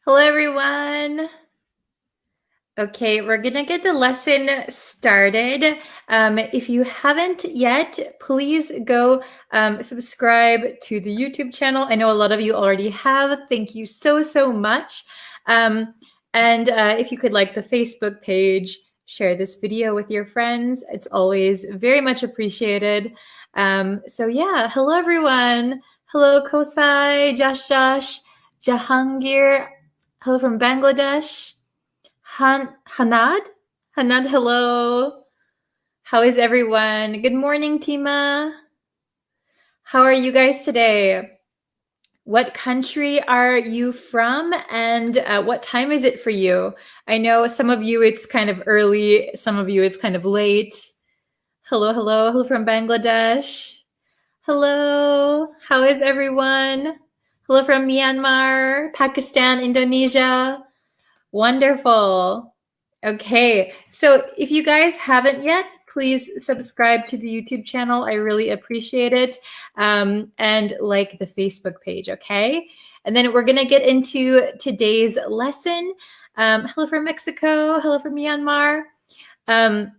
Hello, everyone. Okay, we're going to get the lesson started. If you haven't yet, please go subscribe to the YouTube channel. I know a lot of you already have. Thank you so much. And if you could like the Facebook page, share this video with your friends. It's always very much appreciated. So yeah, hello, everyone. Hello, Kosai, Josh, Jahangir. Hello from Bangladesh. Hanad? Hanad, hello. How is everyone? Good morning, Tima. How are you guys today? What country are you from and what time is it for you? I know some of you it's kind of early, some of you it's kind of late. Hello from Bangladesh. Hello, how is everyone? Hello from Myanmar, Pakistan, Indonesia. Wonderful. Okay, so if you guys haven't yet, please subscribe to the YouTube channel. I really appreciate it. And like the Facebook page, okay? And then we're going to get into today's lesson. Hello from Mexico. Hello from Myanmar. We're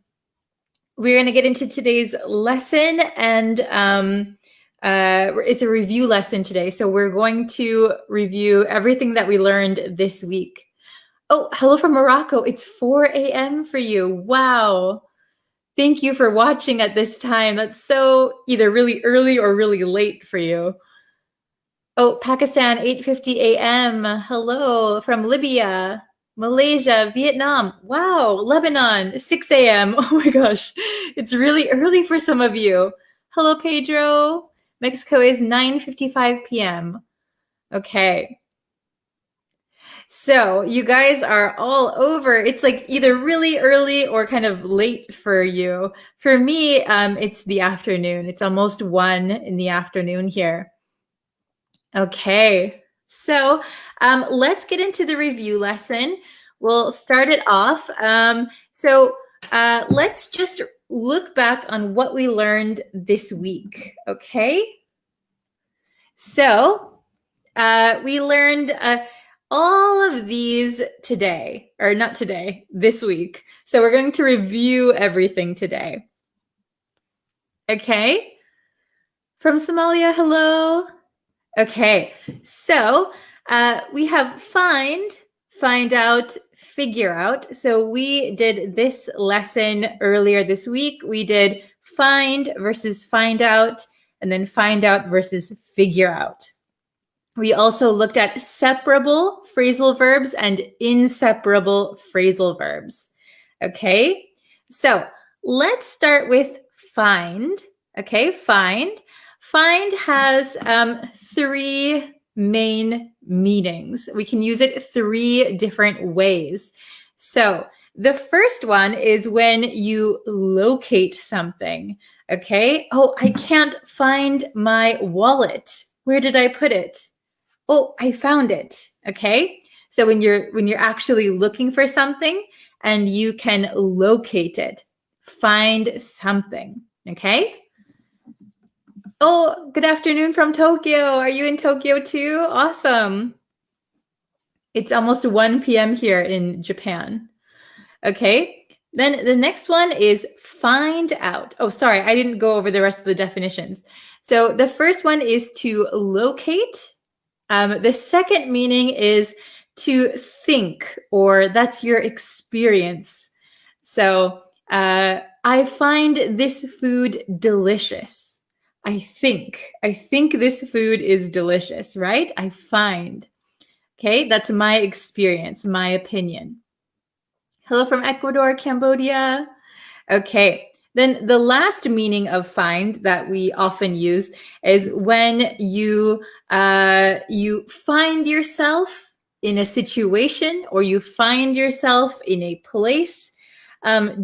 going to get into today's lesson, and it's a review lesson today. So we're going to review everything that we learned this week. Oh, hello from Morocco. It's 4 a.m. for you. Wow. Thank you for watching at this time. That's so either really early or really late for you. Oh, Pakistan, 8:50 a.m. Hello from Libya, Malaysia, Vietnam. Wow, Lebanon, 6 a.m. Oh my gosh, it's really early for some of you. Hello, Pedro. Mexico is 9:55 p.m. Okay. So you guys are all over. It's like either really early or kind of late for you. For me, it's the afternoon. It's almost 1 in the afternoon here. Okay, so let's get into the review lesson. We'll start it off. Let's just look back on what we learned this week, okay? So we learned all of these today, or not today, this week. So we're going to review everything today. Okay? From Somalia, hello. Okay, so we have find out, figure out. So we did this lesson earlier this week. We did find versus find out, and then find out versus figure out. We also looked at separable phrasal verbs and inseparable phrasal verbs. Okay, so let's start with find. Okay, find. Find has 3 main meanings. We can use it 3 different ways. So the first one is when you locate something. Okay, oh, I can't find my wallet. Where did I put it? Oh, I found it. Okay. So when you're actually looking for something and you can locate it, find something. Okay. Oh, good afternoon from Tokyo. Are you in Tokyo too? Awesome. It's almost 1 p.m. here in Japan. Okay. Then the next one is find out. Oh, sorry, I didn't go over the rest of the definitions. So the first one is to locate. The second meaning is to think, or that's your experience. So I find this food delicious. I think this food is delicious, right? I find. Okay, that's my experience, my opinion. Hello from Ecuador, Cambodia. Okay, then the last meaning of find that we often use is when you find yourself in a situation, or you find yourself in a place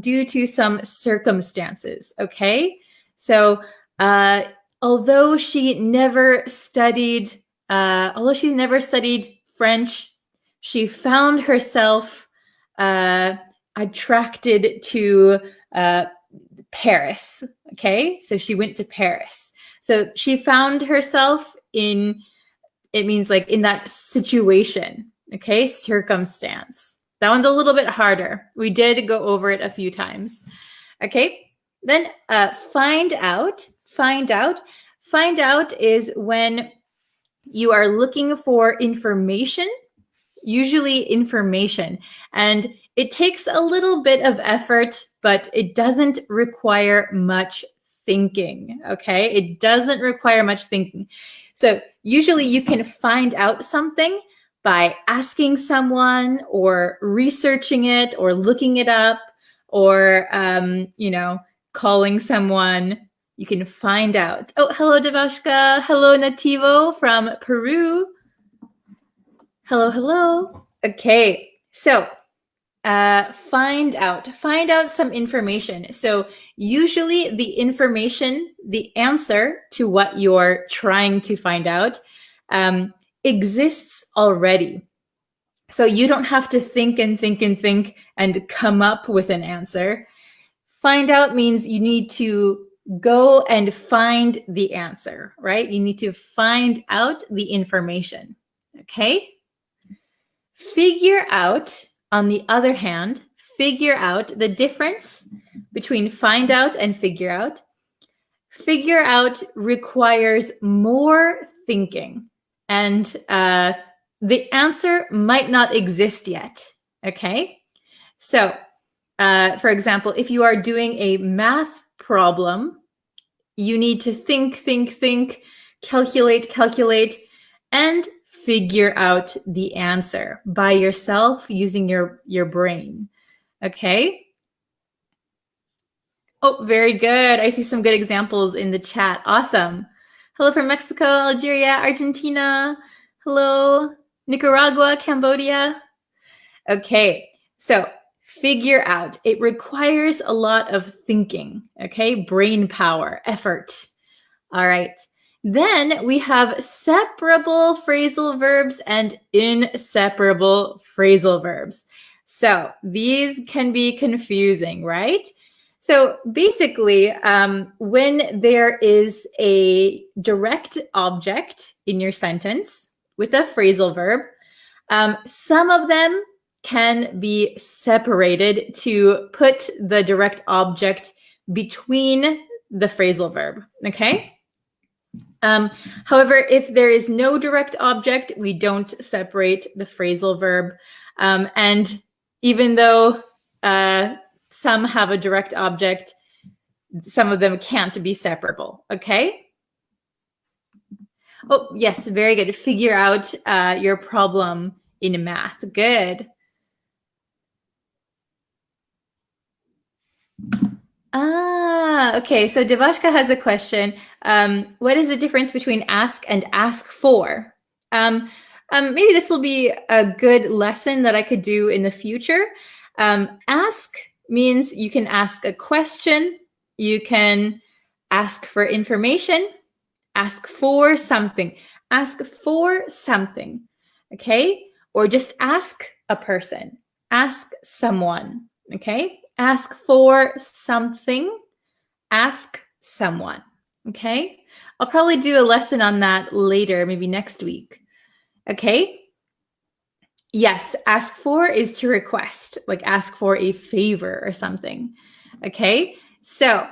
due to some circumstances. Okay, so although she never studied French, she found herself attracted to Paris. Okay, so she went to Paris. So she found herself in, it means like in that situation. Okay, circumstance. That one's a little bit harder. We did go over it a few times. Okay, then find out. Find out. Find out is when you are looking for information, usually information, and it takes a little bit of effort, but it doesn't require much thinking. Okay, it doesn't require much thinking. So usually you can find out something by asking someone or researching it or looking it up or calling someone. You can find out. Oh, hello, Devashka. Hello, Nativo from Peru. Hello, hello. Okay, so find out some information. So usually the information, the answer to what you're trying to find out exists already. So you don't have to think and come up with an answer. Find out means you need to go and find the answer, right? You need to find out the information, okay? Figure out, on the other hand, figure out the difference between find out and figure out. Figure out requires more thinking, and the answer might not exist yet, okay? So, for example, if you are doing a math problem, you need to think, calculate, and figure out the answer by yourself using your brain. Okay? Oh, very good. I see some good examples in the chat. Awesome. Hello from Mexico, Algeria, Argentina. Hello, Nicaragua, Cambodia. Okay, so figure out. It requires a lot of thinking, okay? Brain power, effort. All right. Then we have separable phrasal verbs and inseparable phrasal verbs. So these can be confusing, right? So basically, when there is a direct object in your sentence with a phrasal verb, some of them can be separated to put the direct object between the phrasal verb, okay? However, if there is no direct object, we don't separate the phrasal verb. And even though some have a direct object, some of them can't be separable, okay? Oh, yes, very good. Figure out your problem in math. Good. Okay. So Devashka has a question. What is the difference between ask and ask for? Maybe this will be a good lesson that I could do in the future. Ask means you can ask a question, you can ask for information, ask for something, okay? Or just ask a person, ask someone, okay? Ask for something, ask someone, okay? I'll probably do a lesson on that later, maybe next week, okay? Yes, ask for is to request, like ask for a favor or something, okay? So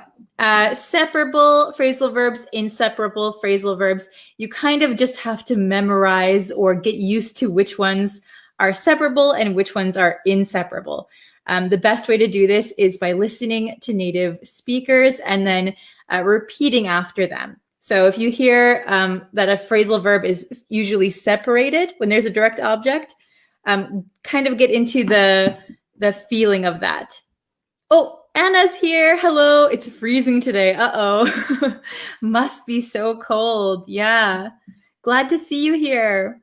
separable phrasal verbs, inseparable phrasal verbs, you kind of just have to memorize or get used to which ones are separable and which ones are inseparable. The best way to do this is by listening to native speakers and then repeating after them. So if you hear that a phrasal verb is usually separated when there's a direct object, kind of get into the feeling of that. Oh, Anna's here. Hello. It's freezing today. Uh-oh. Must be so cold. Yeah. Glad to see you here.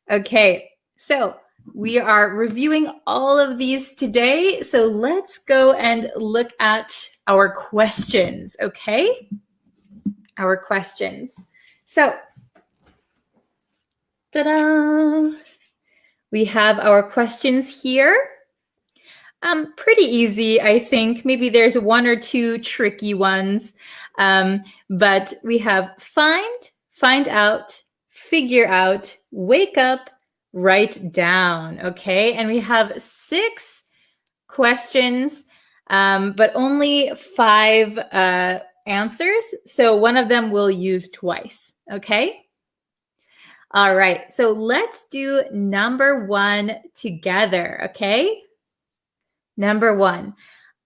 Okay. So we are reviewing all of these today. So let's go and look at our questions. Okay. Our questions. So, ta-da! We have our questions here. Pretty easy, I think. Maybe there's one or two tricky ones. But we have find out, figure out, wake up, write down. Okay, and we have 6 questions, but only 5 answers. So one of them we'll use twice. Okay. All right. So let's do number 1 together. Okay. Number 1.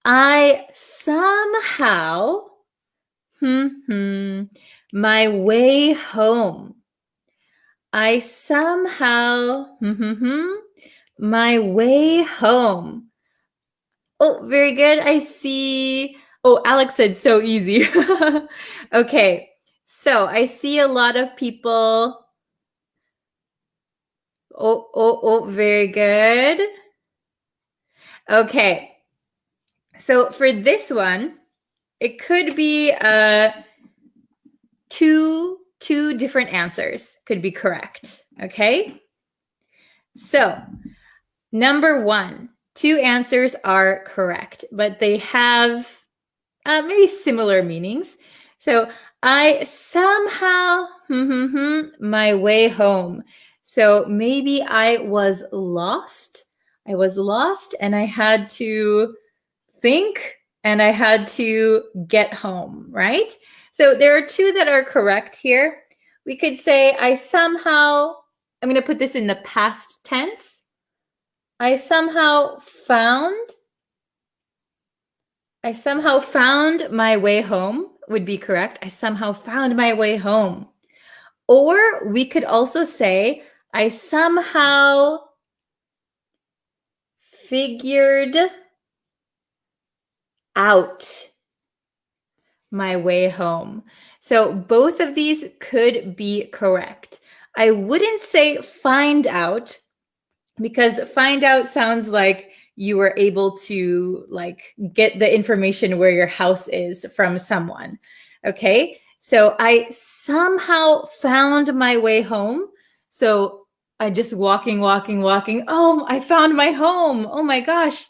I somehow my way home. I somehow my way home. Oh, very good. I see. Oh, Alex said so easy. Okay. So I see a lot of people. Oh, very good. Okay. So for this one, it could be two different answers could be correct. Okay. So number 1, 2 answers are correct, but they have maybe similar meanings. So I somehow my way home. So maybe I was lost. I was lost and I had to think and I had to get home, right? So there are 2 that are correct here. We could say I'm going to put this in the past tense. I somehow found my way home would be correct. I somehow found my way home. Or we could also say, I somehow figured out my way home. So both of these could be correct. I wouldn't say find out, because find out sounds like you were able to get the information where your house is from someone. Okay. So I somehow found my way home. So I just walking. Oh, I found my home. Oh my gosh.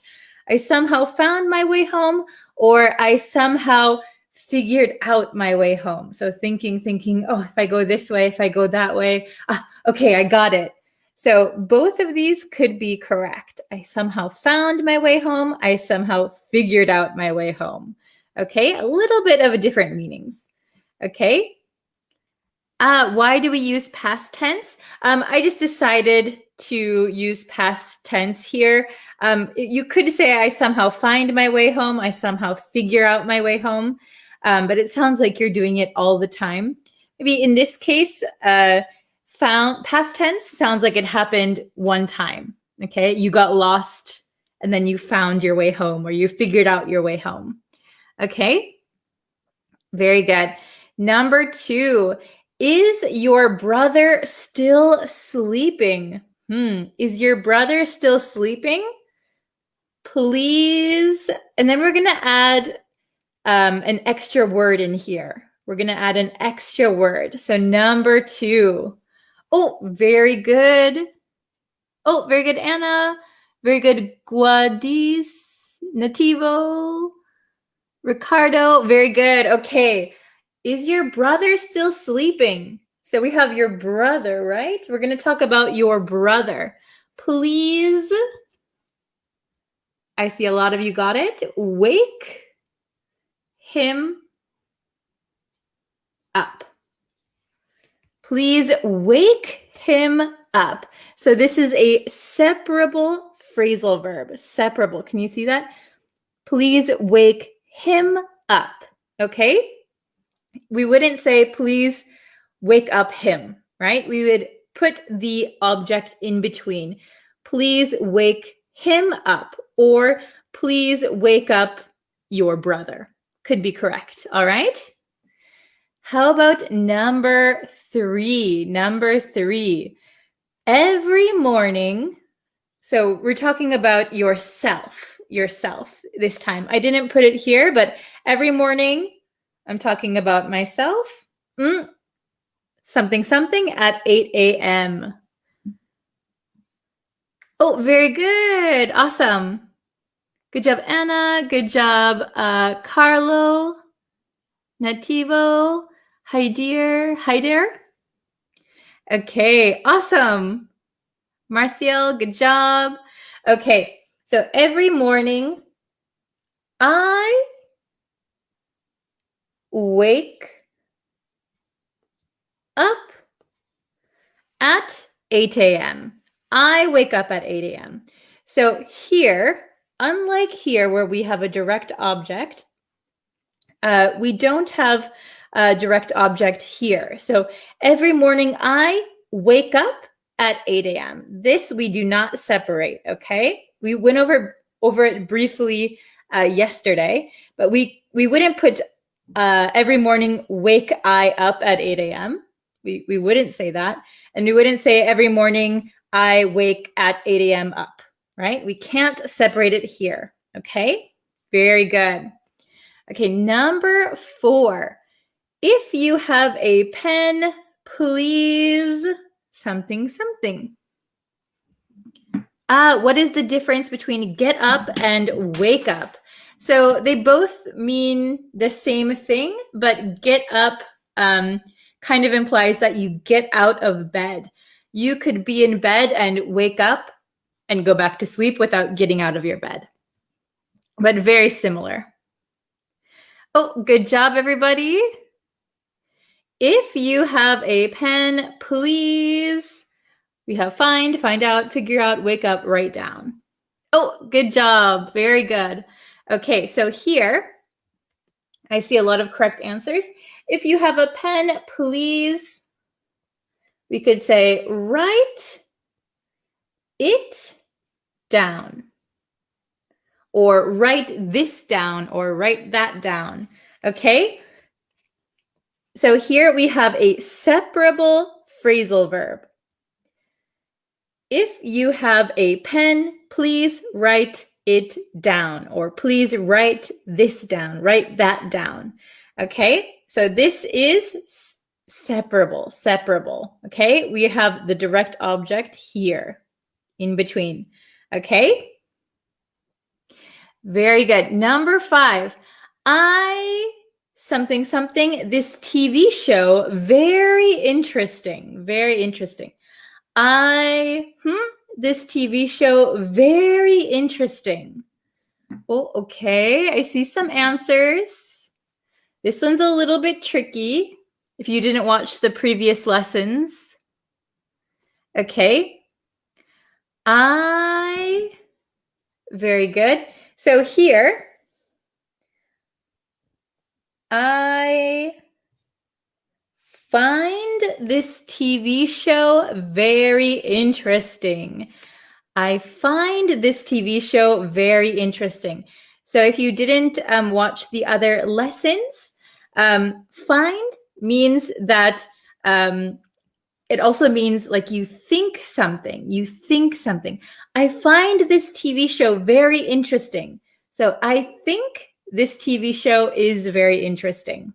I somehow found my way home, or I somehow figured out my way home. So thinking, oh, if I go this way, if I go that way, okay, I got it. So both of these could be correct. I somehow found my way home. I somehow figured out my way home. Okay, a little bit of different meanings. Okay. Why do we use past tense? I just decided to use past tense here. You could say I somehow find my way home. I somehow figure out my way home. But it sounds like you're doing it all the time. Maybe in this case, past tense sounds like it happened one time. Okay, you got lost and then you found your way home, or you figured out your way home. Okay, very good. Number 2, is your brother still sleeping? Is your brother still sleeping? Please. And then we're going to add an extra word in here. We're going to add an extra word. So number 2. Oh, very good. Oh, very good, Anna. Very good, Guadis, Nativo, Ricardo. Very good. Okay. Is your brother still sleeping? So we have your brother, right? We're going to talk about your brother. Please. I see a lot of you got it. Wake him up. Please wake him up. So this is a separable phrasal verb. Separable. Can you see that? Please wake him up. Okay? We wouldn't say please wake up him, right? We would put the object in between. Please wake him up, or please wake up your brother. Could be correct. All right? How about number 3? Number 3. Every morning. So we're talking about yourself this time. I didn't put it here, but every morning I'm talking about myself. Something at 8 a.m. Oh, very good. Awesome. Good job, Anna. Good job, Carlo, Nativo. Hi, dear. Okay, awesome. Marcial, good job. Okay, so every morning I wake up at 8 a.m. I wake up at 8 a.m. So here, unlike here where we have a direct object, we don't have a direct object here. So every morning I wake up at 8 a.m. This we do not separate, okay? We went over it briefly yesterday, but we wouldn't put every morning wake I up at 8 a.m. We wouldn't say that. And we wouldn't say every morning I wake at 8 a.m. up, right? We can't separate it here, okay? Very good. Okay, number 4. If you have a pen, please something. What is the difference between get up and wake up? So they both mean the same thing, but get up kind of implies that you get out of bed. You could be in bed and wake up and go back to sleep without getting out of your bed. But very similar. Oh, good job, everybody. If you have a pen, please. We have find, find out, figure out, wake up, write down. Oh, good job. Very good. Okay, so here I see a lot of correct answers. If you have a pen, please, we could say write it down, or write this down, or write that down. Okay? So here we have a separable phrasal verb. If you have a pen, please write it down, or please write this down, write that down. Okay, so this is separable. Okay, we have the direct object here in between. Okay, very good. Number 5, something, this TV show, very interesting. This TV show, very interesting. Oh, okay, I see some answers. This one's a little bit tricky if you didn't watch the previous lessons. Okay. Very good. So here, I find this TV show very interesting. I find this TV show very interesting. So if you didn't watch the other lessons, find means that it also means like you think something. I find this TV show very interesting. So I think this TV show is very interesting.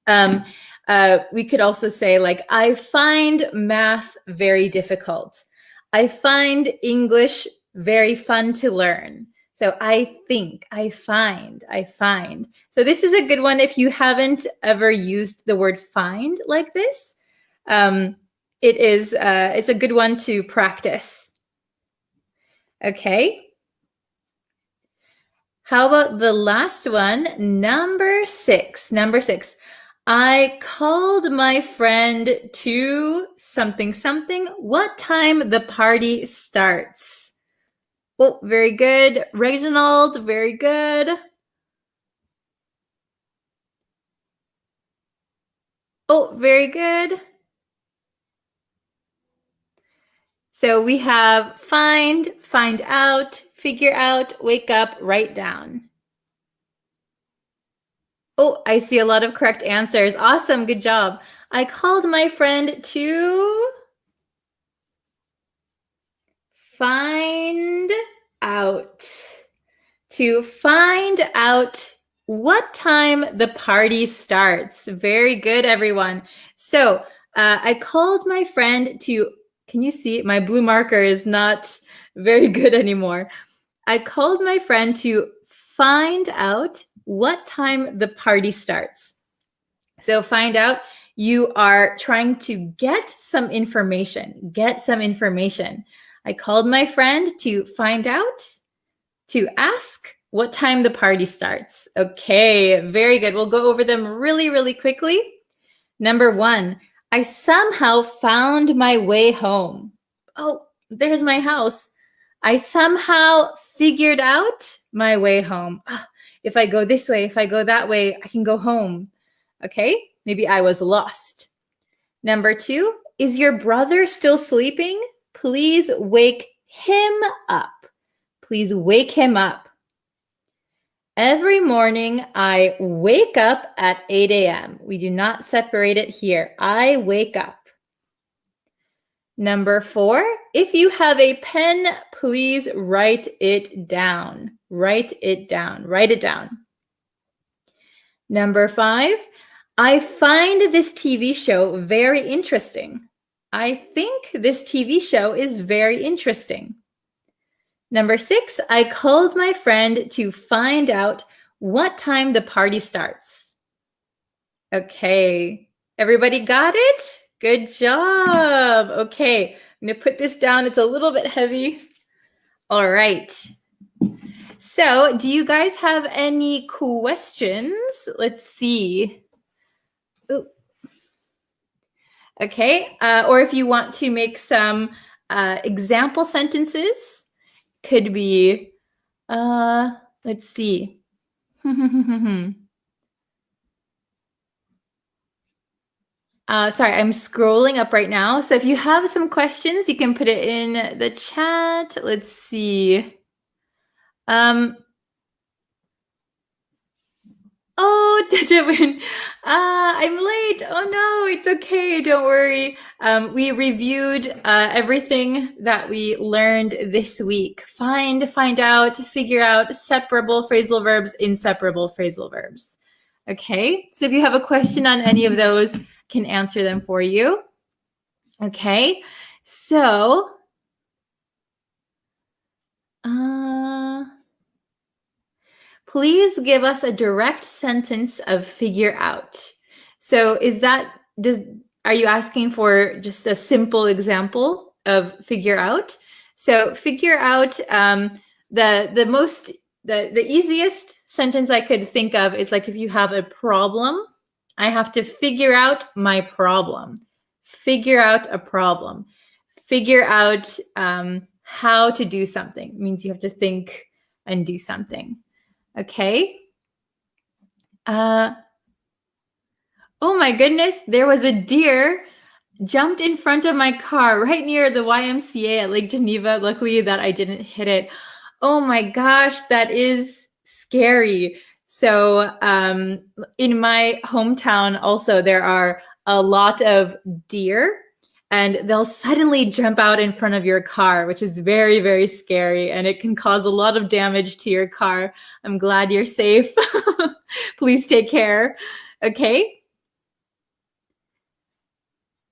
We could also say like, I find math very difficult. I find English very fun to learn. So I think, I find. So this is a good one if you haven't ever used the word find like this. It's a good one to practice. Okay. How about the last one? Number 6. I called my friend to something. What time the party starts? Oh, very good. Reginald, very good. Oh, very good. So we have find, find out, figure out, wake up, write down. Oh, I see a lot of correct answers. Awesome, good job. I called my friend to find out. To find out what time the party starts. Very good, everyone. So I called my friend to, can you see? My blue marker is not very good anymore. I called my friend to find out what time the party starts. So find out, you are trying to get some information. I called my friend to find out, to ask what time the party starts. Okay, very good. We'll go over them really, really quickly. Number 1, I somehow found my way home. Oh, there's my house. I somehow figured out my way home. If I go this way, if I go that way, I can go home. Okay, maybe I was lost. Number 2, is your brother still sleeping? Please wake him up. Please wake him up. Every morning, I wake up at 8 a.m. We do not separate it here. I wake up. Number 4, if you have a pen, please write it down. Write it down. Write it down. Number 5, I find this TV show very interesting. I think this TV show is very interesting. Number 6, I called my friend to find out what time the party starts. Okay, everybody got it? Good job. Okay, I'm going to put this down. It's a little bit heavy. All right. So, do you guys have any questions? Let's see. Ooh. Okay, or if you want to make some example sentences, could be, let's see. Sorry, I'm scrolling up right now. So if you have some questions, you can put it in the chat. Let's see. Oh, I'm late. Oh no, it's okay. Don't worry. We reviewed everything that we learned this week. Find out, figure out separable phrasal verbs, inseparable phrasal verbs. Okay, so if you have a question on any of those, I can answer them for you. Okay, so please give us a direct sentence of figure out. So are you asking for just a simple example of figure out? So figure out, the easiest sentence I could think of is like if you have a problem, I have to figure out my problem. Figure out a problem. Figure out how to do something. It means you have to think and do something. Okay. Oh my goodness, there was a deer jumped in front of my car right near the YMCA at Lake Geneva. Luckily that I didn't hit it. Oh my gosh, that is scary. So in my hometown also there are a lot of deer, and they'll suddenly jump out in front of your car, which is very, very scary, and it can cause a lot of damage to your car. I'm glad you're safe. Please take care. Okay.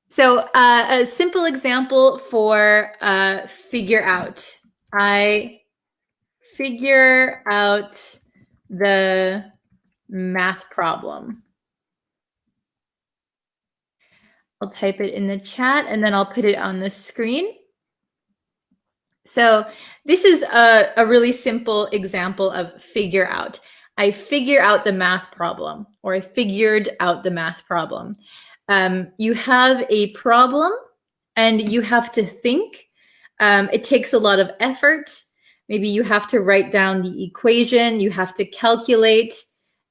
So a simple example for figure out. I figure out the math problem. I'll type it in the chat and then I'll put it on the screen. So this is a really simple example of figure out. I figure out the math problem, or I figured out the math problem. You have a problem and you have to think. It takes a lot of effort. Maybe you have to write down the equation, you have to calculate,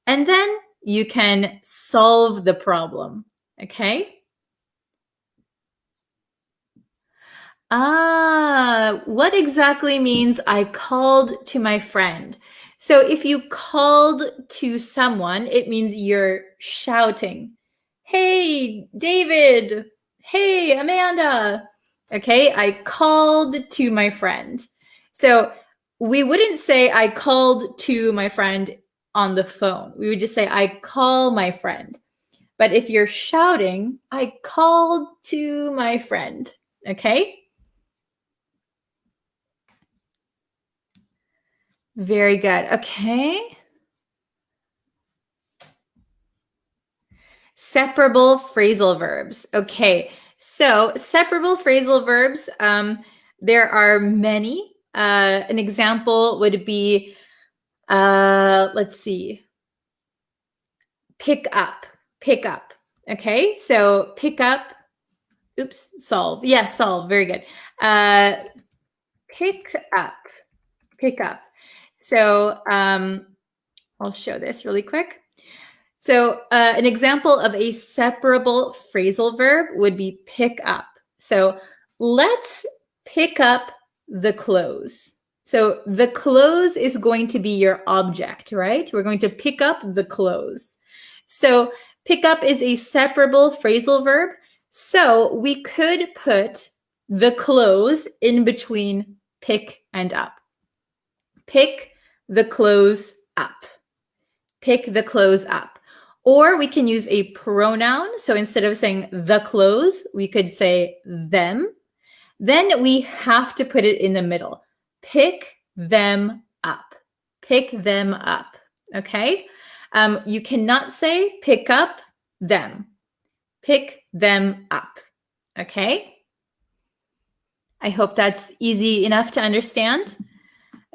and then you can solve the problem. Okay? What exactly means I called to my friend? So if you called to someone, it means you're shouting. Hey, David. Hey, Amanda. Okay, I called to my friend. So we wouldn't say I called to my friend on the phone. We would just say I call my friend. But if you're shouting, I called to my friend. Okay? Very good. Okay. Separable phrasal verbs. Okay. So separable phrasal verbs, There are many. An example would be, let's see, pick up, pick up. Okay, so pick up, oops, solve. Yes, solve, very good. Pick up, pick up. So I'll show this really quick. So an example of a separable phrasal verb would be pick up. So let's pick up the clothes. So the clothes is going to be your object, right? We're going to pick up the clothes. So pick up is a separable phrasal verb. So we could put the clothes in between pick and up. Pick the clothes up. Pick the clothes up. Or we can use a pronoun. So instead of saying the clothes, we could say them. Then we have to put it in the middle. Pick them up. Pick them up. Okay? You cannot say pick up them. Pick them up. Okay? I hope that's easy enough to understand.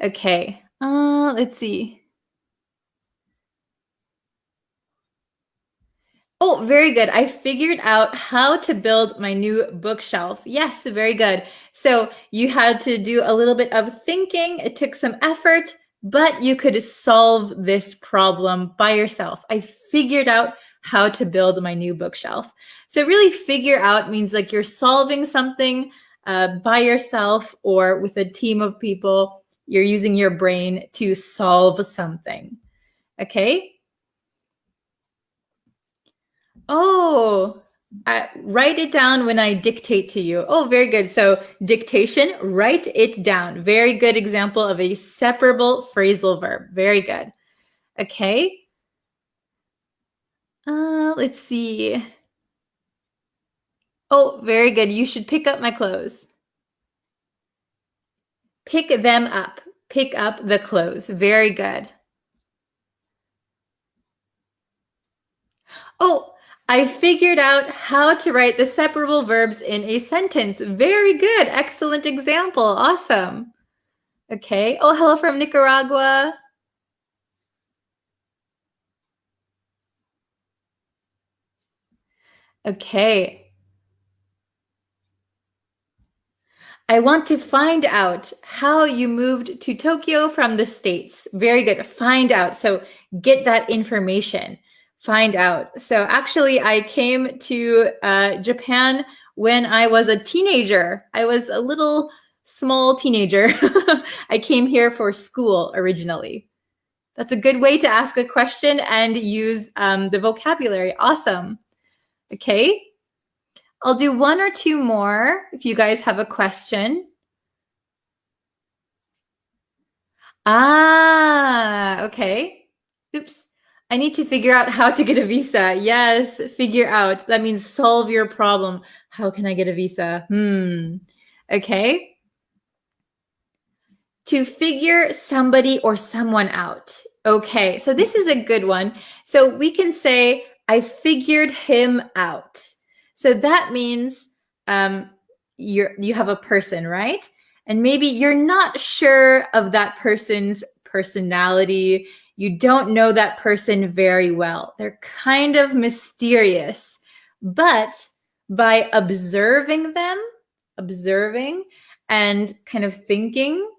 Okay. Let's see. Oh, very good. I figured out how to build my new bookshelf. Yes, very good. So you had to do a little bit of thinking. It took some effort, but you could solve this problem by yourself. I figured out how to build my new bookshelf. So really figure out means like you're solving something by yourself or with a team of people. You're using your brain to solve something. Okay? Oh, write it down when I dictate to you. Oh, very good. So dictation, write it down. Very good example of a separable phrasal verb. Very good. Okay. Let's see. Oh, very good. You should pick up my clothes. Pick them up. Pick up the clothes. Very good. Oh, I figured out how to write the separable verbs in a sentence. Very good. Excellent example. Awesome. Okay. Oh, hello from Nicaragua. Okay. I want to find out how you moved to Tokyo from the States. Very good. Find out. So get that information. Find out. So actually, I came to Japan when I was a teenager. I was a little small teenager. I came here for school originally. That's a good way to ask a question and use the vocabulary. Awesome. Okay. I'll do one or two more if you guys have a question. Okay. Oops. I need to figure out how to get a visa. Yes, figure out. That means solve your problem. How can I get a visa? Okay. To figure somebody or someone out. Okay, so this is a good one. So we can say, I figured him out. So that means you have a person, right? And maybe you're not sure of that person's personality. You don't know that person very well. They're kind of mysterious. But by observing them, observing and kind of thinking,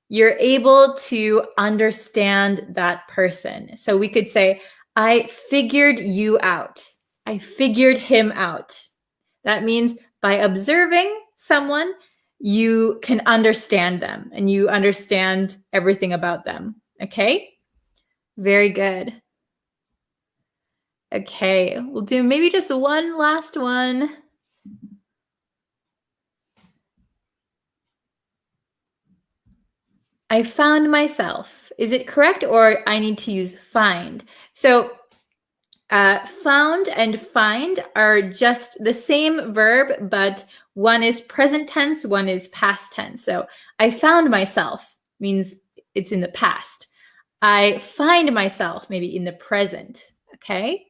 you're able to understand that person. So we could say, I figured you out. I figured him out. That means by observing someone, you can understand them and you understand everything about them. Okay? Very good. Okay, we'll do maybe just one last one. I found myself. Is it correct or I need to use find? So found and find are just the same verb, but one is present tense, one is past tense. So I found myself means it's in the past. I find myself maybe in the present. Okay.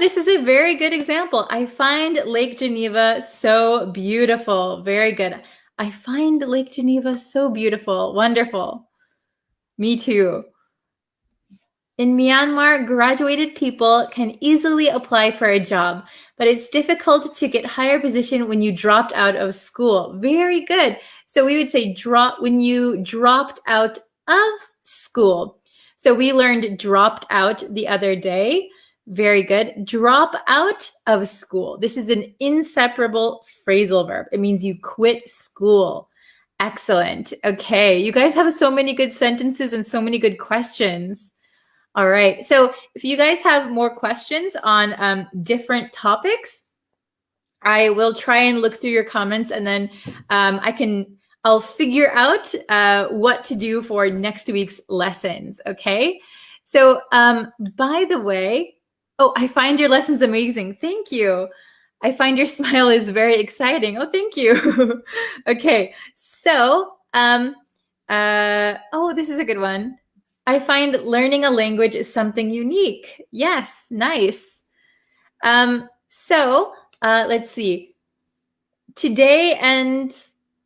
This is a very good example. I find Lake Geneva so beautiful. Very good. I find Lake Geneva so beautiful. Wonderful. Me too. In Myanmar, graduated people can easily apply for a job, but it's difficult to get higher position when you dropped out of school. Very good. So we would say when you dropped out of school. So we learned dropped out the other day. Very good. Drop out of school. This is an inseparable phrasal verb. It means you quit school. Excellent. Okay. You guys have so many good sentences and so many good questions. All right. So if you guys have more questions on different topics, I will try and look through your comments, and then I'll figure out what to do for next week's lessons. Okay. So by the way, I find your lessons amazing. Thank you. I find your smile is very exciting. Oh, thank you. Okay. So, this is a good one. I find learning a language is something unique. Yes, nice. Let's see. Today and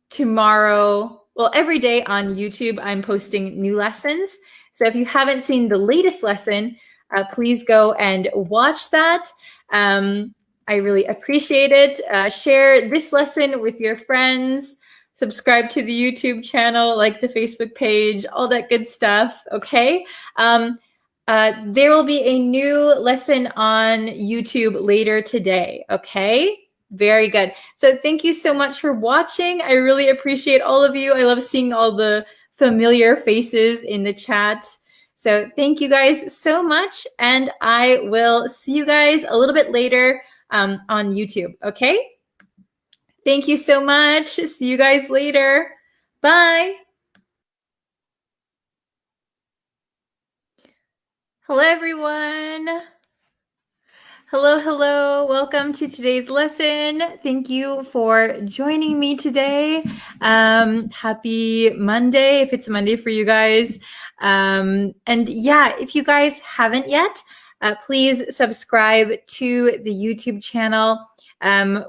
tomorrow, every day on YouTube, I'm posting new lessons. So if you haven't seen the latest lesson, please go and watch that. I really appreciate it. Share this lesson with your friends. Subscribe to the YouTube channel, like the Facebook page, all that good stuff, okay? There will be a new lesson on YouTube later today, okay? Very good. So thank you so much for watching. I really appreciate all of you. I love seeing all the familiar faces in the chat. So thank you guys so much, and I will see you guys a little bit later on YouTube, okay? Thank you so much. See you guys later. Bye. Hello, everyone. Hello. Welcome to today's lesson. Thank you for joining me today. Happy Monday, if it's Monday for you guys. And yeah, if you guys haven't yet, please subscribe to the YouTube channel.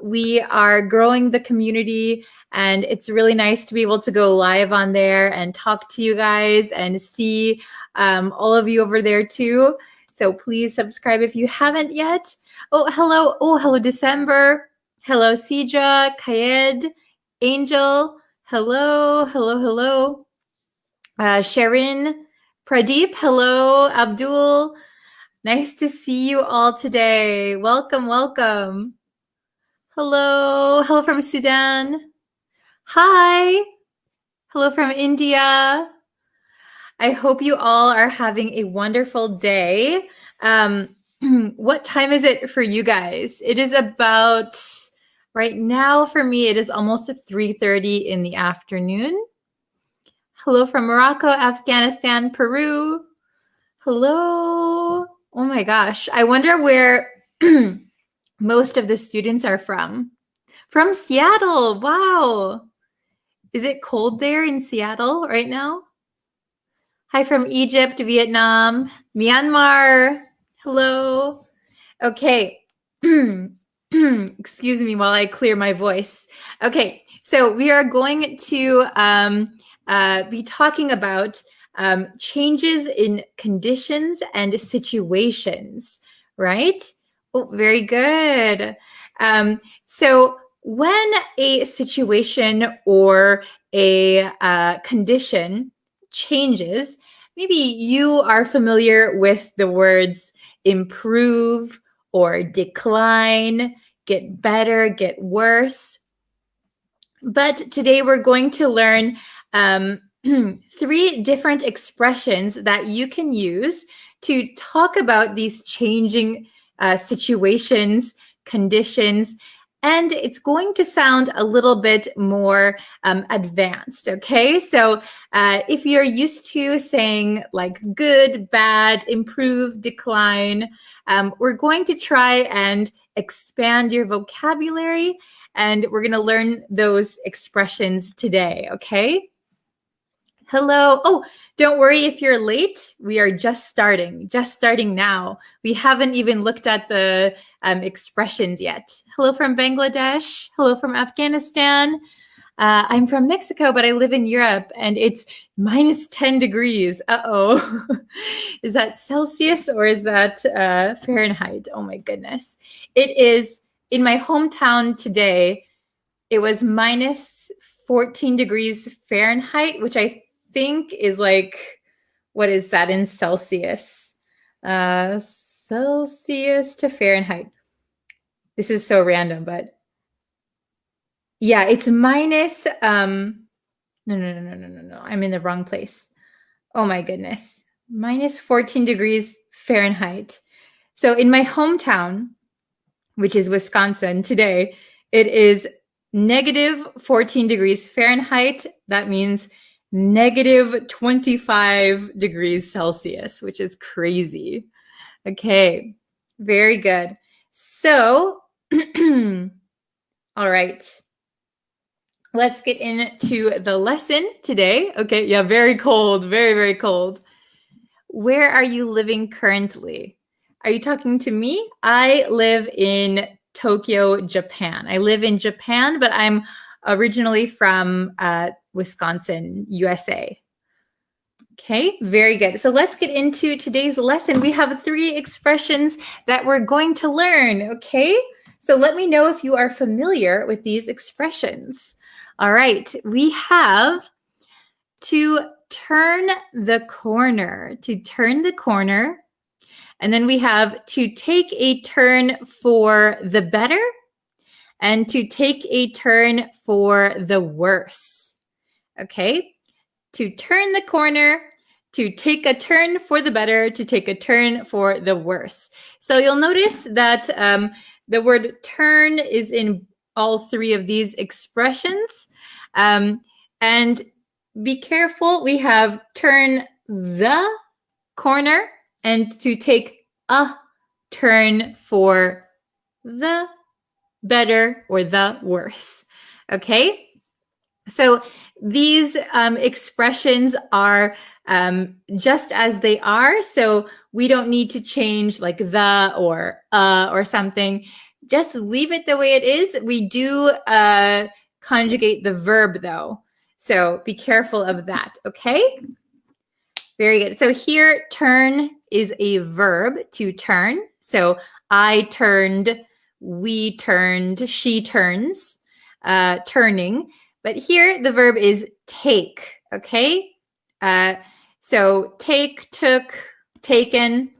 We are growing the community, and it's really nice to be able to go live on there and talk to you guys and see all of you over there too. So please subscribe if you haven't yet. Hello, December. Hello, Sidra, Kayed, Angel. Hello. Sharon, Pradeep. Hello, Abdul. Nice to see you all today. Welcome. Hello from Sudan. Hi. Hello from India. I hope you all are having a wonderful day. What time is it for you guys? It is about, right now for me, it is almost 3:30 in the afternoon. Hello from Morocco, Afghanistan, Peru. Hello. Oh my gosh. I wonder where most of the students are from. From Seattle. Wow. Is it cold there in Seattle right now? Hi from Egypt, Vietnam, Myanmar. Hello. Okay. Excuse me while I clear my voice. Okay, so we are going to be talking about changes in conditions and situations, right? Oh, very good. So when a situation or a condition changes, maybe you are familiar with the words improve or decline, get better, get worse. But today we're going to learn 3 different expressions that you can use to talk about these changing situations, conditions, and it's going to sound a little bit more advanced, okay? So if you're used to saying like good, bad, improve, decline, we're going to try and expand your vocabulary, and we're going to learn those expressions today, okay? Hello. Oh, don't worry if you're late. We are just starting now. We haven't even looked at the expressions yet. Hello from Bangladesh. Hello from Afghanistan. I'm from Mexico, but I live in Europe and it's minus 10 degrees. Uh-oh. Is that Celsius or is that Fahrenheit? Oh my goodness. It is in my hometown today. It was minus 14 degrees Fahrenheit, which I think is like, what is that in Celsius? Celsius to Fahrenheit. This is so random, but yeah, it's minus, no. I'm in the wrong place. Oh my goodness. Minus 14 degrees Fahrenheit. So in my hometown, which is Wisconsin today, it is negative 14 degrees Fahrenheit. That means negative 25 degrees Celsius, which is crazy. Okay, very good. So, all right. Let's get into the lesson today. Okay, yeah, very cold, very, very cold. Where are you living currently? Are you talking to me? I live in Tokyo, Japan. I live in Japan, but I'm originally from Wisconsin, USA. Okay, very good. So let's get into today's lesson. We have 3 expressions that we're going to learn, okay? So let me know if you are familiar with these expressions. All right, we have to turn the corner, and then we have to take a turn for the better and to take a turn for the worse. Okay, to turn the corner, to take a turn for the better, to take a turn for the worse. So you'll notice that the word turn is in all 3 of these expressions. And be careful, we have turn the corner and to take a turn for the better or the worse. Okay? So these expressions are just as they are. So we don't need to change like the or something. Just leave it the way it is. We do conjugate the verb though. So be careful of that, okay? Very good. So here, turn is a verb, to turn. So I turned, we turned, she turns, turning. But here, the verb is take, okay? So take, took, taken,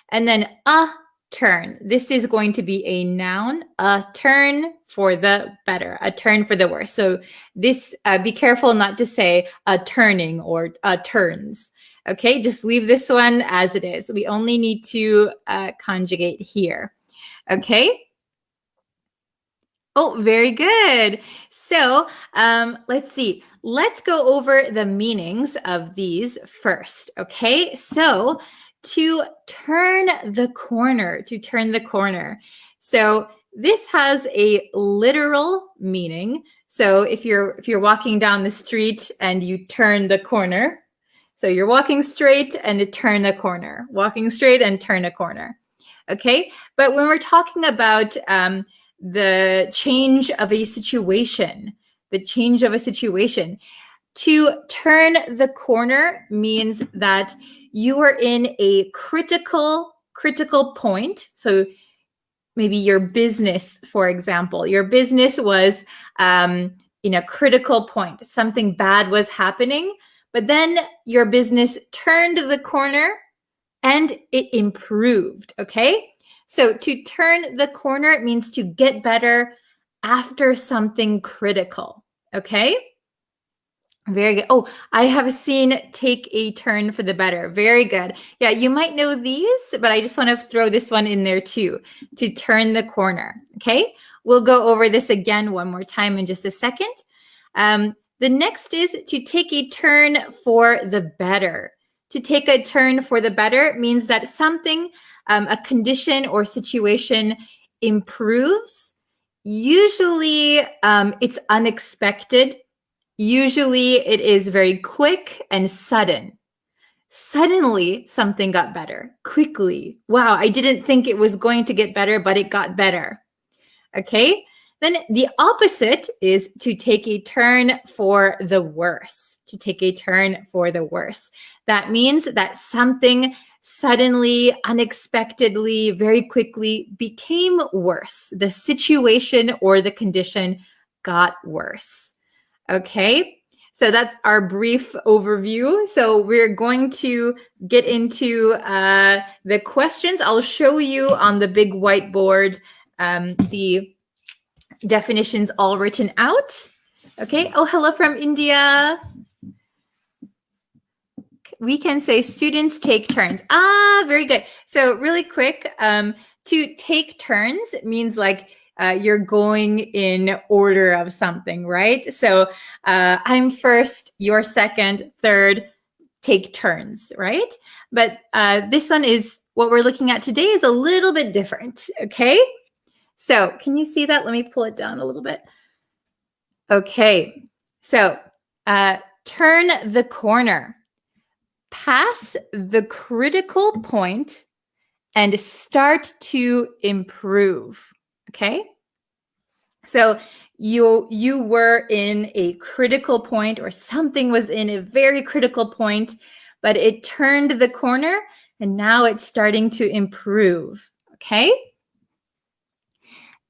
and then a turn. This is going to be a noun, a turn for the better, a turn for the worse. So this, be careful not to say a turning or a turns. Okay, just leave this one as it is. We only need to conjugate here. Okay. Oh, very good. So let's see. Let's go over the meanings of these first. Okay, so to turn the corner, So this has a literal meaning. So if you're walking down the street and you turn the corner, so you're walking straight and you turn a corner, walking straight and turn a corner. Okay, but when we're talking about the change of a situation, to turn the corner means that you are in a critical point. So maybe your business, for example, your business was in a critical point. Something bad was happening, but then your business turned the corner and it improved, okay? So to turn the corner means to get better after something critical, okay? Very good. Oh, I have seen take a turn for the better. Very good. Yeah, you might know these, but I just want to throw this one in there too, to turn the corner, okay? We'll go over this again one more time in just a second. The next is to take a turn for the better. To take a turn for the better means that something, a condition or situation improves. Usually it's unexpected. Usually it is very quick and sudden. Suddenly something got better. Quickly. Wow, I didn't think it was going to get better, but it got better. Okay? Then the opposite is to take a turn for the worse. To take a turn for the worse. That means that something suddenly, unexpectedly, very quickly became worse. The situation or the condition got worse. Okay? So that's our brief overview. So we're going to get into the questions. I'll show you on the big whiteboard the definitions all written out. Okay. Oh, hello from India. We can say students take turns. Ah, very good. So really quick, to take turns means like you're going in order of something, right? So I'm first, you're second, third, take turns, right? But this one is, what we're looking at today is a little bit different, okay? So can you see that? Let me pull it down a little bit. Okay, so turn the corner, pass the critical point, and start to improve. Okay, so you were in a critical point, or something was in a very critical point, but it turned the corner and now it's starting to improve. Okay,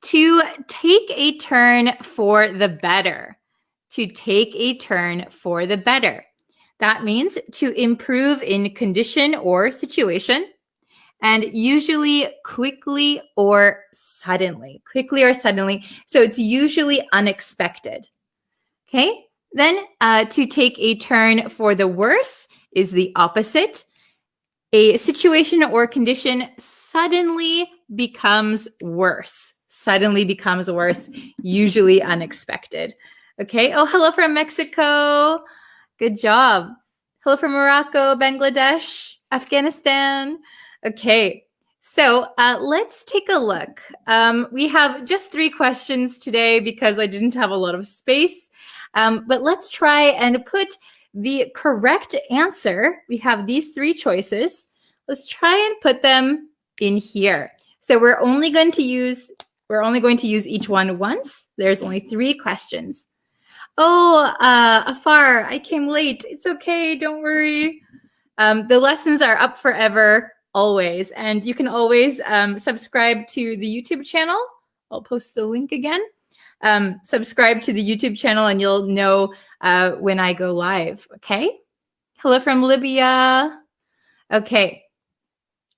to take a turn for the better. To take a turn for the better. That means to improve in condition or situation, and usually quickly or suddenly. Quickly or suddenly. So it's usually unexpected. Okay? Then to take a turn for the worse is the opposite. A situation or condition suddenly becomes worse. Suddenly becomes worse, usually unexpected. Okay. Oh, hello from Mexico. Good job. Hello from Morocco, Bangladesh, Afghanistan. Okay. So let's take a look. We have just 3 questions today because I didn't have a lot of space. But let's try and put the correct answer. We have these 3 choices. Let's try and put them in here. So we're only going to use each one once. There's only 3 questions. Oh, Afar, I came late. It's okay, don't worry. The lessons are up forever, always. And you can always subscribe to the YouTube channel. I'll post the link again. Subscribe to the YouTube channel and you'll know when I go live, okay? Hello from Libya. Okay,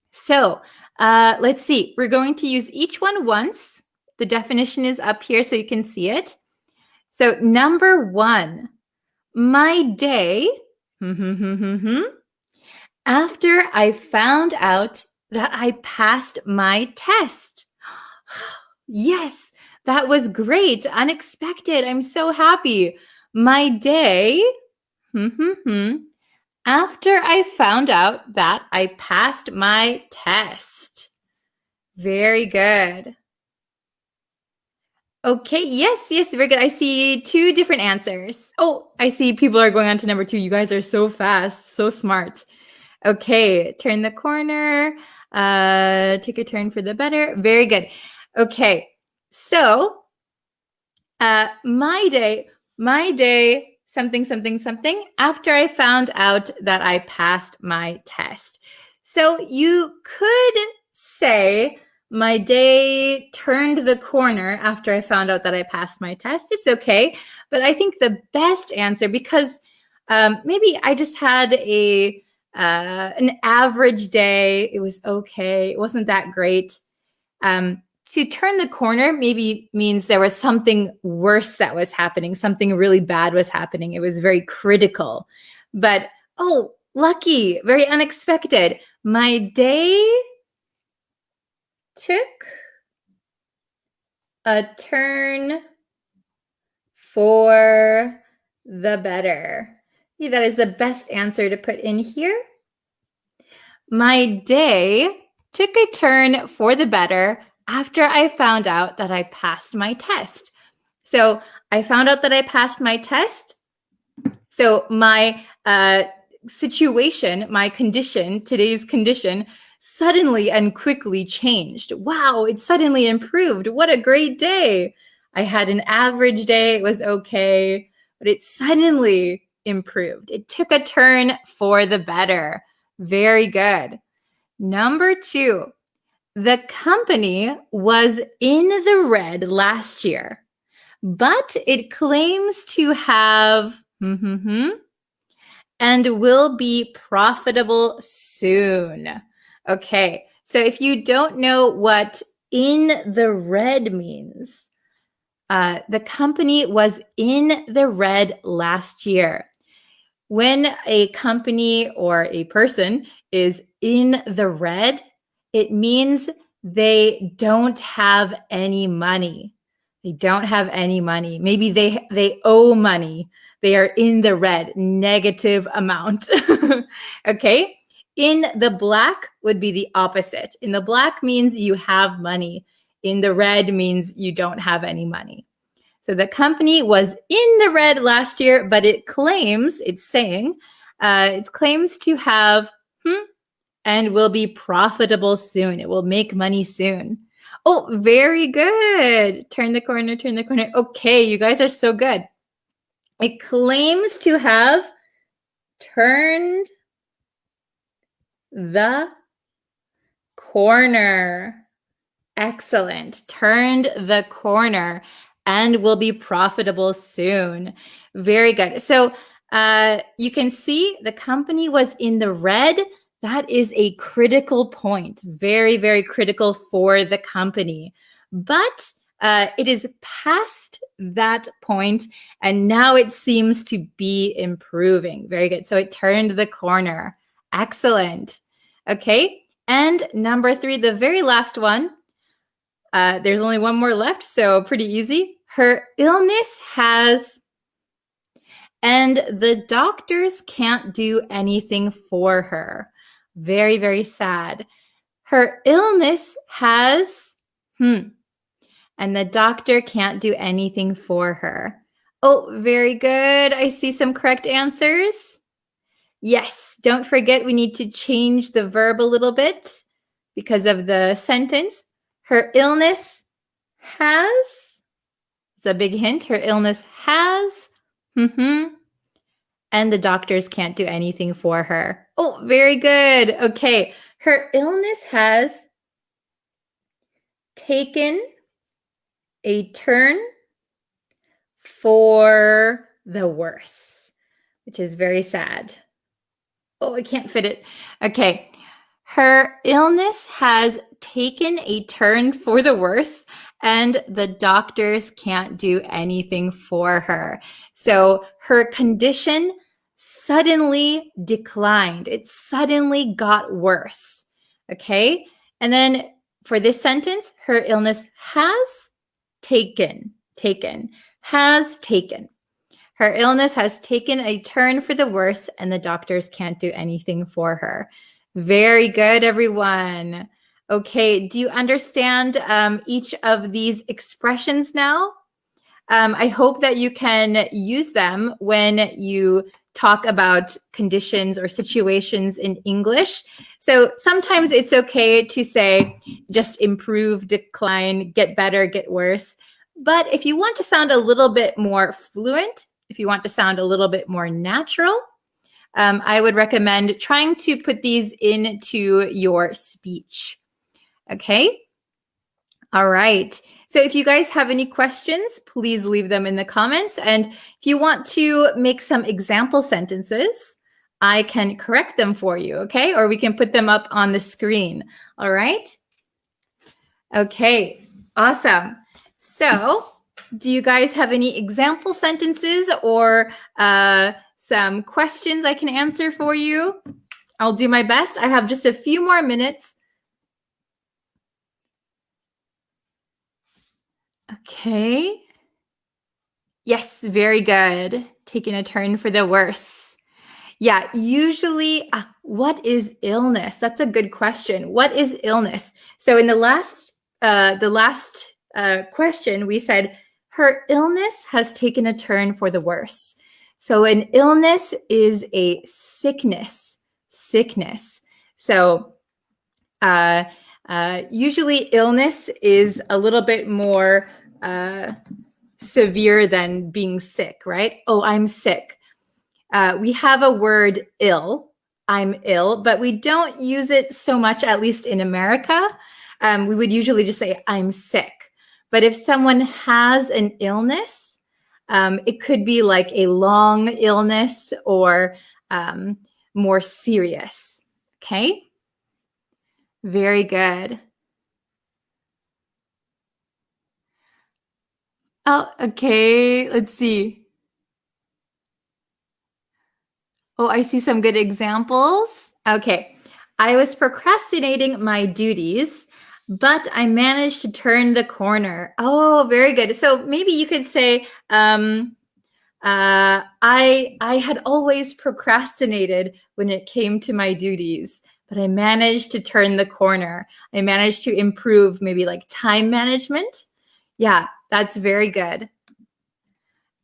so let's see. We're going to use each one once. The definition is up here so you can see it. So number 1, my day, after I found out that I passed my test. Yes, that was great, unexpected. I'm so happy. My day, after I found out that I passed my test. Very good. Okay, yes, very good. I see 2 different answers. Oh, I see people are going on to number 2. You guys are so fast, so smart. Okay, turn the corner, take a turn for the better. Very good. Okay, so my day, something, after I found out that I passed my test. So you could say, my day turned the corner after I found out that I passed my test. It's okay. But I think the best answer, because maybe I just had an average day. It was okay. It wasn't that great. To turn the corner maybe means there was something worse that was happening. Something really bad was happening. It was very critical. But, oh, lucky, very unexpected. My day took a turn for the better. Yeah, that is the best answer to put in here. My day took a turn for the better after I found out that I passed my test. So I found out that I passed my test. So my situation, my condition, today's condition, suddenly and quickly changed. Wow, it suddenly improved. What a great day. I had an average day. It was okay, but it suddenly improved. It took a turn for the better. Very good. Number 2, the company was in the red last year, but it claims to have and will be profitable soon. Okay, so if you don't know what in the red means, the company was in the red last year. When a company or a person is in the red, it means they don't have any money. They don't have any money. Maybe they owe money. They are in the red, negative amount. Okay? In the black would be the opposite. In the black means you have money. In the red means you don't have any money. So the company was in the red last year, but it claims to have and will be profitable soon. It will make money soon. Oh, very good. Turn the corner, turn the corner. Okay, you guys are so good. It claims to have turned the corner. Excellent. Turned the corner and will be profitable soon. Very good. So you can see the company was in the red. That is a critical point. Very, very critical for the company. But it is past that point, and now it seems to be improving. Very good. So it turned the corner. Excellent. Okay. And number 3, the very last one. There's only one more left, so pretty easy. Her illness has, and the doctors can't do anything for her. Very, very sad. Her illness has, and the doctor can't do anything for her. Oh, very good. I see some correct answers. Yes, don't forget we need to change the verb a little bit because of the sentence. Her illness has, it's a big hint, her illness has, and the doctors can't do anything for her. Oh, very good. Okay, her illness has taken a turn for the worse, which is very sad. Oh, I can't fit it. Okay. Her illness has taken a turn for the worse, and the doctors can't do anything for her. So her condition suddenly declined. It suddenly got worse. Okay. And then for this sentence, her illness has taken. Her illness has taken a turn for the worse, and the doctors can't do anything for her. Very good, everyone. Okay, do you understand each of these expressions now? I hope that you can use them when you talk about conditions or situations in English. So sometimes it's okay to say just improve, decline, get better, get worse. But if you want to sound a little bit more fluent, if you want to sound a little bit more natural, I would recommend trying to put these into your speech. Okay? All right. So if you guys have any questions, please leave them in the comments. And if you want to make some example sentences, I can correct them for you, okay? Or we can put them up on the screen. All right? Okay, awesome. So do you guys have any example sentences or some questions I can answer for you? I'll do my best. I have just a few more minutes. Okay. Yes, very good. Taking a turn for the worse. Yeah, usually, what is illness? That's a good question. What is illness? So in the last question, we said her illness has taken a turn for the worse. So an illness is a sickness. So usually illness is a little bit more severe than being sick, right? Oh, I'm sick. We have a word ill. I'm ill, but we don't use it so much, at least in America. We would usually just say I'm sick. But if someone has an illness, it could be like a long illness or more serious. Okay? Very good. Oh, okay. Let's see. Oh, I see some good examples. Okay. I was procrastinating my duties, but I managed to turn the corner. Oh, very good. So maybe you could say, I had always procrastinated when it came to my duties, but I managed to turn the corner. I managed to improve maybe like time management. Yeah, that's very good.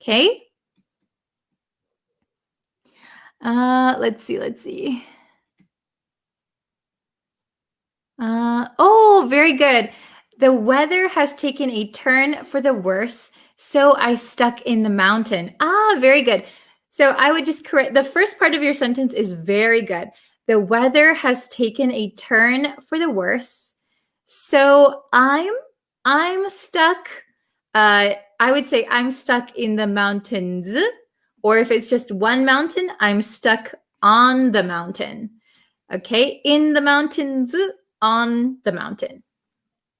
Okay. Let's see. Oh, very good. The weather has taken a turn for the worse, so I stuck in the mountain. Ah, very good. So I would just correct the first part of your sentence is very good. The weather has taken a turn for the worse, so I'm stuck. I would say I'm stuck in the mountains, or if it's just one mountain, I'm stuck on the mountain. Okay, in the mountains, on the mountain.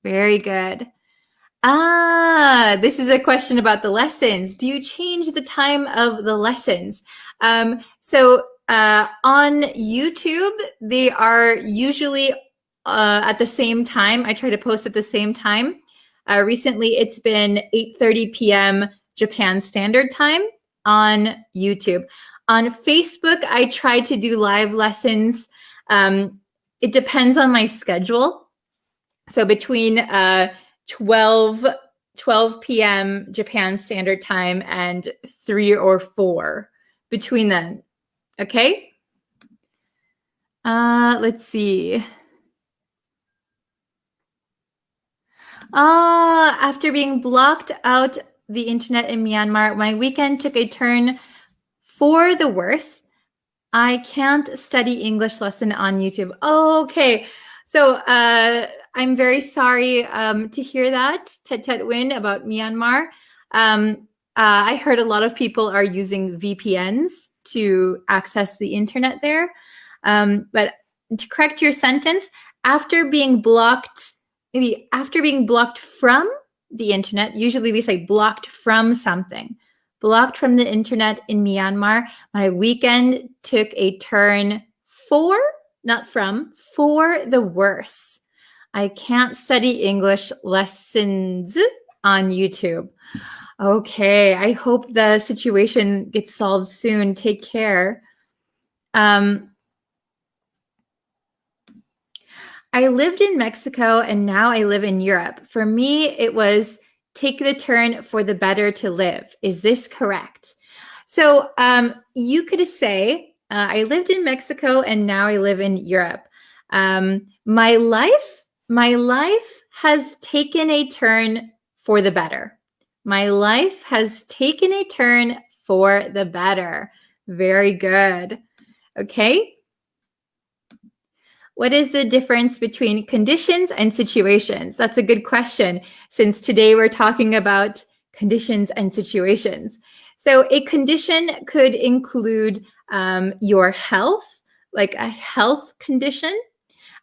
Very good. This is a question about the lessons. Do you change the time of the lessons? So on YouTube, they are usually at the same time. I try to post at the same time. Recently, it's been 8:30 p.m. Japan Standard Time on YouTube. On Facebook, I try to do live lessons. It depends on my schedule. So between 12 p.m. Japan Standard Time and 3 or 4 between then. Okay? Let's see. After being blocked out the internet in Myanmar, my weekend took a turn for the worse. I can't study English lesson on YouTube. Okay. So I'm very sorry to hear that, Tet Win, about Myanmar. I heard a lot of people are using VPNs to access the internet there. But to correct your sentence, after being blocked, maybe after being blocked from the internet, usually we say blocked from something. Blocked from the internet in Myanmar, my weekend took a turn for, not from, for the worse. I can't study English lessons on YouTube. Okay, I hope the situation gets solved soon. Take care. I lived in Mexico and now I live in Europe. For me, it was take the turn for the better to live. Is this correct? So you could say, I lived in Mexico and now I live in Europe. My life has taken a turn for the better. My life has taken a turn for the better. Very good. Okay. What is the difference between conditions and situations? That's a good question, since today we're talking about conditions and situations. So a condition could include your health, like a health condition.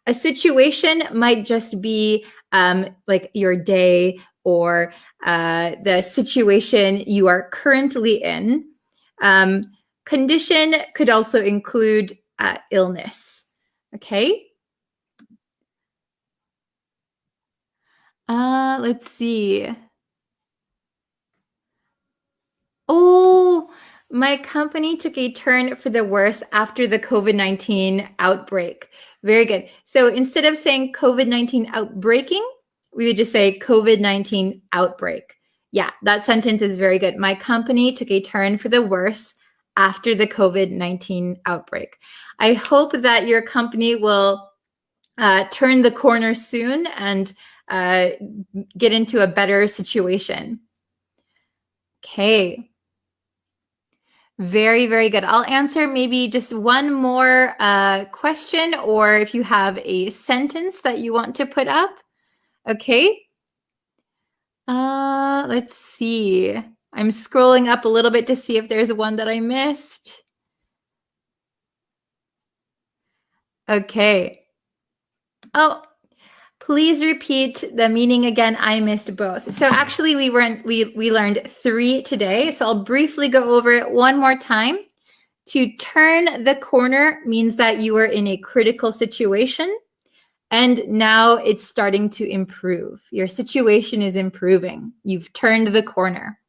A situation might just be like your day or the situation you are currently in. Condition could also include illness. Okay. Let's see. Oh, my company took a turn for the worse after the COVID-19 outbreak. Very good. So instead of saying COVID-19 outbreaking, we would just say COVID-19 outbreak. Yeah, that sentence is very good. My company took a turn for the worse after the COVID-19 outbreak. I hope that your company will turn the corner soon and get into a better situation. Okay. Very, very good. I'll answer maybe just one more question, or if you have a sentence that you want to put up. Okay. Let's see. I'm scrolling up a little bit to see if there's one that I missed. Okay. Oh, please repeat the meaning again. I missed both. So actually we learned 3 today. So I'll briefly go over it one more time. To turn the corner means that you are in a critical situation and now it's starting to improve. Your situation is improving. You've turned the corner.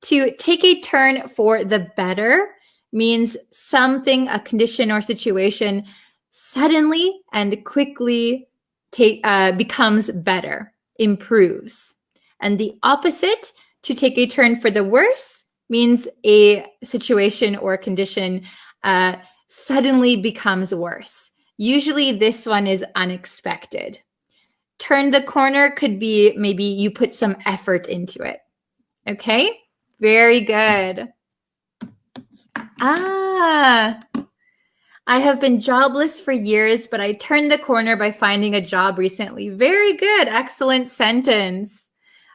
To take a turn for the better means something, a condition or situation, suddenly and quickly becomes better, improves. And the opposite, to take a turn for the worse, means a situation or condition suddenly becomes worse. Usually this one is unexpected. Turn the corner could be maybe you put some effort into it. Okay, very good. I have been jobless for years, but I turned the corner by finding a job recently. Very good. Excellent sentence.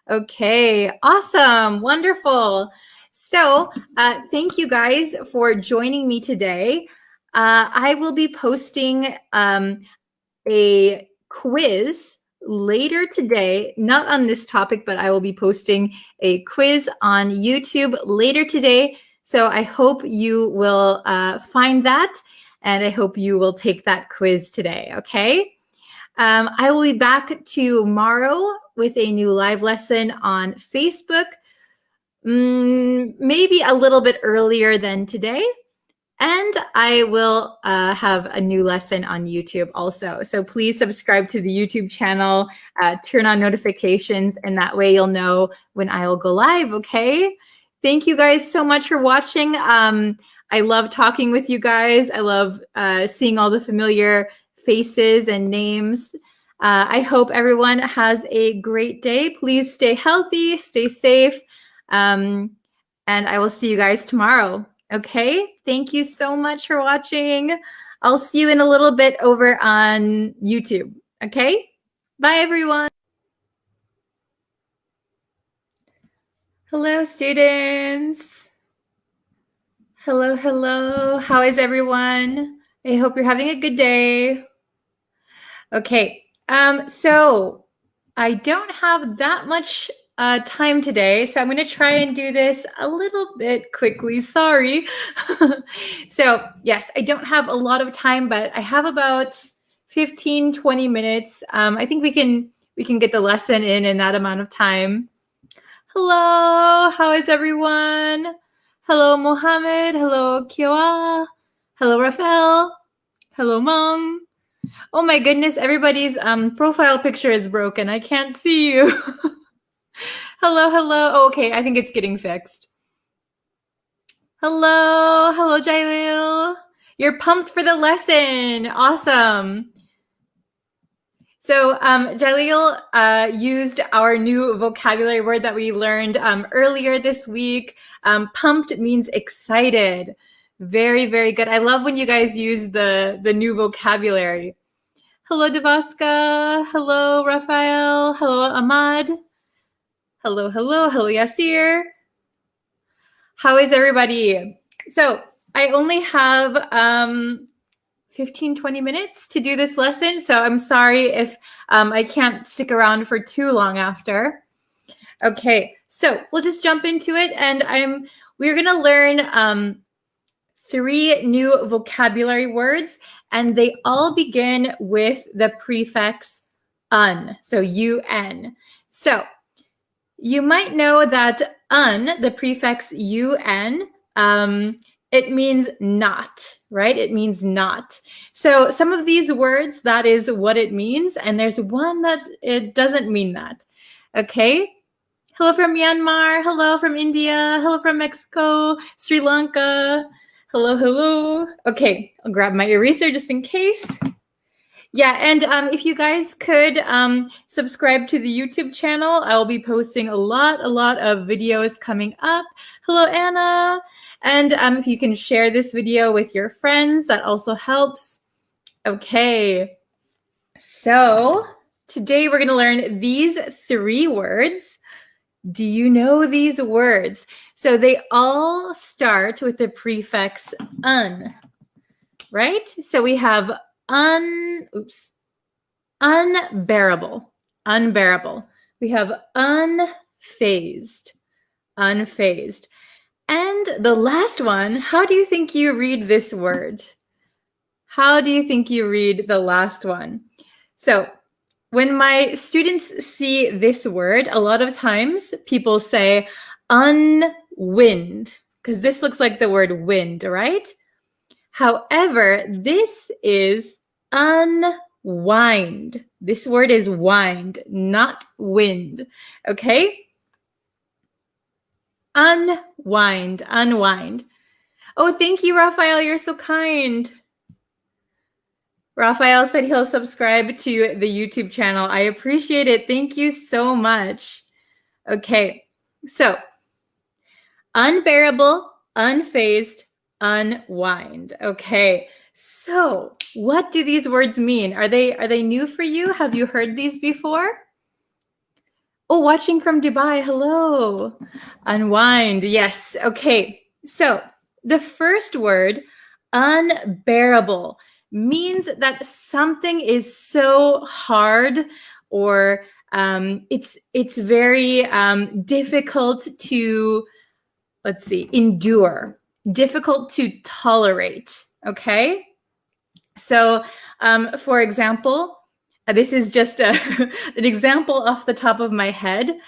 Okay, awesome. Wonderful. So thank you guys for joining me today. I will be posting a quiz later today, not on this topic, but I will be posting a quiz on YouTube later today. So I hope you will find that, and I hope you will take that quiz today, okay? I will be back tomorrow with a new live lesson on Facebook, maybe a little bit earlier than today. And I will have a new lesson on YouTube also. So please subscribe to the YouTube channel, turn on notifications, and that way you'll know when I will go live, okay? Thank you guys so much for watching. I love talking with you guys. I love seeing all the familiar faces and names. I hope everyone has a great day. Please stay healthy, stay safe, and I will see you guys tomorrow. Okay, thank you so much for watching. I'll see you in a little bit over on YouTube. Okay, bye everyone. Hello, students. Hello, hello. How is everyone? I hope you're having a good day. Okay, so I don't have that much time today, so I'm going to try and do this a little bit quickly. Sorry. So yes, I don't have a lot of time, but I have about 15-20 minutes. I think we can get the lesson in that amount of time. Hello, how is everyone? Hello, Mohammed. Hello, Kioa. Hello, Rafael. Hello, Mom. Oh my goodness, everybody's profile picture is broken. I can't see you. Hello, hello. Oh, okay, I think it's getting fixed. Hello, hello, Jailil. You're pumped for the lesson. Awesome. So Jailil used our new vocabulary word that we learned earlier this week. Pumped means excited. Very, very good. I love when you guys use the new vocabulary. Hello, Devaska. Hello, Rafael. Hello, Ahmad. Hello, hello. Hello, Yasir. How is everybody? So I only have 15-20 minutes to do this lesson. So I'm sorry if I can't stick around for too long after. Okay, so we'll just jump into it. And we're going to learn 3 new vocabulary words, and they all begin with the prefix un, so un. So you might know that un, the prefix un, it means not, right? It means not. So some of these words, that is what it means, and there's one that it doesn't mean that. Okay? Hello from Myanmar. Hello from India. Hello from Mexico, Sri Lanka. Hello, hello. Okay, I'll grab my eraser just in case. Yeah, and if you guys could subscribe to the YouTube channel, I will be posting a lot of videos coming up. Hello, Anna. And if you can share this video with your friends, that also helps. Okay, so today we're going to learn these 3 words. Do you know these words? So they all start with the prefix un, right? So we have unbearable, unbearable. We have unfazed, unfazed. And the last one, how do you think you read this word? How do you think you read the last one? So when my students see this word, a lot of times people say unwind, because this looks like the word wind, right? However, this is unwind. This word is wind, not wind. Okay? Unwind, unwind. Oh, thank you, Raphael. You're so kind. Raphael said he'll subscribe to the YouTube channel. I appreciate it. Thank you so much. Okay, so unbearable, unfazed, unwind. Okay, so what do these words mean? Are they new for you? Have you heard these before? Oh, watching from Dubai. Hello. Unwind. Yes. Okay, so the first word, unbearable, means that something is so hard or it's very difficult to, let's see, endure, difficult to tolerate, okay? So, for example, this is just an example off the top of my head.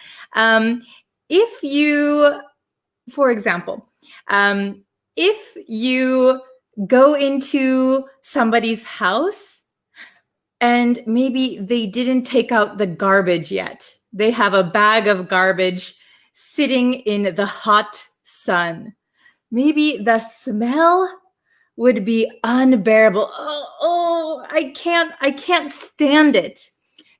If you, for example, if you go into somebody's house and maybe they didn't take out the garbage yet. They have a bag of garbage sitting in the hot sun. Maybe the smell would be unbearable. Oh, I can't stand it.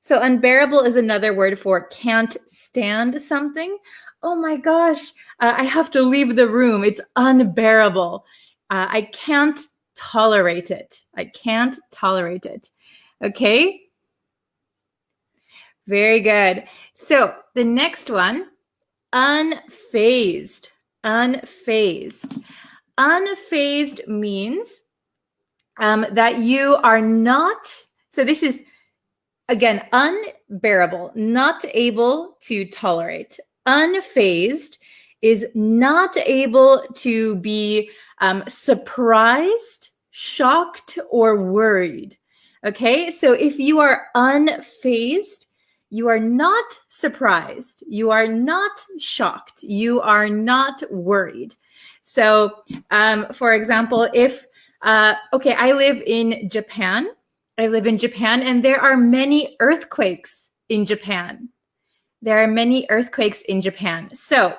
So unbearable is another word for can't stand something. Oh my gosh, I have to leave the room. It's unbearable. I can't tolerate it. I can't tolerate it. Okay? Very good. So the next one, unfazed. Unfazed. Unfazed means that you are not, so this is, again, unbearable, not able to tolerate. Unfazed is not able to be surprised, shocked, or worried. Okay, so if you are unfazed, you are not surprised, you are not shocked, you are not worried. So, for example, if, okay, I live in Japan. I live in Japan, and there are many earthquakes in Japan. There are many earthquakes in Japan. So,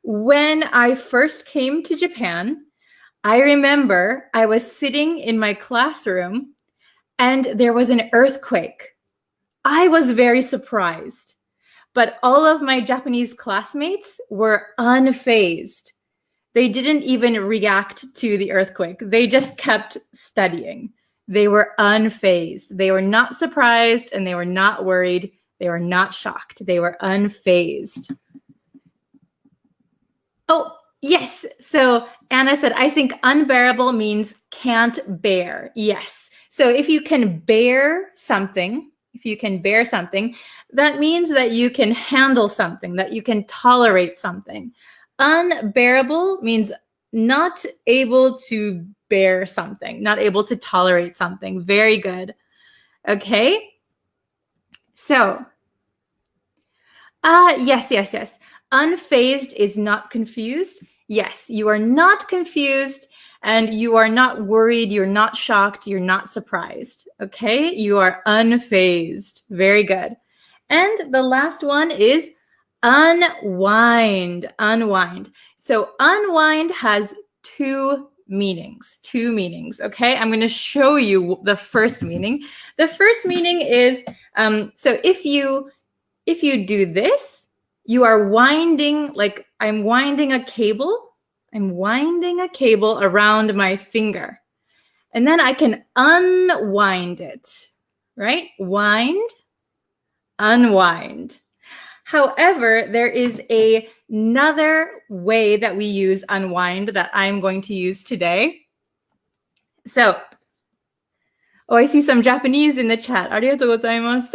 when I first came to Japan, I remember I was sitting in my classroom and there was an earthquake. I was very surprised, but all of my Japanese classmates were unfazed. They didn't even react to the earthquake. They just kept studying. They were unfazed. They were not surprised and they were not worried. They were not shocked. They were unfazed. Oh, yes. So Anna said, I think unbearable means can't bear. Yes. So if you can bear something, that means that you can handle something, that you can tolerate something. Unbearable means not able to bear something, not able to tolerate something. Very good. Okay. So, yes. Unfazed is not confused. Yes, you are not confused and you are not worried. You're not shocked. You're not surprised. Okay, you are unfazed. Very good. And the last one is unwind. Unwind. So unwind has two meanings. Okay, I'm going to show you the first meaning. The first meaning is so if you do this, you are winding, like I'm winding a cable. I'm winding a cable around my finger. And then I can unwind it, right? Wind, unwind. However, there is another way that we use unwind that I'm going to use today. So, oh, I see some Japanese in the chat. ありがとうございます。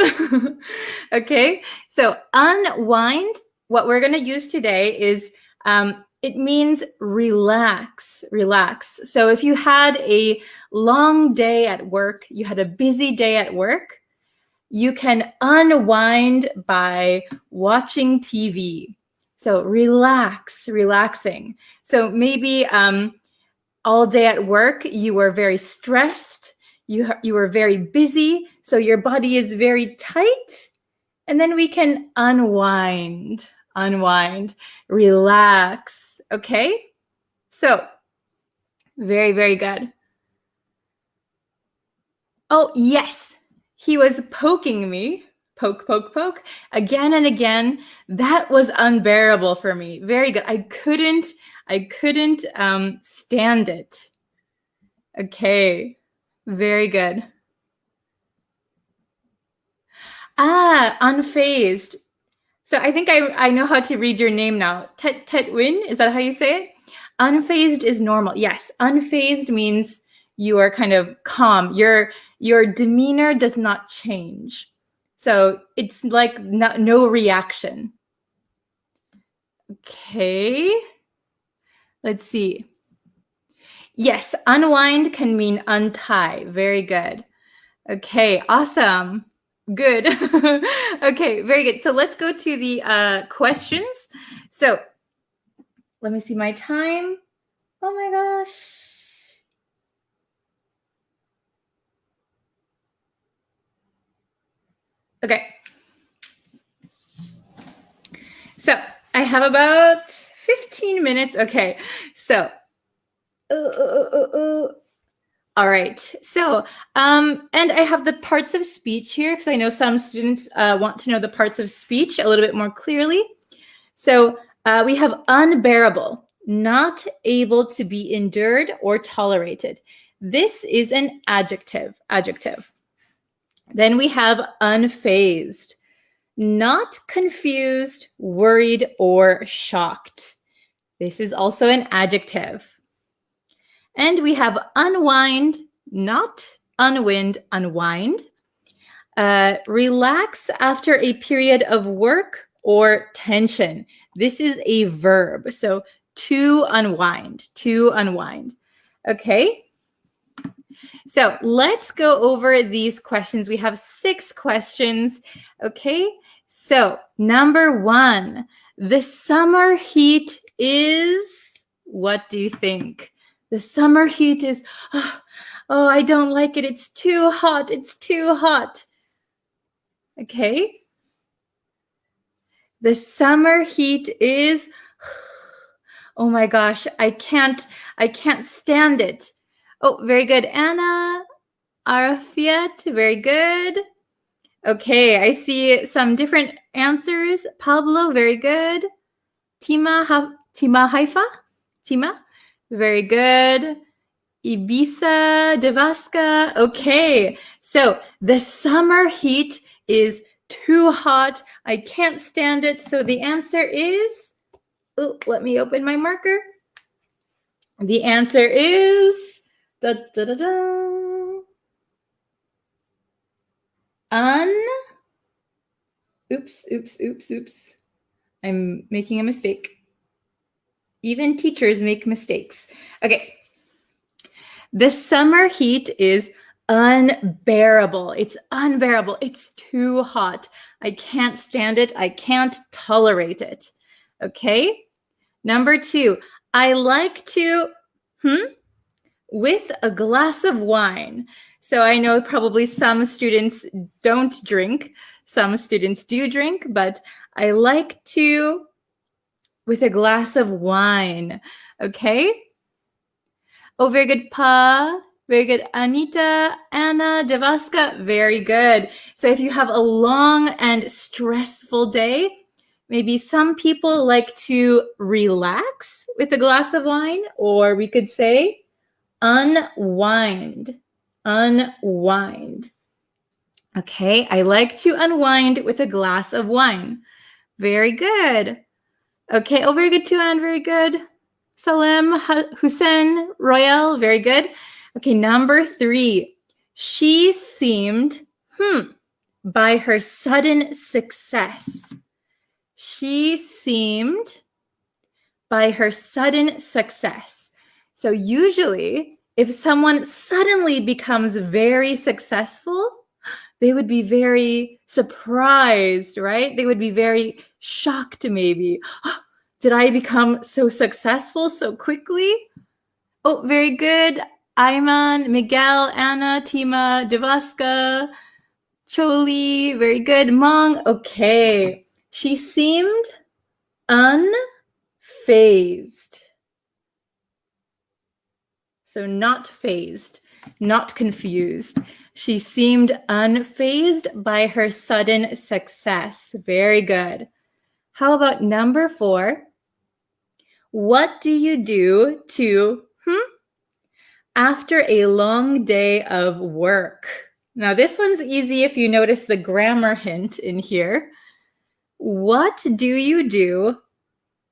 Okay, so unwind, what we're going to use today is, it means relax, relax. So if you had a long day at work, you had a busy day at work, you can unwind by watching TV. So relax, relaxing. So maybe all day at work, you were very stressed. You were very busy. So your body is very tight. And then we can unwind, relax. Okay? So very, very good. Oh, yes. He was poking me, poke, poke, poke, again and again. That was unbearable for me. Very good. I couldn't stand it. Okay, very good. Unfazed. So I think I know how to read your name now. Tet Win, is that how you say it? Unfazed is normal. Yes, unfazed means you are kind of calm. Your demeanor does not change. So it's like no reaction. Okay. Let's see. Yes, unwind can mean untie. Very good. Okay, awesome. Good. Okay, very good. So let's go to the questions. So let me see my time. Oh my gosh. Okay. So I have about 15 minutes. Okay. So, all right. So, and I have the parts of speech here because I know some students want to know the parts of speech a little bit more clearly. So we have unbearable, not able to be endured or tolerated. This is an adjective. Then we have unfazed, not confused, worried, or shocked. This is also an adjective. And we have unwind, not unwind, unwind. Relax after a period of work or tension. This is a verb. So to unwind. Okay. So let's go over these questions. We have 6 questions. Okay. So number 1, the summer heat is, what do you think? The summer heat is, oh, I don't like it. It's too hot. Okay. The summer heat is, oh my gosh, I can't stand it. Oh, very good. Anna, Arafiat, very good. Okay, I see some different answers. Pablo, very good. Tima Haifa, very good. Ibiza, Devaska. Okay, so the summer heat is too hot. I can't stand it. So the answer is, let me open my marker. The answer is, oops. I'm making a mistake. Even teachers make mistakes. Okay. The summer heat is unbearable. It's unbearable. It's too hot. I can't stand it. I can't tolerate it. Okay. Number 2, I like to, with a glass of wine. So I know probably some students don't drink. Some students do drink, but I like to with a glass of wine. Okay? Oh, very good, Pa. Very good, Anita, Anna, Devaska. Very good. So if you have a long and stressful day, maybe some people like to relax with a glass of wine, or we could say unwind. Unwind. Okay, I like to unwind with a glass of wine. Very good. Okay, oh, very good, Tuan, very good. Salim, Hussein, Royal, very good. Okay, number 3. She seemed, by her sudden success. She seemed by her sudden success. So usually, if someone suddenly becomes very successful, they would be very surprised, right? They would be very shocked maybe. Did I become so successful so quickly? Oh, very good. Ayman, Miguel, Anna, Tima, Devaska, Choli, very good. Mong, okay. She seemed unfazed. So not phased, not confused. She seemed unfazed by her sudden success. Very good. How about number 4? What do you do to, after a long day of work? Now, this one's easy if you notice the grammar hint in here. What do you do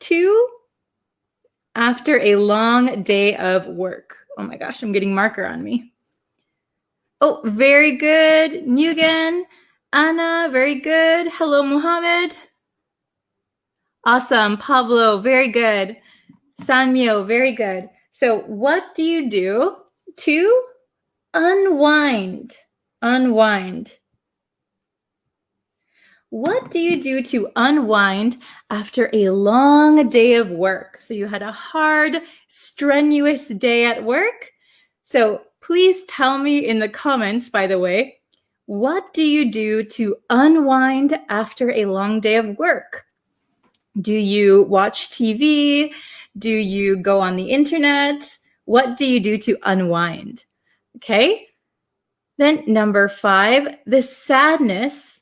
to after a long day of work? Oh my gosh, I'm getting marker on me. Oh, very good. Nugan, Anna, very good. Hello, Mohammed. Awesome. Pablo, very good. Sanmyo, very good. So what do you do to unwind? Unwind. What do you do to unwind after a long day of work? So you had a hard, strenuous day at work. So please tell me in the comments, by the way, what do you do to unwind after a long day of work? Do you watch TV? Do you go on the internet? What do you do to unwind? Okay. Then number 5, the sadness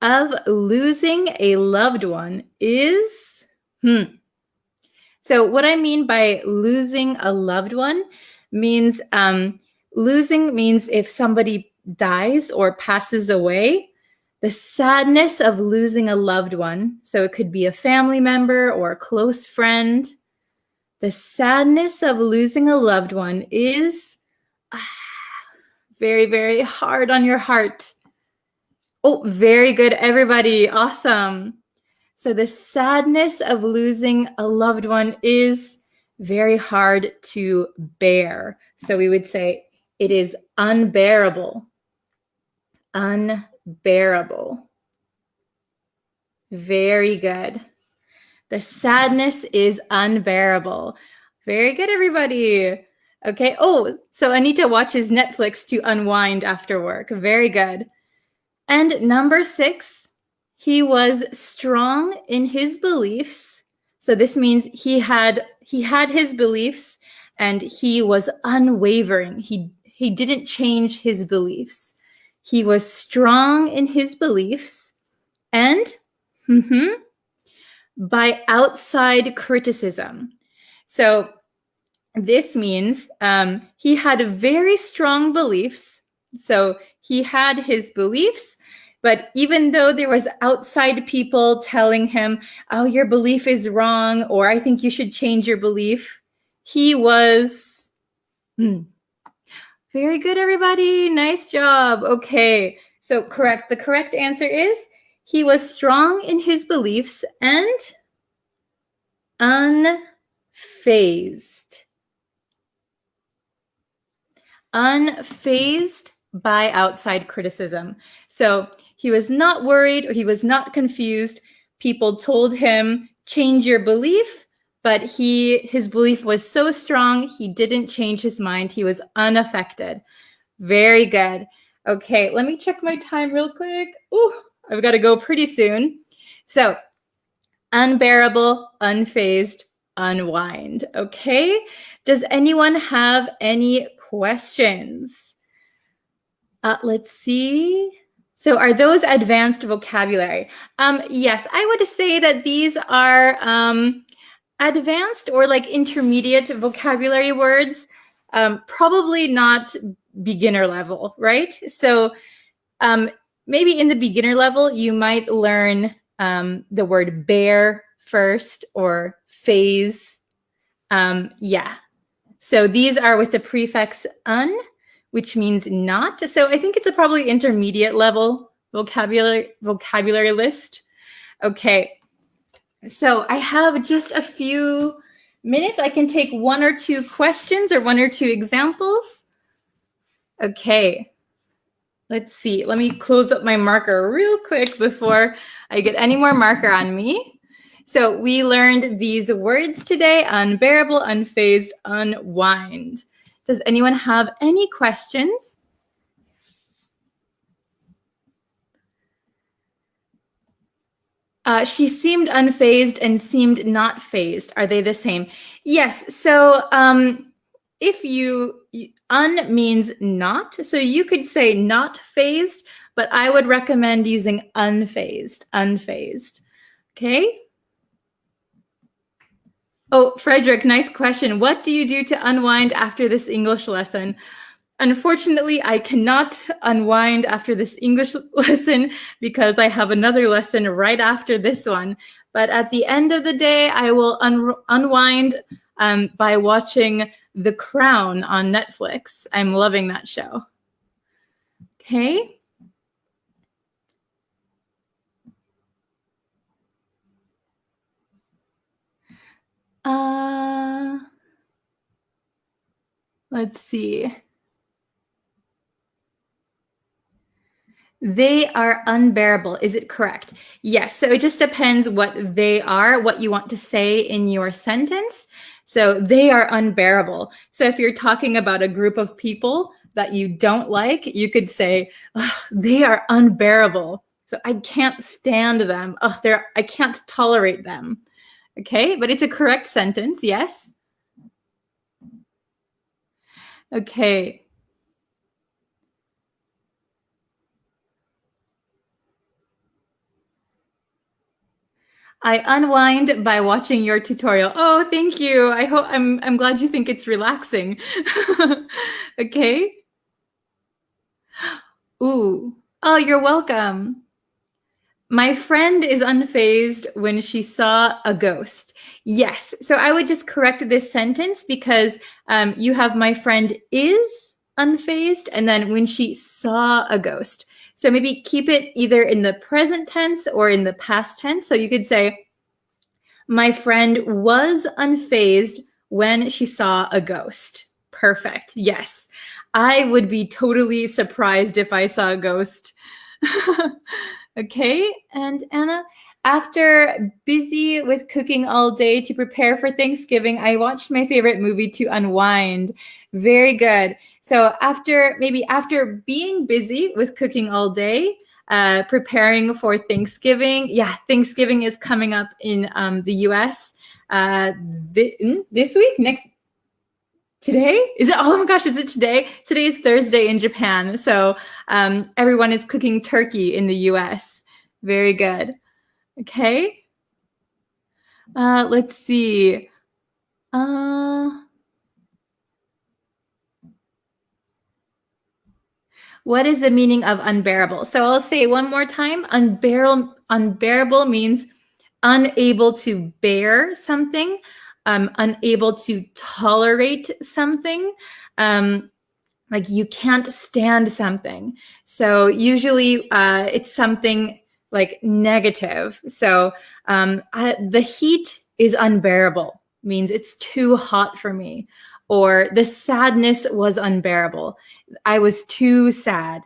of losing a loved one is, So what I mean by losing a loved one means, losing means if somebody dies or passes away. The sadness of losing a loved one, so it could be a family member or a close friend. The sadness of losing a loved one is very, very hard on your heart. Oh, very good, everybody. Awesome. So the sadness of losing a loved one is very hard to bear. So we would say it is unbearable. Unbearable. Very good. The sadness is unbearable. Very good, everybody. Okay. Oh, so Anita watches Netflix to unwind after work. Very good. And number 6, he was strong in his beliefs. So this means he had his beliefs and he was unwavering. He didn't change his beliefs. He was strong in his beliefs and by outside criticism. So this means he had very strong beliefs. So he had his beliefs, but even though there was outside people telling him, oh, your belief is wrong, or I think you should change your belief, he was very good, everybody. Nice job. Okay, so correct. The correct answer is he was strong in his beliefs and unfazed. Unfazed by outside criticism. So he was not worried or he was not confused. People told him, change your belief, but his belief was so strong, he didn't change his mind. He was unaffected. Very good. Okay, let me check my time real quick. Ooh, I've got to go pretty soon. So unbearable, unfazed, unwind. Okay. Does anyone have any questions? Let's see. So are those advanced vocabulary? Yes, I would say that these are advanced or like intermediate vocabulary words, probably not beginner level, right? So maybe in the beginner level, you might learn the word bear first or phase. Yeah. So these are with the prefix un, which means not. So I think it's a probably intermediate level vocabulary list. Okay. So I have just a few minutes. I can take 1 or 2 questions or 1 or 2 examples. Okay. Let's see. Let me close up my marker real quick before I get any more marker on me. So we learned these words today: unbearable, unfazed, unwind. Does anyone have any questions? She seemed unfazed and seemed not phased. Are they the same? Yes. So if un means not, so you could say not phased, but I would recommend using unfazed. Okay. Oh, Frederick, nice question. What do you do to unwind after this English lesson? Unfortunately, I cannot unwind after this English lesson because I have another lesson right after this one. But at the end of the day, I will unwind by watching The Crown on Netflix. I'm loving that show. Okay. Let's see. They are unbearable. Is it correct? Yes. So it just depends what they are, what you want to say in your sentence. So they are unbearable. So if you're talking about a group of people that you don't like, you could say, oh, they are unbearable. So I can't stand them. Oh, I can't tolerate them. Okay, but it's a correct sentence, yes? Okay. I unwind by watching your tutorial. Oh, thank you. I'm glad you think it's relaxing. Okay. Ooh. Oh, you're welcome. My friend is unfazed when she saw a ghost. Yes. So I would just correct this sentence because you have my friend is unfazed and then when she saw a ghost. So maybe keep it either in the present tense or in the past tense. So you could say, my friend was unfazed when she saw a ghost. Perfect. Yes. I would be totally surprised if I saw a ghost. Okay. And Anna, after busy with cooking all day to prepare for Thanksgiving, I watched my favorite movie to unwind. Very good. So after being busy with cooking all day, preparing for Thanksgiving. Yeah, Thanksgiving is coming up in the US this week, today? Is it? Oh my gosh, is it today? Today is Thursday in Japan. So everyone is cooking turkey in the US. Very good. Okay. Let's see. What is the meaning of unbearable? So I'll say it one more time. Unbearable means unable to bear something, unable to tolerate something, like you can't stand something. So usually it's something like negative. So the heat is unbearable, means it's too hot for me. Or the sadness was unbearable. I was too sad.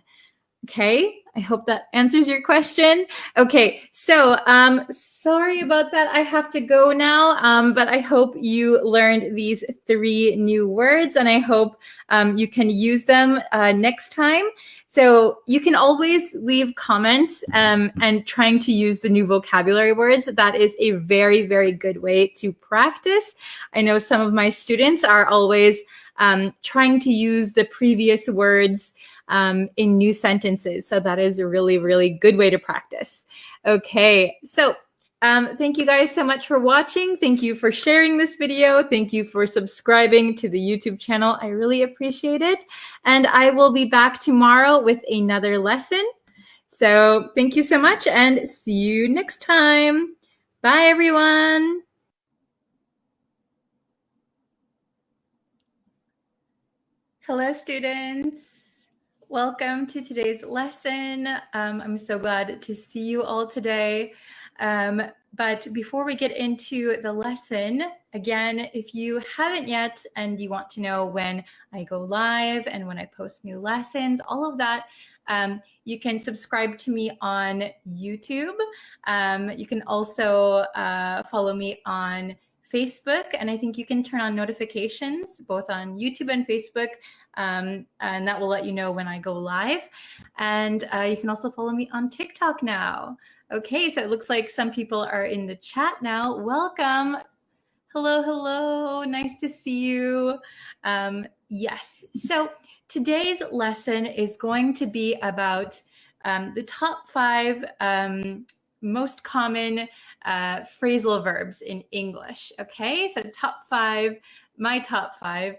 Okay, I hope that answers your question. Okay, so sorry about that. I have to go now, but I hope you learned these 3 new words and I hope you can use them next time. So you can always leave comments and trying to use the new vocabulary words. That is a very, very good way to practice. I know some of my students are always trying to use the previous words in new sentences. So that is a really, really good way to practice. Okay, so thank you guys so much for watching. Thank you for sharing this video. Thank you for subscribing to the YouTube channel. I really appreciate it. And I will be back tomorrow with another lesson. So thank you so much and see you next time. Bye, everyone. Hello, students. Welcome to today's lesson. I'm so glad to see you all today. But before we get into the lesson, again, if you haven't yet and you want to know when I go live and when I post new lessons, all of that, you can subscribe to me on YouTube. You can also follow me on Facebook, and I think you can turn on notifications both on YouTube and Facebook, and that will let you know when I go live. And you can also follow me on TikTok now. Okay, so it looks like some people are in the chat now. Welcome. Hello, hello. Nice to see you. Yes, so today's lesson is going to be about the top 5 most common phrasal verbs in English. Okay, so my top 5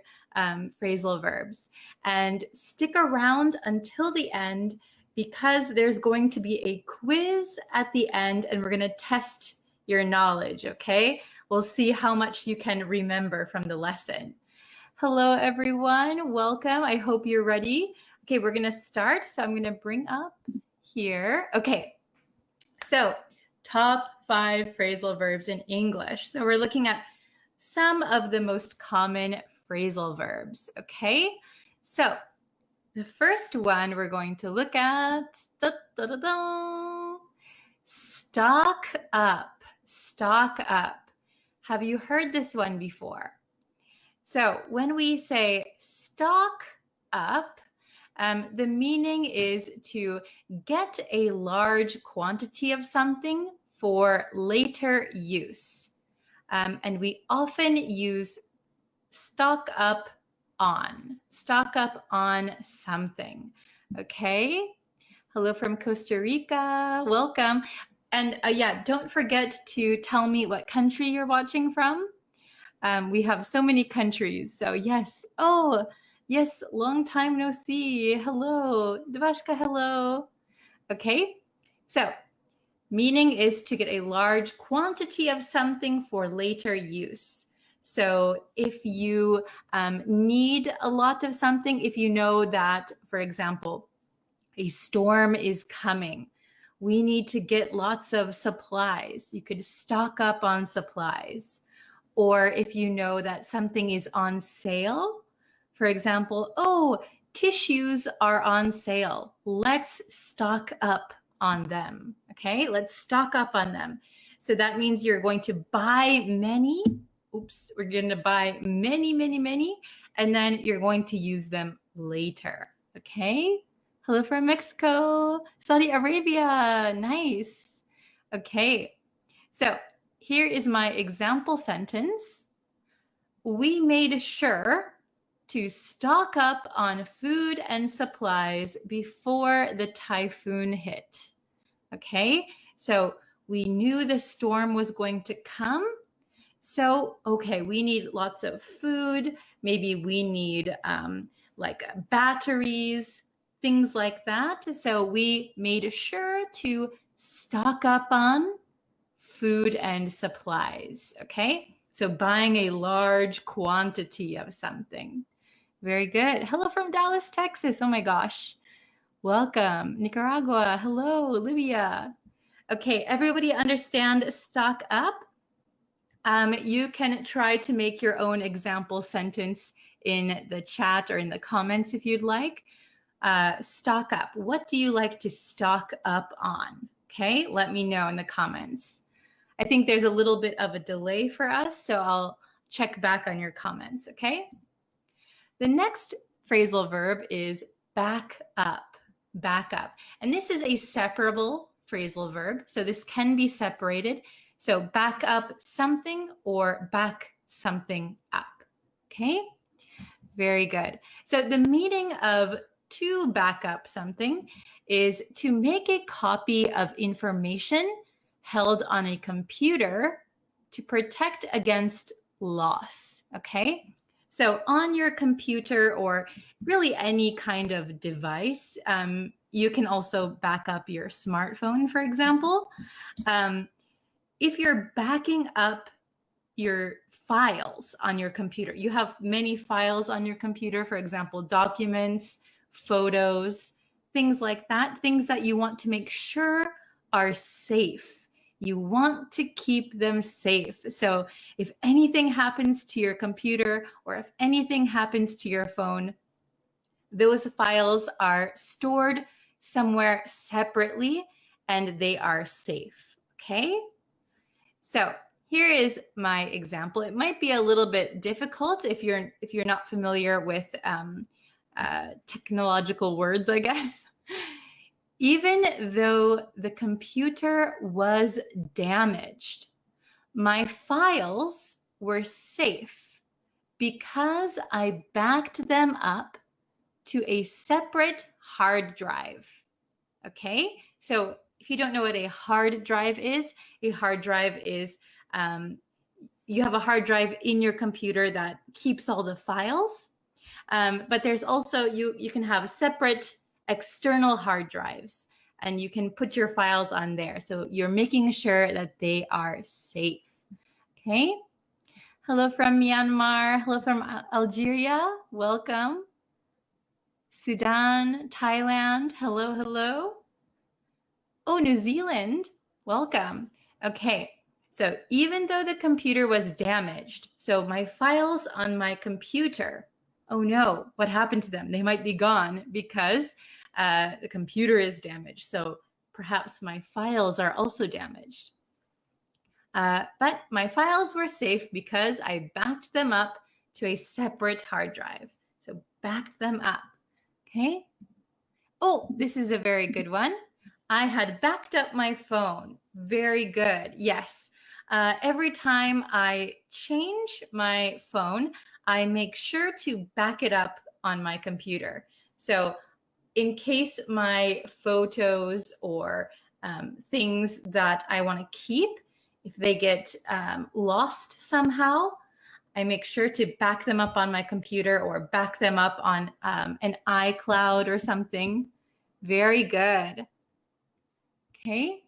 phrasal verbs. And stick around until the end because there's going to be a quiz at the end and we're going to test your knowledge, okay? We'll see how much you can remember from the lesson. Hello, everyone. Welcome. I hope you're ready. Okay, we're going to start. So I'm going to bring up here. Okay, so top 5 phrasal verbs in English. So we're looking at some of the most common phrasal verbs, okay? So the first one we're going to look at, stock up, stock up. Have you heard this one before? So when we say stock up, the meaning is to get a large quantity of something for later use. And we often use stock up on something. Okay. Hello from Costa Rica. Welcome. And yeah, don't forget to tell me what country you're watching from. We have so many countries. So yes. Oh, yes. Long time no see. Hello. Devashka, hello. Okay. So meaning is to get a large quantity of something for later use. So if you need a lot of something, if you know that, for example, a storm is coming, we need to get lots of supplies. You could stock up on supplies. Or if you know that something is on sale, for example, oh, tissues are on sale. Let's stock up on them. Okay, let's stock up on them. So that means you're going to buy many. Oops, we're going to buy many, many, many, and then you're going to use them later. Okay. Hello from Mexico, Saudi Arabia. Nice. Okay. So here is my example sentence. We made sure to stock up on food and supplies before the typhoon hit. Okay, so we knew the storm was going to come. So, okay, we need lots of food. Maybe we need like batteries, things like that. So we made sure to stock up on food and supplies. Okay, so buying a large quantity of something. Very good. Hello from Dallas, Texas. Oh my gosh. Welcome. Nicaragua. Hello, Libya. Okay, everybody understand stock up? You can try to make your own example sentence in the chat or in the comments if you'd like. Stock up. What do you like to stock up on? Okay, let me know in the comments. I think there's a little bit of a delay for us, so I'll check back on your comments, okay? The next phrasal verb is back up. back up. And this is a separable phrasal verb, so this can be separated. So back up something or back something up. Okay, very good. So the meaning of to back up something is to make a copy of information held on a computer to protect against loss. Okay, so on your computer or really any kind of device, you can also back up your smartphone, for example. If you're backing up your files on your computer, you have many files on your computer, for example, documents, photos, things like that, things that you want to make sure are safe. You want to keep them safe. So if anything happens to your computer or if anything happens to your phone, those files are stored somewhere separately and they are safe. Okay? So here is my example. It might be a little bit difficult if you're not familiar with technological words, I guess. Even though the computer was damaged, my files were safe because I backed them up to a separate hard drive. Okay, so if you don't know what a hard drive is you have a hard drive in your computer that keeps all the files. But there's also, you can have separate external hard drives and you can put your files on there. So you're making sure that they are safe. Okay. Hello from Myanmar. Hello from Algeria. Welcome. Sudan, Thailand. Hello, hello. Oh, New Zealand. Welcome. Okay. So even though the computer was damaged, so my files on my computer, oh no, what happened to them? They might be gone because the computer is damaged. So perhaps my files are also damaged. But my files were safe because I backed them up to a separate hard drive. So backed them up. Okay. Oh, this is a very good one. I had backed up my phone. Very good. Yes. Every time I change my phone, I make sure to back it up on my computer. So in case my photos or things that I want to keep, if they get lost somehow, I make sure to back them up on my computer or back them up on an iCloud or something. Very good. Okay.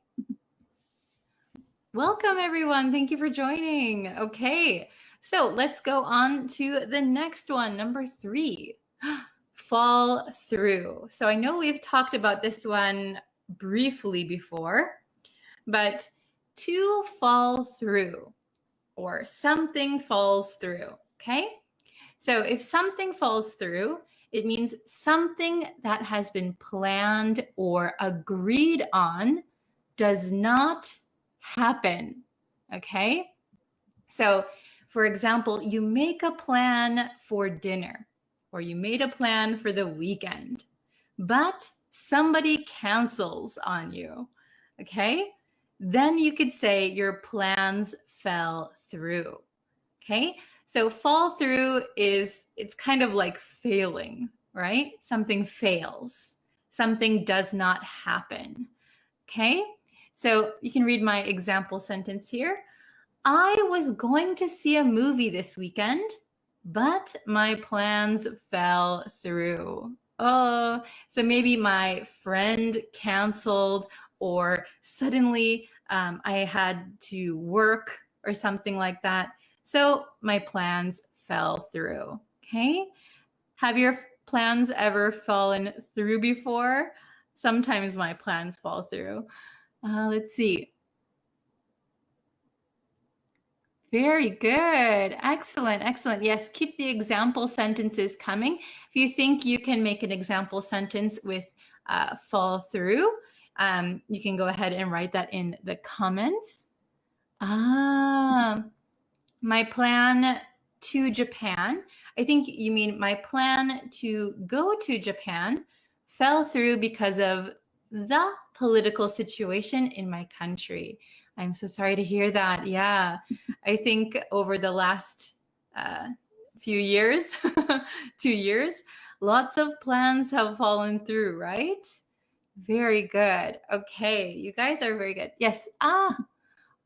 Welcome, everyone. Thank you for joining. Okay, so let's go on to the next one, number 3. Fall through. So I know we've talked about this one briefly before, but to fall through or something falls through, okay? So if something falls through, it means something that has been planned or agreed on does not happen, okay? So for example, you make a plan for dinner or you made a plan for the weekend, but somebody cancels on you, okay? Then you could say your plans fell through, okay? So fall through it's kind of like failing, right? Something fails. Something does not happen, okay? So you can read my example sentence here. I was going to see a movie this weekend, but my plans fell through. Oh, so maybe my friend canceled or suddenly I had to work or something like that. So my plans fell through, okay? Have your plans ever fallen through before? Sometimes my plans fall through. Let's see. Very good. Excellent. Excellent. Yes, keep the example sentences coming. If you think you can make an example sentence with fall through, you can go ahead and write that in the comments. My plan to Japan. I think you mean my plan to go to Japan fell through because of the political situation in my country. I'm so sorry to hear that. Yeah, I think over the last few years, 2 years, lots of plans have fallen through, right? Very good. Okay, you guys are very good. Yes.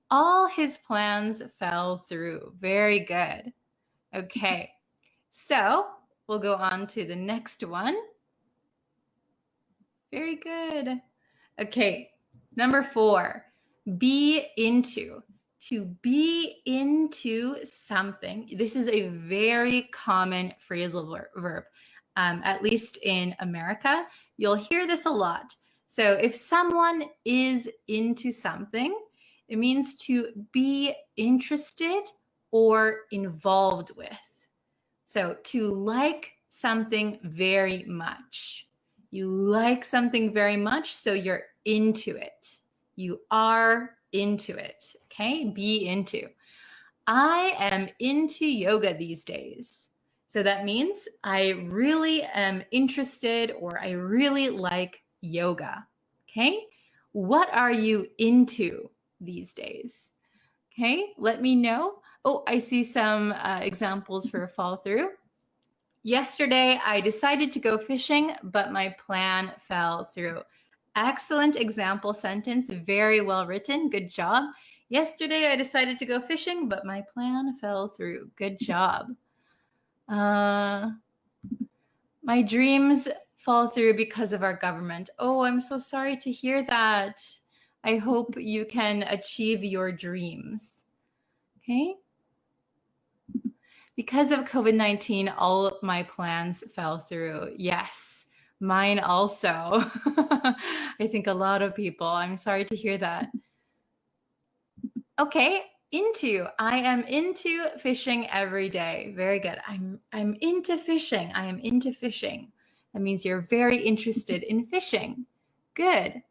All his plans fell through. Very good. Okay, so we'll go on to the next one. Very good. Okay, number 4, be into. To be into something. This is a very common phrasal verb. At least in America, you'll hear this a lot. So if someone is into something, it means to be interested or involved with. So to like something very much. You like something very much, so you're into it. You are into it. Okay, be into. I am into yoga these days. So that means I really am interested or I really like yoga. Okay, what are you into these days? Okay, let me know. Oh, I see some examples for a follow through. Yesterday, I decided to go fishing, but my plan fell through. Excellent example sentence, very well written. Good job. Yesterday, I decided to go fishing, but my plan fell through. Good job. My dreams fall through because of our government. Oh, I'm so sorry to hear that. I hope you can achieve your dreams. Okay? Because of COVID-19, all my plans fell through. Yes, mine also. I think a lot of people. I'm sorry to hear that. Okay, into. I am into fishing every day. Very good. I'm into fishing. I am into fishing. That means you're very interested in fishing. Good.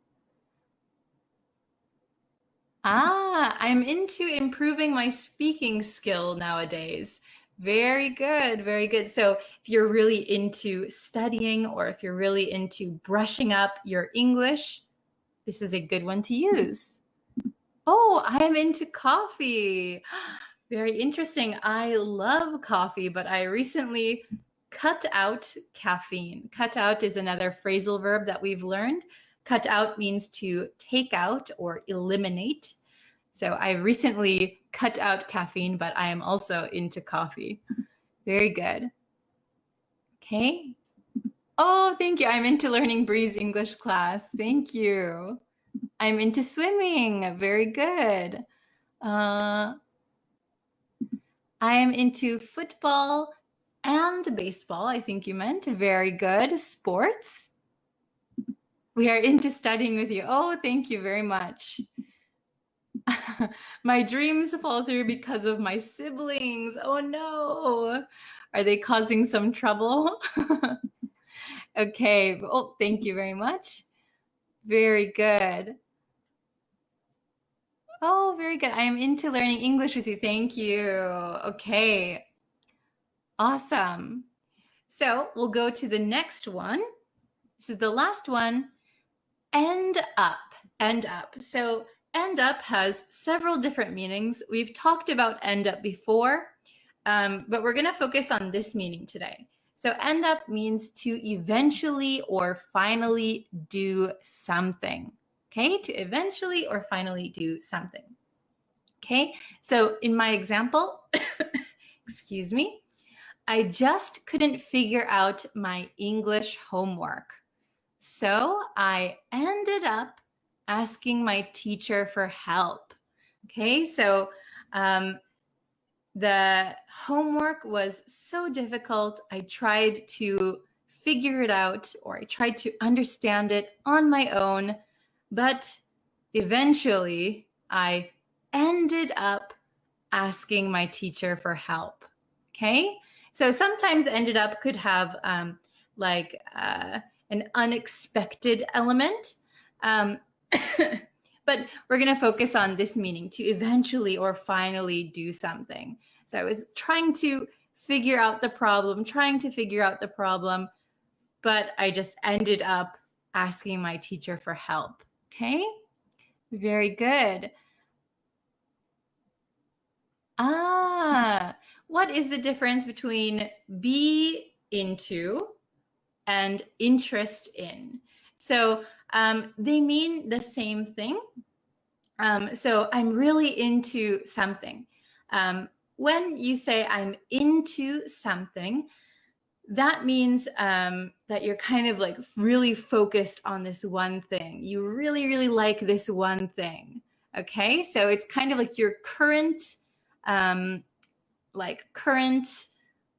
I'm into improving my speaking skill nowadays. Very good, very good. So if you're really into studying or if you're really into brushing up your English, this is a good one to use. Oh, I'm into coffee. Very interesting. I love coffee, but I recently cut out caffeine. Cut out is another phrasal verb that we've learned. Cut out means to take out or eliminate. So I recently cut out caffeine, but I am also into coffee. Very good. Okay. Oh, thank you. I'm into learning Bree's English class. Thank you. I'm into swimming. Very good. I am into football and baseball, I think you meant. Very good. Sports. We are into studying with you. Oh, thank you very much. My dreams fall through because of my siblings. Oh no. Are they causing some trouble? Okay. Oh, thank you very much. Very good. Oh, very good. I am into learning English with you. Thank you. Okay. Awesome. So we'll go to the next one. This is the last one. End up. End up. So end up has several different meanings. We've talked about end up before, but we're going to focus on this meaning today. So end up means to eventually or finally do something. Okay, to eventually or finally do something. Okay, so in my example, excuse me, I just couldn't figure out my English homework. So I ended up asking my teacher for help. Okay, so the homework was so difficult. I tried to figure it out, or I tried to understand it on my own, but eventually I ended up asking my teacher for help. Okay, so sometimes ended up could have an unexpected element. But we're going to focus on this meaning, to eventually or finally do something. So I was trying to figure out the problem, but I just ended up asking my teacher for help. Okay? Very good. What is the difference between be into and interest in? So they mean the same thing. So I'm really into something. When you say I'm into something, that means that you're kind of like really focused on this one thing. You really, really like this one thing. Okay, so it's kind of like your current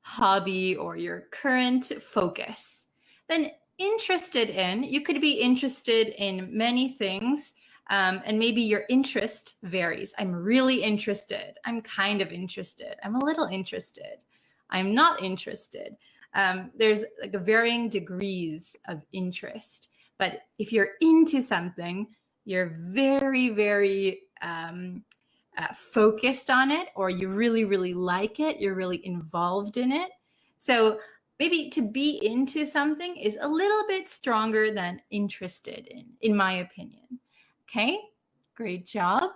hobby or your current focus. Then interested in, you could be interested in many things, and maybe your interest varies. I'm really interested. I'm kind of interested. I'm a little interested. I'm not interested. There's like varying degrees of interest. But if you're into something, you're very, very focused on it, or you really, really like it, you're really involved in it. So maybe to be into something is a little bit stronger than interested in my opinion. Okay, great job.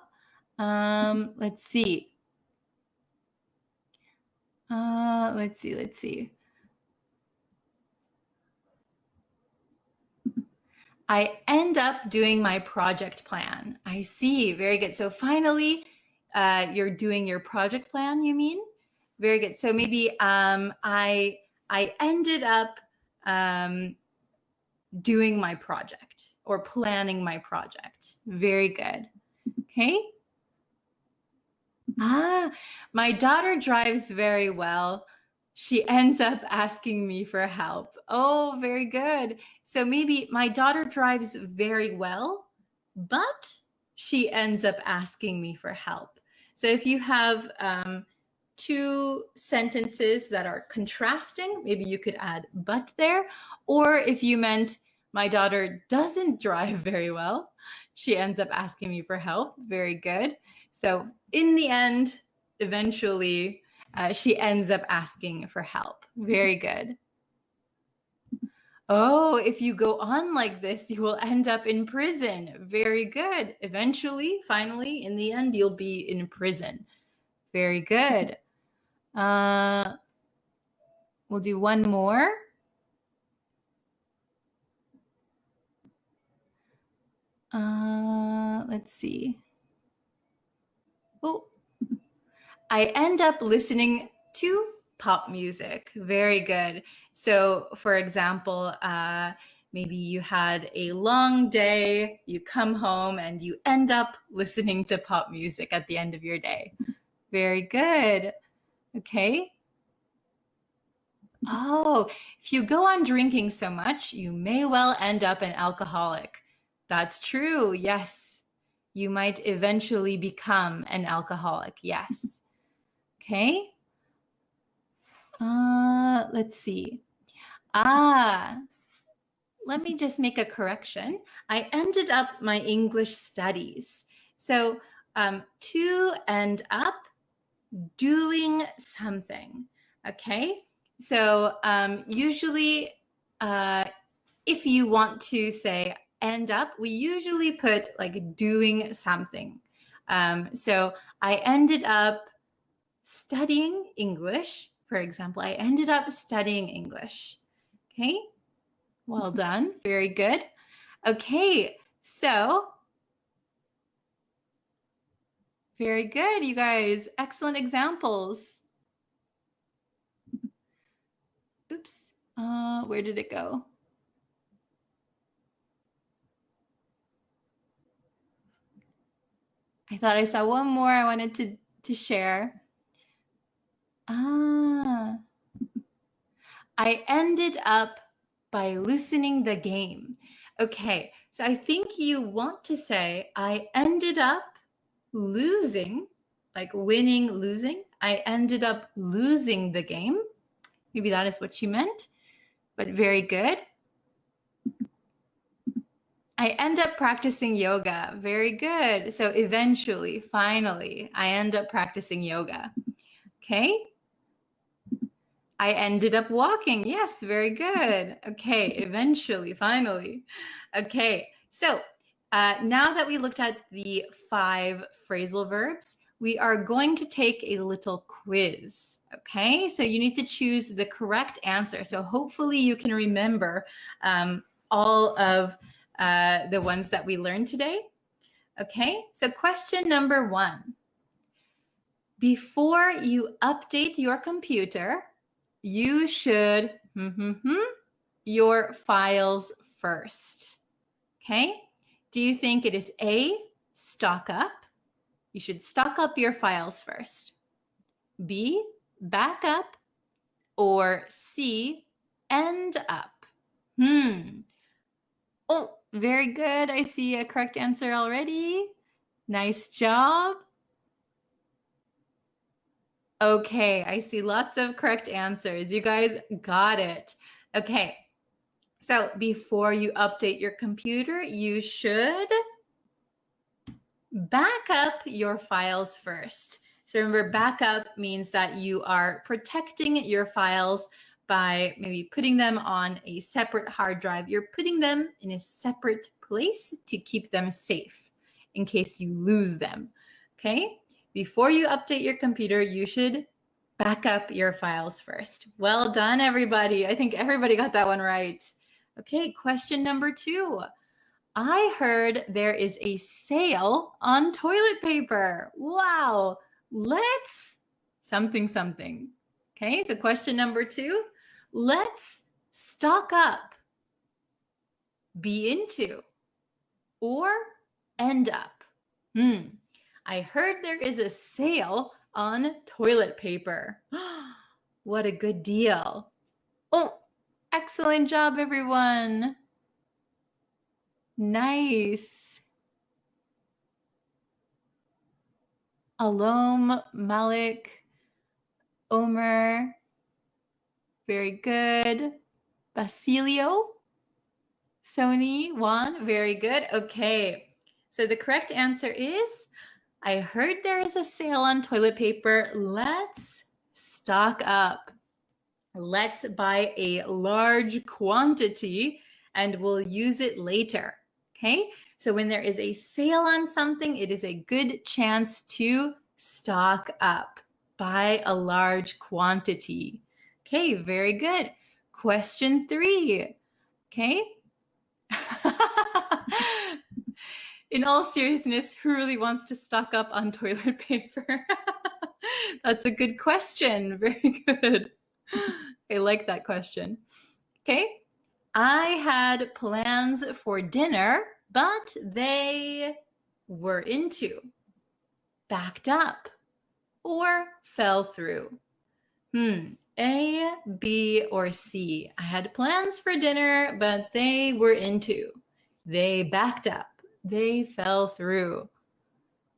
Let's see. Let's see. I end up doing my project plan. I see, very good. So finally, you're doing your project plan, you mean? Very good. So maybe I ended up doing my project or planning my project. Very good. Okay. My daughter drives very well. She ends up asking me for help. Oh, very good. So maybe my daughter drives very well, but she ends up asking me for help. So if you have two sentences that are contrasting, maybe you could add but there. Or if you meant my daughter doesn't drive very well, she ends up asking me for help. Very good. So in the end, eventually, she ends up asking for help. Very good. Oh, if you go on like this, you will end up in prison. Very good. Eventually, finally, in the end, you'll be in prison. Very good. We'll do one more. Let's see. Oh, I end up listening to pop music. Very good. So, for example, maybe you had a long day, you come home, and you end up listening to pop music at the end of your day. Very good. Okay. Oh, if you go on drinking so much, you may well end up an alcoholic. That's true. Yes. You might eventually become an alcoholic. Yes. Okay. Let's see. Let me just make a correction. I ended up my English studies. So to end up doing something. Okay. So usually if you want to say end up, we usually put like doing something. So I ended up studying English, for example. I ended up studying English. Okay, well done. Very good. Okay, so very good, you guys. Excellent examples. Oops, where did it go? I thought I saw one more I wanted to share. I ended up by loosening the game. Okay, so I think you want to say, I ended up losing, like winning, losing. I ended up losing the game. Maybe that is what you meant, but very good. I end up practicing yoga. Very good. So eventually, finally, I end up practicing yoga. Okay. I ended up walking. Yes, very good. Okay, eventually, finally. Okay, so now that we looked at the 5 phrasal verbs, we are going to take a little quiz. Okay, so you need to choose the correct answer. So hopefully you can remember all of the ones that we learned today. Okay, so question number 1. Before you update your computer, you should your files first. Okay? Do you think it is A, stock up? You should stock up your files first. B, back up. Or C, end up. Oh, very good. I see a correct answer already. Nice job. Okay, I see lots of correct answers. You guys got it. Okay, so before you update your computer, you should back up your files first. So remember, backup means that you are protecting your files by maybe putting them on a separate hard drive. You're putting them in a separate place to keep them safe in case you lose them. Okay? Before you update your computer, you should back up your files first. Well done, everybody. I think everybody got that one right. Okay, question number 2. I heard there is a sale on toilet paper. Wow, let's something. Okay, so question number 2. Let's stock up, be into, or end up. I heard there is a sale on toilet paper. What a good deal. Oh, excellent job, everyone. Nice. Alom, Malik, Omer. Very good. Basilio, Sony, Juan. Very good. Okay. So the correct answer is, I heard there is a sale on toilet paper. Let's stock up. Let's buy a large quantity and we'll use it later. Okay? So when there is a sale on something, it is a good chance to stock up. Buy a large quantity. Okay, very good. Question 3. Okay? In all seriousness, who really wants to stock up on toilet paper? That's a good question. Very good. I like that question. Okay. I had plans for dinner, but they were into, backed up, or fell through. A, B, or C. I had plans for dinner, but they were into, they backed up, they fell through.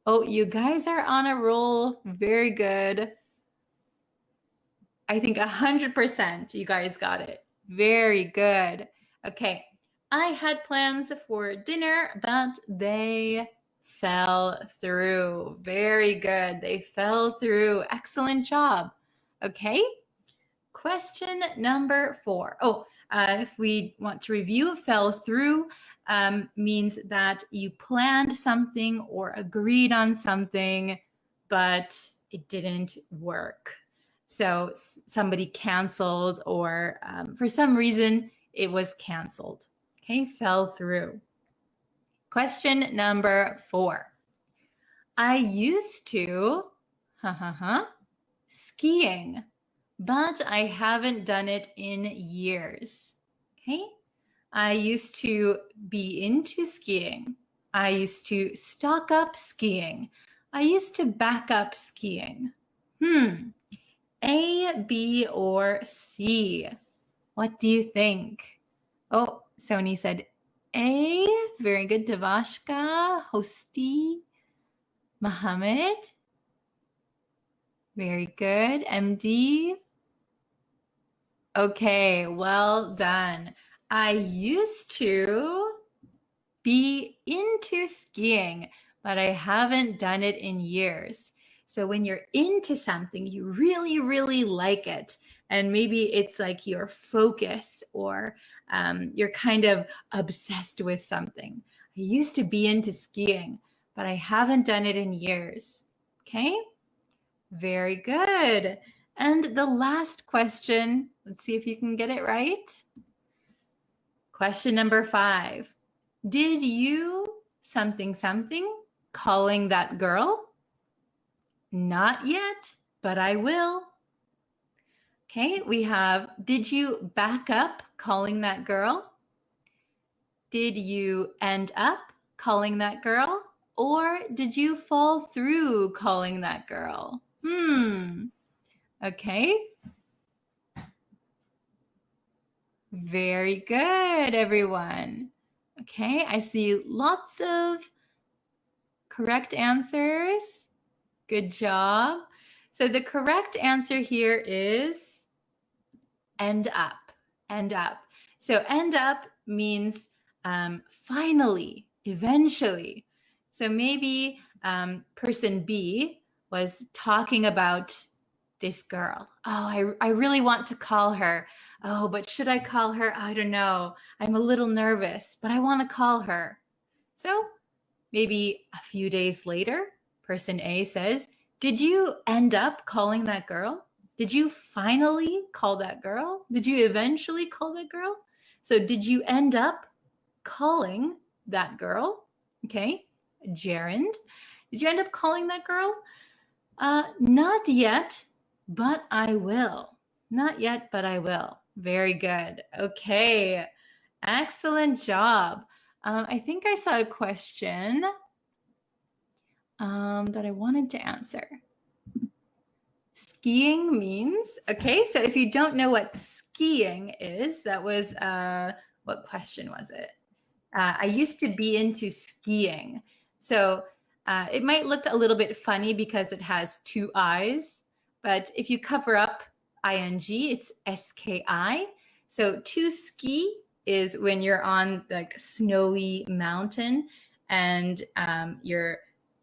Oh, you guys are on a roll. Very good. I think 100% you guys got it. Very good. Okay. I had plans for dinner, but they fell through. Very good. They fell through. Excellent job. Okay. Question number 4. If we want to review, fell through means that you planned something or agreed on something, but it didn't work. So somebody canceled or for some reason it was canceled. Okay, fell through. Question number 4. I used to skiing, but I haven't done it in years. Okay? I used to be into skiing. I used to stock up skiing. I used to back up skiing. A, B, or C? What do you think? Oh, Sony said A. Very good. Devashka, Hosti, Mohammed. Very good. MD. Okay, well done. I used to be into skiing, but I haven't done it in years. So when you're into something, you really, really like it. and maybe it's like your focus or you're kind of obsessed with something. I used to be into skiing, but I haven't done it in years. Okay? Very good. And the last question, let's see if you can get it right. Question number 5. Did you something calling that girl? Not yet, but I will. Okay, we have, did you back up calling that girl? Did you end up calling that girl? Or did you fall through calling that girl? Okay. Very good, everyone. Okay, I see lots of correct answers. Good job. So the correct answer here is end up. End up. So end up means finally, eventually. So maybe person B was talking about this girl. Oh, I really want to call her. Oh, but should I call her? I don't know. I'm a little nervous, but I want to call her. So maybe a few days later, person A says, did you end up calling that girl? Did you finally call that girl? Did you eventually call that girl? So did you end up calling that girl? Okay, gerund. Did you end up calling that girl? Not yet, but I will. Not yet, but I will. Very good. Okay, excellent job. I think I saw a question that I wanted to answer. Skiing means, okay, so if you don't know what skiing is, that was, what question was it? I used to be into skiing. So it might look a little bit funny because it has 2 I's, but if you cover up ing, it's ski. So to ski is when you're on like snowy mountain and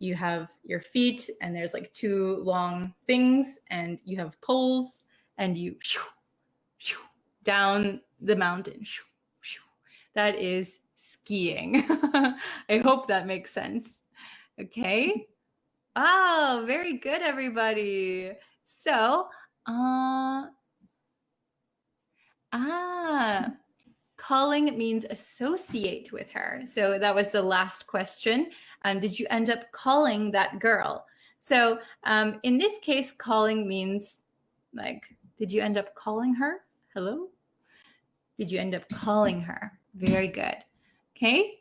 you have your feet and there's like 2 long things and you have poles and you down the mountain. That is skiing. I hope that makes sense. Okay. Oh, very good, everybody. So, calling means associate with her. So that was the last question. Did you end up calling that girl? So in this case, calling means like, did you end up calling her? Hello? Did you end up calling her? Very good. Okay?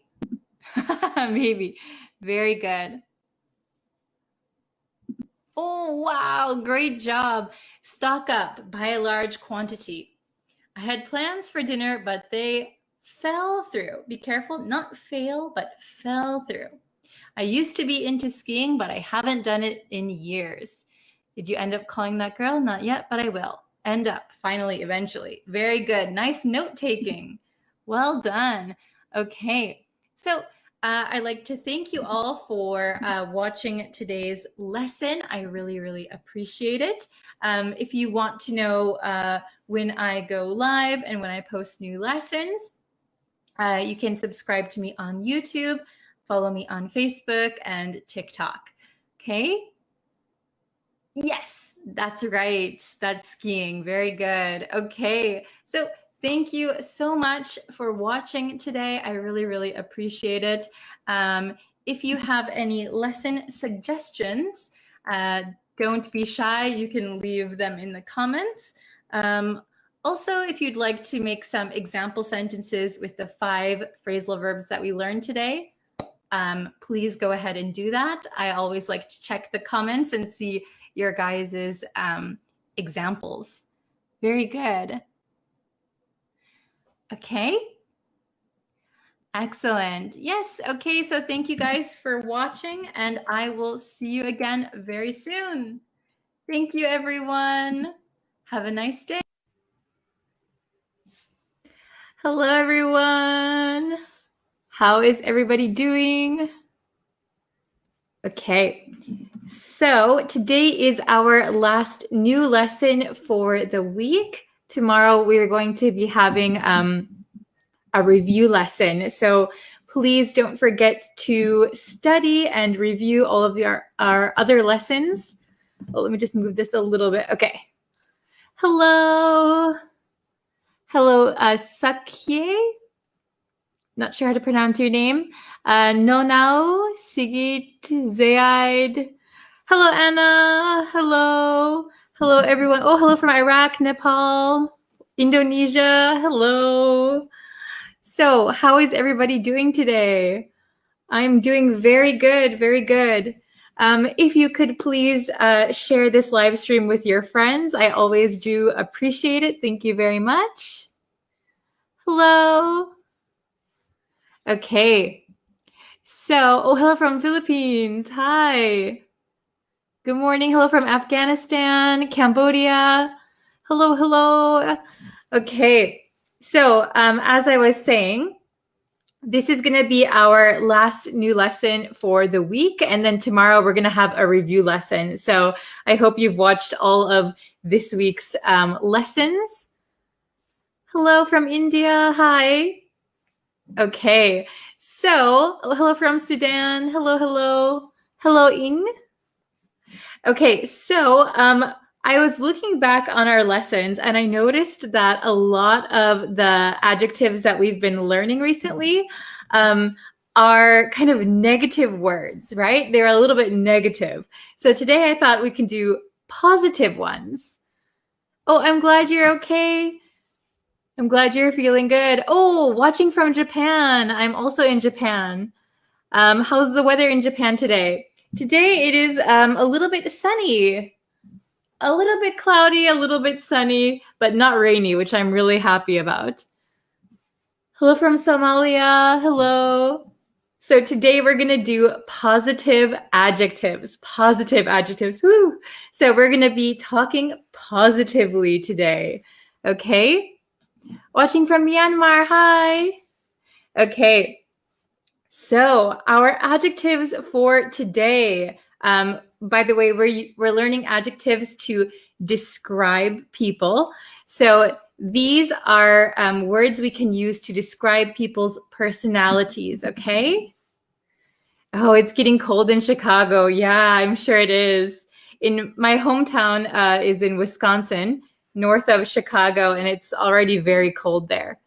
Maybe. Very good. Oh, wow. Great job. Stock up. Buy a large quantity. I had plans for dinner, but they fell through. Be careful. Not fail, but fell through. I used to be into skiing, but I haven't done it in years. Did you end up calling that girl? Not yet, but I will. End up. Finally, eventually. Very good. Nice note taking. Well done. Okay. So I'd like to thank you all for watching today's lesson. I really, really appreciate it. If you want to know when I go live and when I post new lessons, you can subscribe to me on YouTube, follow me on Facebook and TikTok. Okay? Yes, that's right. That's skiing. Very good. Okay. So thank you so much for watching today. I really, really appreciate it. If you have any lesson suggestions, don't be shy. You can leave them in the comments. Also, if you'd like to make some example sentences with the 5 phrasal verbs that we learned today, please go ahead and do that. I always like to check the comments and see your guys's examples. Very good. Okay. Excellent. Yes. Okay. So thank you guys for watching, and I will see you again very soon. Thank you, everyone. Have a nice day. Hello, everyone. How is everybody doing? Okay. So today is our last new lesson for the week. Tomorrow we're going to be having a review lesson. So please don't forget to study and review all of our other lessons. Oh, let me just move this a little bit. Okay. Hello. Hello, Sakye. Not sure how to pronounce your name. Nonao, Sigit, Zaid. Hello, Anna. Hello. Hello, everyone. Oh, hello from Iraq, Nepal, Indonesia. Hello. So, how is everybody doing today? I'm doing very good, very good. If you could please share this live stream with your friends, I always do appreciate it. Thank you very much. Hello. Okay. So, oh, hello from Philippines. Hi. Good morning. Hello from Afghanistan, Cambodia. Hello, hello. Okay. So, as I was saying, this is going to be our last new lesson for the week. And then tomorrow we're going to have a review lesson. So I hope you've watched all of this week's lessons. Hello from India. Hi. Okay. So, hello from Sudan. Hello, hello. Hello, Ing. Okay. So, I was looking back on our lessons and I noticed that a lot of the adjectives that we've been learning recently are kind of negative words, right? They're a little bit negative. So today I thought we can do positive ones. Oh, I'm glad you're okay. I'm glad you're feeling good. Oh, watching from Japan. I'm also in Japan. How's the weather in Japan today? Today it is a little bit sunny. A little bit cloudy, a little bit sunny, but not rainy, which I'm really happy about. Hello from Somalia. Hello. So today we're going to do positive adjectives. Positive adjectives. Woo! So we're going to be talking positively today. Okay? Watching from Myanmar. Hi. Okay. So our adjectives for today. By the way, we're learning adjectives to describe people. So these are words we can use to describe people's personalities, okay? Oh, it's getting cold in Chicago. Yeah, I'm sure it is. In my hometown is in Wisconsin, north of Chicago, and it's already very cold there.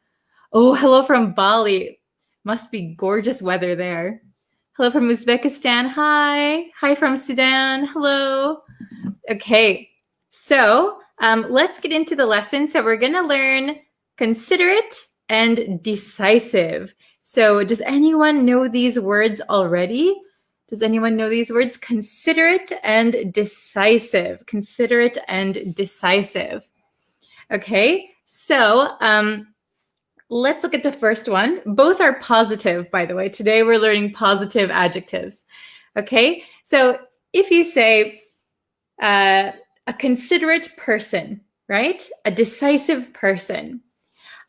Oh, hello from Bali. Must be gorgeous weather there. Hello from Uzbekistan. Hi. Hi from Sudan. Hello. Okay. So let's get into the lesson. So we're going to learn considerate and decisive. So does anyone know these words already? Does anyone know these words? Considerate and decisive. Considerate and decisive. Okay. So let's look at the first one. Both are positive, by the way. Today we're learning positive adjectives. Okay, so if you say a considerate person, right? A decisive person.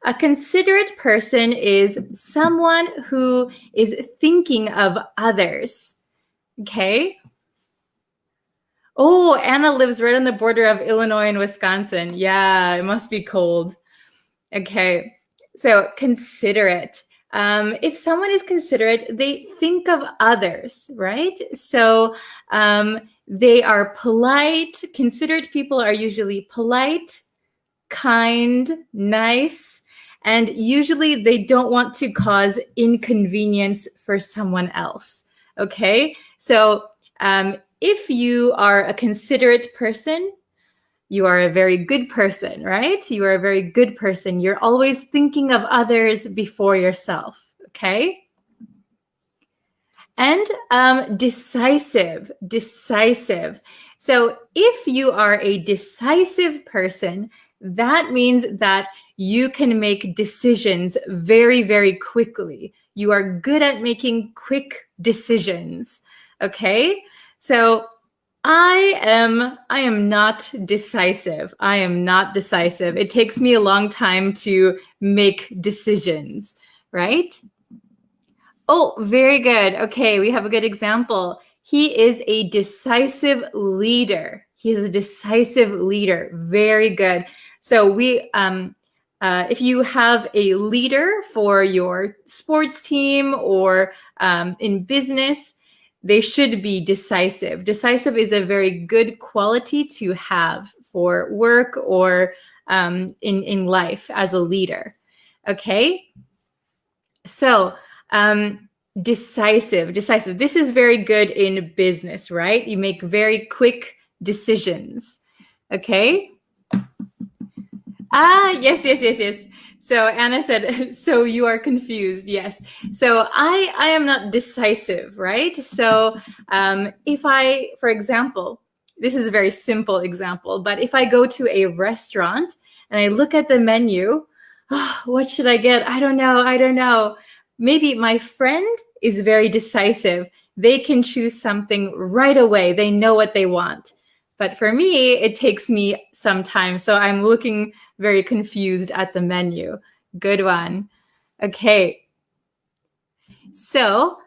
A considerate person is someone who is thinking of others. Okay. Oh, Anna lives right on the border of Illinois and Wisconsin. Yeah, it must be cold. Okay. So considerate. If someone is considerate, they think of others, right? So they are polite. Considerate people are usually polite, kind, nice, and usually they don't want to cause inconvenience for someone else. Okay? So if you are a considerate person, you are a very good person, right? You are a very good person. You're always thinking of others before yourself, okay? And decisive. So if you are a decisive person, that means that you can make decisions very, very quickly. You are good at making quick decisions, okay? So I am not decisive. I am not decisive. It takes me a long time to make decisions, right? Oh, very good. Okay, we have a good example. He is a decisive leader. He is a decisive leader. Very good. So if you have a leader for your sports team or in business, they should be decisive. Decisive is a very good quality to have for work or in life as a leader. Okay? So, decisive. This is very good in business, right? You make very quick decisions. Okay? Yes. So Anna said, so you are confused. Yes. So I am not decisive, right? So if I, for example, this is a very simple example, but if I go to a restaurant and I look at the menu, what should I get? I don't know. Maybe my friend is very decisive. They can choose something right away. They know what they want. But for me, it takes me some time. So I'm looking very confused at the menu. Good one. Okay. So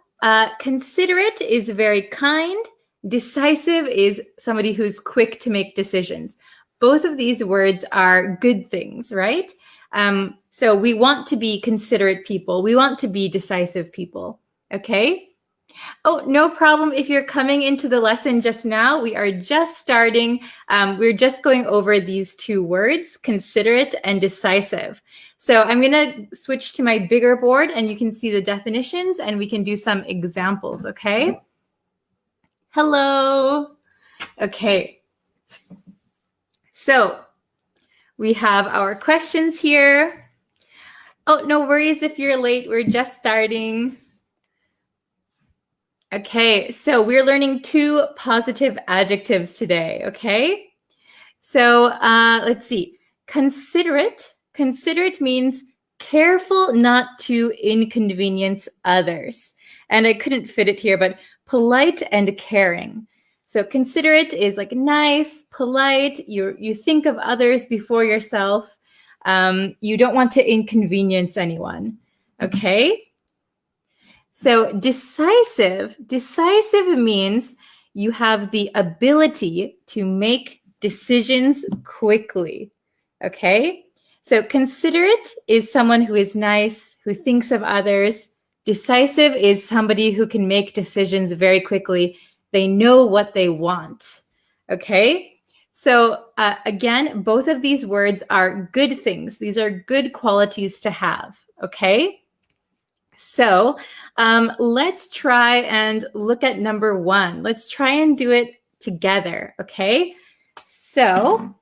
considerate is very kind. Decisive is somebody who's quick to make decisions. Both of these words are good things, right? So we want to be considerate people. We want to be decisive people. Okay? Oh, no problem. If you're coming into the lesson just now, we are just starting. We're just going over these two words, considerate and decisive. So I'm going to switch to my bigger board and you can see the definitions and we can do some examples, okay? Hello. Okay. So we have our questions here. Oh, no worries if you're late. We're just starting. Okay, so we're learning 2 positive adjectives today, okay? So let's see. Considerate. Considerate means careful not to inconvenience others. And I couldn't fit it here, but polite and caring. So considerate is like nice, polite. You think of others before yourself. You don't want to inconvenience anyone, okay? So decisive means you have the ability to make decisions quickly, okay? So considerate is someone who is nice, who thinks of others. Decisive is somebody who can make decisions very quickly. They know what they want, okay? So again, both of these words are good things. These are good qualities to have, okay? So let's try and look at number 1. Let's try and do it together, okay? So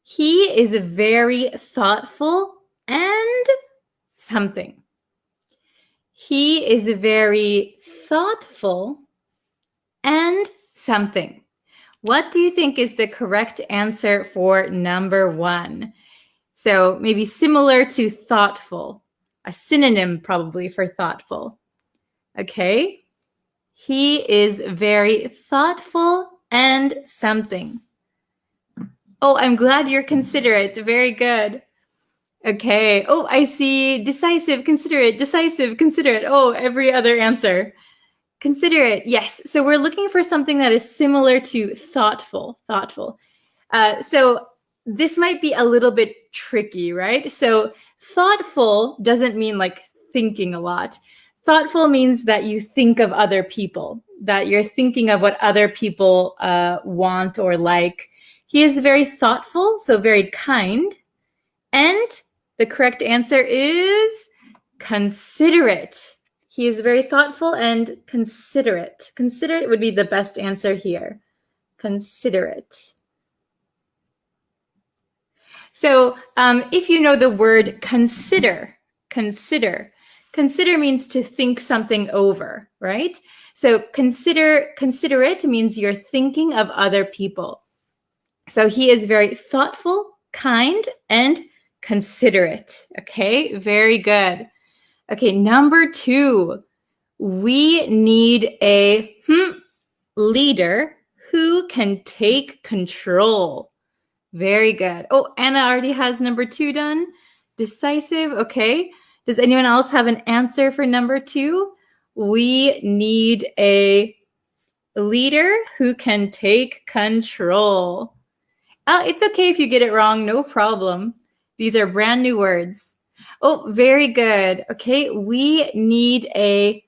he is very thoughtful and something. He is very thoughtful and something. What do you think is the correct answer for number 1? So maybe similar to thoughtful. A synonym probably for thoughtful. Okay? He is very thoughtful and something. Oh, I'm glad you're considerate. Very good. Okay. Oh, I see decisive, considerate, decisive, considerate. Oh, every other answer. Considerate. Yes. So we're looking for something that is similar to thoughtful. So this might be a little bit tricky, right? So thoughtful doesn't mean like thinking a lot. Thoughtful means that you think of other people, that you're thinking of what other people want or like. He is very thoughtful, so very kind. And the correct answer is considerate. He is very thoughtful and considerate. Considerate would be the best answer here. Considerate. So if you know the word consider means to think something over, right? So considerate means you're thinking of other people. So he is very thoughtful, kind, and considerate. Okay, very good. Okay, number 2, we need a leader who can take control. Very good. Oh, Anna already has number 2 done. Decisive. Okay. Does anyone else have an answer for number 2? we need a leader who can take control. Oh, it's okay if you get it wrong, no problem. These are brand new words. Oh, very good. Okay, we need a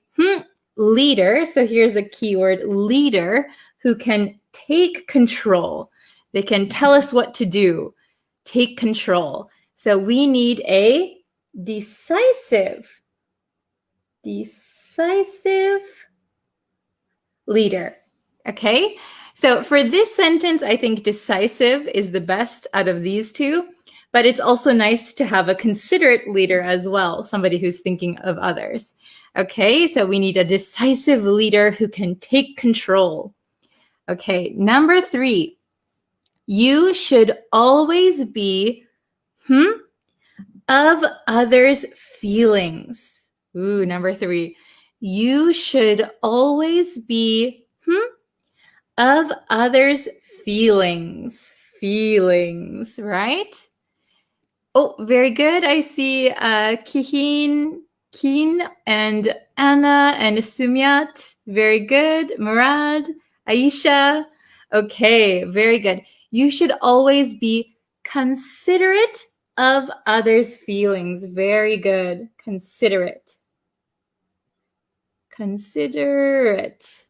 leader. So here's a keyword, leader, who can take control. They can tell us what to do. Take control. So we need a decisive leader. Okay? So for this sentence, I think decisive is the best out of these two, but it's also nice to have a considerate leader as well, somebody who's thinking of others. Okay, so we need a decisive leader who can take control. Okay, number 3, you should always be of others' feelings. Ooh, number 3, you should always be of others' feelings. Feelings, right? Oh, very good. I see Keen and Anna and Sumyat. Very good. Murad, Aisha. Okay, very good. You should always be considerate of others' feelings. Very good. Considerate. Considerate.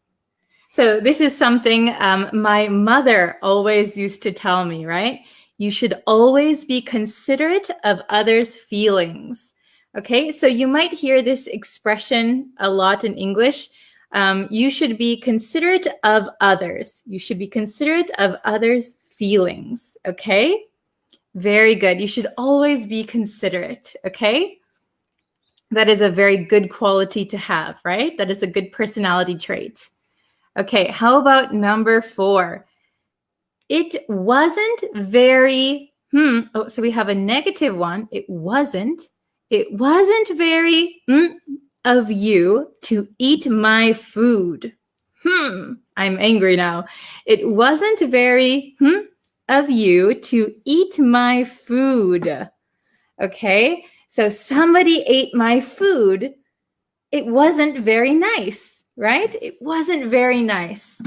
So this is something my mother always used to tell me, right? You should always be considerate of others' feelings. Okay, so you might hear this expression a lot in English. You should be considerate of others. You should be considerate of others' feelings. Okay, very good. You should always be considerate. Okay, that is a very good quality to have, right? That is a good personality trait. Okay, how about number 4? It wasn't very, so we have a negative one. It wasn't very of you to eat my food. I'm angry now. It wasn't very of you to eat my food. Okay, so somebody ate my food. It wasn't very nice. Right? It wasn't very nice.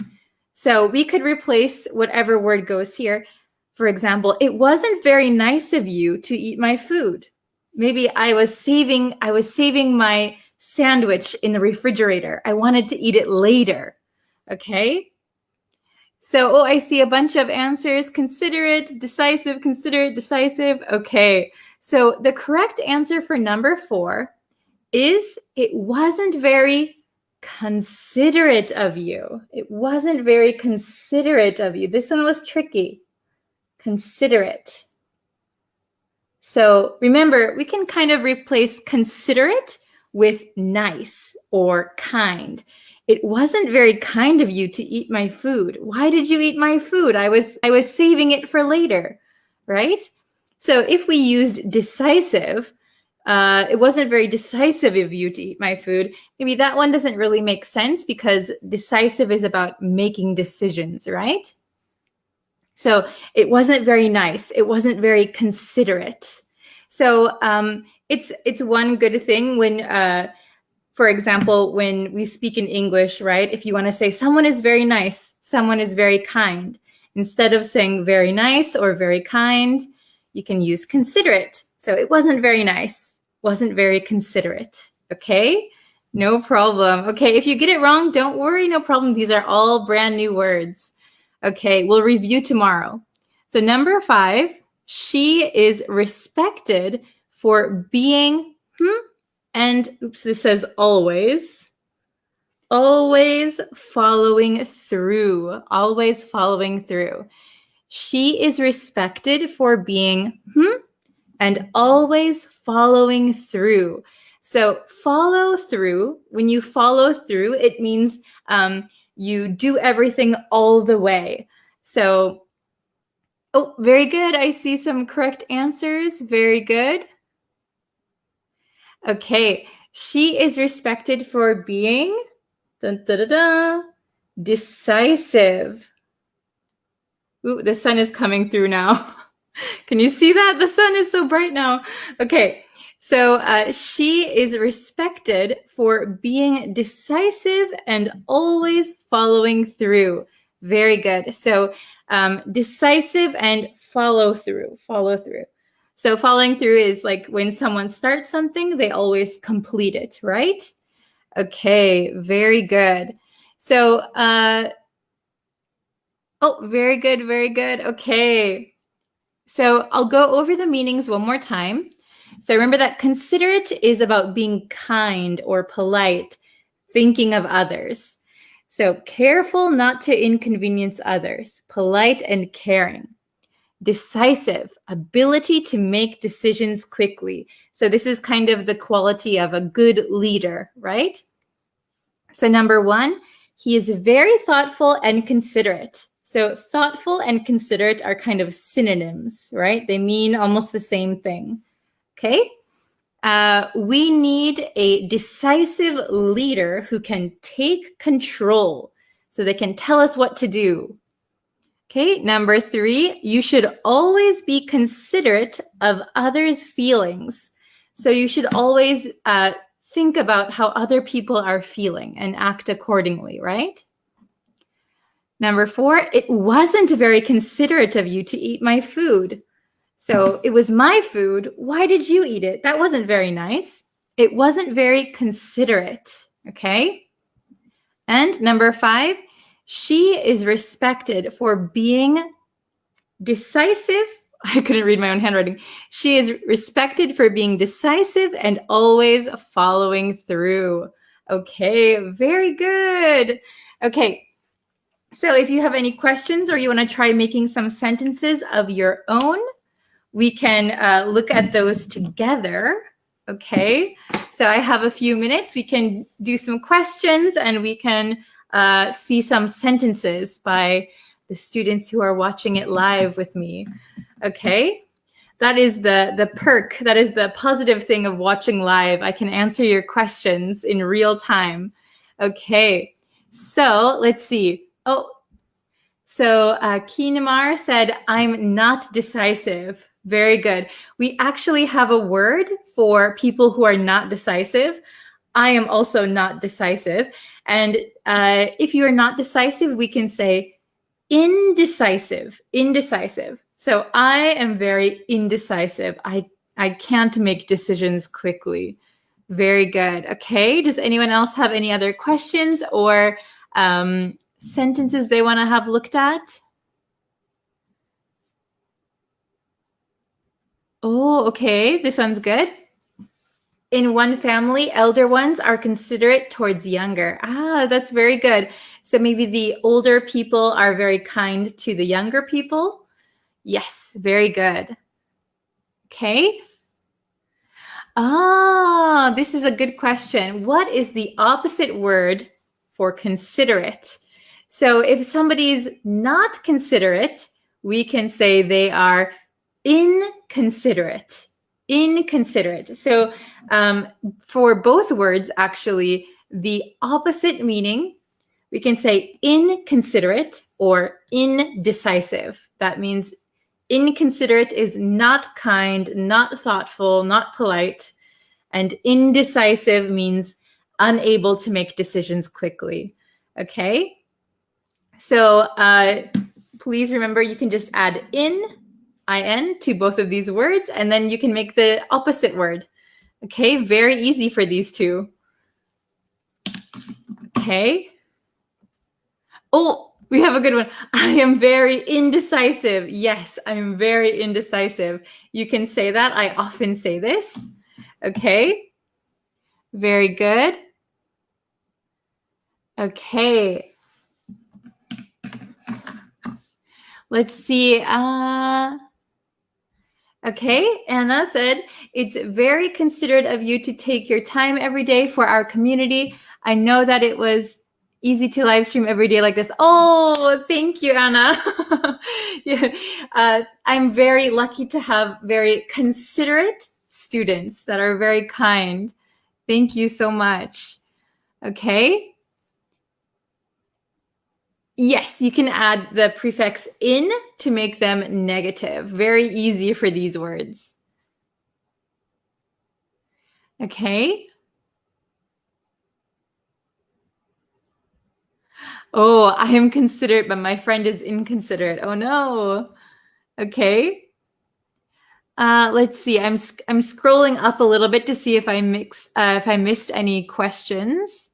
So we could replace whatever word goes here. For example, it wasn't very nice of you to eat my food. Maybe I was saving my sandwich in the refrigerator. I wanted to eat it later. Okay? So, I see a bunch of answers. Considerate, decisive, considerate, decisive. Okay. So the correct answer for number 4 is it wasn't very considerate of you. It wasn't very considerate of you. This one was tricky. Considerate. So remember, we can kind of replace considerate with nice or kind. It wasn't very kind of you to eat my food. Why did you eat my food? I was saving it for later, right? So if we used decisive, it wasn't very decisive of you to eat my food. Maybe that one doesn't really make sense because decisive is about making decisions, right? So it wasn't very nice. It wasn't very considerate. So it's one good thing when, for example, when we speak in English, right? If you want to say someone is very nice, someone is very kind, instead of saying very nice or very kind, you can use considerate. So it wasn't very nice. Wasn't very considerate. Okay, no problem. Okay, if you get it wrong, don't worry, no problem. These are all brand new words. Okay, we'll review tomorrow. So number 5, she is respected for being, and oops, this says always following through, always following through. She is respected for being, and always following through. So follow through, when you follow through, it means you do everything all the way. So, very good. I see some correct answers. Very good. Okay, she is respected for being decisive. Ooh, the sun is coming through now. Can you see that? The sun is so bright now. Okay, So she is respected for being decisive and always following through. Very good. So decisive and follow through. So following through is like when someone starts something, they always complete it, right? Okay, very good. So, very good, very good. Okay. So I'll go over the meanings one more time. So remember that considerate is about being kind or polite, thinking of others. So careful not to inconvenience others, polite and caring. Decisive, ability to make decisions quickly. So this is kind of the quality of a good leader, right? So number 1, he is very thoughtful and considerate. So thoughtful and considerate are kind of synonyms, right? They mean almost the same thing. Okay. We need a decisive leader who can take control so they can tell us what to do. Okay. Number 3, you should always be considerate of others' feelings. So you should always think about how other people are feeling and act accordingly, right? Number 4, it wasn't very considerate of you to eat my food. So it was my food. Why did you eat it? That wasn't very nice. It wasn't very considerate, okay? And number 5, she is respected for being decisive. I couldn't read my own handwriting. She is respected for being decisive and always following through. Okay, very good. Okay, so if you have any questions or you want to try making some sentences of your own, we can look at those together. Okay, so I have a few minutes. We can do some questions and we can see some sentences by the students who are watching it live with me. Okay, that is the perk. That is the positive thing of watching live. I can answer your questions in real time. Okay, so let's see. So Kinamar said, I'm not decisive. Very good. We actually have a word for people who are not decisive. I am also not decisive. And if you are not decisive, we can say indecisive. So I am very indecisive. I can't make decisions quickly. Very good. Okay. Does anyone else have any other questions or sentences they want to have looked at? Oh, okay. This one's good. In one family, elder ones are considerate towards younger. That's very good. So maybe the older people are very kind to the younger people. Yes, very good. Okay. This is a good question. What is the opposite word for considerate? So if somebody's not considerate, we can say they are inconsiderate. So for both words, actually, the opposite meaning, we can say inconsiderate or indecisive. That means inconsiderate is not kind, not thoughtful, not polite. And indecisive means unable to make decisions quickly. Okay? So please remember you can just add in to both of these words, and then you can make the opposite word. Okay, very easy for these two. Okay. Oh, we have a good one. I am very indecisive. Yes, I'm very indecisive. You can say that. I often say this. Okay. Very good. Okay. Let's see. Okay, Anna said, it's very considerate of you to take your time every day for our community. I know that it was easy to live stream every day like this. Oh, thank you, Anna. Yeah. I'm very lucky to have very considerate students that are very kind. Thank you so much. Okay. Yes, you can add the prefix in to make them negative. Very easy for these words. Okay. Oh, I am considerate, but my friend is inconsiderate. Oh no. Okay. Let's see. I'm scrolling up a little bit to see if I missed any questions.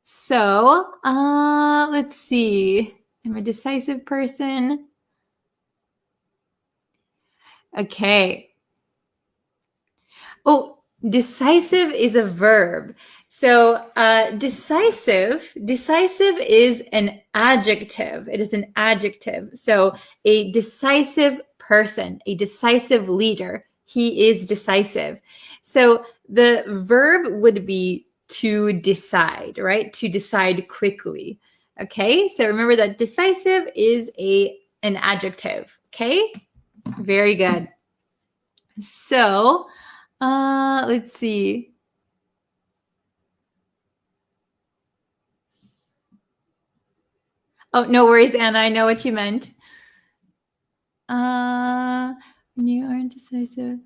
So, let's see. I'm a decisive person. Okay. Oh, decisive is a verb. So, decisive is an adjective. It is an adjective. So, a decisive person, a decisive leader, he is decisive. So, the verb would be to decide, right? To decide quickly. Okay? So, remember that decisive is an adjective. Okay? Very good. So, let's see. Oh, no worries, Anna. I know what you meant. You are indecisive.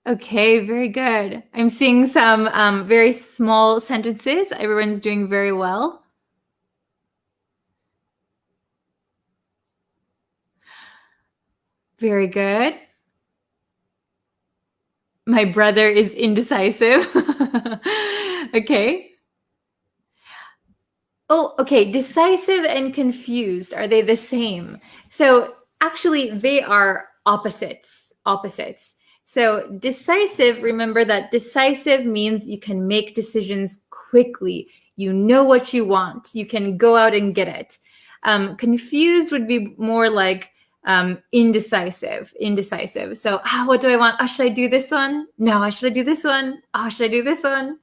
Okay, very good. I'm seeing some very small sentences. Everyone's doing very well. Very good. My brother is indecisive. Okay. Oh, okay. Decisive and confused. Are they the same? So actually, they are opposites. Opposites. So decisive, remember that decisive means you can make decisions quickly. You know what you want. You can go out and get it. Confused would be more like indecisive. Indecisive. So, what do I want? Oh, should I do this one? No, should I do this one? Oh, should I do this one?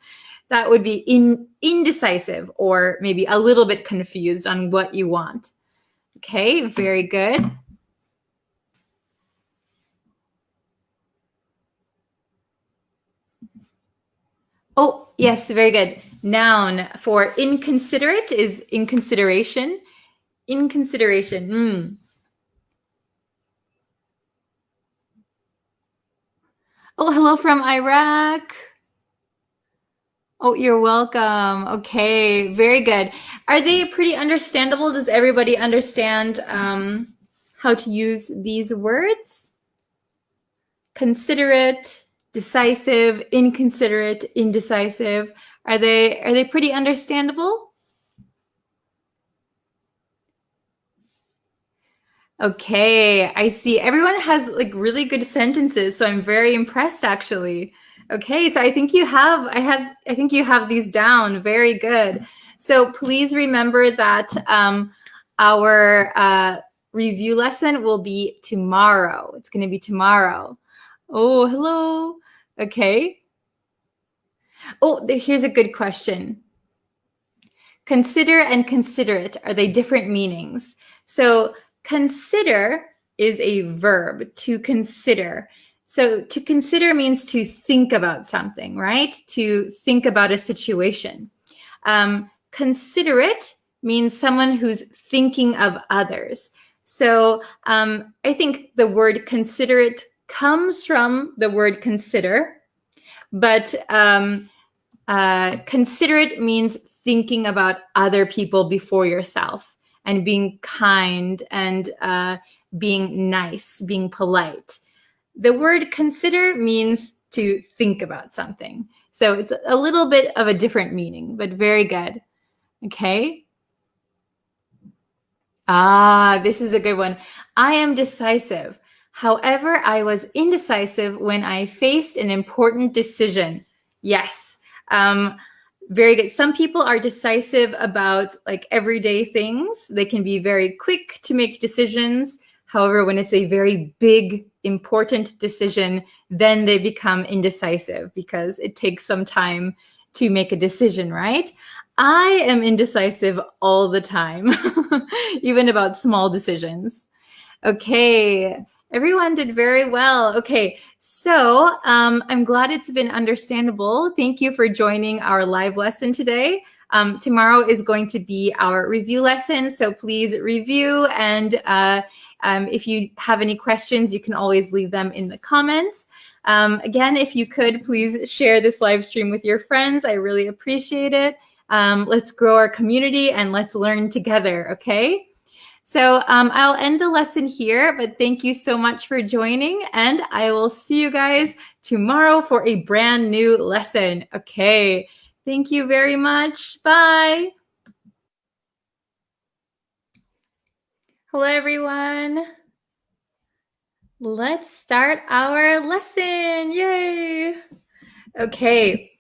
That would be indecisive or maybe a little bit confused on what you want. Okay, very good. Oh, yes, very good. Noun for inconsiderate is inconsideration. Inconsideration. Oh, hello from Iraq. Oh, you're welcome. Okay, very good. Are they pretty understandable? Does everybody understand how to use these words? Considerate, decisive, inconsiderate, indecisive. Are they pretty understandable? Okay, I see. Everyone has like really good sentences, so I'm very impressed actually. Okay, so I think you have these down. Very good. So please remember that our review lesson will be tomorrow. It's going to be tomorrow. Oh, hello. Okay. Oh, here's a good question. Consider and considerate, are they different meanings? So consider is a verb, to consider. So to consider means to think about something, right? To think about a situation. Considerate means someone who's thinking of others. So I think the word considerate comes from the word consider, but considerate means thinking about other people before yourself and being kind and being nice, being polite. The word consider means to think about something. So it's a little bit of a different meaning, but very good. Okay. This is a good one. I am decisive. However, I was indecisive when I faced an important decision. Yes. Very good. Some people are decisive about like everyday things. They can be very quick to make decisions. However, when it's a very big, important decision, then they become indecisive because it takes some time to make a decision, right? I am indecisive all the time, even about small decisions. Okay, everyone did very well. Okay, so I'm glad it's been understandable. Thank you for joining our live lesson today. Tomorrow is going to be our review lesson, so please review. And if you have any questions, you can always leave them in the comments. Again, if you could, please share this live stream with your friends. I really appreciate it. Let's grow our community and let's learn together, okay? So I'll end the lesson here, but thank you so much for joining, and I will see you guys tomorrow for a brand new lesson. Okay, thank you very much. Bye. Hello, everyone. Let's start our lesson. Yay. Okay.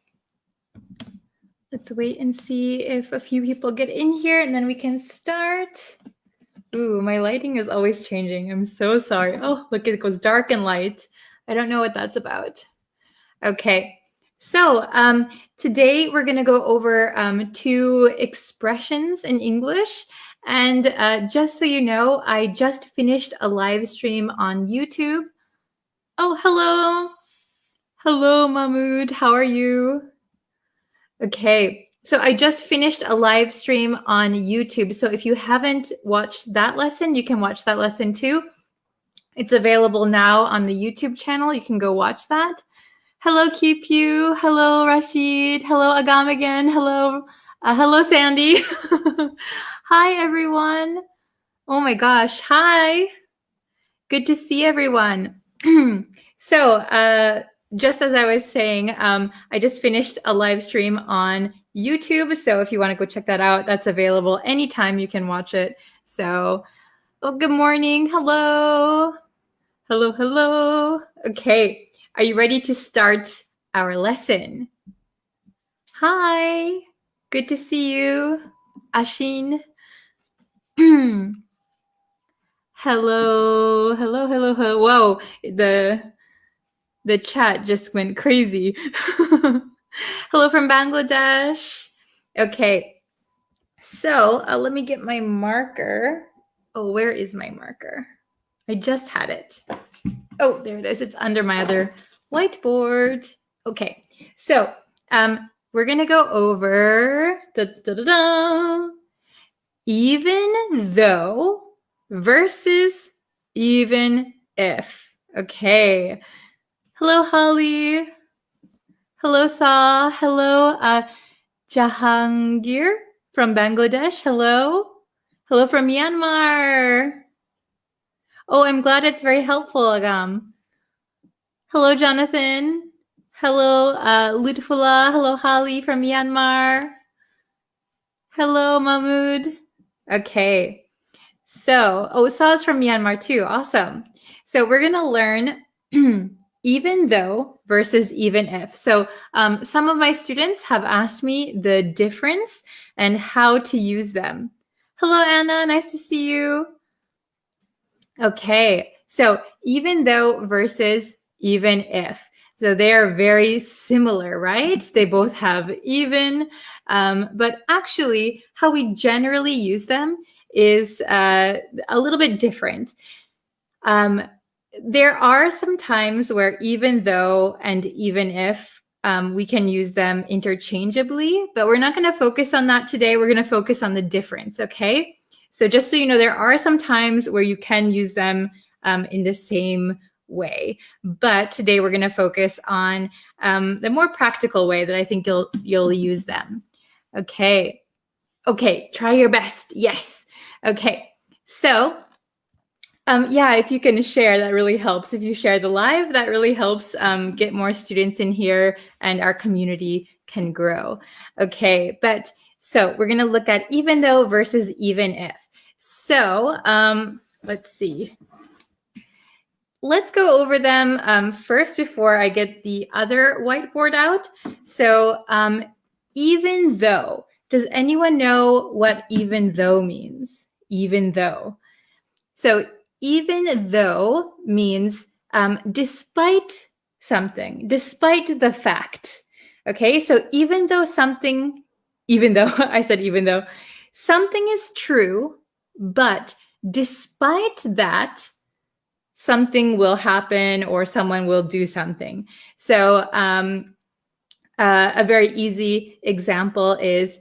Let's wait and see if a few people get in here, and then we can start. Ooh, my lighting is always changing. I'm so sorry. Oh, look, it goes dark and light. I don't know what that's about. Okay, so today we're going to go over 2 expressions in English. And just so you know, I just finished a live stream on YouTube. Oh, hello. Hello, Mahmoud. How are you? Okay. So I just finished a live stream on YouTube. So if you haven't watched that lesson, you can watch that lesson too. It's available now on the YouTube channel. You can go watch that. Hello, Keep You. Hello, Rashid. Hello, Agam again. Hello, hello, Sandy. Hi, everyone. Oh my gosh. Hi. Good to see everyone. So just as I was saying, I just finished a live stream on YouTube. So if you want to go check that out, that's available anytime. You can watch it. So, oh, good morning. Hello. Hello, hello. Okay. Are you ready to start our lesson? Hi. Good to see you, Ashin. Hello, hello, hello, hello. Whoa, the chat just went crazy. Hello from Bangladesh. Okay, so let me get my marker. Oh, where is my marker? I just had it. Oh, there it is. It's under my other whiteboard. Okay, so we're going to go over even though versus even if. Okay. Hello, Holly. Hello, Sa. Hello, Jahangir from Bangladesh. Hello. Hello from Myanmar. Oh, I'm glad it's very helpful, Agam. Hello, Jonathan. Hello, Lutfullah. Hello, Holly from Myanmar. Hello, Mahmood. Okay. So, Sa's from Myanmar too. Awesome. So we're going to learn even though versus even if. So some of my students have asked me the difference and how to use them. Hello, Anna. Nice to see you. Okay. So even though versus even if. So they are very similar, right? They both have even, but actually how we generally use them is a little bit different. There are some times where even though and even if we can use them interchangeably, but we're not going to focus on that today. We're going to focus on the difference, okay? So just so you know, there are some times where you can use them in the same way, but today we're going to focus on the more practical way that I think you'll use them. Okay. Okay, try your best. Yes. Okay. So yeah, if you can share, that really helps. If you share the live, that really helps get more students in here and our community can grow. Okay, but so we're going to look at even though versus even if. So let's see. Let's go over them first before I get the other whiteboard out. So even though, does anyone know what even though means? Even though. So even though means despite something, despite the fact. Okay, so even though something, even though I said even though, something is true, but despite that, something will happen or someone will do something. So a very easy example is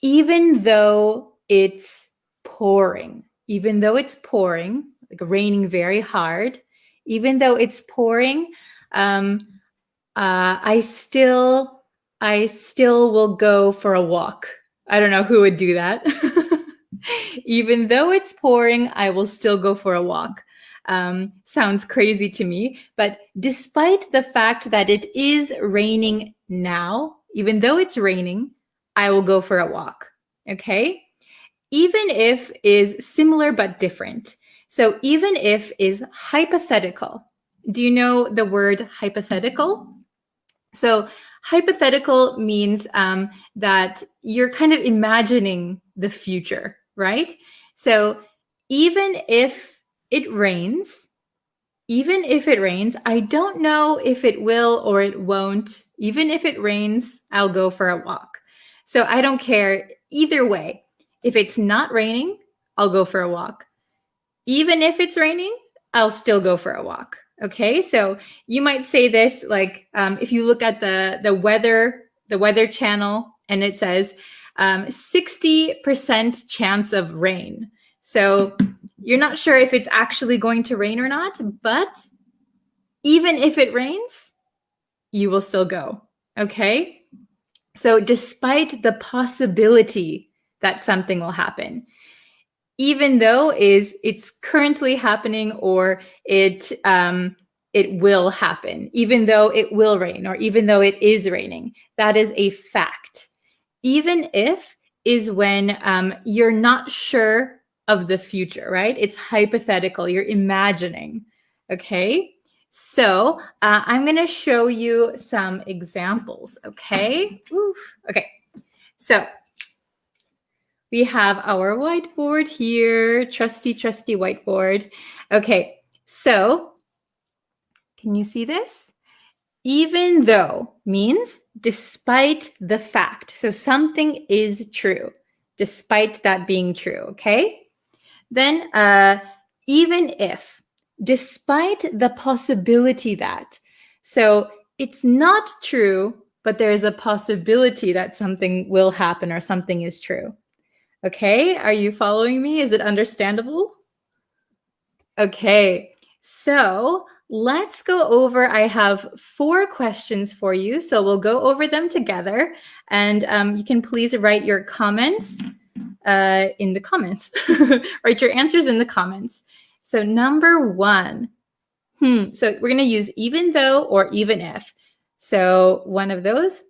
even though it's pouring. Even though it's pouring, like raining very hard, even though it's pouring, I still will go for a walk. I don't know who would do that. Even though it's pouring, I will still go for a walk. Sounds crazy to me, but despite the fact that it is raining now, even though it's raining, I will go for a walk. Okay? Even if is similar but different. So even if is hypothetical. Do you know the word hypothetical? So hypothetical means that you're kind of imagining the future, right? So even if it rains, I don't know if it will or it won't. Even if it rains, I'll go for a walk. So I don't care either way. If it's not raining, I'll go for a walk. Even if it's raining, I'll still go for a walk. Okay, so you might say this like if you look at the weather channel and it says 60% chance of rain. So you're not sure if it's actually going to rain or not, but even if it rains, you will still go. Okay, so despite the possibility that something will happen, even though it's currently happening or it will happen, even though it will rain or even though it is raining, that is a fact. Even if is when you're not sure of the future, right? It's hypothetical, you're imagining. Okay, so I'm going to show you some examples. Okay. Oof. Okay, so we have our whiteboard here, trusty whiteboard. Okay, so can you see this? Even though means despite the fact. So something is true, despite that being true, okay? Then even if, despite the possibility that. So it's not true, but there is a possibility that something will happen or something is true. Okay, are you following me? Is it understandable? Okay, so let's go over. I have 4 questions for you, so we'll go over them together, and you can please write your comments in the comments. Write your answers in the comments. So number 1, so we're going to use even though or even if. So one of those,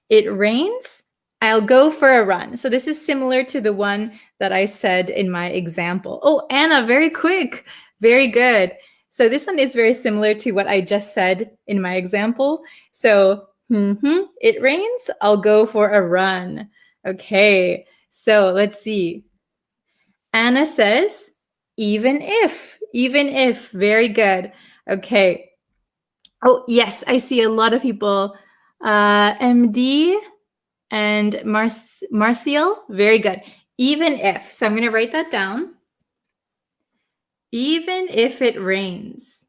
it rains, I'll go for a run. So this is similar to the one that I said in my example. Oh, Anna, very quick. Very good. So this one is very similar to what I just said in my example. So, it rains, I'll go for a run. Okay, so let's see. Anna says, even if, very good. Okay. Oh, yes, I see a lot of people. MD and Marcial, very good. Even if. So I'm going to write that down. Even if it rains.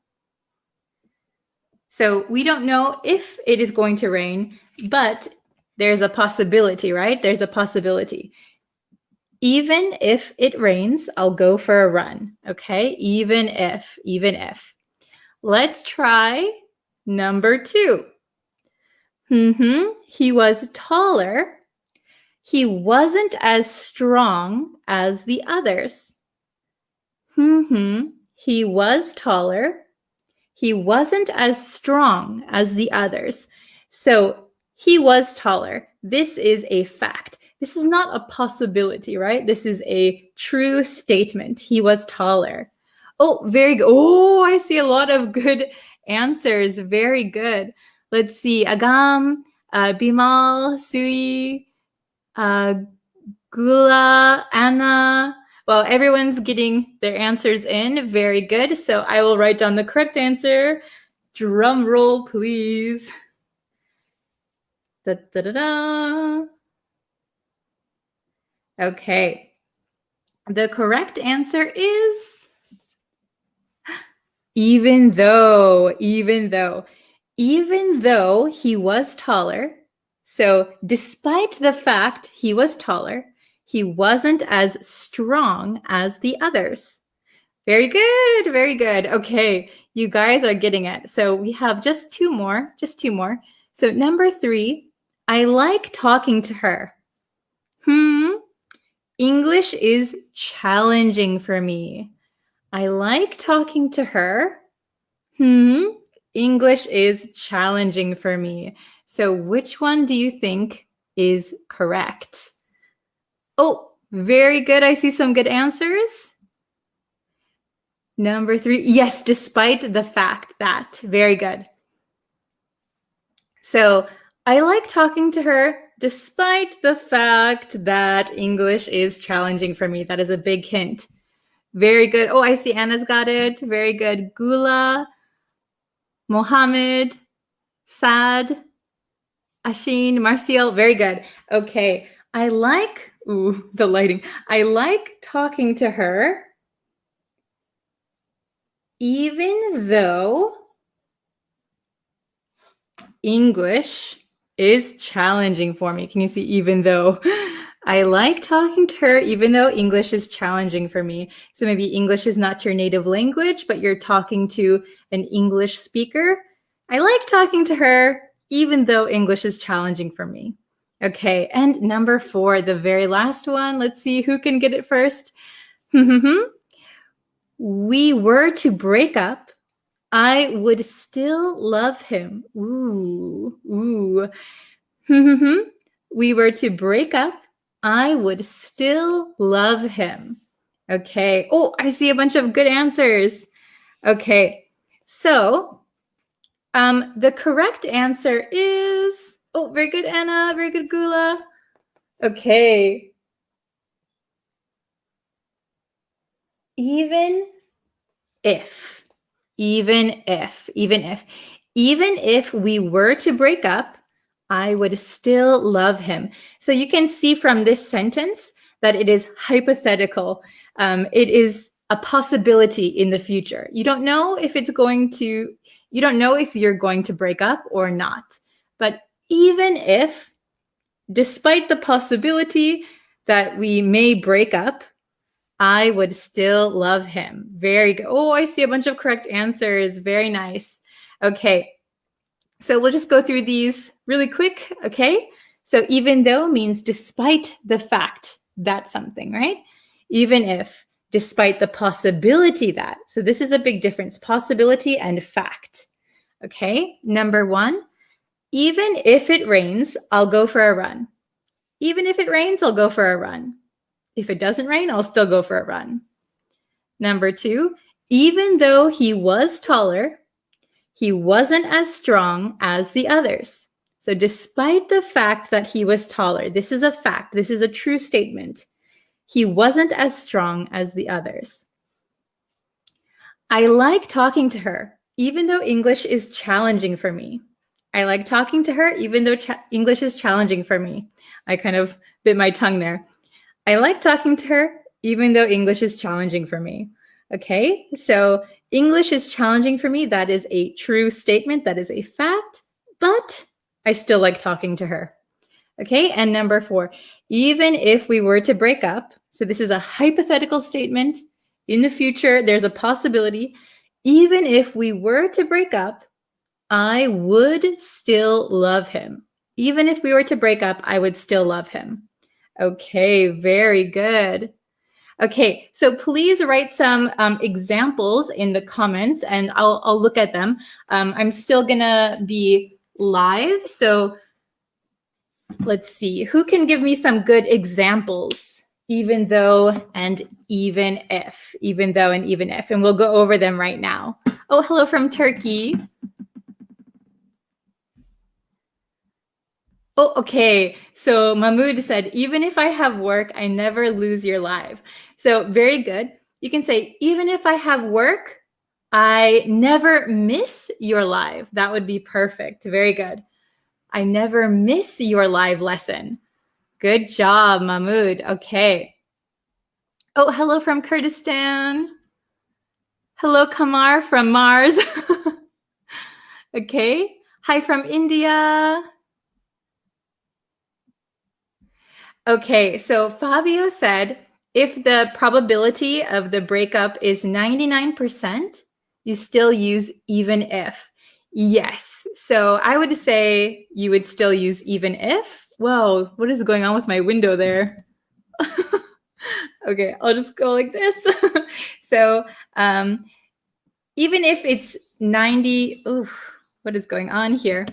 So we don't know if it is going to rain, but there's a possibility, right? There's a possibility. Even if it rains, I'll go for a run. Okay, even if. Let's try number 2. He was taller. He wasn't as strong as the others. He was taller. He wasn't as strong as the others. So he was taller. This is a fact. This is not a possibility, right? This is a true statement. He was taller. Oh, very good. Oh, I see a lot of good answers. Very good. Let's see. Agam, Bimal, Sui, Gula, Anna. Well, everyone's getting their answers in. Very good. So I will write down the correct answer. Drum roll, please. Da, da, da, da. Okay. The correct answer is even though he was taller. So despite the fact he was taller, he wasn't as strong as the others. Very good. Very good. Okay. You guys are getting it. So we have just two more. So number 3, I like talking to her. English is challenging for me. I like talking to her. English is challenging for me. So which one do you think is correct? Oh, very good. I see some good answers. Number 3, yes, despite the fact that. Very good. So I like talking to her despite the fact that English is challenging for me. That is a big hint. Very good. Oh, I see Anna's got it. Very good. Gula, Mohammed, Sad, Ashin, Marcial. Very good. Okay. I like, the lighting. I like talking to her even though English is challenging for me. Can you see even though? I like talking to her even though English is challenging for me. So maybe English is not your native language, but you're talking to an English speaker. I like talking to her even though English is challenging for me. Okay, and number 4, the very last one. Let's see who can get it first. We were to break up, I would still love him. Ooh. We were to break up, I would still love him. Okay. Oh, I see a bunch of good answers. Okay. So, the correct answer is, oh, very good, Anna. Very good, Gula. Okay. Even if we were to break up, I would still love him. So you can see from this sentence that it is hypothetical. It is a possibility in the future. You don't know if you're going to break up or not. But even if, despite the possibility that we may break up, I would still love him. Very good. Oh, I see a bunch of correct answers. Very nice. Okay. So we'll just go through these really quick. Okay. So even though means despite the fact that something, right? Even if, despite the possibility that. So this is a big difference, possibility and fact. Okay. Number 1, even if it rains, I'll go for a run. Even if it rains, I'll go for a run. If it doesn't rain, I'll still go for a run. Number 2, even though he was taller, he wasn't as strong as the others. So despite the fact that he was taller, this is a fact, this is a true statement, he wasn't as strong as the others. I like talking to her, even though English is challenging for me. I like talking to her, even though English is challenging for me. I kind of bit my tongue there. I like talking to her, even though English is challenging for me. Okay, so English is challenging for me. That is a true statement. That is a fact, but I still like talking to her. Okay, and number 4, even if we were to break up, so this is a hypothetical statement. In the future, there's a possibility. Even if we were to break up, I would still love him. Even if we were to break up, I would still love him. Okay, very good. Okay, so please write some examples in the comments and I'll look at them. I'm still gonna be live, so let's see. Who can give me some good examples? Even though and even if. Even though and even if. And we'll go over them right now. Oh, hello from Turkey. Oh, okay. So Mahmoud said, even if I have work, I never lose your live. So very good. You can say, even if I have work, I never miss your live. That would be perfect. Very good. I never miss your live lesson. Good job, Mahmoud. Okay. Oh, hello from Kurdistan. Hello, Kamar from Mars. Okay. Hi from India. Okay, so Fabio said, if the probability of the breakup is 99%, you still use even if. Yes. So I would say you would still use even if. Whoa, what is going on with my window there? Okay, I'll just go like this. So even if it's 90, what is going on here?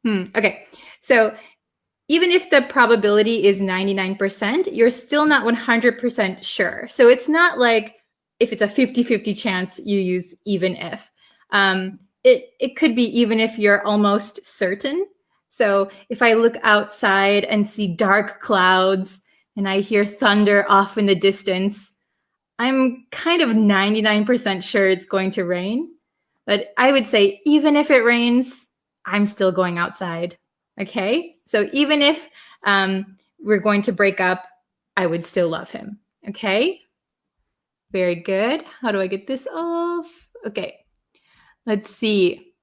Okay, so even if the probability is 99%, you're still not 100% sure. So it's not like if it's a 50-50 chance you use even if. It could be even if you're almost certain. So if I look outside and see dark clouds and I hear thunder off in the distance, I'm kind of 99% sure it's going to rain. But I would say even if it rains, I'm still going outside. Okay? So even if we're going to break up, I would still love him. Okay? Very good. How do I get this off? Okay. Let's see.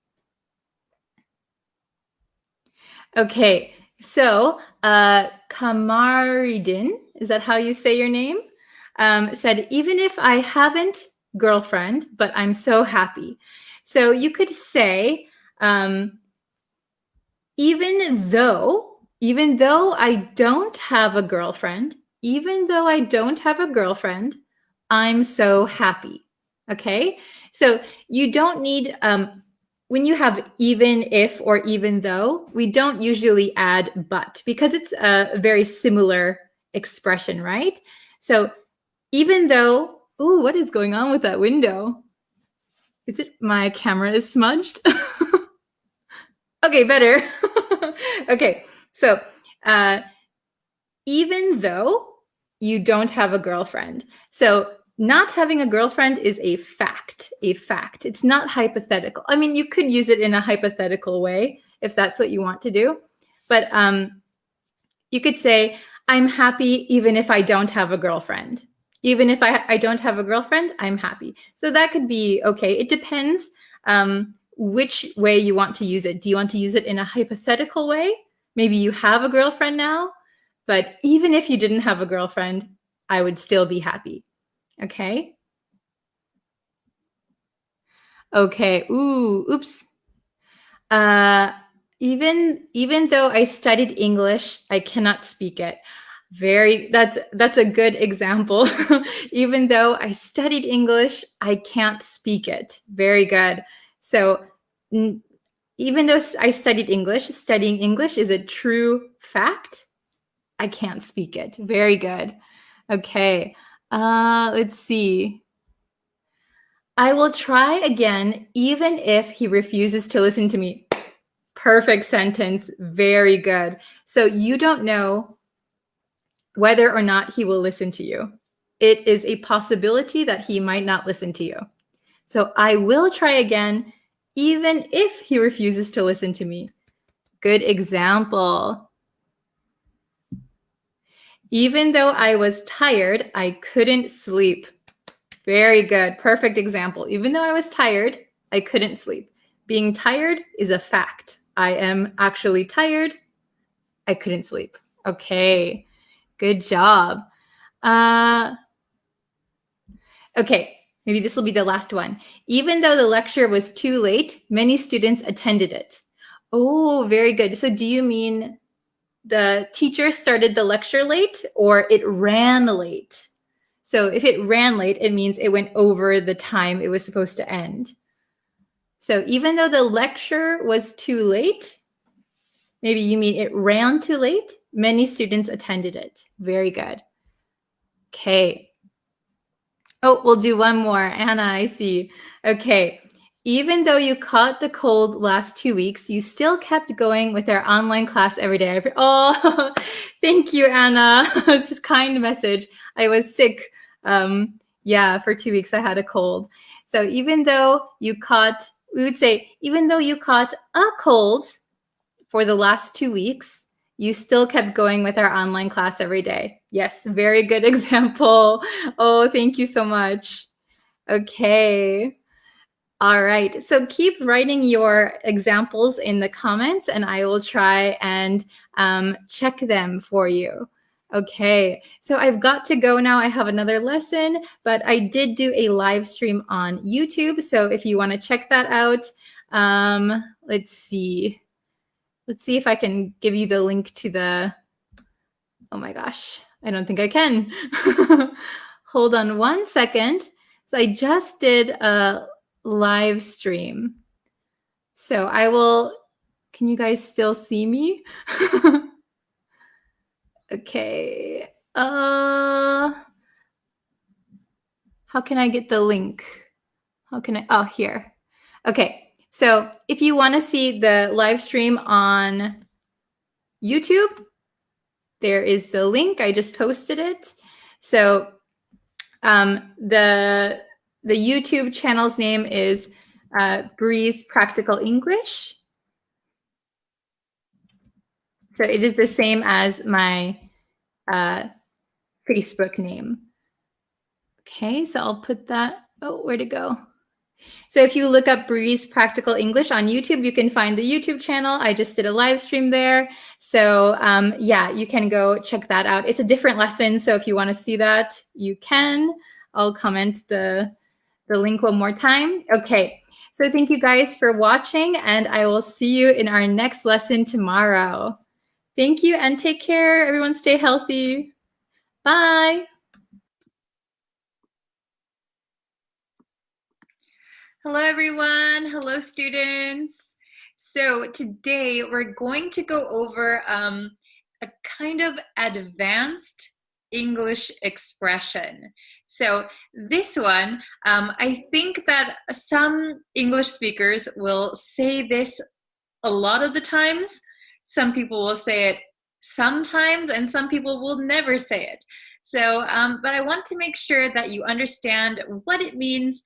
Okay. So Kamaridin, is that how you say your name? Said, even if I haven't girlfriend, but I'm so happy. So you could say, even though I don't have a girlfriend, I'm so happy. Okay? So you don't need, when you have even if or even though, we don't usually add but because it's a very similar expression, right? So even though, what is going on with that window? Is it my camera is smudged? Okay, better. Okay, so even though you don't have a girlfriend. So not having a girlfriend is a fact. It's not hypothetical. I mean, you could use it in a hypothetical way if that's what you want to do. But you could say, I'm happy even if I don't have a girlfriend. Even if I don't have a girlfriend, I'm happy. So that could be okay. It depends which way you want to use it. Do you want to use it in a hypothetical way? Maybe you have a girlfriend now, but even if you didn't have a girlfriend, I would still be happy. Okay? Okay. Oops. Even though I studied English, I cannot speak it. That's a good example. Even though I studied English, I can't speak it. Very good. So even though I studied English, studying English is a true fact. I can't speak it. Very good. Okay. Let's see. I will try again, even if he refuses to listen to me. Perfect sentence. Very good. So you don't know whether or not he will listen to you. It is a possibility that he might not listen to you. So I will try again, even if he refuses to listen to me. Good example. Even though I was tired, I couldn't sleep. Very good. Perfect example. Even though I was tired, I couldn't sleep. Being tired is a fact. I am actually tired. I couldn't sleep. Okay. Good job. Okay. Maybe this will be the last one. Even though the lecture was too late, many students attended it. Oh, very good. So do you mean the teacher started the lecture late or it ran late? So if it ran late, it means it went over the time it was supposed to end. So even though the lecture was too late, maybe you mean it ran too late, many students attended it. Very good. Okay. Oh, we'll do one more. Anna, I see. Okay. Even though you caught the cold last 2 weeks, you still kept going with our online class every day. Oh, thank you, Anna. It's a kind message. I was sick. For 2 weeks, I had a cold. So even though you caught, we would say, even though you caught a cold for the last 2 weeks, you still kept going with our online class every day. Yes, very good example. Oh, thank you so much. Okay. All right. So keep writing your examples in the comments and I will try and check them for you. Okay, so I've got to go now. I have another lesson, but I did do a live stream on YouTube. So if you want to check that out, let's see. Let's see if I can give you the link to the, oh my gosh, I don't think I can. Hold on one second. So I just did a live stream. So I will, can you guys still see me? Okay. How can I get the link? How can I, oh, here. Okay. So if you want to see the live stream on YouTube, there is the link. I just posted it. So the YouTube channel's name is Breeze Practical English. So it is the same as my Facebook name. Okay, so I'll put that. Oh, where'd it go? So if you look up Breeze Practical English on YouTube, you can find the YouTube channel. I just did a live stream there. So yeah, you can go check that out. It's a different lesson. So if you want to see that, you can. I'll comment the link one more time. Okay, so thank you guys for watching, and I will see you in our next lesson tomorrow. Thank you and take care. Everyone stay healthy. Bye. Hello, everyone. Hello, students. So today we're going to go over a kind of advanced English expression. So this one, I think that some English speakers will say this a lot of the times. Some people will say it sometimes, and some people will never say it. So, but I want to make sure that you understand what it means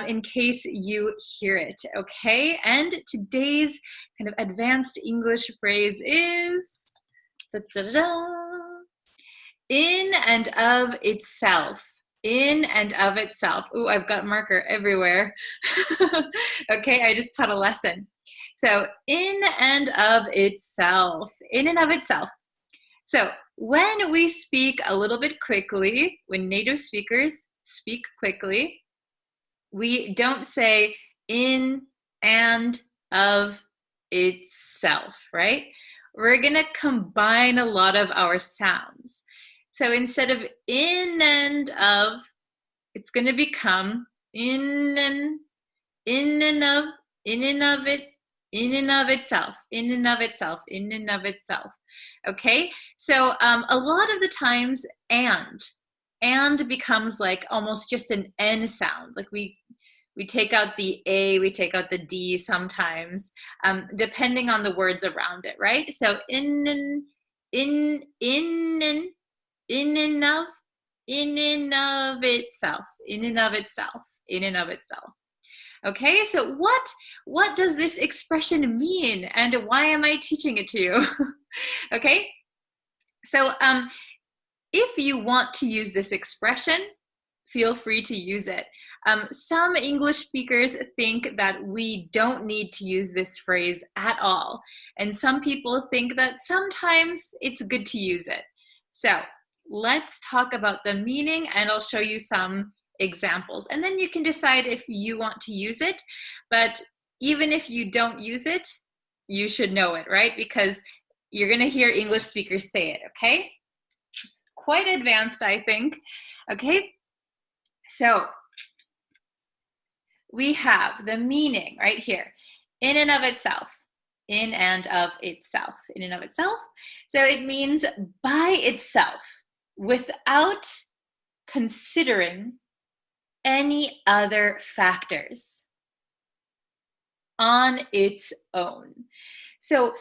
in case you hear it, okay? And today's kind of advanced English phrase is in and of itself. In and of itself. Ooh, I've got marker everywhere. Okay, I just taught a lesson. So, in and of itself. In and of itself. So when we speak a little bit quickly, when native speakers speak quickly, we don't say in and of itself, right? We're going to combine a lot of our sounds. So instead of in and of, it's going to become in and of, in and of it, in and of itself, in and of itself, in and of itself. Okay, so a lot of the times and becomes like almost just an N sound. Like we take out the A, we take out the D sometimes, depending on the words around it, right? So in and of itself, in and of itself, in and of itself. Okay, so what does this expression mean, and why am I teaching it to you? Okay, so if you want to use this expression, feel free to use it. Some English speakers think that we don't need to use this phrase at all, and some people think that sometimes it's good to use it. So let's talk about the meaning, and I'll show you some examples, and then you can decide if you want to use it. But even if you don't use it, you should know it, right? Because you're going to hear English speakers say it, okay? Quite advanced, I think. Okay, so we have the meaning right here, in and of itself, in and of itself, in and of itself. So it means by itself, without considering any other factors, on its own. So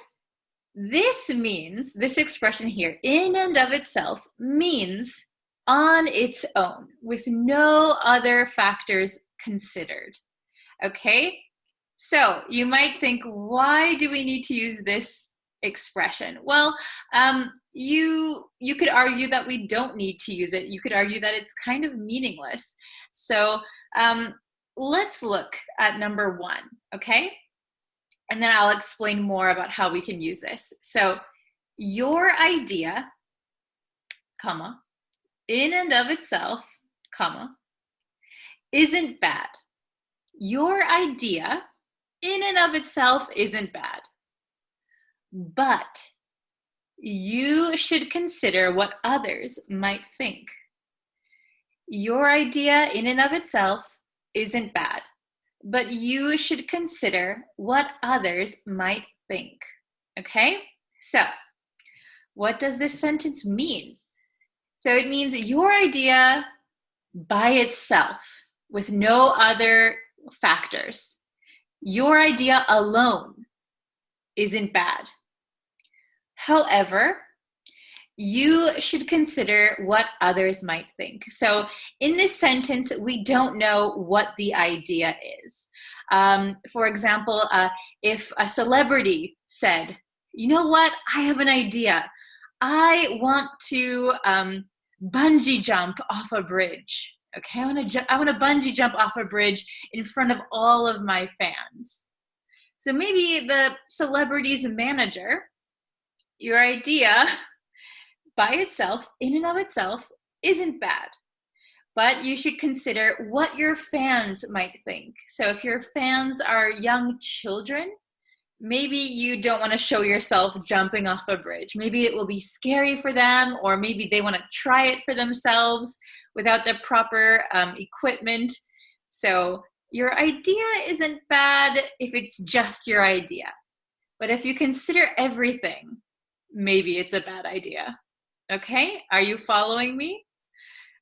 this means, this expression here, in and of itself, means on its own, with no other factors considered. Okay? So you might think, why do we need to use this expression? Well, you could argue that we don't need to use it. You could argue that it's kind of meaningless. So let's look at number one, okay? And then I'll explain more about how we can use this. So your idea comma, in and of itself, comma, isn't bad. Your idea in and of itself isn't bad. But you should consider what others might think. Your idea in and of itself isn't bad, but you should consider what others might think. Okay? So, what does this sentence mean? So it means your idea by itself, with no other factors, your idea alone isn't bad. However, you should consider what others might think. So in this sentence, we don't know what the idea is. For example, if a celebrity said, you know what, I have an idea. I want to bungee jump off a bridge. Okay, I want to bungee jump off a bridge in front of all of my fans. So maybe the celebrity's manager, your idea by itself, in and of itself, isn't bad. But you should consider what your fans might think. So if your fans are young children, maybe you don't want to show yourself jumping off a bridge. Maybe it will be scary for them, or maybe they want to try it for themselves without the proper equipment. So your idea isn't bad if it's just your idea. But if you consider everything, maybe it's a bad idea. Okay, are you following me?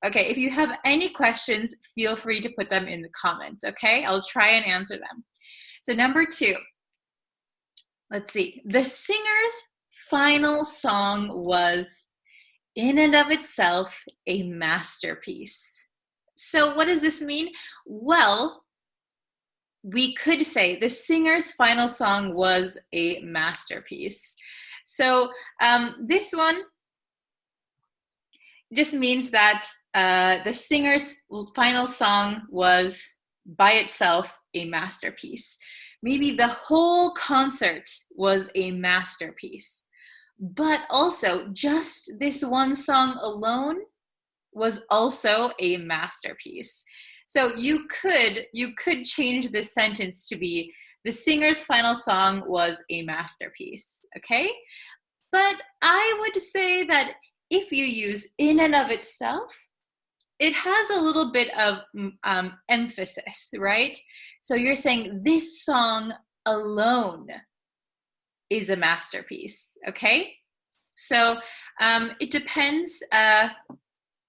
Okay, if you have any questions, feel free to put them in the comments, okay? I'll try and answer them. So number 2, let's see. The singer's final song was, in and of itself, a masterpiece. So what does this mean? Well, we could say the singer's final song was a masterpiece. So this one just means that the singer's final song was by itself a masterpiece. Maybe the whole concert was a masterpiece, but also just this one song alone was also a masterpiece. So you could change this sentence to be, the singer's final song was a masterpiece, okay? But I would say that if you use in and of itself, it has a little bit of emphasis, right? So you're saying this song alone is a masterpiece, okay? So it depends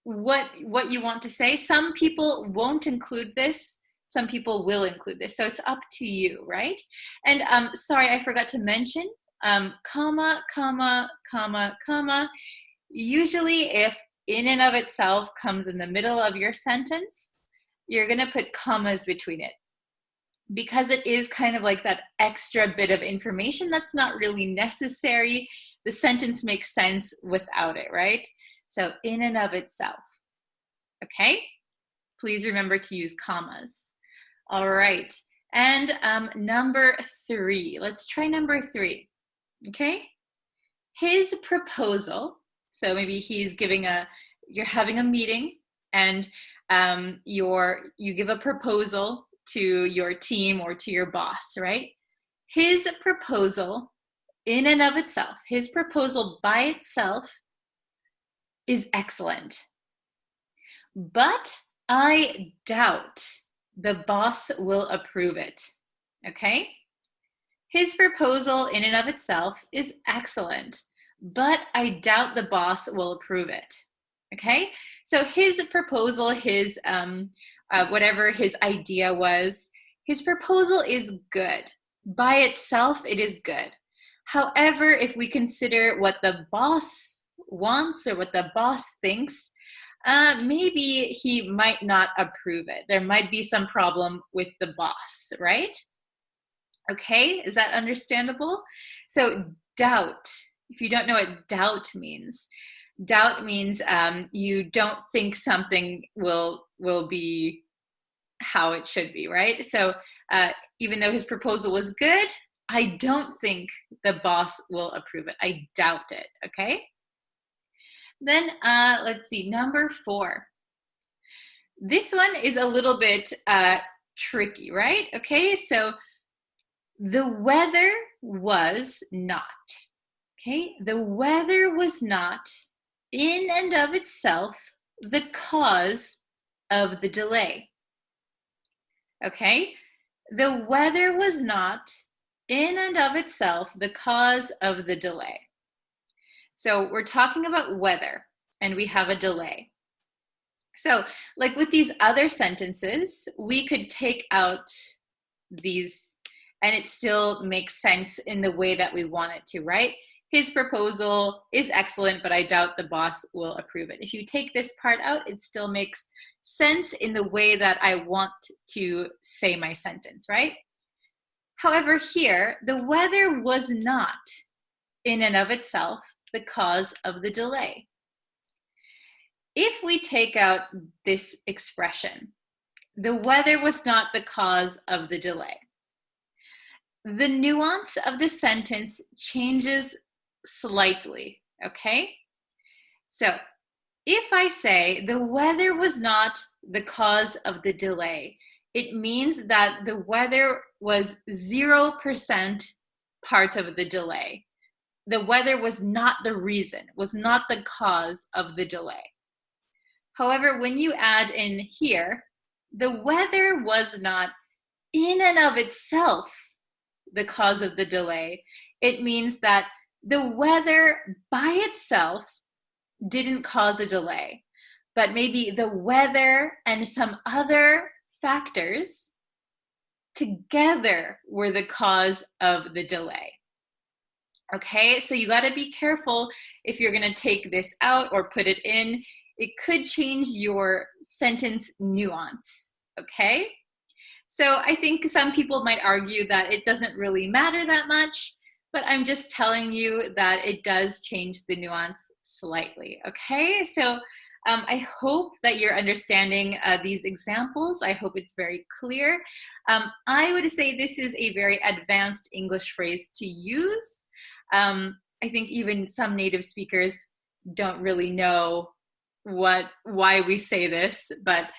what you want to say. Some people won't include this. Some people will include this. So it's up to you, right? And sorry, I forgot to mention, comma, comma, comma, comma. Usually if in and of itself comes in the middle of your sentence, you're going to put commas between it, because it is kind of like that extra bit of information that's not really necessary. The sentence makes sense without it, right? So in and of itself. Okay? Please remember to use commas. All right. And number 3. Let's try number 3. Okay? His proposal. So maybe he's you're having a meeting, and you give a proposal to your team or to your boss, right? His proposal in and of itself, his proposal by itself is excellent. But I doubt the boss will approve it, okay? His proposal in and of itself is excellent, but I doubt the boss will approve it, okay? So his proposal, his whatever his idea was, his proposal is good. By itself, it is good. However, if we consider what the boss wants or what the boss thinks, maybe he might not approve it. There might be some problem with the boss, right? Okay, is that understandable? So doubt, if you don't know what doubt means you don't think something will be how it should be, right? So even though his proposal was good, I don't think the boss will approve it. I doubt it, okay? Then let's see, number 4. This one is a little bit tricky, right? Okay, so the weather was not. Okay, the weather was not in and of itself the cause of the delay. Okay, the weather was not in and of itself the cause of the delay. So we're talking about weather and we have a delay. So like with these other sentences, we could take out these and it still makes sense in the way that we want it to, right? His proposal is excellent, but I doubt the boss will approve it. If you take this part out, it still makes sense in the way that I want to say my sentence, right? However, here, the weather was not in and of itself the cause of the delay. If we take out this expression, the weather was not the cause of the delay, the nuance of the sentence changes slightly, okay? So if I say the weather was not the cause of the delay, it means that the weather was 0% part of the delay. The weather was not the reason, was not the cause of the delay. However, when you add in here, the weather was not in and of itself the cause of the delay, it means that the weather by itself didn't cause a delay, but maybe the weather and some other factors together were the cause of the delay. Okay, so you got to be careful if you're going to take this out or put it in. It could change your sentence nuance, okay? So I think some people might argue that it doesn't really matter that much, but I'm just telling you that it does change the nuance slightly, okay? So I hope that you're understanding these examples. I hope it's very clear. I would say this is a very advanced English phrase to use. I think even some native speakers don't really know why we say this, but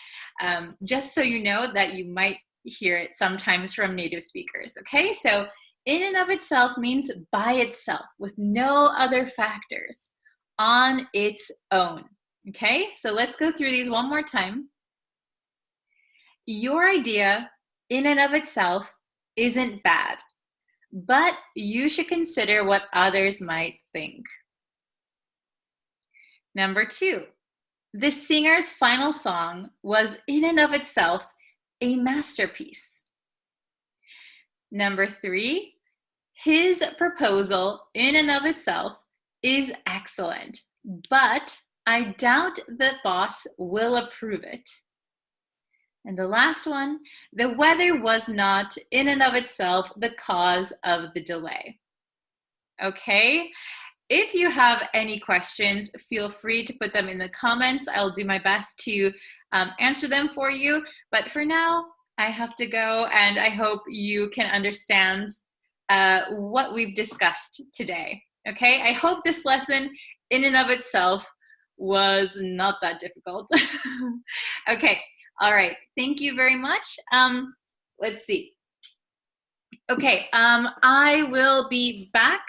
just so you know that you might hear it sometimes from native speakers, okay? So in and of itself means by itself with no other factors, on its own, okay? So let's go through these one more time. Your idea in and of itself isn't bad, but you should consider what others might think. Number 2, the singer's final song was in and of itself a masterpiece. Number 3, his proposal in and of itself is excellent, but I doubt the boss will approve it. And the last one, the weather was not in and of itself the cause of the delay. Okay? If you have any questions, feel free to put them in the comments. I'll do my best to answer them for you. But for now, I have to go, and I hope you can understand what we've discussed today. Okay? I hope this lesson in and of itself was not that difficult. Okay. All right. Thank you very much. Let's see. Okay. I will be back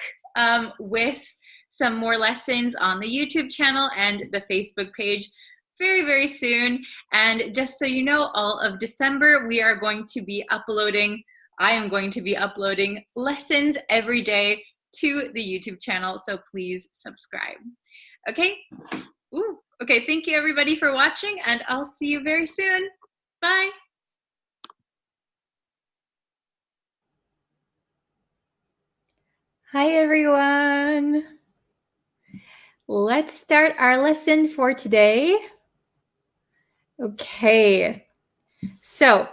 with some more lessons on the YouTube channel and the Facebook page very, very soon. And just so you know, all of December, we are going to be uploading, I am going to be uploading lessons every day to the YouTube channel. So please subscribe. Okay. Ooh. Okay, thank you everybody for watching, and I'll see you very soon. Bye. Hi everyone. Let's start our lesson for today. Okay, so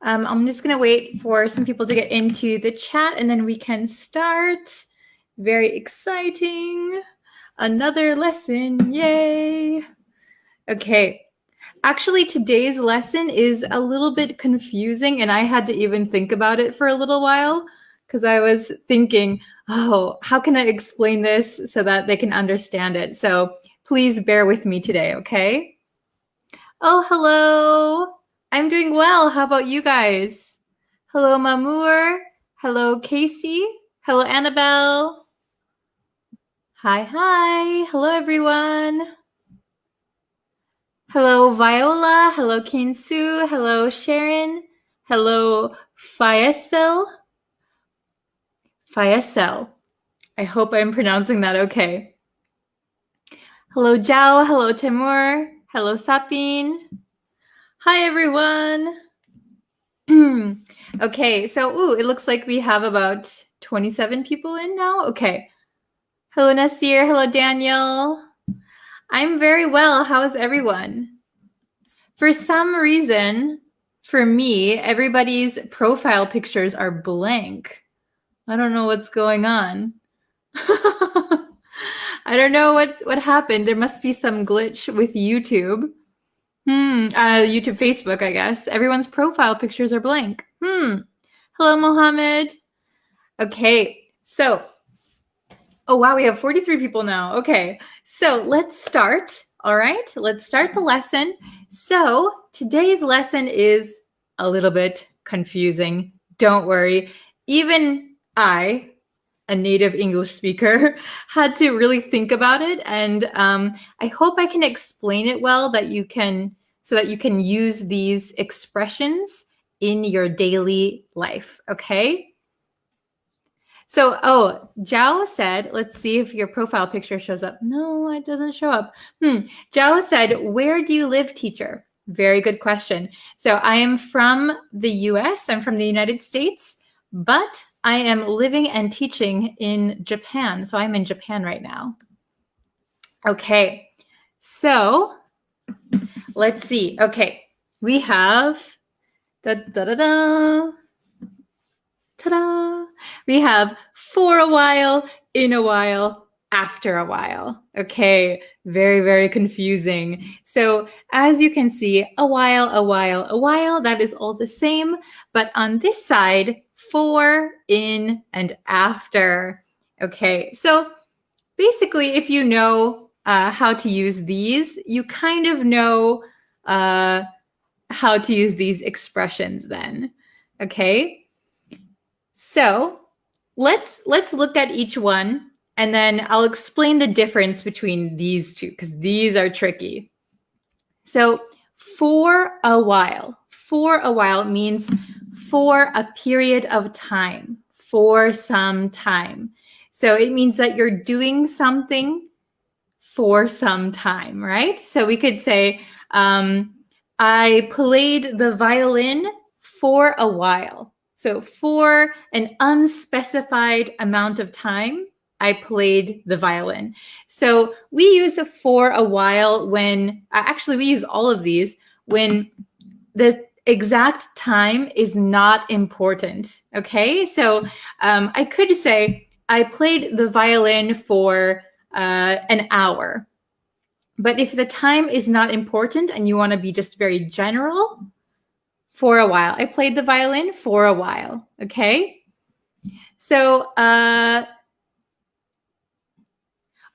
I'm just gonna wait for some people to get into the chat and then we can start. Very exciting. Another lesson, yay. Okay, actually today's lesson is a little bit confusing and I had to even think about it for a little while. because I was thinking, oh, how can I explain this so that they can understand it? So please bear with me today, okay? Oh, hello. I'm doing well. How about you guys? Hello, Mamour. Hello, Casey. Hello, Annabelle. Hi. Hello, everyone. Hello, Viola. Hello, Kinsu. Hello, Sharon. Hello, Phrasal. I hope I'm pronouncing that okay. Hello, Zhao. Hello, Timur. Hello, Sapin. Hi, everyone. Okay, so it looks like we have about 27 people in now. Okay. Hello, Nasir. Hello, Daniel. I'm very well. How's everyone? For some reason, for me, everybody's profile pictures are blank. I don't know what's going on. I don't know what happened. There must be some glitch with YouTube. YouTube, Facebook, I guess. Everyone's profile pictures are blank. Hello, Mohammed. Okay, so, oh wow, we have 43 people now. Okay, so let's start. All right, let's start the lesson. So today's lesson is a little bit confusing. Don't worry. Even I, a native English speaker, had to really think about it, and I hope I can explain it well so that you can use these expressions in your daily life. Okay. So, Zhao said, let's see if your profile picture shows up. No, it doesn't show up. Zhao said, where do you live, teacher? Very good question. So I am from the US. I'm from the United States, but I am living and teaching in Japan. So I'm in Japan right now. Okay. So let's see. Okay. We have ta-da! We have for a while, in a while, after a while. Okay, very, very confusing. So as you can see, a while, that is all the same. But on this side, for, in, and after. Okay, so basically, if you know how to use these, you kind of know how to use these expressions then. Okay. So let's look at each one, and then I'll explain the difference between these two because these are tricky. So for a while means for a period of time, for some time. So it means that you're doing something for some time, right? So we could say, I played the violin for a while. So for an unspecified amount of time, I played the violin. So we use for a while when, actually we use all of these when the exact time is not important, okay? So I could say, I played the violin for an hour. But if the time is not important and you want to be just very general, for a while. I played the violin for a while, okay? So,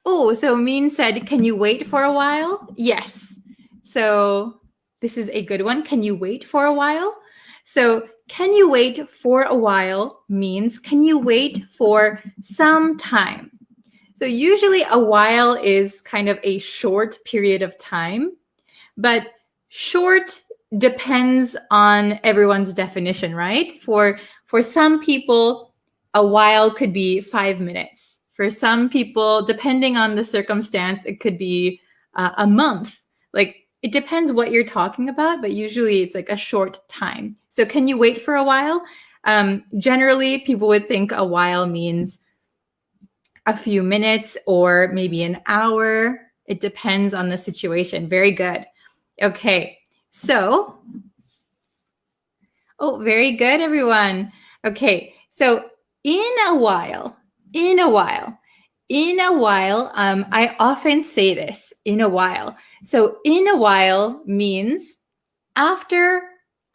so Min said, can you wait for a while? Yes. So this is a good one. Can you wait for a while? So can you wait for a while means, can you wait for some time? So usually a while is kind of a short period of time, but short depends on everyone's definition, right? For some people, a while could be 5 minutes. For some people, depending on the circumstance, it could be a month. Like, it depends what you're talking about, but usually it's like a short time. So can you wait for a while? Generally, people would think a while means a few minutes or maybe an hour. It depends on the situation. Very good. Okay, so, very good, everyone. Okay, so in a while, I often say this, in a while. So in a while means after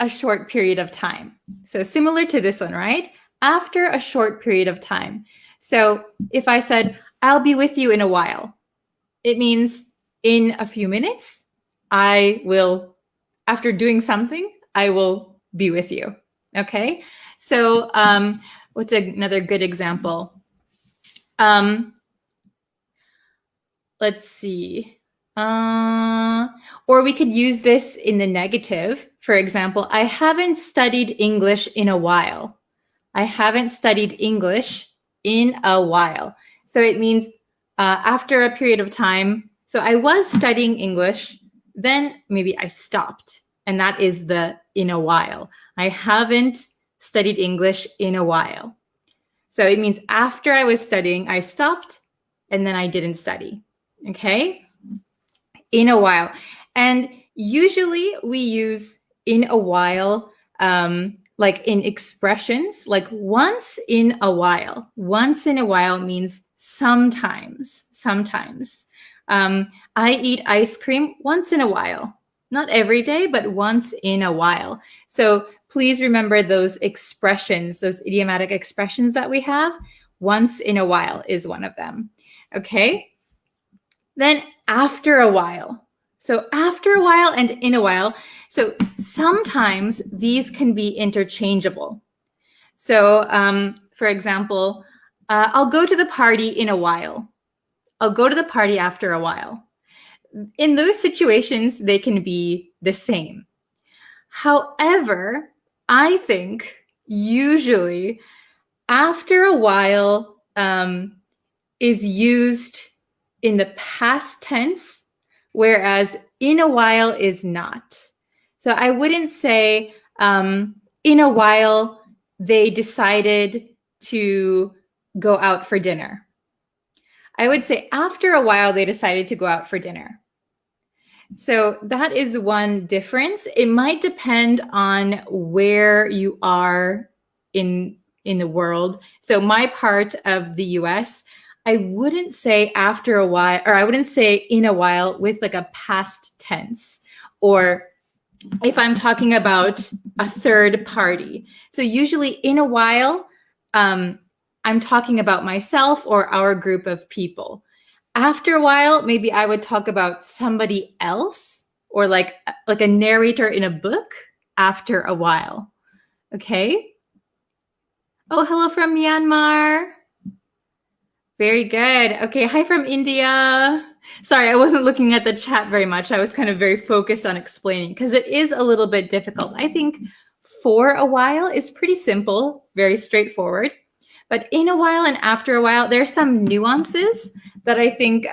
a short period of time. So similar to this one, right? after a short period of time. So if I said, I'll be with you in a while, it means in a few minutes, I will, after doing something, I will be with you. Okay. So what's another good example? Let's see. Or we could use this in the negative. For example, I haven't studied English in a while. I haven't studied English in a while. So it means after a period of time. So I was studying English, then maybe I stopped. And that is the in a while. I haven't studied English in a while. So it means after I was studying, I stopped, and then I didn't study. Okay? In a while. And usually we use in a while like in expressions, like once in a while. Once in a while means sometimes. I eat ice cream once in a while. Not every day, but once in a while. So please remember those expressions, those idiomatic expressions that we have. Once in a while is one of them. Okay? Then after a while. So after a while and in a while. So sometimes these can be interchangeable. So for example, I'll go to the party in a while. I'll go to the party after a while. In those situations, they can be the same. However, I think usually after a while is used in the past tense, whereas in a while is not. So I wouldn't say in a while they decided to go out for dinner. I would say after a while they decided to go out for dinner. So that is one difference. It might depend on where you are in the world. So my part of the US, I wouldn't say after a while, or I wouldn't say in a while with like a past tense, or if I'm talking about a third party. So usually in a while, I'm talking about myself or our group of people. After a while, maybe I would talk about somebody else, or like a narrator in a book after a while. Okay? Oh, hello from Myanmar. Very good. Okay, hi from India. Sorry, I wasn't looking at the chat very much. I was kind of very focused on explaining because it is a little bit difficult. I think for a while is pretty simple, very straightforward. But in a while and after a while, there are some nuances that I think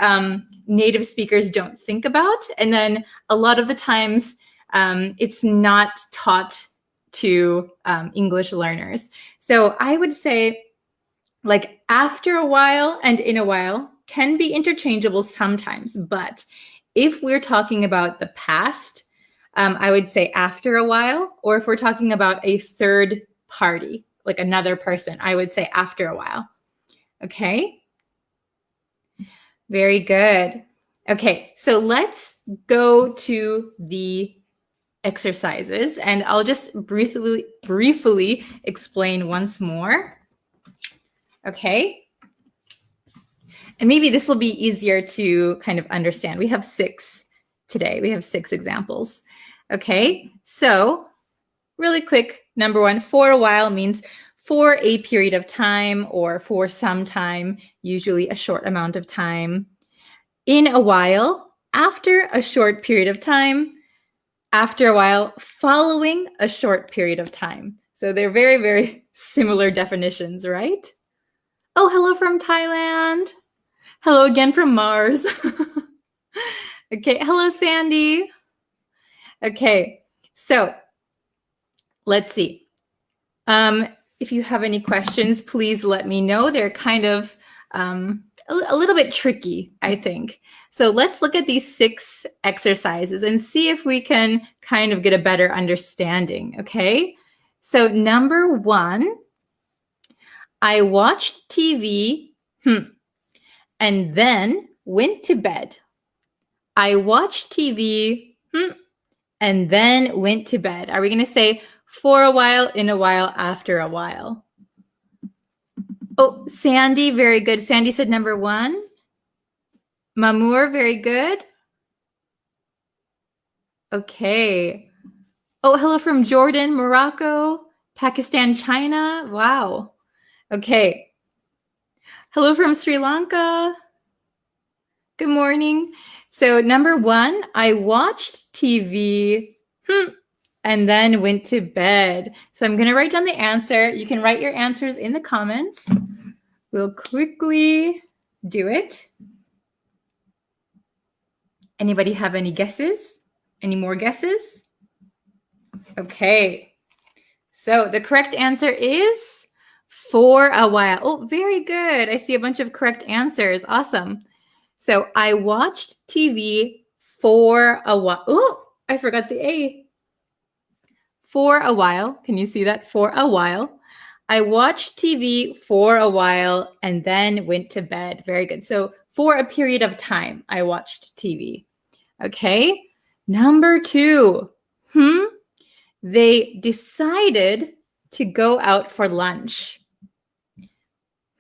native speakers don't think about. And then a lot of the times, it's not taught to English learners. So I would say like after a while and in a while can be interchangeable sometimes. But if we're talking about the past, I would say after a while, or if we're talking about a third party, like another person, I would say after a while. Okay? Very good. Okay, so let's go to the exercises, and I'll just briefly explain once more. Okay? And maybe this will be easier to kind of understand. We have 6 today. We have 6 examples. Okay, so really quick, number 1, for a while means for a period of time or for some time, usually a short amount of time. In a while, after a short period of time. After a while, following a short period of time. So they're very, very similar definitions, right? Oh, hello from Thailand. Hello again from Mars. Okay, hello, Sandy. Okay, so let's see. If you have any questions, please let me know. They're kind of a little bit tricky, I think. So let's look at these 6 exercises and see if we can kind of get a better understanding, okay? So number 1, I watched TV and then went to bed. I watched TV and then went to bed. Are we going to say for a while, in a while, after a while? Oh, Sandy, very good. Sandy said number 1. Mamour, very good. Okay. Oh, hello from Jordan, Morocco, Pakistan, China. Wow. Okay. Hello from Sri Lanka. Good morning. So number 1, I watched TV and then went to bed. So I'm going to write down the answer. You can write your answers in the comments. We'll quickly do it. Anybody have any guesses? Any more guesses? Okay. So the correct answer is for a while. Oh, very good. I see a bunch of correct answers. Awesome. So I watched TV for a while. Oh, I forgot the A. For a while. Can you see that? For a while. I watched TV for a while and then went to bed. Very good. So for a period of time, I watched TV. Okay. Number 2. They decided to go out for lunch.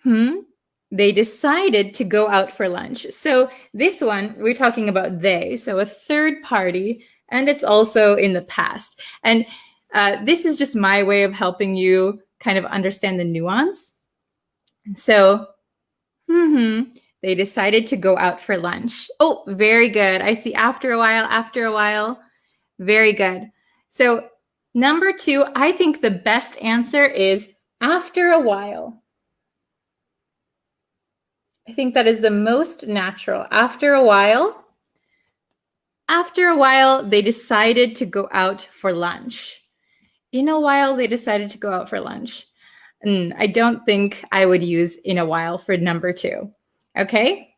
They decided to go out for lunch. So this one, we're talking about they. So a third party, and it's also in the past. And this is just my way of helping you kind of understand the nuance. So, they decided to go out for lunch. Oh, very good. I see after a while. Very good. So number 2, I think the best answer is after a while. I think that is the most natural. After a while, they decided to go out for lunch. In a while, they decided to go out for lunch. I don't think I would use in a while for number 2. Okay?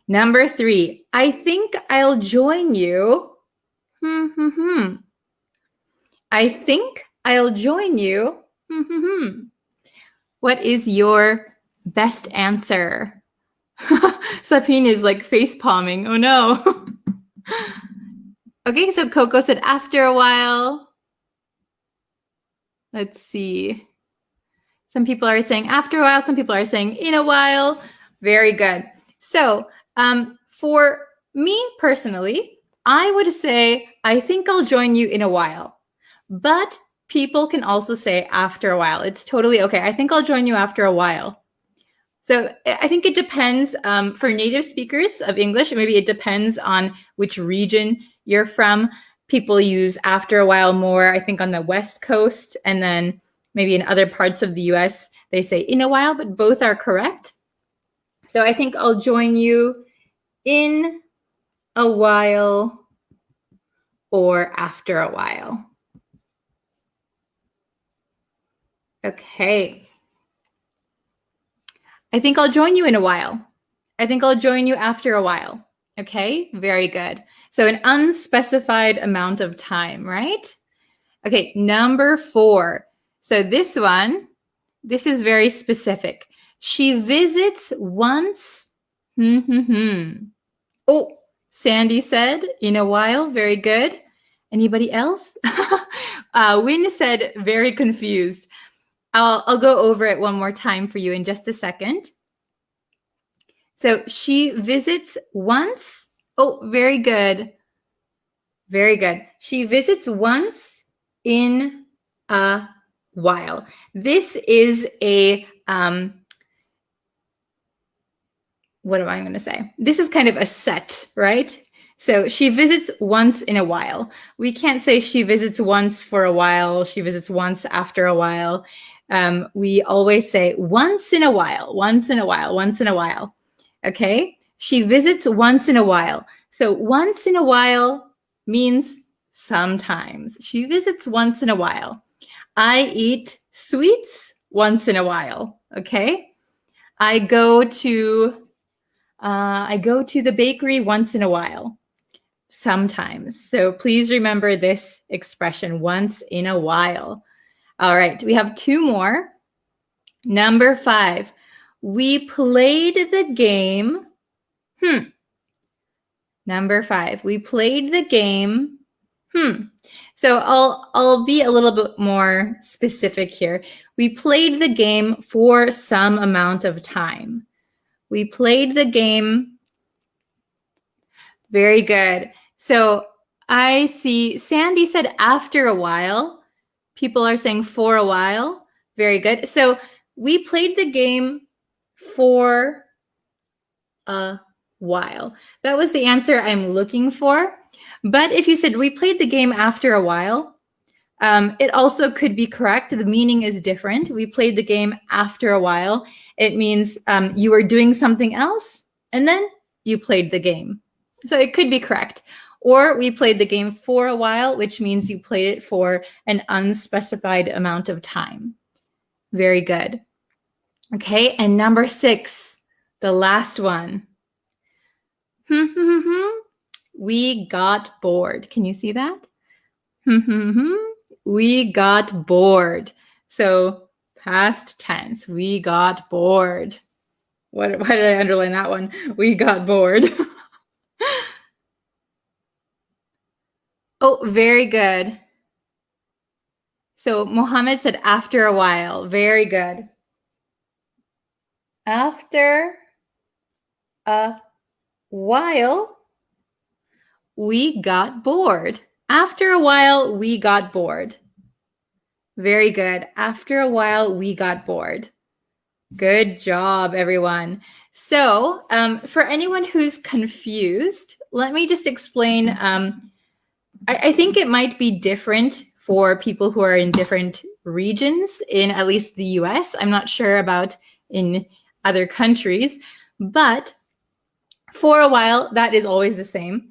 Number 3, I think I'll join you. I think I'll join you. What is your best answer? Sapine is like face palming. Oh no. Okay, so Coco said after a while. Let's see. Some people are saying after a while. Some people are saying in a while. Very good. So for me personally, I would say, I think I'll join you in a while. But people can also say after a while. It's totally okay. I think I'll join you after a while. So I think it depends for native speakers of English. Maybe it depends on which region you're from. People use after a while more, I think, on the West Coast. And then maybe in other parts of the US, they say in a while, but both are correct. So I think I'll join you in a while or after a while. Okay. I think I'll join you in a while. I think I'll join you after a while. Okay, very good. So an unspecified amount of time, right? Okay, number 4. So this one, this is very specific. She visits once. Oh, Sandy said in a while. Very good. Anybody else? Win said very confused. I'll go over it one more time for you in just a second. So she visits once. Oh, very good. Very good. She visits once in a while. This is a, what am I going to say? This is kind of a set, right? So she visits once in a while. We can't say she visits once for a while. She visits once after a while. We always say once in a while, once in a while, once in a while. Okay? She visits once in a while. So once in a while means sometimes. She visits once in a while. I eat sweets once in a while. Okay? I go to the bakery once in a while. Sometimes. So please remember this expression, once in a while. All right, we have 2 more. Number 5, we played the game. Number 5, we played the game. So I'll be a little bit more specific here. We played the game for some amount of time. We played the game. Very good. So I see Sandy said after a while. People are saying for a while. Very good. So we played the game for a while. That was the answer I'm looking for. But if you said we played the game after a while, it also could be correct. The meaning is different. We played the game after a while. It means you were doing something else and then you played the game. So it could be correct. Or we played the game for a while, which means you played it for an unspecified amount of time. Very good. Okay, and number 6, the last one. We got bored. Can you see that? We got bored. So past tense, we got bored. Why did I underline that one? We got bored. Oh, very good. So Mohammed said after a while. Very good. After a while, we got bored. After a while, we got bored. Very good. After a while, we got bored. Good job, everyone. So for anyone who's confused, let me just explain. I think it might be different for people who are in different regions in at least the US. I'm not sure about in other countries, but for a while, that is always the same.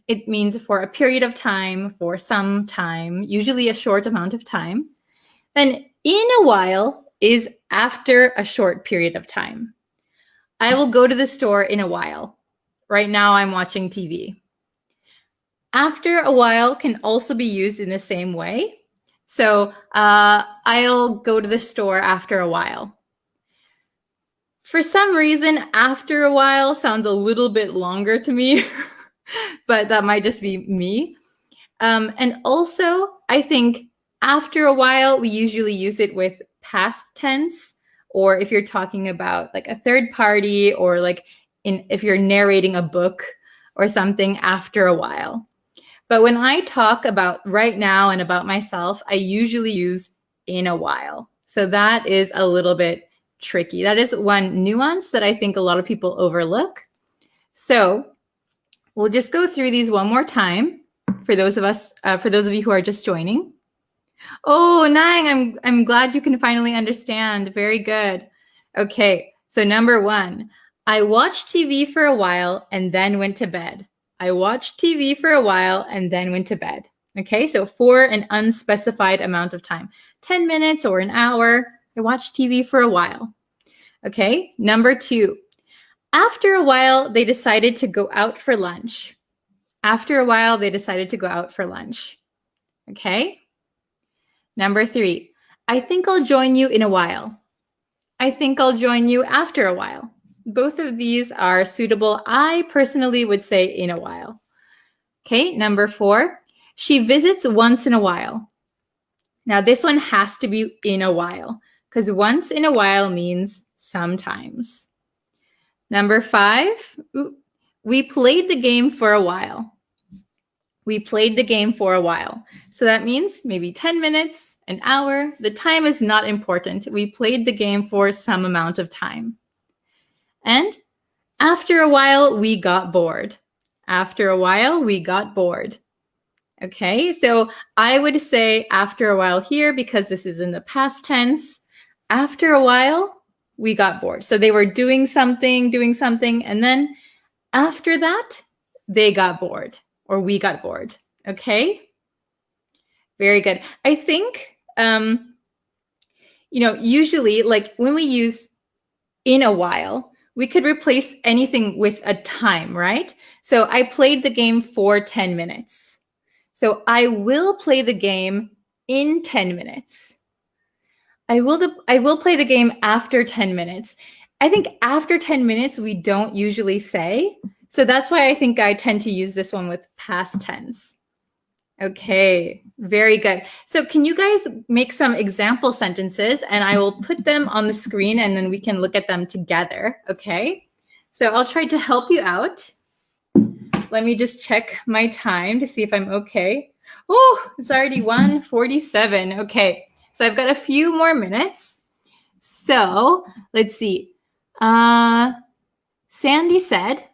It means for a period of time, for some time, usually a short amount of time. Then in a while is after a short period of time. I will go to the store in a while. Right now I'm watching TV. After a while can also be used in the same way. So I'll go to the store after a while. For some reason, after a while sounds a little bit longer to me, but that might just be me. And also, I think after a while, we usually use it with past tense, or if you're talking about like a third party, or like if you're narrating a book or something after a while. But when I talk about right now and about myself, I usually use in a while. So that is a little bit tricky. That is one nuance that I think a lot of people overlook. So we'll just go through these one more time for those of you who are just joining. Oh, Nang, I'm glad you can finally understand. Very good. Okay, so number 1, I watched TV for a while and then went to bed. I watched TV for a while and then went to bed. Okay, so for an unspecified amount of time, 10 minutes or an hour, I watched TV for a while. Okay, number 2, after a while, they decided to go out for lunch. After a while, they decided to go out for lunch. Okay, number 3, I think I'll join you in a while. I think I'll join you after a while. Both of these are suitable. I personally would say in a while. Okay, number 4, she visits once in a while. Now this one has to be in a while because once in a while means sometimes. Number 5, we played the game for a while. We played the game for a while. So that means maybe 10 minutes, an hour. The time is not important. We played the game for some amount of time. And after a while, we got bored. After a while, we got bored. Okay, so I would say after a while here because this is in the past tense. After a while, we got bored. So they were doing something, and then after that, they got bored or we got bored. Okay, very good. I think, usually like when we use in a while, we could replace anything with a time, right? So I played the game for 10 minutes. So I will play the game in 10 minutes. I will play the game after 10 minutes. I think after 10 minutes, we don't usually say. So that's why I think I tend to use this one with past tense. Okay, very good. So can you guys make some example sentences and I will put them on the screen and then we can look at them together, okay? So I'll try to help you out. Let me just check my time to see if I'm okay. Oh, it's already 1:47. Okay, so I've got a few more minutes. So let's see. Sandy said,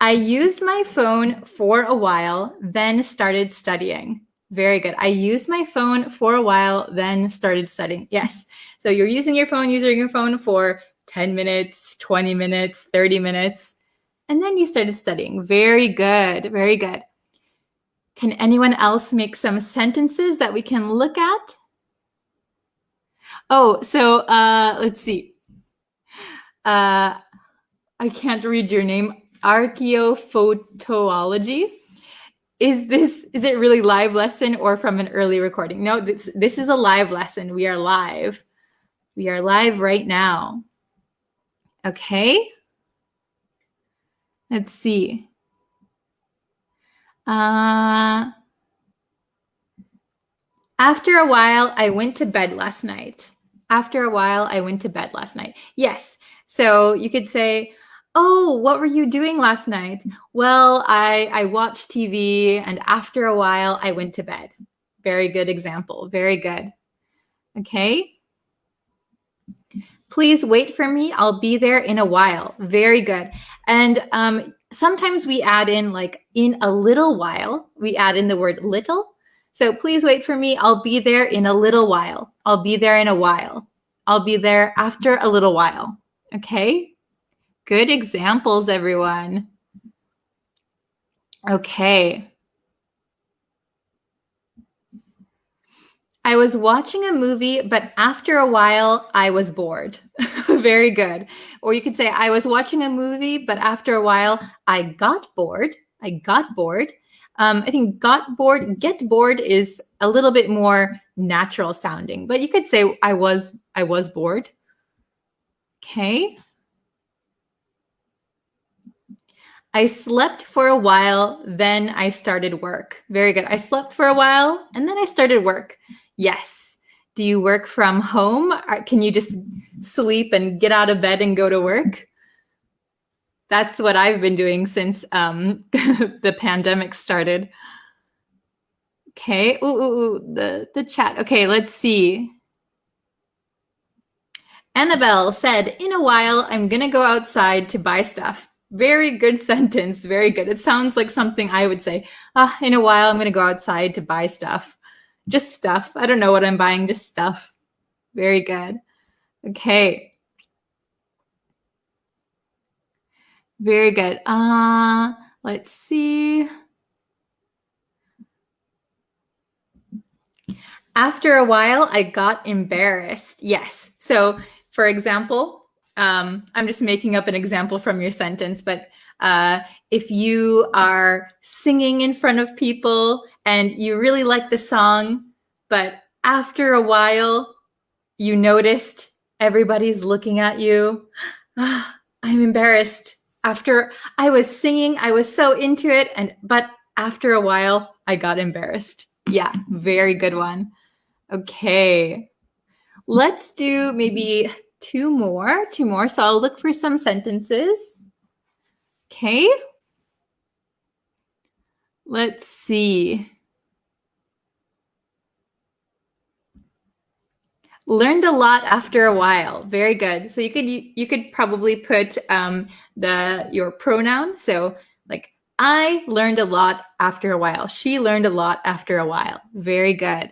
I used my phone for a while, then started studying. Very good. I used my phone for a while, then started studying. Yes. So you're using your phone for 10 minutes, 20 minutes, 30 minutes, and then you started studying. Very good. Very good. Can anyone else make some sentences that we can look at? Oh, so let's see. I can't read your name. Archaeophotology. Is it really live lesson or from an early recording? No, this is a live lesson. We are live. We are live right now. Okay. Let's see. After a while, I went to bed last night. After a while, I went to bed last night. Yes. So you could say, oh, what were you doing last night? Well, I watched TV and after a while, I went to bed. Very good example. Very good. Okay. Please wait for me. I'll be there in a while. Very good. And sometimes we add in like in a little while. We add in the word little. So please wait for me. I'll be there in a little while. I'll be there in a while. I'll be there after a little while. Okay? Good examples, everyone. Okay. I was watching a movie, but after a while, I was bored. Very good. Or you could say, I was watching a movie, but after a while, I got bored. I got bored. I think get bored is a little bit more natural sounding, but you could say, I was bored. Okay. I slept for a while, then I started work. Very good. I slept for a while, and then I started work. Yes. Do you work from home? Or can you just sleep and get out of bed and go to work? That's what I've been doing since the pandemic started. Okay. The chat. Okay, let's see. Annabelle said, in a while, I'm going to go outside to buy stuff. Very good sentence. Very good. It sounds like something I would say. In a while, I'm going to go outside to buy stuff. Just stuff. I don't know what I'm buying, just stuff. Very good. Okay. Very good. Let's see. After a while, I got embarrassed. Yes. So, for example, I'm just making up an example from your sentence, but if you are singing in front of people and you really like the song, but after a while, you noticed everybody's looking at you. I'm embarrassed. After I was singing, I was so into it, but after a while, I got embarrassed. Yeah, very good one. Okay. Let's do maybe two more. So I'll look for some sentences. Okay. Let's see. Learned a lot after a while. Very good. So you could probably put your pronoun. So like I learned a lot after a while. She learned a lot after a while. Very good.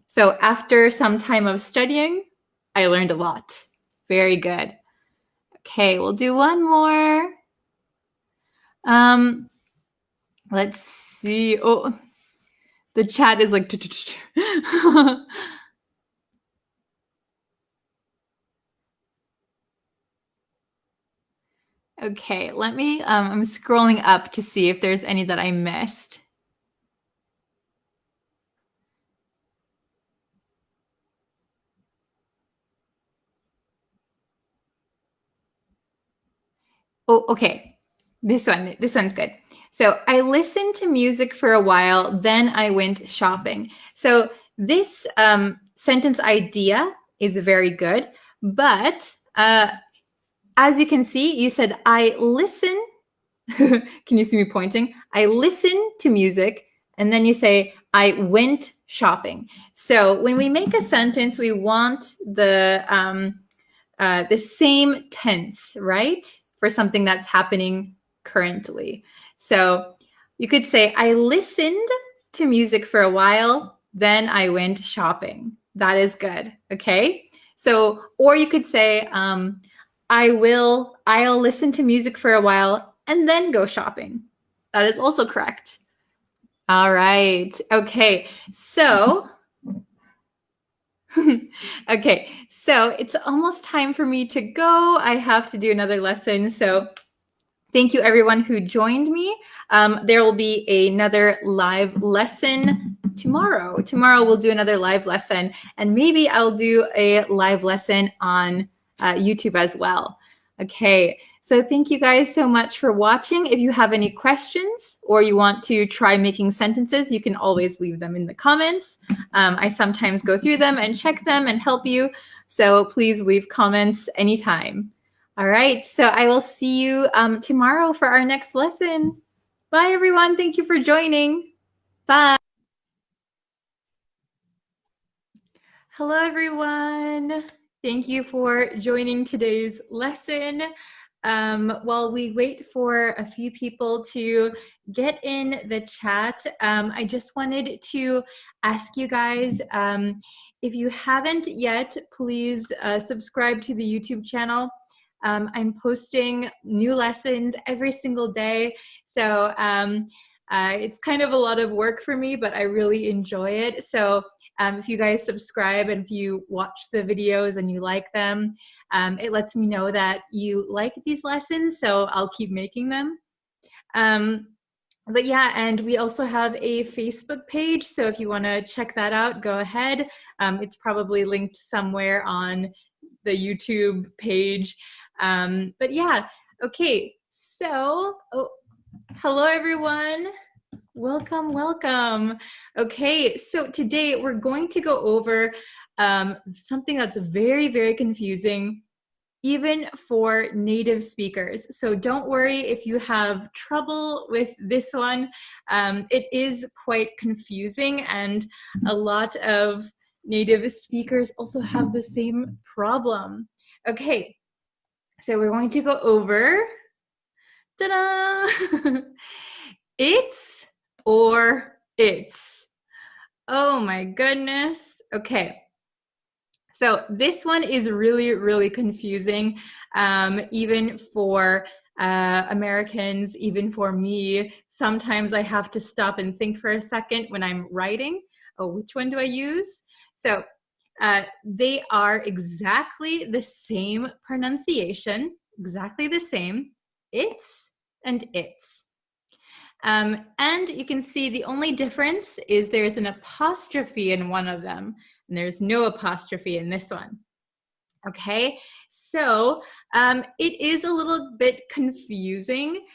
So after some time of studying, I learned a lot. Very good. Okay, we'll do one more. Let's see. Oh, the chat is like. Okay, let me. I'm scrolling up to see if there's any that I missed. Oh, okay. This one's good. So I listened to music for a while, then I went shopping. So this sentence idea is very good, but as you can see, you said I listen. Can you see me pointing? I listen to music, and then you say I went shopping. So when we make a sentence, we want the same tense, right? For something that's happening currently. So you could say, I listened to music for a while, then I went shopping. That is good. Okay. So, or you could say, I'll listen to music for a while and then go shopping. That is also correct. All right. Okay. So, okay, so it's almost time for me to go. I have to do another lesson. So thank you everyone who joined me. There will be another live lesson tomorrow. Tomorrow we'll do another live lesson, and maybe I'll do a live lesson on YouTube as well. Okay, so thank you guys so much for watching. If you have any questions or you want to try making sentences, you can always leave them in the comments. I sometimes go through them and check them and help you. So please leave comments anytime. All right, so I will see you tomorrow for our next lesson. Bye, everyone. Thank you for joining. Bye. Hello, everyone. Thank you for joining today's lesson. While we wait for a few people to get in the chat, I just wanted to ask you guys, if you haven't yet, please subscribe to the YouTube channel. I'm posting new lessons every single day, so it's kind of a lot of work for me, but I really enjoy it. So if you guys subscribe and if you watch the videos and you like them, it lets me know that you like these lessons, so I'll keep making them. But yeah, and we also have a Facebook page, so if you want to check that out, go ahead. It's probably linked somewhere on the YouTube page. But yeah, okay, so, hello everyone. Welcome, welcome. Okay, so today we're going to go over something that's very, very confusing, even for native speakers. So don't worry if you have trouble with this one. It is quite confusing, and a lot of native speakers also have the same problem. Okay, so we're going to go over, ta-da! It's or its. Oh my goodness. Okay. So this one is really, really confusing, even for Americans, even for me. Sometimes I have to stop and think for a second when I'm writing. Oh, which one do I use? So they are exactly the same pronunciation, exactly the same. It's and its. And you can see the only difference is there's an apostrophe in one of them, and there's no apostrophe in this one. Okay, so it is a little bit confusing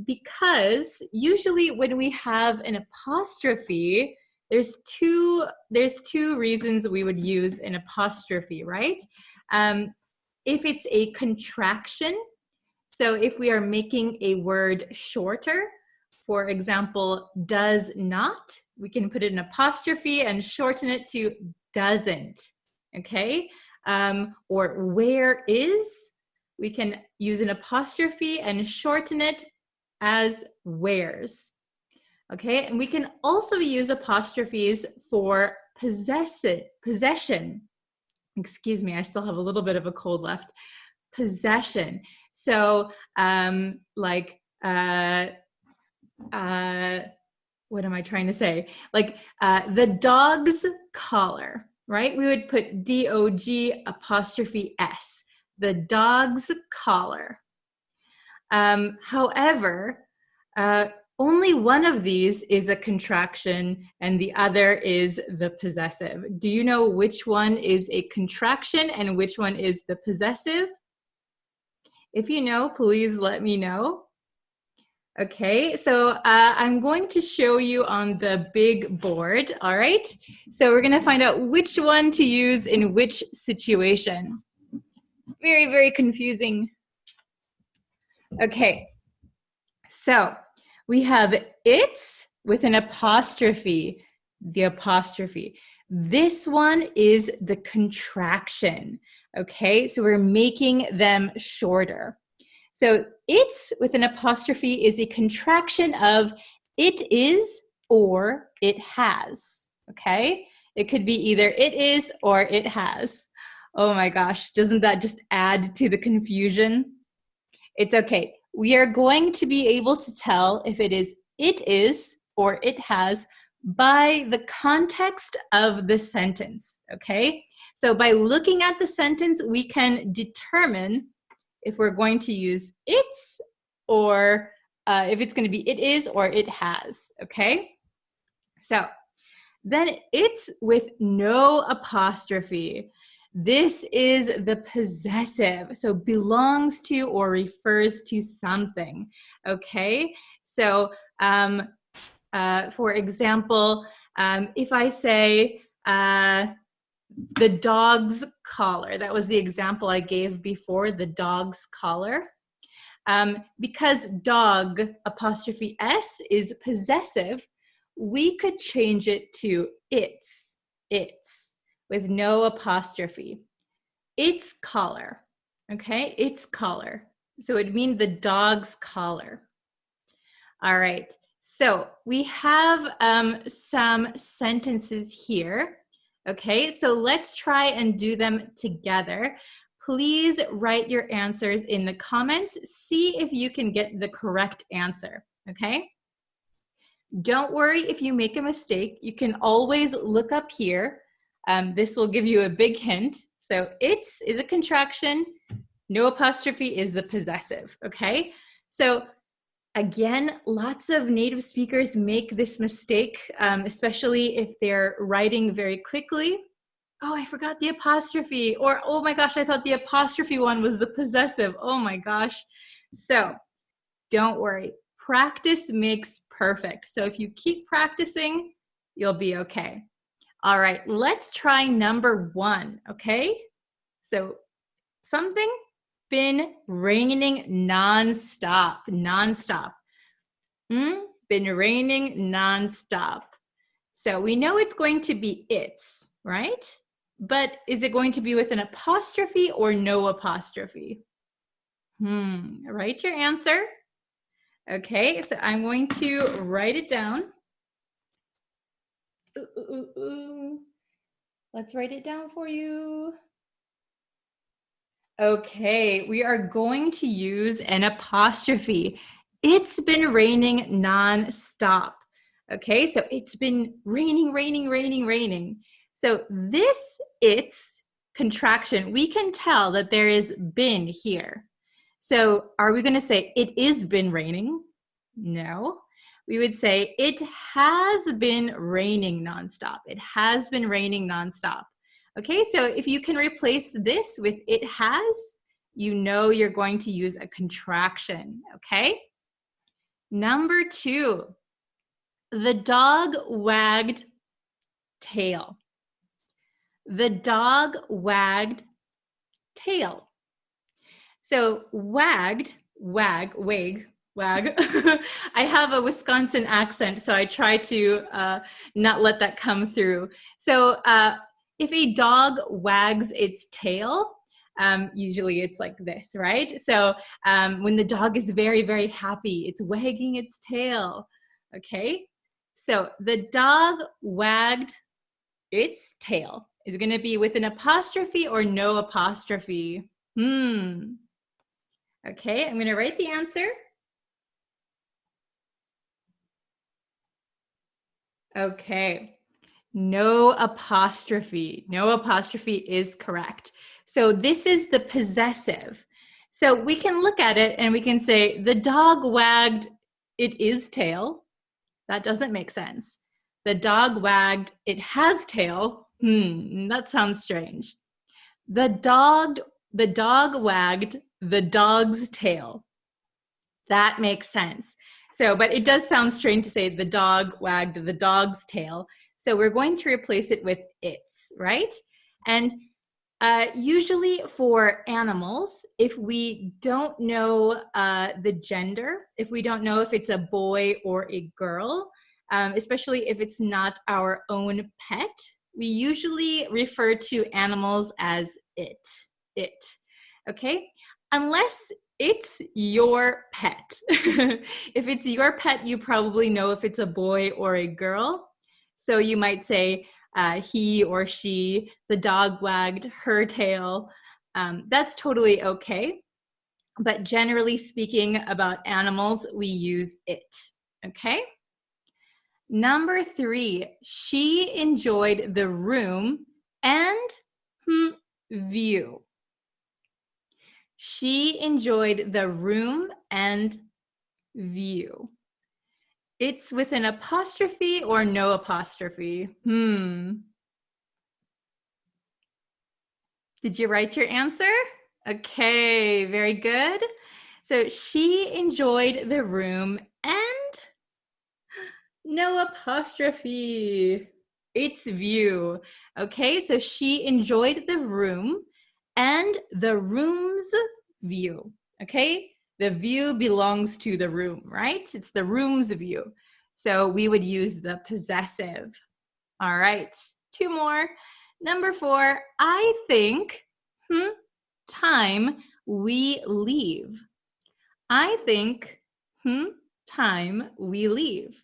because usually when we have an apostrophe, there's two reasons we would use an apostrophe, right? If it's a contraction, so if we are making a word shorter, for example, does not, we can put an apostrophe and shorten it to doesn't, okay? Or where is, we can use an apostrophe and shorten it as where's, okay? And we can also use apostrophes for possession. Excuse me, I still have a little bit of a cold left. Possession. So like, what am I trying to say? Like the dog's collar, right? We would put D-O-G apostrophe S, the dog's collar. However, only one of these is a contraction and the other is the possessive. Do you know which one is a contraction and which one is the possessive? If you know, please let me know. Okay, so I'm going to show you on the big board, all right? So we're gonna find out which one to use in which situation. Very, very confusing. Okay, so we have it's with an apostrophe, the apostrophe. This one is the contraction, okay? So we're making them shorter. So it's with an apostrophe is a contraction of it is or it has, okay? It could be either it is or it has. Oh my gosh, doesn't that just add to the confusion? It's okay. We are going to be able to tell if it is or it has by the context of the sentence, okay? So by looking at the sentence, we can determine if we're going to use it's or if it's going to be it is or it has, okay? So then it's with no apostrophe. This is the possessive, so belongs to or refers to something, okay? So for example, if I say the dog's collar, that was the example I gave before, the dog's collar. Because dog apostrophe S is possessive, we could change it to it's with no apostrophe. Its collar, okay? Its collar. So it would mean the dog's collar. All right, so we have some sentences here. Okay, so let's try and do them together. Please write your answers in the comments. See if you can get the correct answer, okay? Don't worry if you make a mistake. You can always look up here. This will give you a big hint. So it's is a contraction. No apostrophe is the possessive, okay? So again, lots of native speakers make this mistake, especially if they're writing very quickly. Oh, I forgot the apostrophe. Or, oh my gosh, I thought the apostrophe one was the possessive. Oh my gosh. So don't worry. Practice makes perfect. So if you keep practicing, you'll be okay. All right, let's try number 1, okay? So something been raining nonstop. Been raining nonstop. So we know it's going to be it's, right? But is it going to be with an apostrophe or no apostrophe? Write your answer. Okay, so I'm going to write it down. Let's write it down for you. Okay, we are going to use an apostrophe. It's been raining non-stop. Okay, so it's been raining. So this it's contraction, we can tell that there is been here. So are we going to say it is been raining? No. We would say it has been raining nonstop. It has been raining nonstop. Okay, so if you can replace this with it has, you know you're going to use a contraction, okay? Number 2, the dog wagged tail. The dog wagged tail. So wagged, wag. I have a Wisconsin accent, so I try to not let that come through. So if a dog wags its tail, usually it's like this, right? So when the dog is very, very happy, it's wagging its tail, okay? So the dog wagged its tail. Is it going to be with an apostrophe or no apostrophe? Okay, I'm going to write the answer. Okay, no apostrophe. No apostrophe is correct. So this is the possessive. So we can look at it and we can say the dog wagged it is tail. That doesn't make sense. The dog wagged it has tail. That sounds strange. The dog wagged the dog's tail. That makes sense. So, but it does sound strange to say the dog wagged the dog's tail. So we're going to replace it with its, right? And usually for animals, if we don't know the gender, if we don't know if it's a boy or a girl, especially if it's not our own pet, we usually refer to animals as it, okay? Unless it's your pet. If it's your pet, you probably know if it's a boy or a girl. So you might say, he or she, the dog wagged her tail. That's totally okay. But generally speaking about animals, we use it, okay? Number 3, she enjoyed the room and view. She enjoyed the room and view. It's with an apostrophe or no apostrophe? Did you write your answer? Okay, very good. So she enjoyed the room and no apostrophe. It's view. Okay, so she enjoyed the room and the room's view. Okay, the view belongs to the room, right? It's the room's view. So we would use the possessive. All right, 2 more. Number 4, I think time we leave. I think time we leave.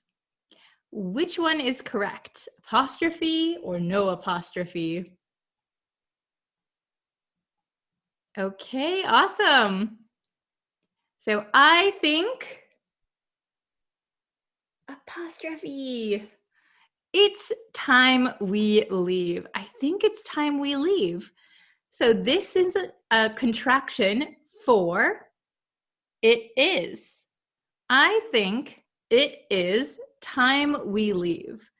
Which one is correct? Apostrophe or no apostrophe? Okay, awesome. So I think apostrophe. It's time we leave. I think it's time we leave. So this is a contraction for it is. I think it is time we leave.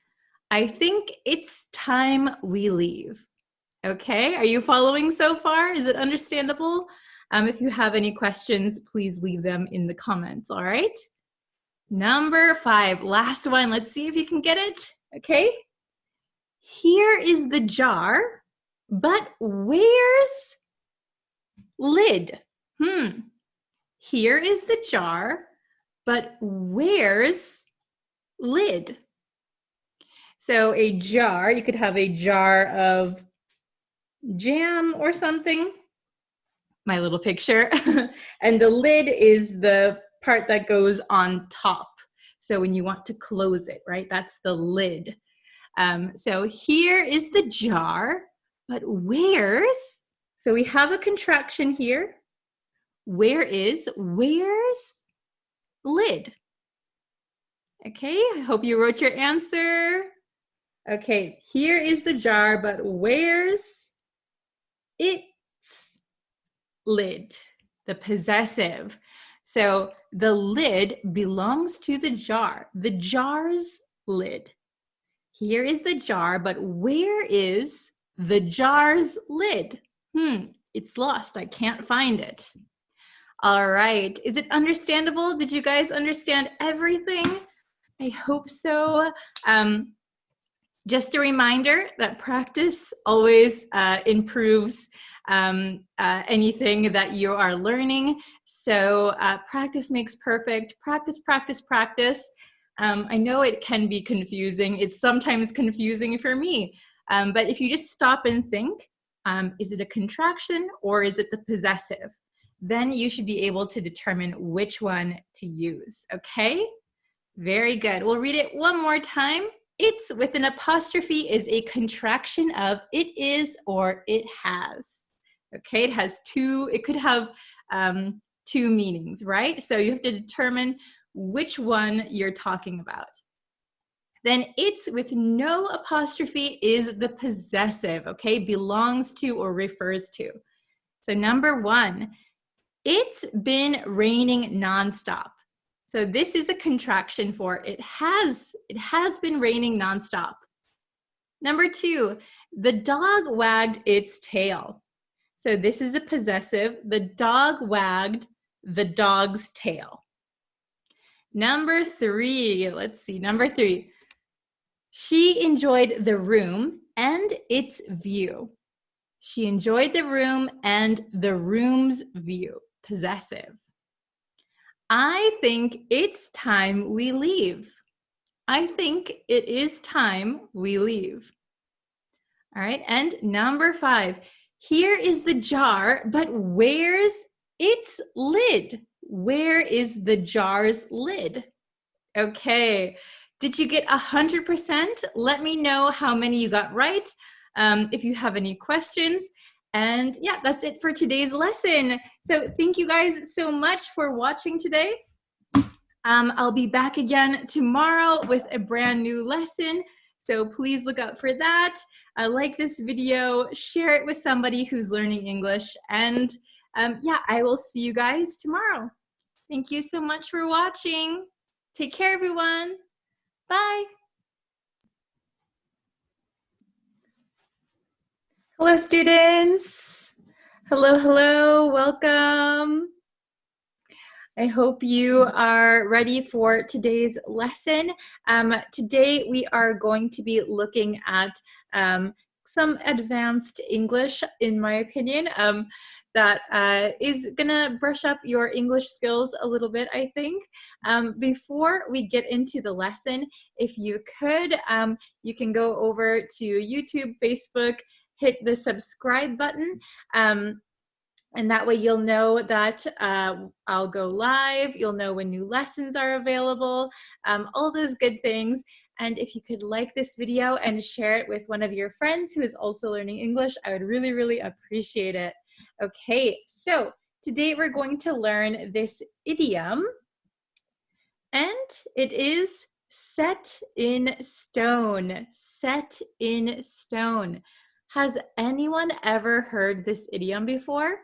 I think it's time we leave. Okay, are you following so far? Is it understandable? If you have any questions, please leave them in the comments, all right? Number 5, last one. Let's see if you can get it, okay? Here is the jar, but where's lid? Here is the jar, but where's lid? So a jar, you could have a jar of jam or something. My little picture. And the lid is the part that goes on top. So when you want to close it, right? That's the lid. So here is the jar, but where's? So we have a contraction here. Where's lid? Okay, I hope you wrote your answer. Okay, here is the jar, but where's its lid? The possessive. So the lid belongs to the jar, the jar's lid. Here is the jar, but where is the jar's lid? It's lost. I can't find it. All right. Is it understandable? Did you guys understand everything? I hope so. Just a reminder that practice always improves anything that you are learning. So practice makes perfect. Practice, practice, practice. I know it can be confusing. It's sometimes confusing for me. But if you just stop and think, is it a contraction or is it the possessive? Then you should be able to determine which one to use, okay? Very good. We'll read it one more time. It's with an apostrophe is a contraction of it is or it has. Okay, it has two, it could have 2 meanings, right? So you have to determine which one you're talking about. Then it's with no apostrophe is the possessive, okay? Belongs to or refers to. So number 1, it's been raining nonstop. So this is a contraction for it has been raining nonstop. Number 2, the dog wagged its tail. So this is a possessive. The dog wagged the dog's tail. Number 3, let's see, number 3. She enjoyed the room and its view. She enjoyed the room and the room's view. Possessive. I think it's time we leave. I think it is time we leave. All right, and number 5. Here is the jar, but where's its lid? Where is the jar's lid? Okay, did you get 100%? Let me know how many you got right. If you have any questions. And yeah, that's it for today's lesson. So thank you guys so much for watching today. I'll be back again tomorrow with a brand new lesson. So please look out for that. Like this video, share it with somebody who's learning English. And yeah, I will see you guys tomorrow. Thank you so much for watching. Take care, everyone. Bye. Hello, students. Hello, hello. Welcome. I hope you are ready for today's lesson. Today we are going to be looking at some advanced English, in my opinion, that is gonna brush up your English skills a little bit, I think. Before we get into the lesson, if you could, you can go over to YouTube, Facebook, hit the subscribe button. And that way you'll know that I'll go live, you'll know when new lessons are available, all those good things. And if you could like this video and share it with one of your friends who is also learning English, I would really, really appreciate it. Okay, so today we're going to learn this idiom, and it is set in stone. Set in stone. Has anyone ever heard this idiom before?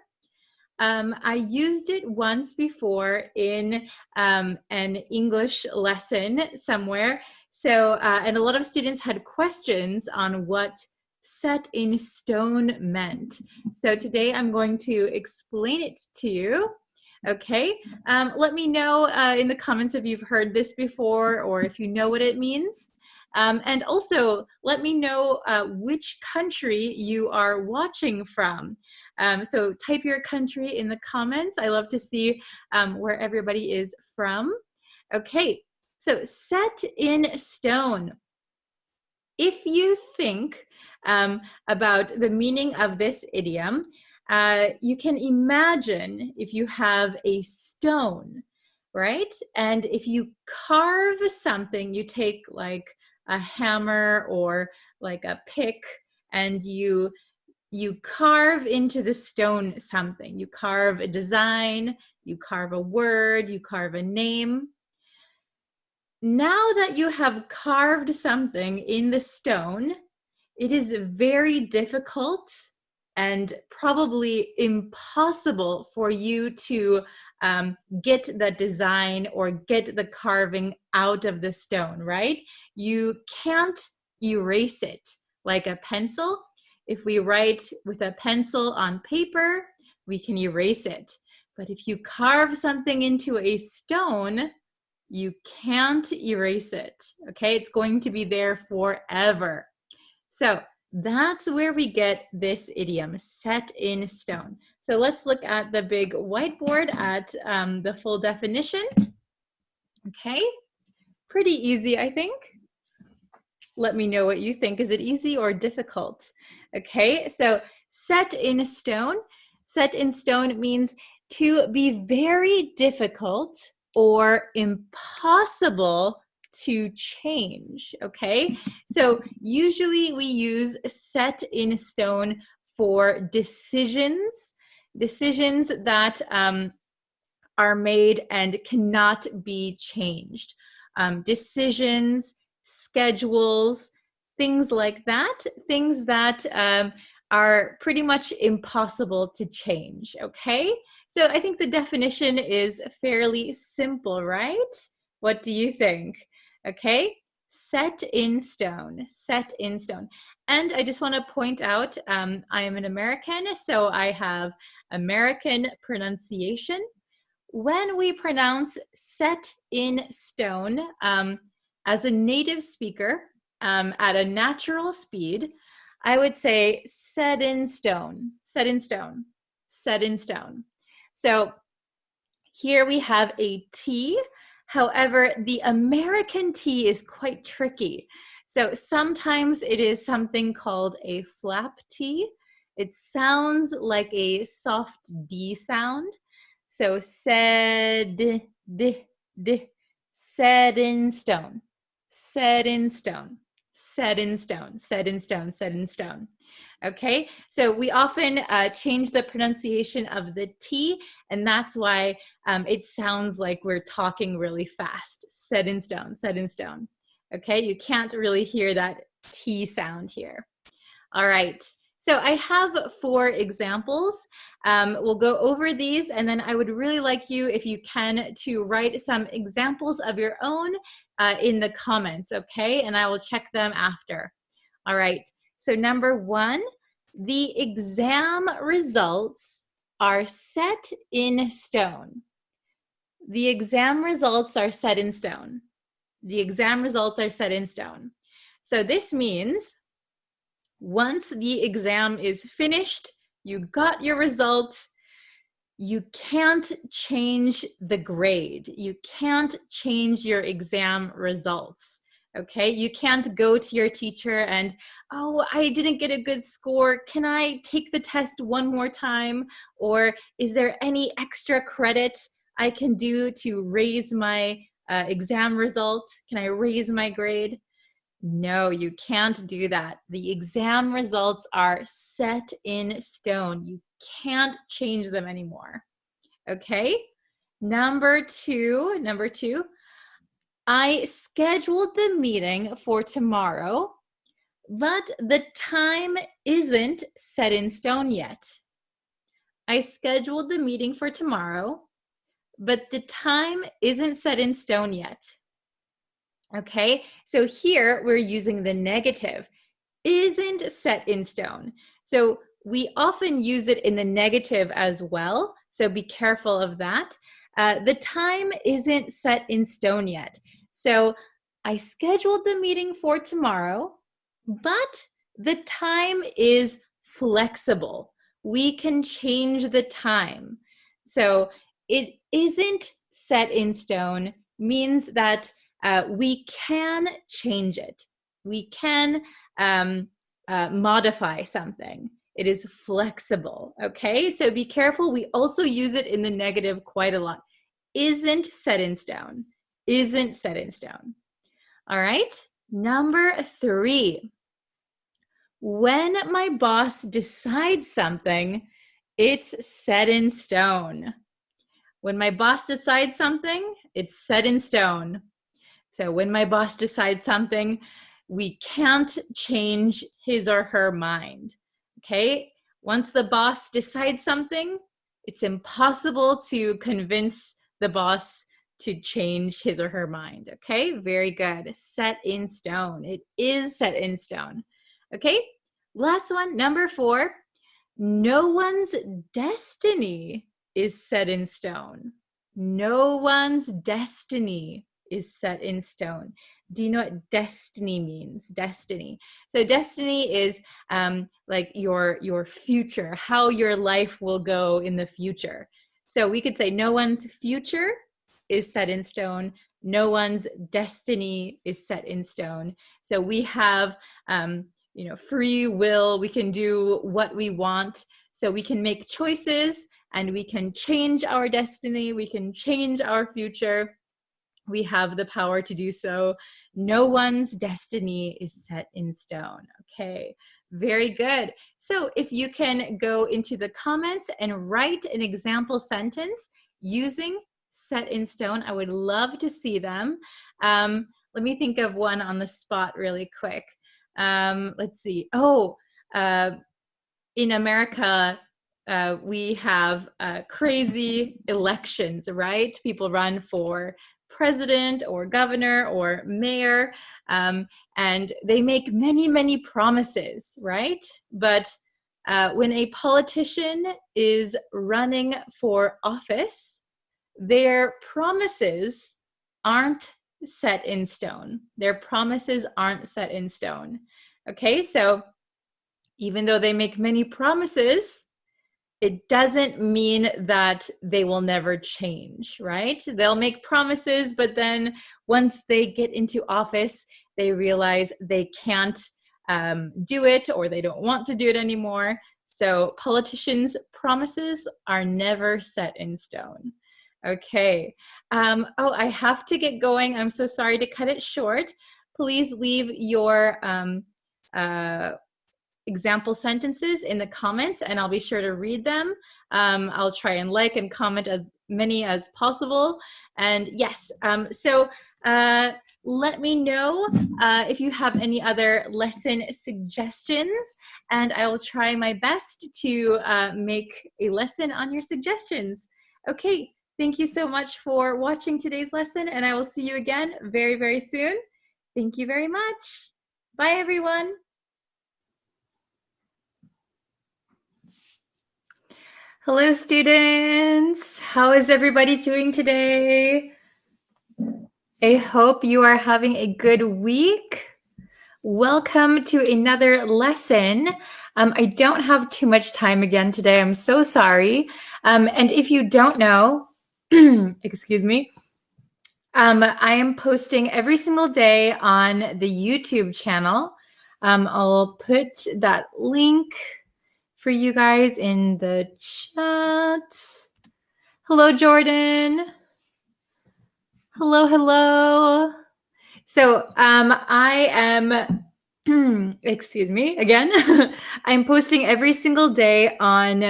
I used it once before in an English lesson somewhere. So, and a lot of students had questions on what set in stone meant. So today I'm going to explain it to you. Okay, let me know in the comments if you've heard this before or if you know what it means. And also, let me know which country you are watching from. So type your country in the comments. I love to see where everybody is from. Okay, so set in stone. If you think about the meaning of this idiom, you can imagine if you have a stone, right? And if you carve something, you take like a hammer or like a pick, and you carve into the stone something. You carve a design, you carve a word, you carve a name. Now that you have carved something in the stone, it is very difficult and probably impossible for you to get the design or get the carving out of the stone, right? You can't erase it like a pencil. If we write with a pencil on paper, we can erase it. But if you carve something into a stone, you can't erase it, okay? It's going to be there forever. So that's where we get this idiom, set in stone. So let's look at the big whiteboard at the full definition. Okay, pretty easy, I think. Let me know what you think. Is it easy or difficult? Okay, so set in stone. Set in stone means to be very difficult or impossible to change, okay? So usually we use set in stone for decisions that are made and cannot be changed. Decisions, schedules, things like that, things that are pretty much impossible to change, okay? So I think the definition is fairly simple, right? What do you think? Okay, set in stone, set in stone. And I just want to point out, I am an American, so I have American pronunciation. when we pronounce set in stone as a native speaker at a natural speed, I would say set in stone, set in stone, set in stone. So here we have a T. However, the American T is quite tricky. So sometimes it is something called a flap T. It sounds like a soft D sound. So said, set in stone, set in stone, set in stone, set in stone, set in stone. Okay, so we often change the pronunciation of the T, and that's why it sounds like we're talking really fast. Set in stone, set in stone. Okay, you can't really hear that T sound here. All right, so I have 4 examples. We'll go over these, and then I would really like you, if you can, to write some examples of your own in the comments, okay? And I will check them after. All right. So number 1, the exam results are set in stone. The exam results are set in stone. The exam results are set in stone. So this means once the exam is finished, you got your results, you can't change the grade. You can't change your exam results. Okay, you can't go to your teacher and, oh, I didn't get a good score. Can I take the test one more time? Or is there any extra credit I can do to raise my exam result? Can I raise my grade? No, you can't do that. The exam results are set in stone. You can't change them anymore. Okay, number two, I scheduled the meeting for tomorrow, but the time isn't set in stone yet. I scheduled the meeting for tomorrow, but the time isn't set in stone yet. Okay, so here we're using the negative, isn't set in stone. So we often use it in the negative as well, so be careful of that. The time isn't set in stone yet. So I scheduled the meeting for tomorrow, but the time is flexible. We can change the time. So it isn't set in stone means that we can change it. We can modify something. It is flexible, okay? So be careful. We also use it in the negative quite a lot. Isn't set in stone. Isn't set in stone. All right, number 3. When my boss decides something, it's set in stone. When my boss decides something, it's set in stone. So when my boss decides something, we can't change his or her mind, okay? Once the boss decides something, it's impossible to convince the boss to change his or her mind, okay? Very good. Set in stone. It is set in stone. Okay, last one, number 4. No one's destiny is set in stone. No one's destiny is set in stone. Do you know what destiny means? Destiny. So destiny is like your future, how your life will go in the future. So we could say no one's future is set in stone. No one's destiny is set in stone. So we have free will. We can do what we want. So we can make choices and we can change our destiny. We can change our future. We have the power to do so. No one's destiny is set in stone. Okay, very good. So if you can go into the comments and write an example sentence using set in stone, I would love to see them. Let me think of one on the spot really quick. Let's see. In America, we have crazy elections, right? People run for president or governor or mayor, and they make many, many promises, right? But when a politician is running for office, their promises aren't set in stone. Their promises aren't set in stone. Okay, so even though they make many promises, it doesn't mean that they will never change, right? They'll make promises, but then once they get into office, they realize they can't do it, or they don't want to do it anymore. So politicians' promises are never set in stone. Okay. Oh, I have to get going. I'm so sorry to cut it short. Please leave your example sentences in the comments, and I'll be sure to read them. I'll try and like and comment as many as possible. And yes, so let me know if you have any other lesson suggestions, and I will try my best to make a lesson on your suggestions. Okay, thank you so much for watching today's lesson, and I will see you again very, very soon. Thank you very much. Bye, everyone. Hello, students. How is everybody doing today? I hope you are having a good week. Welcome to another lesson. I don't have too much time again today. I'm so sorry. And if you don't know, excuse me, I am posting every single day on the YouTube channel. I'll put that link for you guys in the chat. Hello, Jordan. Hello, hello. So I am, excuse me, again, I'm posting every single day on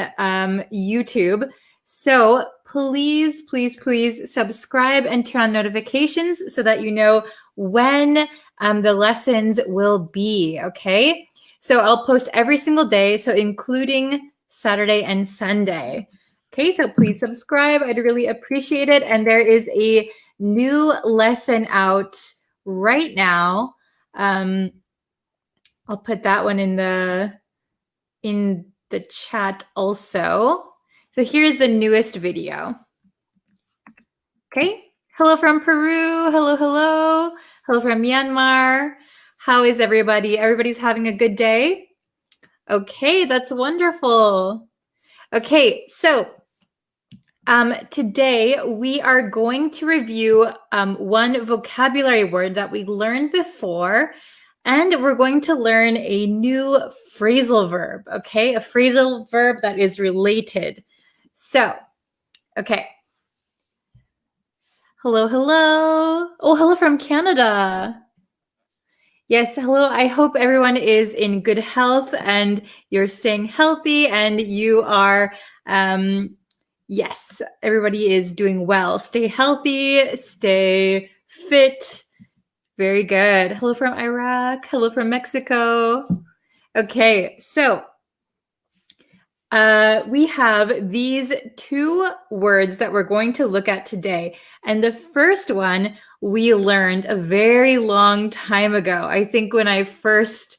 YouTube. So please, please, please subscribe and turn on notifications so that you know when the lessons will be, okay? So I'll post every single day, so including Saturday and Sunday. Okay, so please subscribe. I'd really appreciate it. And there is a new lesson out right now. I'll put that one in the chat also. So here's the newest video. Okay. Hello from Peru. Hello, hello. Hello from Myanmar. How is everybody? Everybody's having a good day? Okay, that's wonderful. Okay, so today we are going to review one vocabulary word that we learned before, and we're going to learn a new phrasal verb, okay? A phrasal verb that is related. So, okay. Hello, hello. Oh, hello from Canada. Yes, hello. I hope everyone is in good health and you're staying healthy and you are, yes, everybody is doing well. Stay healthy, stay fit. Very good. Hello from Iraq. Hello from Mexico. Okay, so we have these two words that we're going to look at today. And the first one we learned a very long time ago. I think when I first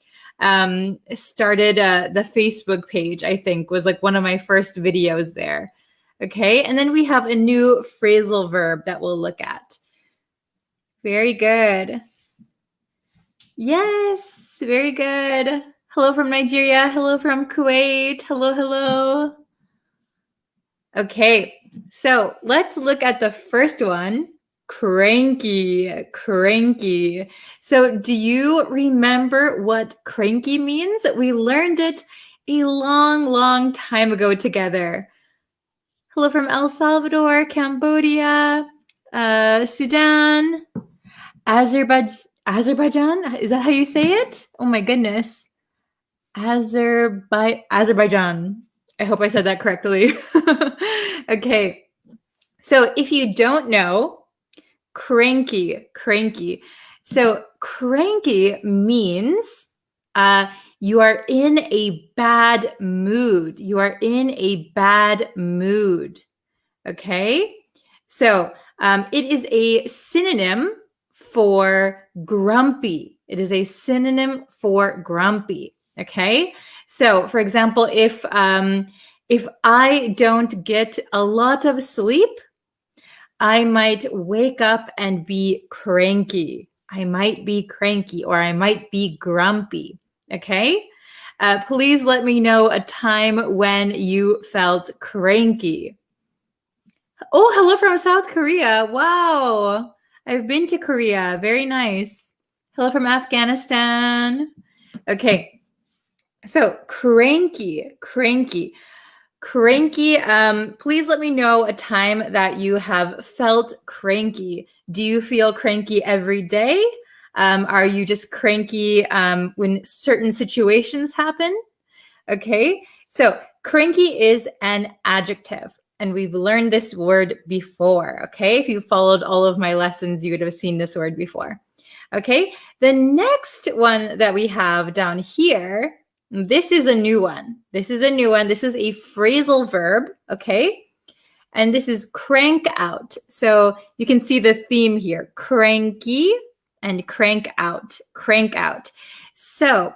started the Facebook page, I think was like one of my first videos there. Okay, and then we have a new phrasal verb that we'll look at. Very good. Yes, very good. Hello from Nigeria. Hello from Kuwait. Hello, hello. Okay, so let's look at the first one. Cranky, cranky. So do you remember what cranky means? We learned it a long, long time ago together. Hello from El Salvador, Cambodia, Sudan, Azerbaijan. Is that how you say it? Oh my goodness. Azerbaijan. I hope I said that correctly. Okay. So if you don't know, cranky. So cranky means you are in a bad mood. You are in a bad mood. Okay. So it is a synonym for grumpy. It is a synonym for grumpy. Okay. So for example, if I don't get a lot of sleep, I might wake up and be cranky. I might be cranky or I might be grumpy. Okay? Please let me know a time when you felt cranky. Oh, hello from South Korea. Wow. I've been to Korea. Very nice. Hello from Afghanistan. Okay. So cranky. Please let me know a time that you have felt cranky. Do you feel cranky every day? Are you just cranky when certain situations happen? Okay, so cranky is an adjective, and we've learned this word before. Okay, if you followed all of my lessons, you would have seen this word before. Okay, the next one that we have down here, this is a new one. This is a phrasal verb, okay? And this is crank out. So you can see the theme here, cranky and crank out. So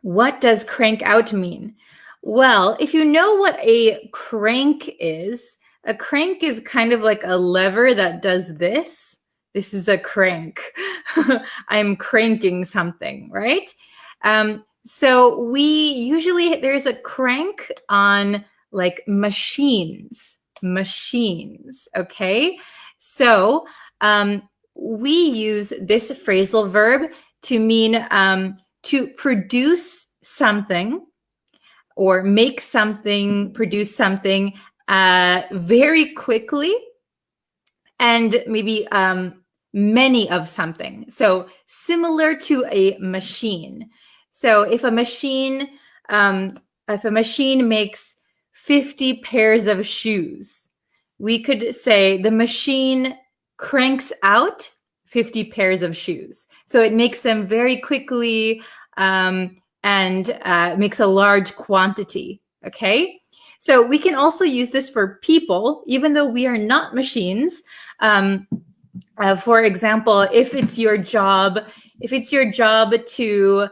what does crank out mean? Well, if you know what a crank is kind of like a lever that does this. This is a crank. I'm cranking something, right? So there's a crank on like machines, okay? So we use this phrasal verb to mean to produce something or make something, produce something very quickly and maybe many of something. So similar to a machine. So if a machine makes 50 pairs of shoes, we could say the machine cranks out 50 pairs of shoes. So it makes them very quickly and makes a large quantity, okay? So we can also use this for people, even though we are not machines. For example, if it's your job to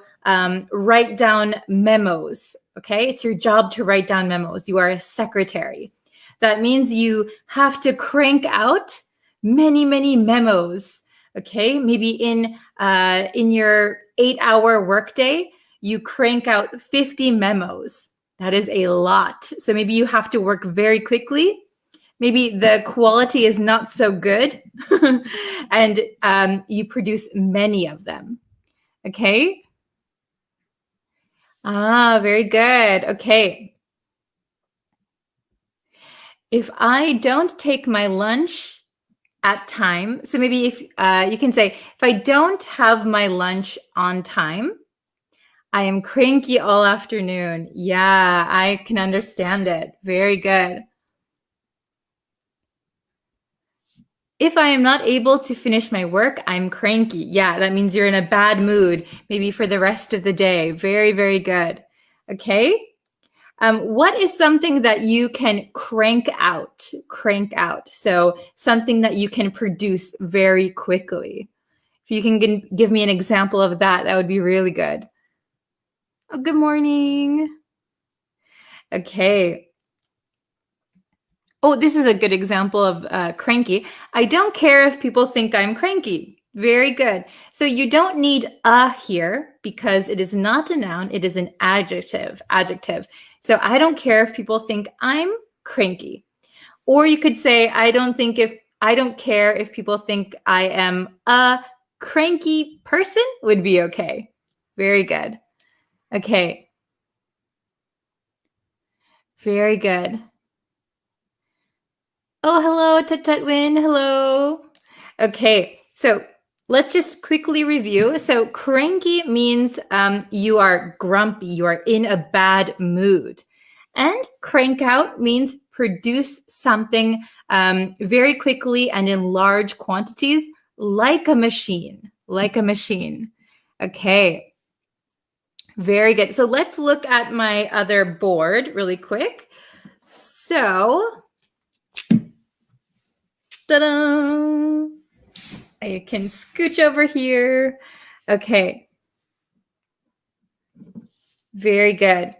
write down memos, okay? It's your job to write down memos. You are a secretary. That means you have to crank out many, many memos, okay? Maybe in your 8-hour workday, you crank out 50 memos. That is a lot. So maybe you have to work very quickly. Maybe the quality is not so good and you produce many of them. Okay? Very good. Okay. If I don't take my lunch at time, so maybe if you can say, if I don't have my lunch on time, I am cranky all afternoon. Yeah, I can understand it. Very good. If I am not able to finish my work, I'm cranky. Yeah, that means you're in a bad mood, maybe for the rest of the day. Very, very good. Okay. What is something that you can crank out? So something that you can produce very quickly. If you can give me an example of that, that would be really good. Oh, good morning. Okay. Oh, this is a good example of cranky. I don't care if people think I'm cranky. Very good. So you don't need a here because it is not a noun. It is an adjective. So I don't care if people think I'm cranky. Or you could say, I don't care if people think I am a cranky person would be okay. Very good. Okay. Very good. Oh, hello, Tututwin. Hello. Okay, so let's just quickly review. So cranky means you are grumpy, you are in a bad mood. And crank out means produce something very quickly and in large quantities, like a machine. Okay, very good. So let's look at my other board really quick. So, ta-da! I can scooch over here. Okay. Very good.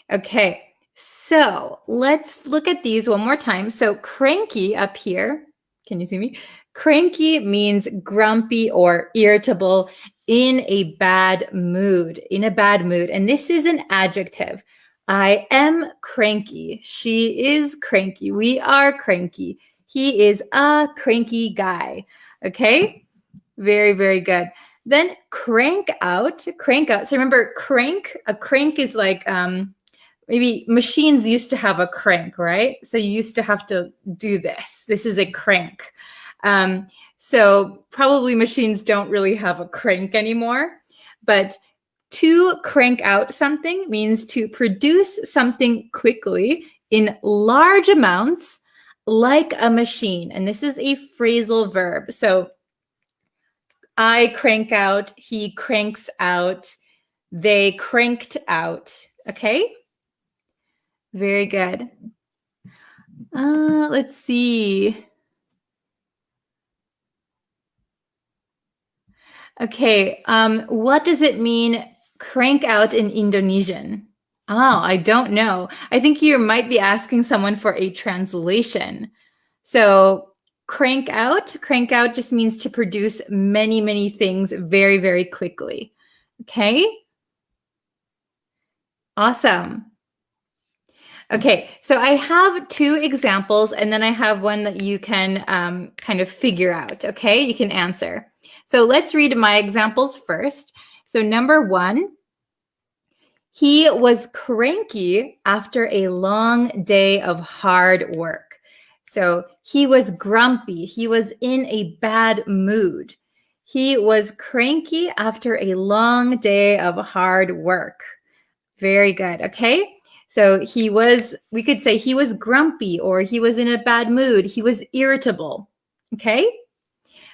Okay. So let's look at these one more time. So cranky up here, Can you see me? Cranky means grumpy or irritable, in a bad mood, And this is an adjective. I am cranky. She is cranky. We are cranky. He is a cranky guy. Okay? Very, very good. Then crank out. So remember, a crank is like maybe machines used to have a crank, right? So you used to have to do this. This is a crank. So probably machines don't really have a crank anymore, but to crank out something means to produce something quickly in large amounts like a machine. And this is a phrasal verb. So I crank out, he cranks out, they cranked out. Okay? Very good. Let's see. Okay, what does it mean crank out in Indonesian? Oh, I don't know. I think you might be asking someone for a translation. So crank out just means to produce many, many things very, very quickly. Okay? Awesome. Okay, so I have two examples, and then I have one that you can kind of figure out, okay? You can answer. So let's read my examples first. So number 1, he was cranky after a long day of hard work. So he was grumpy. He was in a bad mood. He was cranky after a long day of hard work. Very good, okay? So we could say he was grumpy, or he was in a bad mood. He was irritable, okay?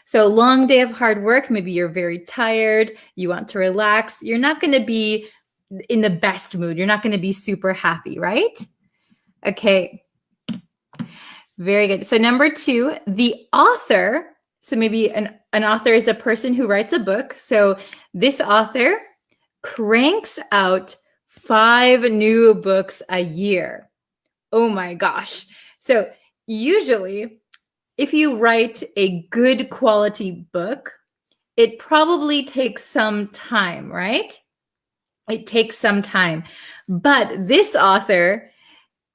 So long day of hard work, maybe you're very tired, you want to relax. You're not going to be in the best mood. You're not going to be super happy, right? Okay. Very good. So number 2, the author. So maybe an author is a person who writes a book. So this author cranks out 5 new books a year. Oh my gosh. So usually, if you write a good quality book, it probably takes some time, right? It takes some time. But this author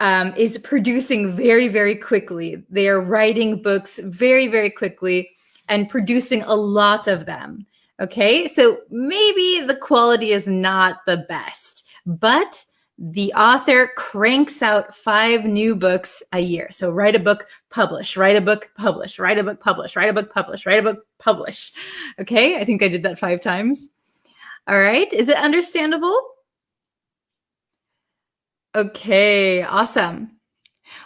is producing very, very quickly. They are writing books very, very quickly and producing a lot of them. Okay, so maybe the quality is not the best, but the author cranks out 5 new books a year. So write a book, publish, write a book, publish, write a book, publish, write a book, publish, write a book, publish. Okay, I think I did that 5 times. All right, is it understandable? Okay, awesome.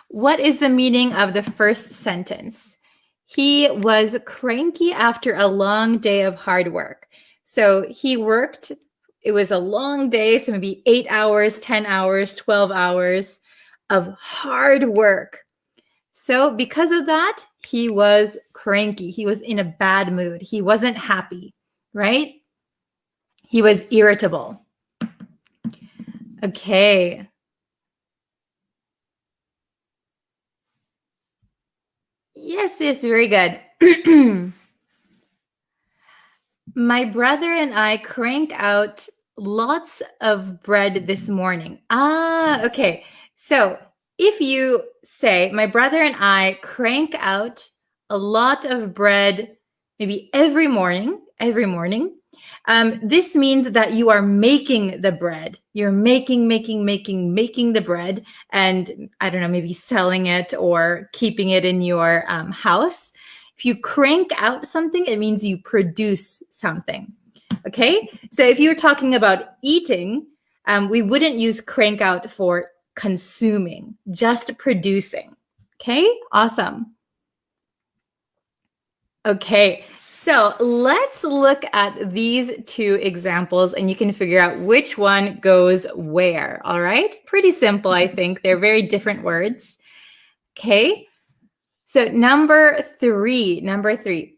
What is the meaning of the first sentence? He was cranky after a long day of hard work. So he worked, it was a long day, so maybe 8 hours, 10 hours, 12 hours of hard work. So because of that, he was cranky. He was in a bad mood. He wasn't happy, right? He was irritable. Okay. Yes, very good. My brother and I crank out lots of bread this morning. Okay. So if you say, my brother and I crank out a lot of bread, maybe every morning, this means that you are making the bread. You're making the bread, and I don't know, maybe selling it or keeping it in your house. If you crank out something, it means you produce something. Okay, so if you're talking about eating, we wouldn't use crank out for consuming, just producing. Okay, awesome. Okay, so let's look at these 2 examples, and you can figure out which one goes where. All right, pretty simple, I think. They're very different words. Okay, so number 3.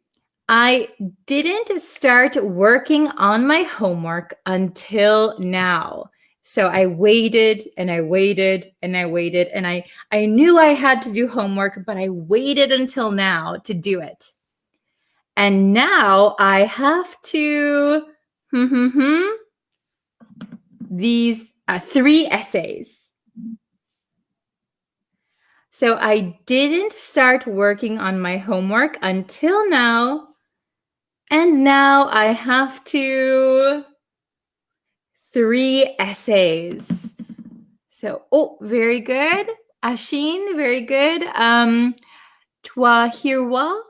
I didn't start working on my homework until now. So I waited and I waited and I waited, and I knew I had to do homework, but I waited until now to do it. And now I have to these 3 essays. So I didn't start working on my homework until now, and now I have to 3 essays. So, oh, very good. Ashin, very good. Toi Hirwa,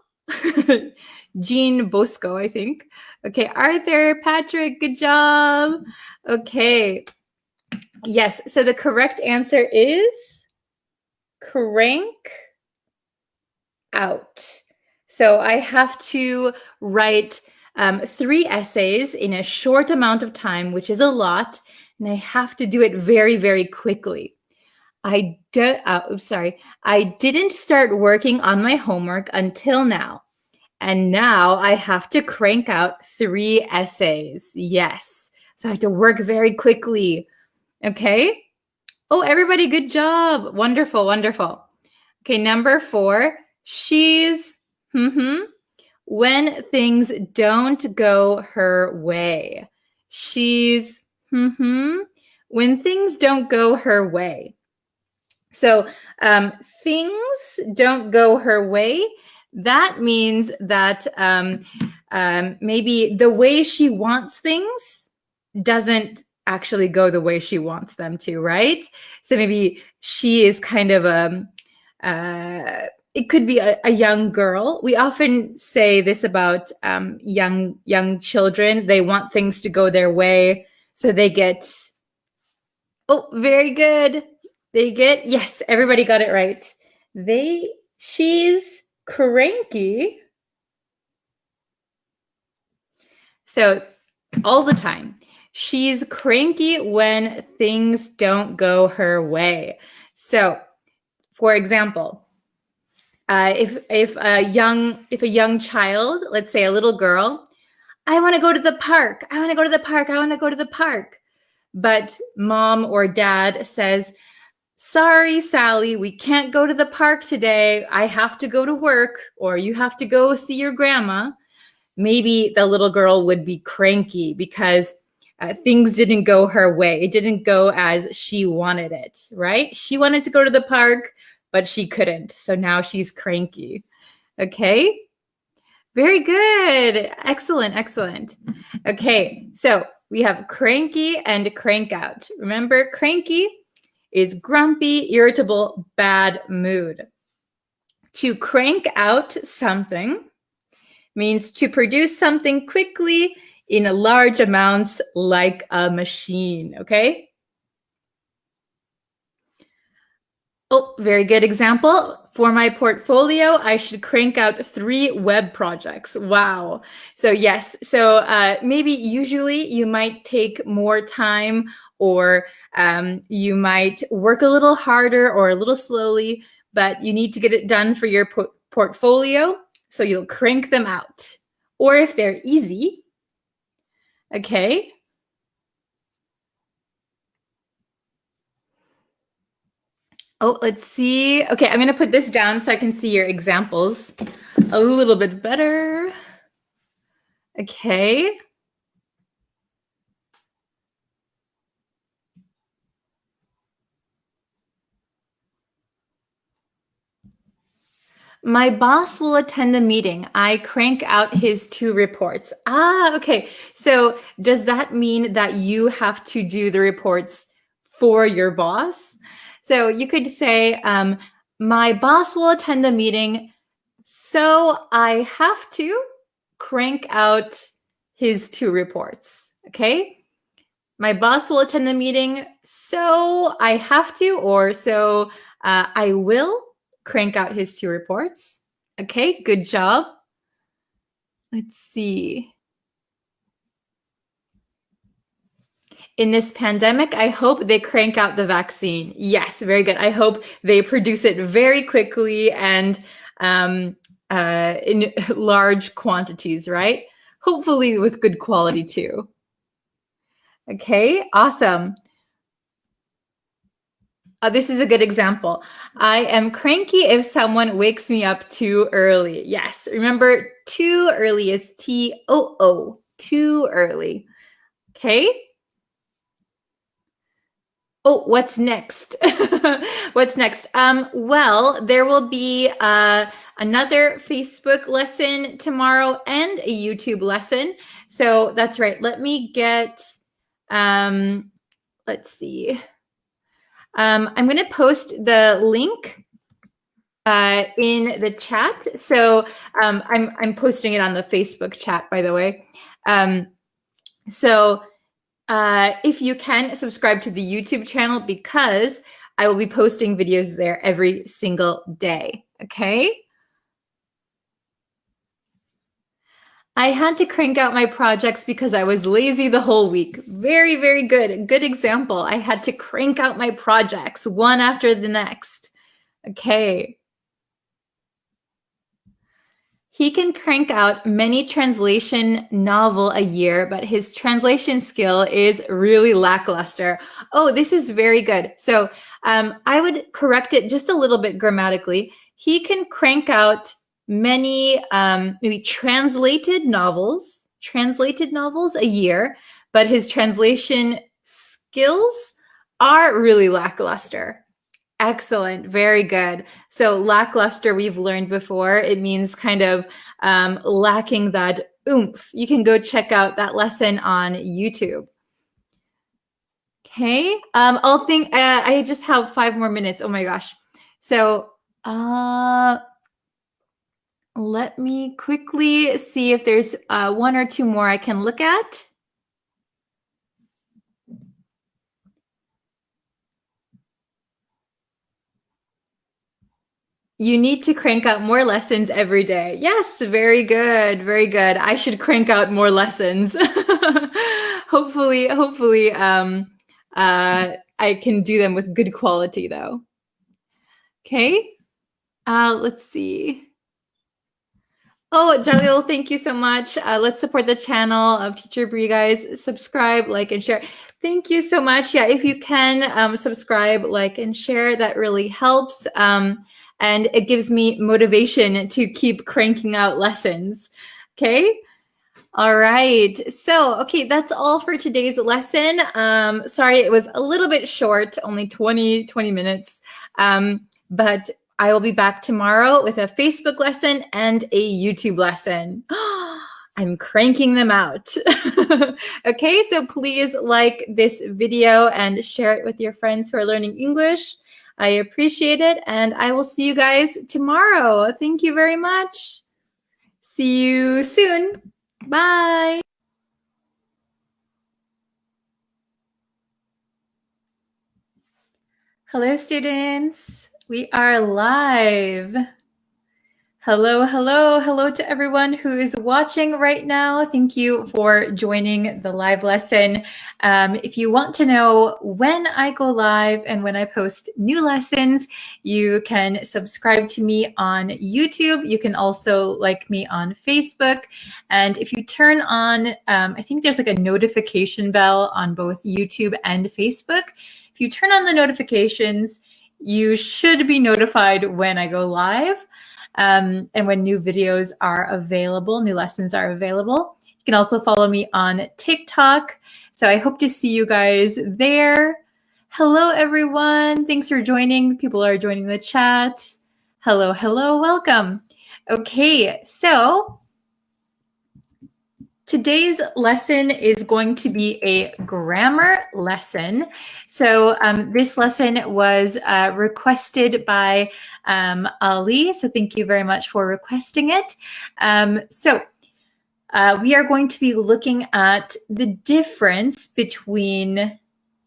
Jean Bosco, I think. Okay, Arthur, Patrick, good job. Okay. Yes, so the correct answer is crank out. So I have to write 3 essays in a short amount of time, which is a lot, and I have to do it very, very quickly. I didn't start working on my homework until now. And now I have to crank out 3 essays. Yes. So I have to work very quickly. Okay. Oh, everybody, good job. Wonderful, wonderful. Okay, number 4. She's when things don't go her way. She's when things don't go her way. So things don't go her way. That means that maybe the way she wants things doesn't actually go the way she wants them to, right? So maybe she is kind of it could be a young girl. We often say this about young children. They want things to go their way, so they get, oh, very good. Yes, everybody got it right. She's cranky. So all the time. She's cranky when things don't go her way. So, for example, if a young child, let's say a little girl, I want to go to the park. I want to go to the park. I want to go to the park. But mom or dad says, sorry, Sally, we can't go to the park today. I have to go to work, or you have to go see your grandma. Maybe the little girl would be cranky because things didn't go her way. It didn't go as she wanted it, right? She wanted to go to the park, but she couldn't. So now she's cranky. Okay. Very good. Excellent, excellent. Okay, so we have cranky and crank out. Remember, cranky is grumpy, irritable, bad mood. To crank out something means to produce something quickly in large amounts like a machine, okay? Oh, very good example. For my portfolio, I should crank out 3 web projects. Wow. So yes, so maybe usually you might take more time, or you might work a little harder or a little slowly, but you need to get it done for your portfolio, so you'll crank them out. Or if they're easy, okay? Oh, let's see. Okay, I'm going to put this down so I can see your examples a little bit better. Okay. My boss will attend the meeting. I crank out his 2 reports. Ah, okay. So does that mean that you have to do the reports for your boss? So you could say, my boss will attend the meeting, so I have to crank out his 2 reports. Okay. My boss will attend the meeting, so I have to, or so I will crank out his 2 reports. Okay, good job. Let's see. In this pandemic, I hope they crank out the vaccine. Yes, very good. I hope they produce it very quickly and in large quantities, right? Hopefully with good quality too. Okay, awesome. This is a good example. I am cranky if someone wakes me up too early. Yes, remember, too early is T-O-O, too early. Okay? Oh, what's next? What's next? Well, there will be another Facebook lesson tomorrow and a YouTube lesson. So that's right. Let me get, let's see. I'm going to post the link in the chat. So I'm posting it on the Facebook chat, by the way. So if you can, subscribe to the YouTube channel because I will be posting videos there every single day. Okay? I had to crank out my projects because I was lazy the whole week. Very, very good. Good example. I had to crank out my projects one after the next. Okay. He can crank out many translation novel a year, but his translation skill is really lackluster. Oh, this is very good. So I would correct it just a little bit grammatically. He can crank out many maybe translated novels a year, but his translation skills are really lackluster. Excellent. Very good. So lackluster, we've learned before. It means kind of lacking that oomph. You can go check out that lesson on YouTube. Okay. I just have 5 more minutes. Oh my gosh. So let me quickly see if there's 1 or 2 more I can look at. You need to crank out more lessons every day. Yes, very good, very good. I should crank out more lessons. hopefully, I can do them with good quality though. Okay, let's see. Oh, Jalil, thank you so much. Let's support the channel of Teacher Bree, guys. Subscribe, like, and share. Thank you so much. Yeah, if you can subscribe, like, and share, that really helps. And it gives me motivation to keep cranking out lessons. Okay. All right. So, okay, that's all for today's lesson. Sorry, it was a little bit short, only 20 minutes. But I will be back tomorrow with a Facebook lesson and a YouTube lesson. I'm cranking them out. Okay, so please like this video and share it with your friends who are learning English. I appreciate it, and I will see you guys tomorrow. Thank you very much. See you soon. Bye. Hello, students. We are live. Hello, hello, hello to everyone who is watching right now. Thank you for joining the live lesson. If you want to know when I go live and when I post new lessons, you can subscribe to me on YouTube. You can also like me on Facebook. And if you turn on, I think there's like a notification bell on both YouTube and Facebook. If you turn on the notifications, you should be notified when I go live. And when new videos are available, new lessons are available. You can also follow me on TikTok. So I hope to see you guys there. Hello, everyone. Thanks for joining. People are joining the chat. Hello, hello, welcome. Okay, so today's lesson is going to be a grammar lesson. So this lesson was requested by Ali. So thank you very much for requesting it. We are going to be looking at the difference between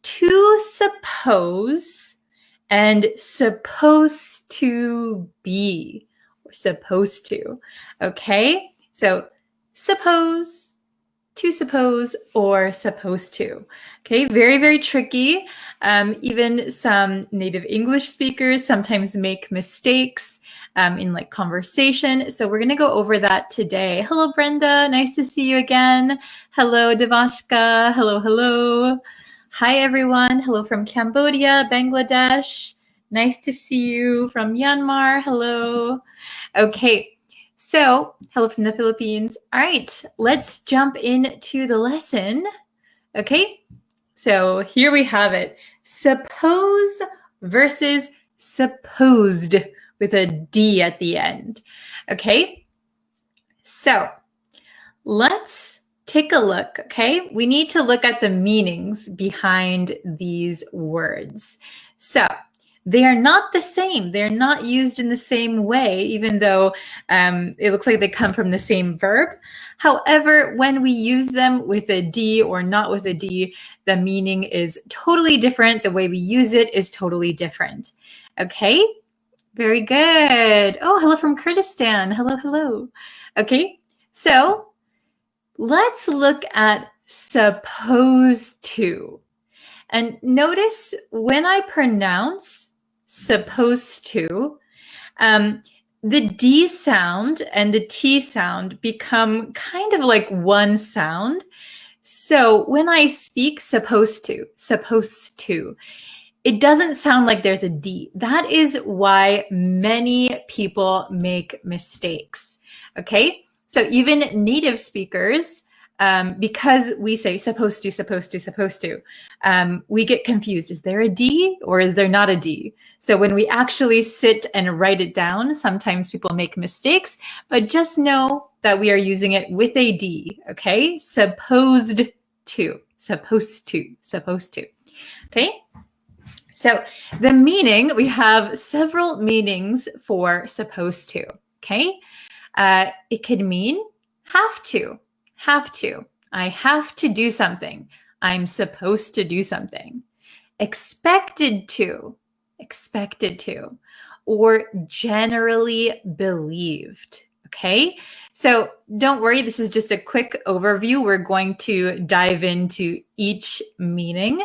to suppose and supposed to be, or supposed to. Okay, so suppose, to suppose, or supposed to. Okay, very, very tricky. Even some native English speakers sometimes make mistakes in like conversation. So we're going to go over that today. Hello, Brenda. Nice to see you again. Hello, Devashka. Hello, hello. Hi, everyone. Hello from Cambodia, Bangladesh. Nice to see you from Myanmar. Hello. Okay, so hello from the Philippines. All right, let's jump into the lesson. Okay, so here we have it. Suppose versus supposed with a D at the end. Okay, so let's take a look, okay? We need to look at the meanings behind these words. So they are not the same. They're not used in the same way, even though it looks like they come from the same verb. However, when we use them with a D or not with a D, the meaning is totally different. The way we use it is totally different. Okay? Very good. Oh, hello from Kurdistan. Hello, hello. Okay, so let's look at supposed to. And notice when I pronounce supposed to, the D sound and the T sound become kind of like one sound. So when I speak supposed to, it doesn't sound like there's a D. That is why many people make mistakes. Okay? So even native speakers, because we say supposed to, we get confused. Is there a D or is there not a D? So when we actually sit and write it down, sometimes people make mistakes, but just know that we are using it with a D, okay? Supposed to. Okay? So the meaning, we have several meanings for supposed to, okay? It could mean have to. I have to do something. I'm supposed to do something. Expected to. Or generally believed, okay? So don't worry, this is just a quick overview. We're going to dive into each meaning.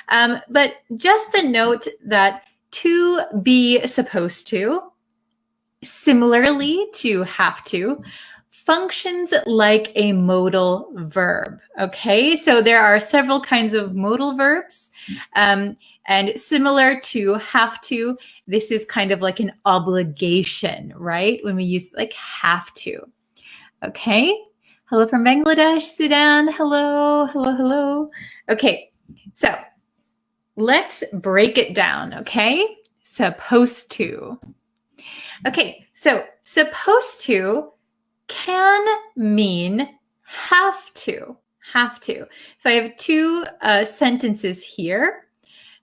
But just a note that to be supposed to, similarly to have to, functions like a modal verb, okay? So there are several kinds of modal verbs, and similar to have to, this is kind of like an obligation, right? When we use like have to, okay? Hello from Bangladesh, Sudan, hello. Okay, so let's break it down, okay? Supposed to. Okay, so supposed to can mean have to. So I have two sentences here.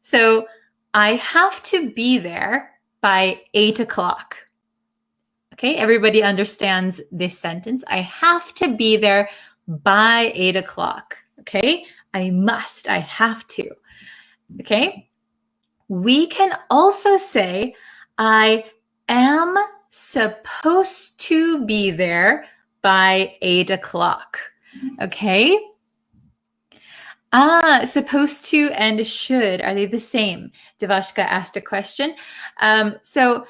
So I have to be there by 8 o'clock. Okay, everybody understands this sentence. I have to be there by 8 o'clock. Okay, I must, I have to. Okay, we can also say I am supposed to be there by 8 o'clock. Okay? Supposed to and should, are they the same? Devashka asked a question. So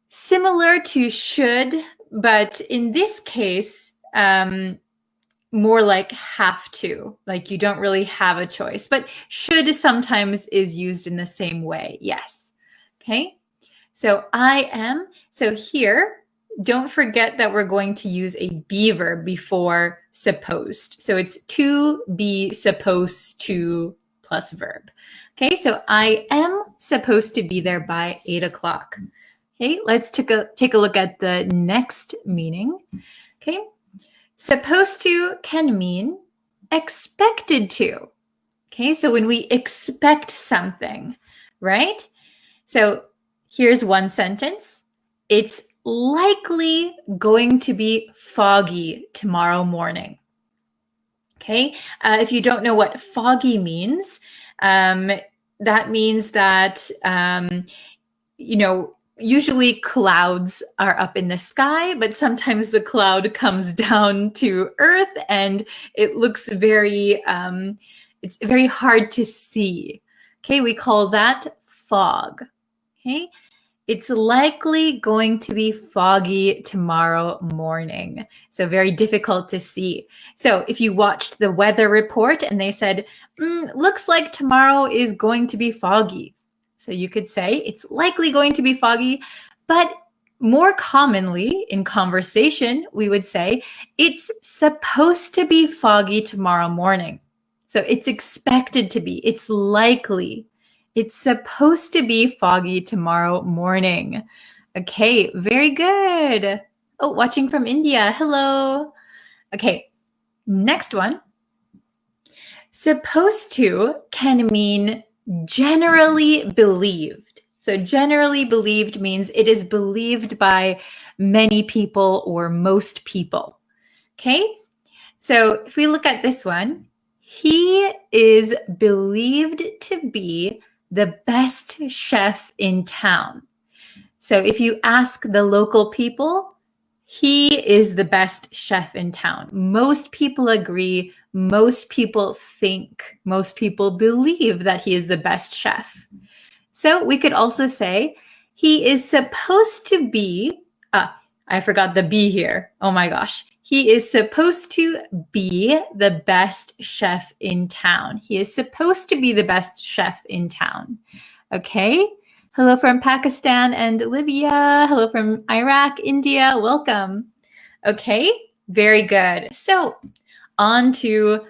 similar to should, but in this case, more like have to, like you don't really have a choice, but should sometimes is used in the same way. Yes. Okay. So I am, so here, don't forget that we're going to use a be verb before supposed. So it's to be supposed to plus verb. Okay, so I am supposed to be there by 8 o'clock. Okay, let's take a look at the next meaning. Okay, supposed to can mean expected to. Okay, so when we expect something, right? So here's one sentence. It's likely going to be foggy tomorrow morning. Okay, if you don't know what foggy means, that means that, usually clouds are up in the sky, but sometimes the cloud comes down to earth and it looks very, it's very hard to see. Okay, we call that fog. Okay, It's likely going to be foggy tomorrow morning. So very difficult to see. So if you watched the weather report and they said, looks like tomorrow is going to be foggy. So you could say it's likely going to be foggy, but more commonly in conversation, we would say it's supposed to be foggy tomorrow morning. So it's expected to be, it's likely. It's supposed to be foggy tomorrow morning. Okay, very good. Oh, watching from India. Hello. Okay, next one. Supposed to can mean generally believed. So generally believed means it is believed by many people or most people. Okay, so if we look at this one, he is believed to be the best chef in town. So if you ask the local people, he is the best chef in town. Most people agree, most people think, most people believe that he is the best chef. So we could also say he is supposed to be, I forgot the be here. Oh my gosh. He is supposed to be the best chef in town. He is supposed to be the best chef in town. Okay. Hello from Pakistan and Libya. Hello from Iraq, India. Welcome. Okay. Very good. So on to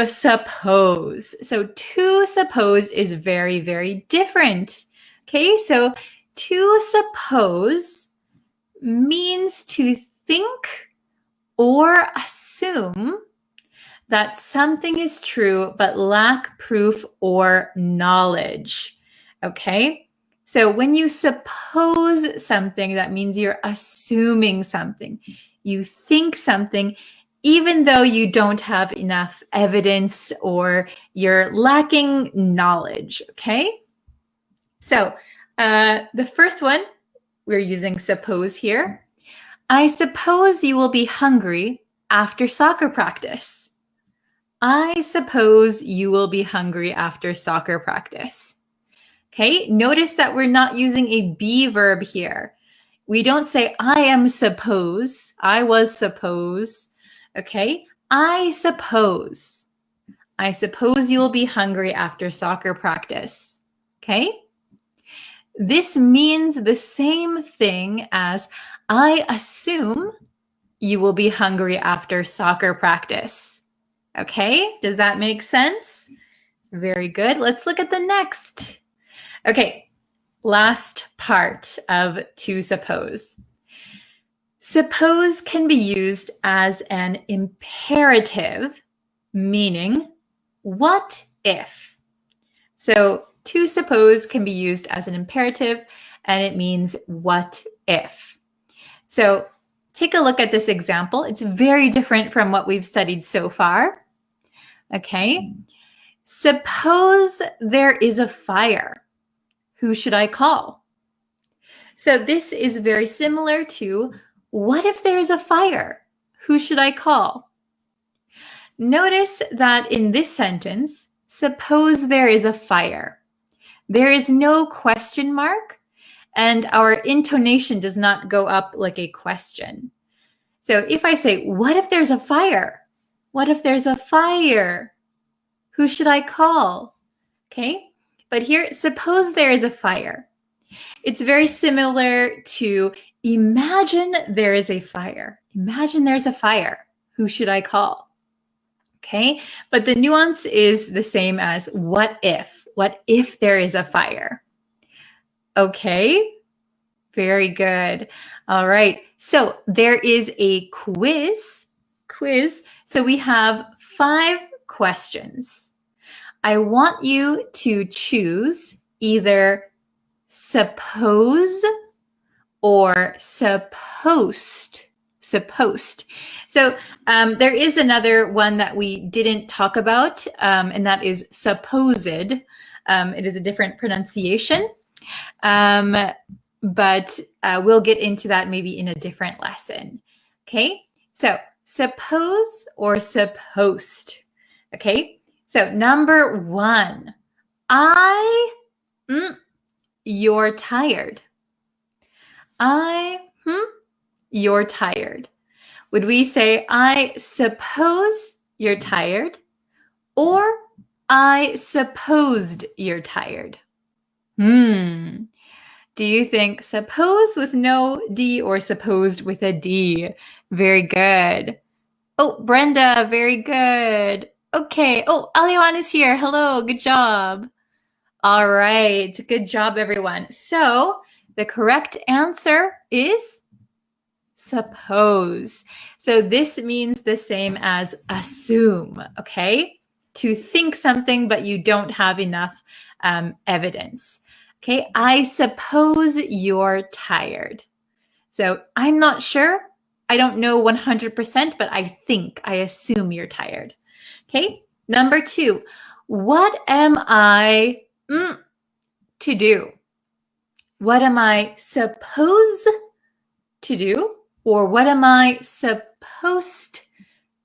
suppose. So to suppose is very, very different. Okay. So to suppose means to think or assume that something is true but lack proof or knowledge. Okay? So when you suppose something, that means you're assuming something. You think something even though you don't have enough evidence or you're lacking knowledge. Okay? So the first one, we're using suppose here. I suppose you will be hungry after soccer practice. I suppose you will be hungry after soccer practice. Okay, notice that we're not using a be verb here. We don't say, I am suppose, I was suppose. Okay, I suppose. I suppose you'll be hungry after soccer practice. Okay? This means the same thing as I assume you will be hungry after soccer practice. Okay, does that make sense? Very good. Let's look at the next. Okay, last part of to suppose. Suppose can be used as an imperative, meaning what if? So to suppose can be used as an imperative and it means what if. So take a look at this example. It's very different from what we've studied so far. Okay. Suppose there is a fire. Who should I call? So this is very similar to what if there's a fire? Who should I call? Notice that in this sentence, suppose there is a fire. There is no question mark, and our intonation does not go up like a question. So if I say, what if there's a fire? What if there's a fire? Who should I call? Okay, but here, suppose there is a fire. It's very similar to imagine there is a fire. Imagine there's a fire. Who should I call? Okay, but the nuance is the same as what if? What if there is a fire? Okay, very good. All right, so there is a quiz. So we have 5 questions. I want you to choose either suppose or supposed. So there is another one that we didn't talk about, and that is supposed. It is a different pronunciation, but we'll get into that maybe in a different lesson. Okay, so suppose or supposed. Okay, so number 1, you're tired. You're tired. Would we say, I suppose you're tired? Or I supposed you're tired? Do you think suppose with no D or supposed with a D? Very good. Oh, Brenda, very good. Okay. Oh, Aliwan is here. Hello. Good job. All right. Good job, everyone. So the correct answer is suppose. So this means the same as assume, okay? To think something, but you don't have enough evidence. Okay, I suppose you're tired. So I'm not sure. I don't know 100%, but I assume you're tired. Okay, number 2. What am I to do? What am I supposed to do? Or what am I supposed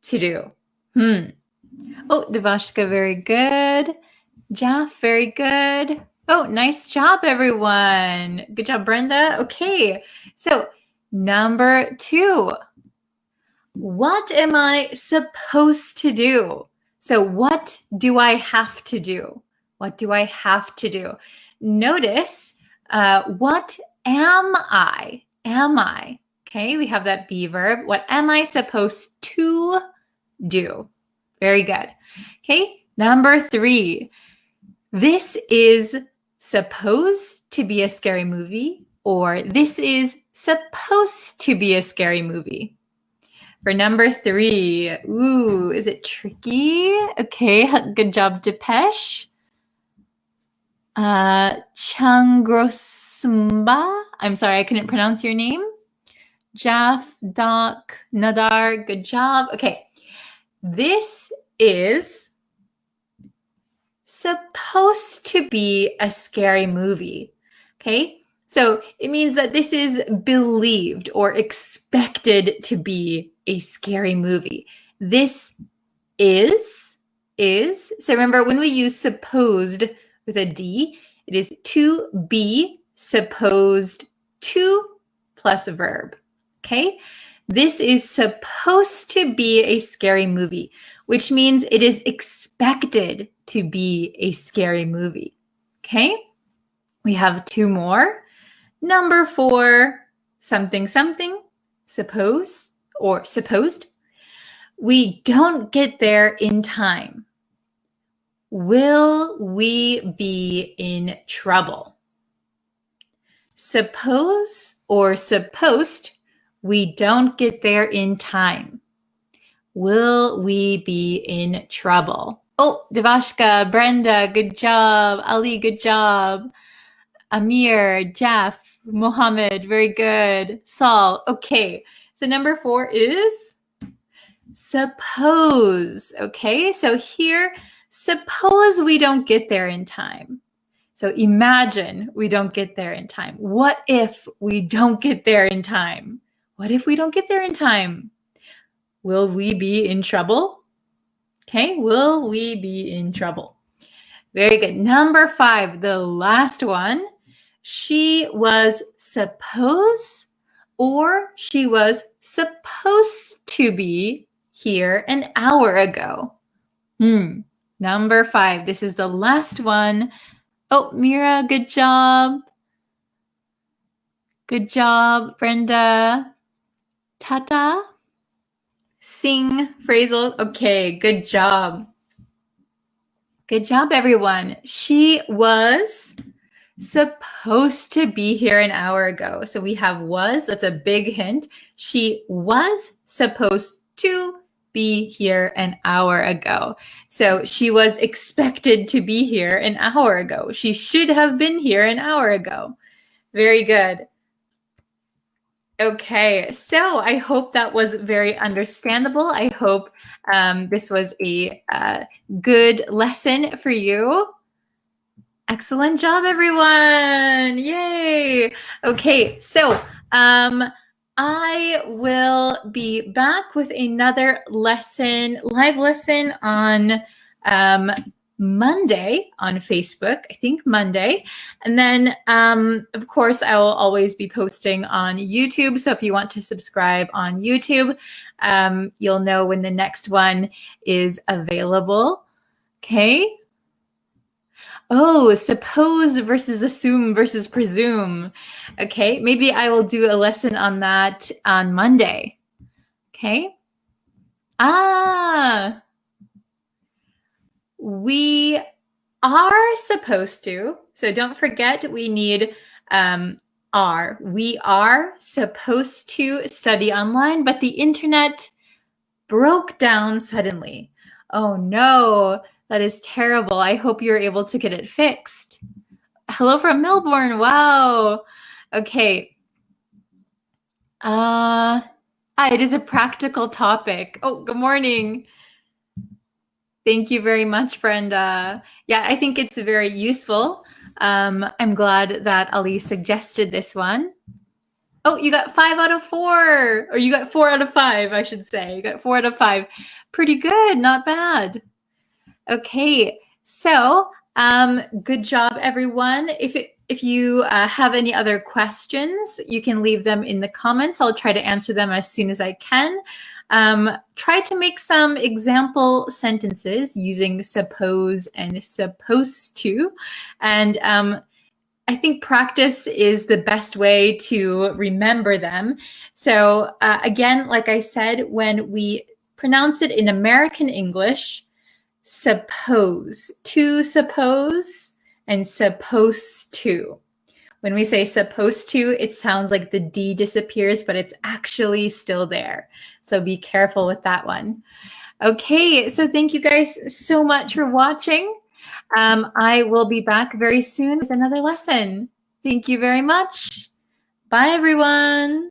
to do? Oh, Devashka, very good. Jaff, very good. Oh, nice job, everyone. Good job, Brenda. Okay, so number 2. What am I supposed to do? So what do I have to do? What do I have to do? Notice, what am I? Am I? Okay, we have that be verb. What am I supposed to do? Very good. Okay, number 3. This is supposed to be a scary movie, or this is supposed to be a scary movie. For number 3, is it tricky? Okay, good job, Depeche. Changrosumba. I'm sorry, I couldn't pronounce your name. Jaff, Doc, Nadar, good job. Okay, this is supposed to be a scary movie. Okay, so it means that this is believed or expected to be a scary movie. This is. So remember, when we use supposed with a D, it is to be supposed to plus a verb. Okay, this is supposed to be a scary movie, which means it is expected to be a scary movie. Okay, we have 2 more. Number 4, something, suppose or supposed. We don't get there in time. Will we be in trouble? Suppose or supposed, we don't get there in time. Will we be in trouble? Oh, Devashka, Brenda, good job. Ali, good job. Amir, Jeff, Mohammed, very good. Saul, okay. So number 4 is suppose. Okay, so here, suppose we don't get there in time. So imagine we don't get there in time. What if we don't get there in time? What if we don't get there in time? Will we be in trouble? Okay, will we be in trouble? Very good. Number 5, the last one. She was supposed or she was supposed to be here an hour ago. Number 5, this is the last one. Oh, Mira, good job. Good job, Brenda. Tata. Sing, phrasal. Okay, good job. Good job, everyone. She was supposed to be here an hour ago. So we have was, that's a big hint. She was supposed to be here an hour ago. So she was expected to be here an hour ago. She should have been here an hour ago. Very good. Okay, so I hope that was very understandable. I hope this was a good lesson for you. Excellent job, everyone. Yay. Okay, so I will be back with another lesson, live lesson on Monday on Facebook, I think Monday. And then, of course, I will always be posting on YouTube. So if you want to subscribe on YouTube, you'll know when the next one is available. Okay. Oh, suppose versus assume versus presume. Okay, maybe I will do a lesson on that on Monday. Okay. We are supposed to, so don't forget we need are. We are supposed to study online, but the internet broke down suddenly. Oh no, that is terrible. I hope you're able to get it fixed. Hello from Melbourne. Wow. Okay. It is a practical topic. Oh, good morning. Thank you very much, Brenda. Yeah, I think it's very useful. I'm glad that Ali suggested this one. Oh, you got 5 out of 4. Or you got 4 out of 5, I should say. You got 4 out of 5. Pretty good, not bad. Okay, so good job, everyone. If you have any other questions, you can leave them in the comments. I'll try to answer them as soon as I can. Try to make some example sentences using suppose and supposed to. And I think practice is the best way to remember them. So again, like I said, when we pronounce it in American English, suppose, to suppose, and supposed to. When we say supposed to, it sounds like the D disappears, but it's actually still there. So be careful with that one. Okay, so thank you guys so much for watching. I will be back very soon with another lesson. Thank you very much. Bye, everyone.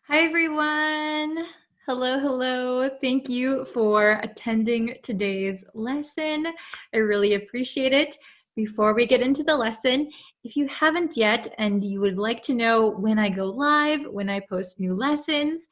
Hi, everyone. Hello, hello. Thank you for attending today's lesson. I really appreciate it. Before we get into the lesson, if you haven't yet and you would like to know when I go live, when I post new lessons,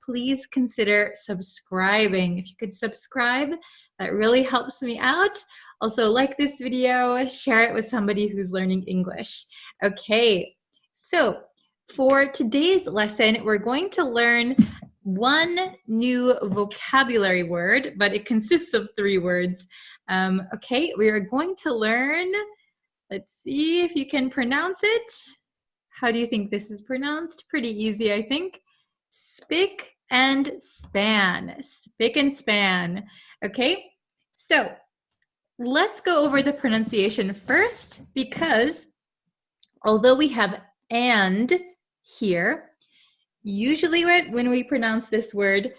please consider subscribing. If you could subscribe, that really helps me out. Also, like this video, share it with somebody who's learning English. Okay, so for today's lesson, we're going to learn one new vocabulary word, but it consists of 3 words. Okay, we are going to learn, let's see if you can pronounce it. How do you think this is pronounced? Pretty easy, I think. Spick and span. Spick and span. Okay, so let's go over the pronunciation first, because although we have and here, usually when we pronounce this word,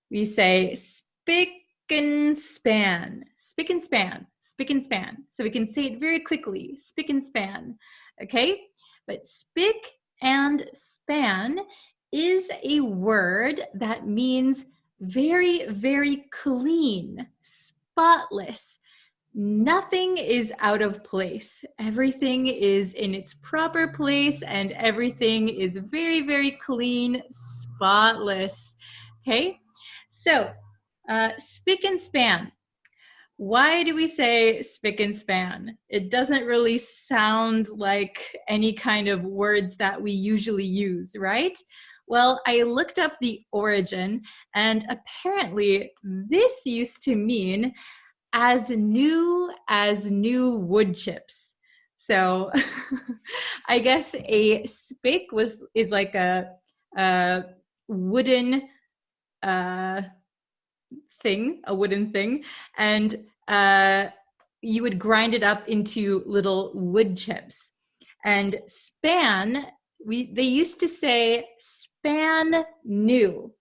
we say spick and span, spick and span, spick and span. So we can say it very quickly, spick and span, okay? But spick and span is a word that means very, very clean, spotless. Nothing is out of place. Everything is in its proper place and everything is very, very clean, spotless. Okay, so spick and span. Why do we say spick and span? It doesn't really sound like any kind of words that we usually use, right? Well, I looked up the origin, and apparently this used to mean as new wood chips. So I guess a spick is like a wooden thing, and you would grind it up into little wood chips. And span, they used to say span new.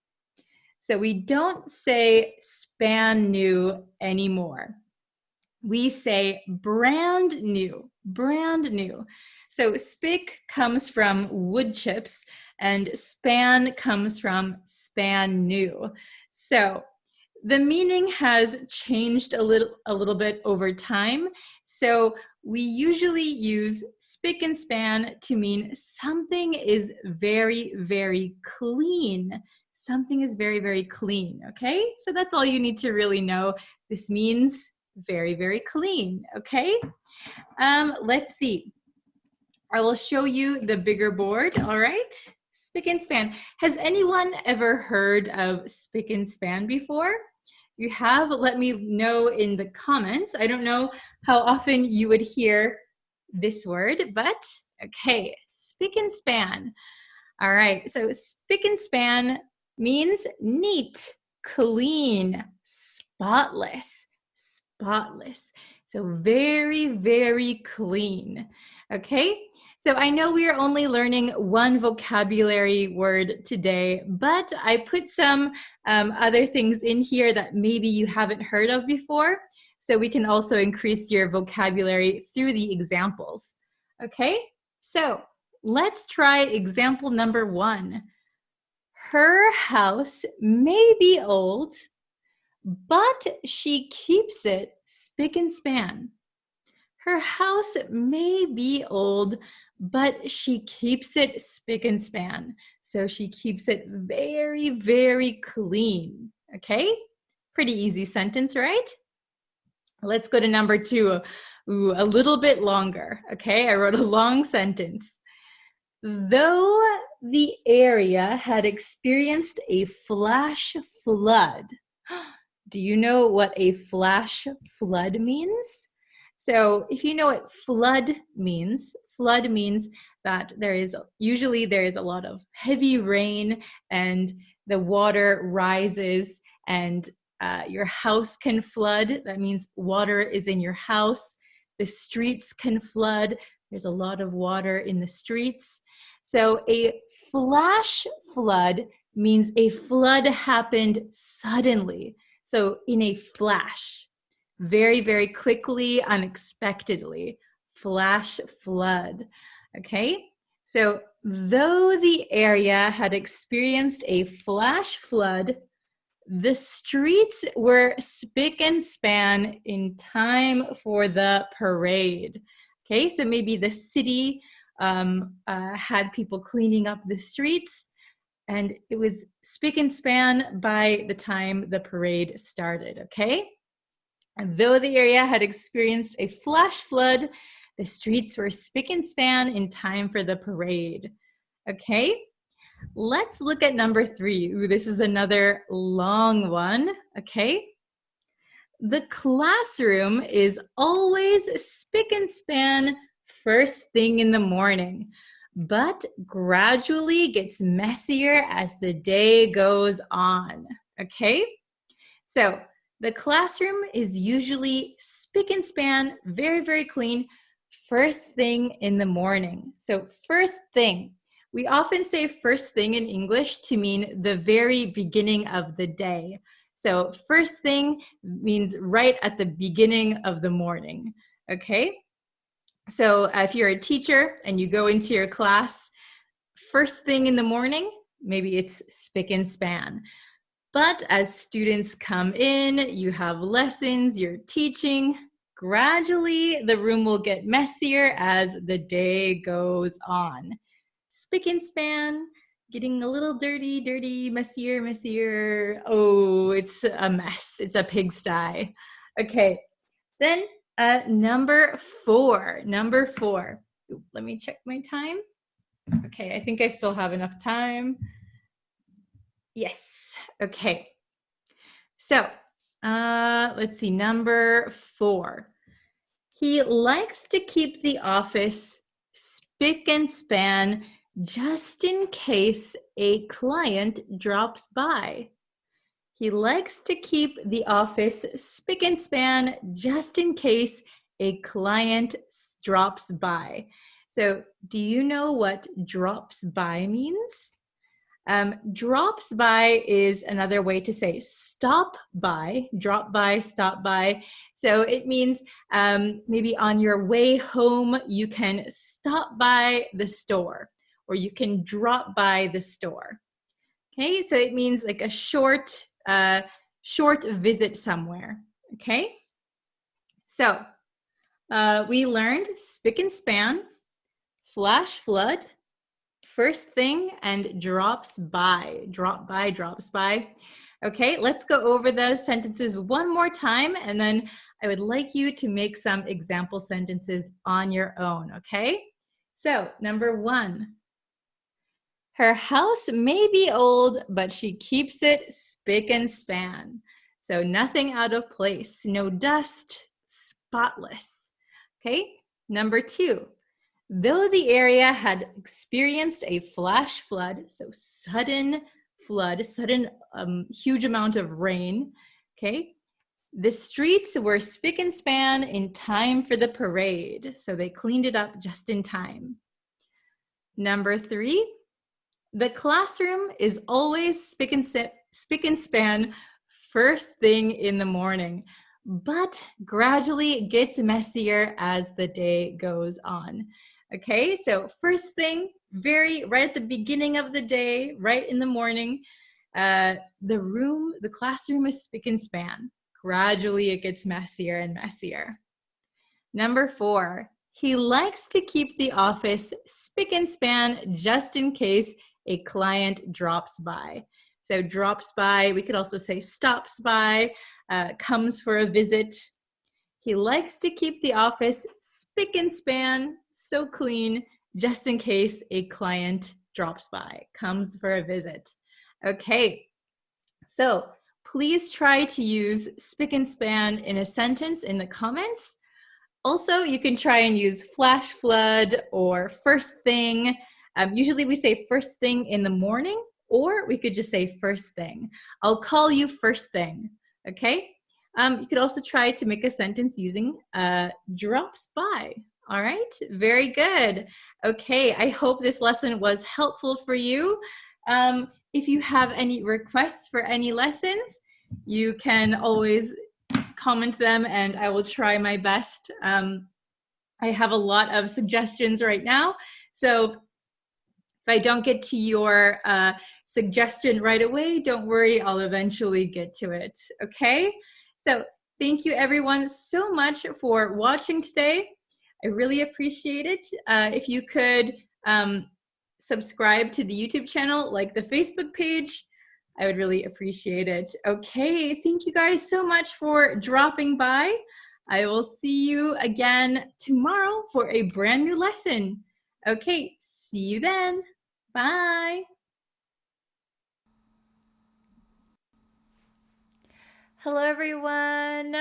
So we don't say span new anymore. We say brand new, brand new. So spick comes from wood chips and span comes from span new. So the meaning has changed a little bit over time. So we usually use spick and span to mean something is very, very clean. something is very, very clean, okay? So that's all you need to really know. This means very, very clean, okay? Let's see. I will show you the bigger board, all right? Spick and span. Has anyone ever heard of spick and span before? If you have, let me know in the comments. I don't know how often you would hear this word, but okay, spick and span. All right, so spick and span means neat, clean, spotless, spotless. So very, very clean, okay? So I know we are only learning one vocabulary word today, but I put some other things in here that maybe you haven't heard of before, so we can also increase your vocabulary through the examples, okay? So let's try example number 1. Her house may be old, but she keeps it spick and span. Her house may be old, but she keeps it spick and span. So she keeps it very, very clean. Okay? Pretty easy sentence, right? Let's go to number 2. Ooh, a little bit longer. Okay, I wrote a long sentence. Though the area had experienced a flash flood. Do you know what a flash flood means? So if you know what flood means that there is a lot of heavy rain and the water rises and your house can flood. That means water is in your house. The streets can flood. There's a lot of water in the streets. So a flash flood means a flood happened suddenly. So in a flash, very, very quickly, unexpectedly, flash flood, okay? So though the area had experienced a flash flood, the streets were spick and span in time for the parade. Okay, so maybe the city had people cleaning up the streets, and it was spick and span by the time the parade started, okay? And though the area had experienced a flash flood, the streets were spick and span in time for the parade, okay? Let's look at number 3. Ooh, this is another long one, okay? The classroom is always spick and span first thing in the morning, but gradually gets messier as the day goes on, okay? So the classroom is usually spick and span, very, very clean, first thing in the morning. So first thing. We often say first thing in English to mean the very beginning of the day. So first thing means right at the beginning of the morning, okay? So if you're a teacher and you go into your class, first thing in the morning, maybe it's spick and span. But as students come in, you have lessons, you're teaching, gradually the room will get messier as the day goes on. Spick and span, getting a little dirty, messier. Oh, it's a mess. It's a pigsty. Okay, then number 4. Ooh, let me check my time. Okay, I think I still have enough time. Yes, okay. So let's see, number 4. He likes to keep the office spick and span just in case a client drops by. He likes to keep the office spick and span just in case a client drops by. So do you know what drops by means? Drops by is another way to say stop by, drop by, stop by. So it means maybe on your way home, you can stop by the store or you can drop by the store. Okay, so it means like a short visit somewhere. Okay, so we learned spick and span, flash flood, first thing, and drops by. Drop by, drops by. Okay, let's go over those sentences one more time, and then I would like you to make some example sentences on your own, okay? So, number 1. Her house may be old, but she keeps it spick and span. So nothing out of place, no dust, spotless. Okay, number 2. Though the area had experienced a flash flood, so sudden flood, sudden huge amount of rain, okay, the streets were spick and span in time for the parade, so they cleaned it up just in time. Number 3, the classroom is always spick and span first thing in the morning, but gradually gets messier as the day goes on. Okay, so first thing, right at the beginning of the day, right in the morning, the classroom is spick and span. Gradually it gets messier and messier. Number 4, he likes to keep the office spick and span just in case a client drops by. So drops by, we could also say stops by, comes for a visit. He likes to keep the office spick and span, so clean, just in case a client drops by, comes for a visit. Okay, so please try to use spick and span in a sentence in the comments. Also, you can try and use flash flood or first thing. Usually we say first thing in the morning, or we could just say first thing. I'll call you first thing, okay? You could also try to make a sentence using drops by. All right, very good. Okay, I hope this lesson was helpful for you. If you have any requests for any lessons, you can always comment them and I will try my best. I have a lot of suggestions right now, so if I don't get to your suggestion right away, don't worry, I'll eventually get to it, okay? So thank you everyone so much for watching today. I really appreciate it. If you could subscribe to the YouTube channel, like the Facebook page, I would really appreciate it. Okay, thank you guys so much for dropping by. I will see you again tomorrow for a brand new lesson. Okay, see you then. Bye. Hello everyone.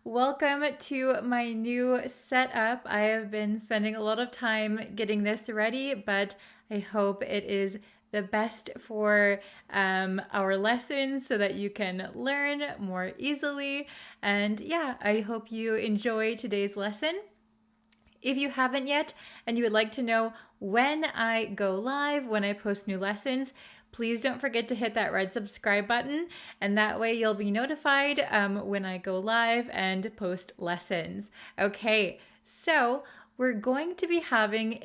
Welcome to my new setup. I have been spending a lot of time getting this ready, but I hope it is the best for our lessons so that you can learn more easily. And yeah, I hope you enjoy today's lesson. If you haven't yet and you would like to know when I go live, when I post new lessons, please don't forget to hit that red subscribe button, and that way you'll be notified when I go live and post lessons. Okay, so we're going to be having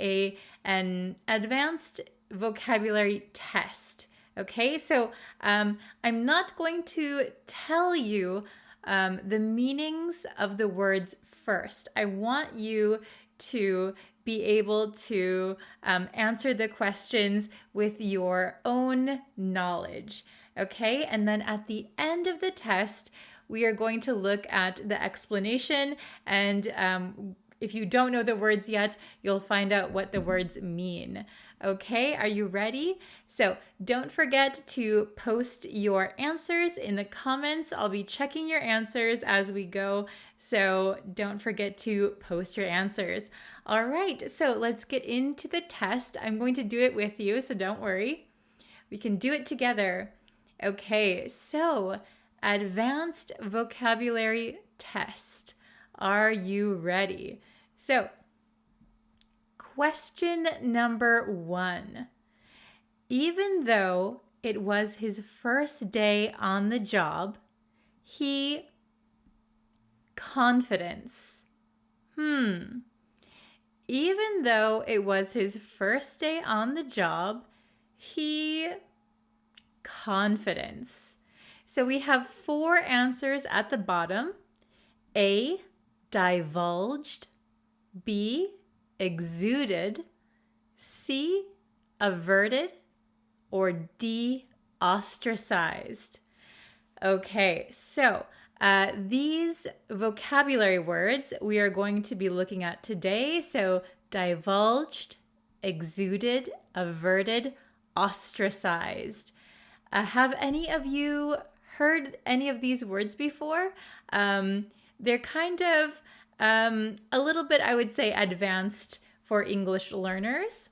an advanced vocabulary test. Okay, so I'm not going to tell you the meanings of the words first. I want you to be able to answer the questions with your own knowledge, okay? And then at the end of the test, we are going to look at the explanation, and if you don't know the words yet, you'll find out what the words mean. Okay, are you ready? So don't forget to post your answers in the comments. I'll be checking your answers as we go, so don't forget to post your answers. All right, so let's get into the test. I'm going to do it with you, so don't worry. We can do it together. Okay, so advanced vocabulary test. Are you ready? So, question number 1. Even though it was his first day on the job, he confidence. Even though it was his first day on the job, he confidence. So we have 4 answers at the bottom. A, divulged. B, exuded. C, averted, or D, ostracized? Okay, so these vocabulary words we are going to be looking at today. So divulged, exuded, averted, ostracized. Have any of you heard any of these words before? They're kind of a little bit, I would say, advanced for English learners.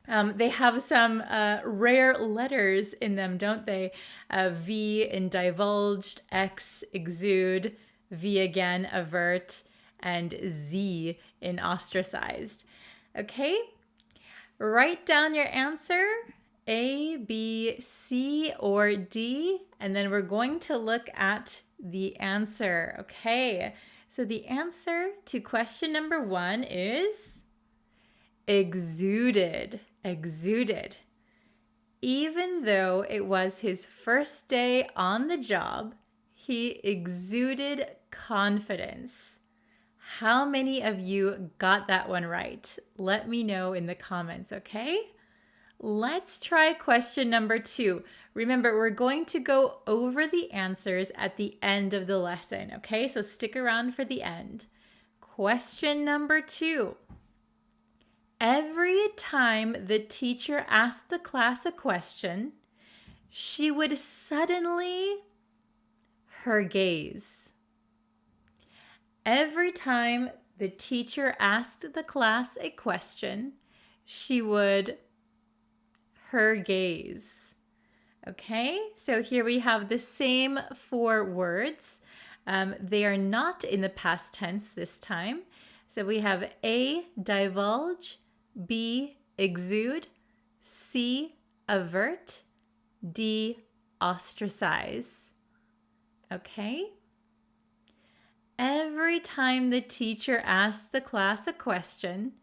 They have some rare letters in them, don't they? V in divulged, X, exude, V again, avert, and Z in ostracized. Okay, write down your answer, A, B, C, or D, and then we're going to look at the answer. Okay, so the answer to question number 1 is exuded. Exuded. Even though it was his first day on the job, he exuded confidence. How many of you got that one right? Let me know in the comments, okay? Let's try question number 2. Remember, we're going to go over the answers at the end of the lesson, okay? So stick around for the end. Question number 2. Every time the teacher asked the class a question, she would suddenly her gaze. Every time the teacher asked the class a question, she would her gaze. Okay, so here we have the same 4 words. They are not in the past tense this time. So we have A, divulge, B, exude, C, avert, D, ostracize. Okay? Every time the teacher asked the class a question,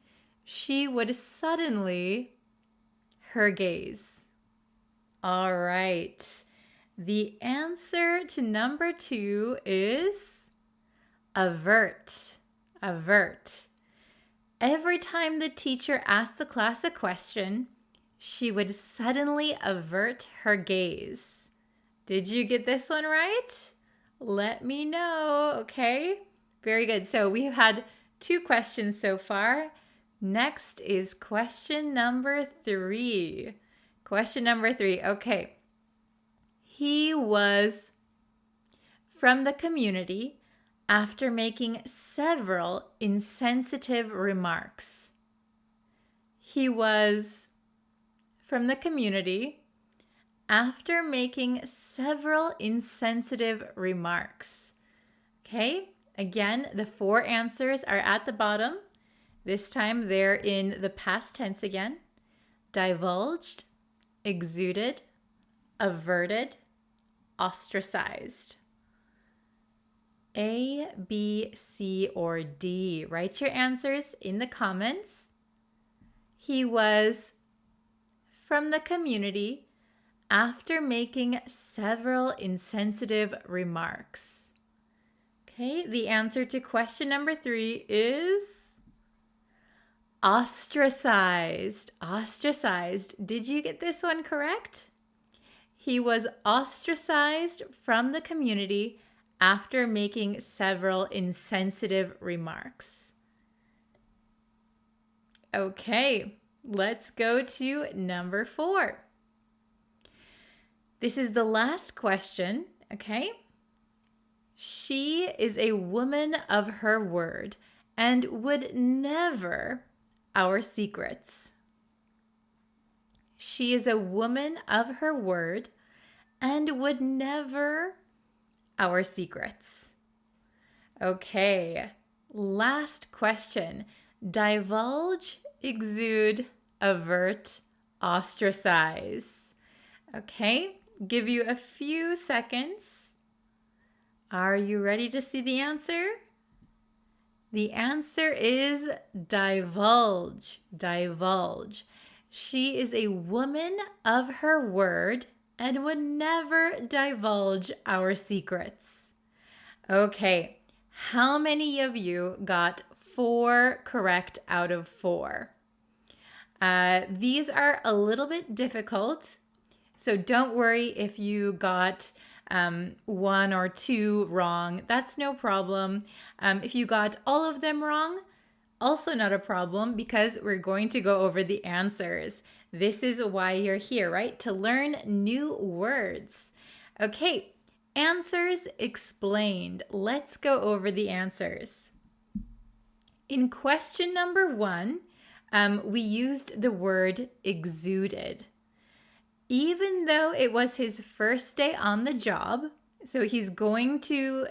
she would suddenly her gaze. All right. The answer to number 2 is avert. Avert. Every time the teacher asked the class a question, she would suddenly avert her gaze. Did you get this one right? Let me know, okay? Very good. So we have had 2 questions so far. Next is question number 3. Question number 3. Okay. He was from the community after making several insensitive remarks. He was from the community after making several insensitive remarks. Okay, again, the 4 answers are at the bottom. This time they're in the past tense again. Divulged, exuded, averted, ostracized. A, B, C, or D. Write your answers in the comments. He was from the community after making several insensitive remarks. Okay, the answer to question number 3 is ostracized. Ostracized. Did you get this one correct? He was ostracized from the community after making several insensitive remarks. Okay, let's go to number 4. This is the last question, okay? She is a woman of her word and would never our secrets. She is a woman of her word and would never our secrets. Okay, last question. Divulge, exude, avert, ostracize. Okay, give you a few seconds. Are you ready to see the answer? The answer is divulge. Divulge. She is a woman of her word and would never divulge our secrets. Okay, how many of you got 4 correct out of 4? These are a little bit difficult, so don't worry if you got one or two wrong. That's no problem. If you got all of them wrong, also not a problem because we're going to go over the answers. This is why you're here, right? To learn new words. Okay, answers explained. Let's go over the answers. In question number 1, we used the word exuded. Even though it was his first day on the job, so he's going to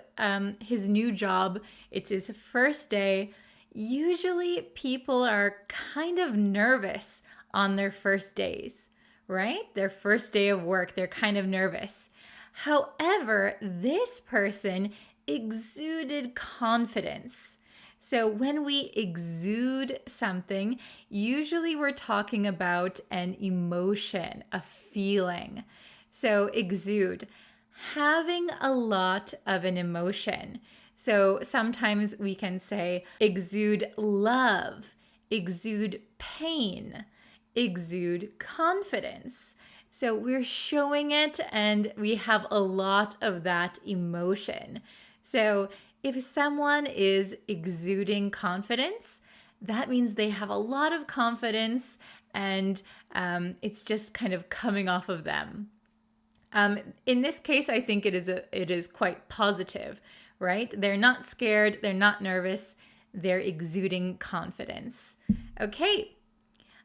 his new job, it's his first day. Usually people are kind of nervous on their first days, right? Their first day of work, they're kind of nervous. However, this person exuded confidence. So when we exude something, usually we're talking about an emotion, a feeling. So exude, having a lot of an emotion. So sometimes we can say exude love, exude pain, exude confidence. So we're showing it and we have a lot of that emotion. So if someone is exuding confidence, that means they have a lot of confidence and it's just kind of coming off of them. In this case, I think it is quite positive, right? They're not scared, they're not nervous, they're exuding confidence. Okay,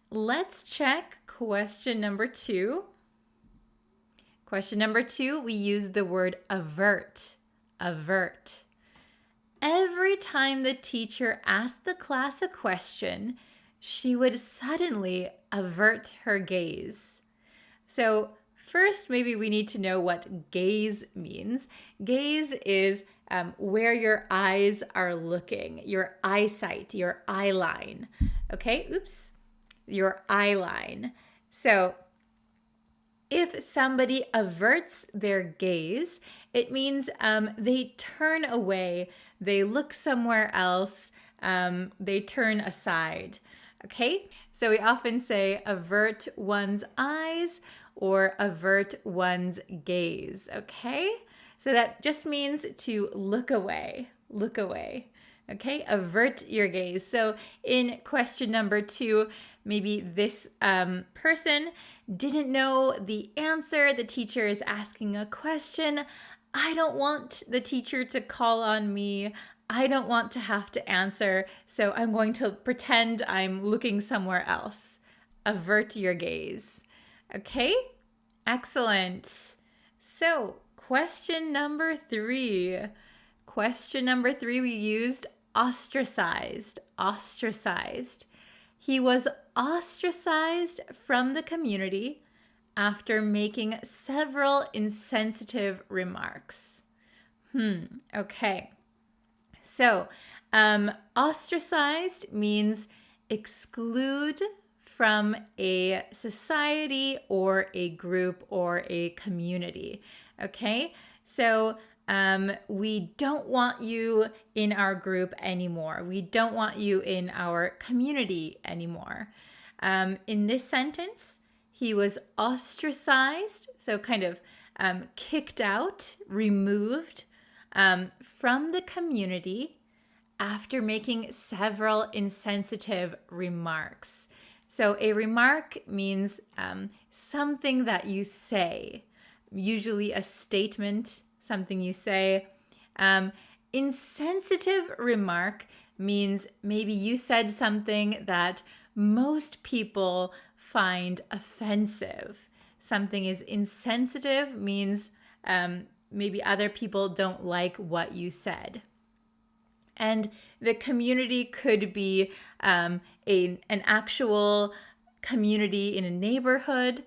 let's check question number 2. Question number 2, we use the word avert. Avert. Every time the teacher asked the class a question, she would suddenly avert her gaze. So first, maybe we need to know what gaze means. Gaze is where your eyes are looking, your eyesight, your eye line. Okay, oops, your eye line. So if somebody averts their gaze, it means they turn away, they look somewhere else, they turn aside. Okay, so we often say avert one's eyes or avert one's gaze. Okay, so that just means to look away, look away. Okay, avert your gaze. So in question number 2, maybe this person didn't know the answer. The teacher is asking a question. I don't want the teacher to call on me. I don't want to have to answer, so I'm going to pretend I'm looking somewhere else. Avert your gaze. Okay? Excellent. So, question number 3. Question number 3, we used ostracized. Ostracized. He was ostracized from the community after making several insensitive remarks. Okay. So, ostracized means exclude from a society or a group or a community. Okay? So, we don't want you in our group anymore. We don't want you in our community anymore. In this sentence, he was ostracized, so kind of kicked out, removed from the community after making several insensitive remarks. So a remark means something that you say, usually a statement, something you say. Insensitive remark means maybe you said something that most people find offensive. Something is insensitive means maybe other people don't like what you said. And the community could be an actual community in a neighborhood,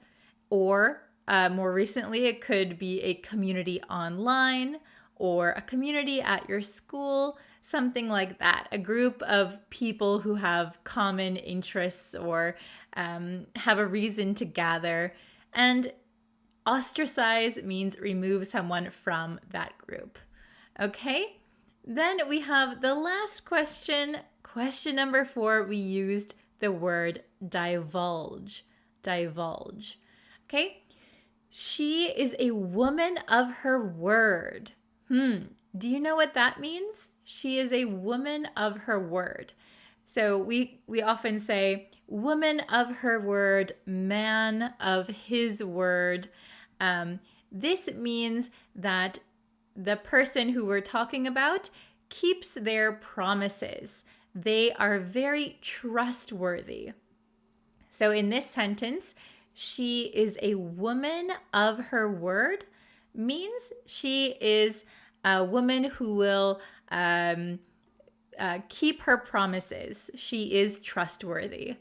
or more recently, it could be a community online or a community at your school, something like that. A group of people who have common interests or have a reason to gather. And ostracize means remove someone from that group. Okay? Then we have the last question. Question number 4, we used the word divulge. Divulge. Okay? She is a woman of her word. Do you know what that means? She is a woman of her word. So we often say woman of her word, man of his word. This means that the person who we're talking about keeps their promises. They are very trustworthy. So in this sentence, she is a woman of her word means she is a woman who will keep her promises. She is trustworthy.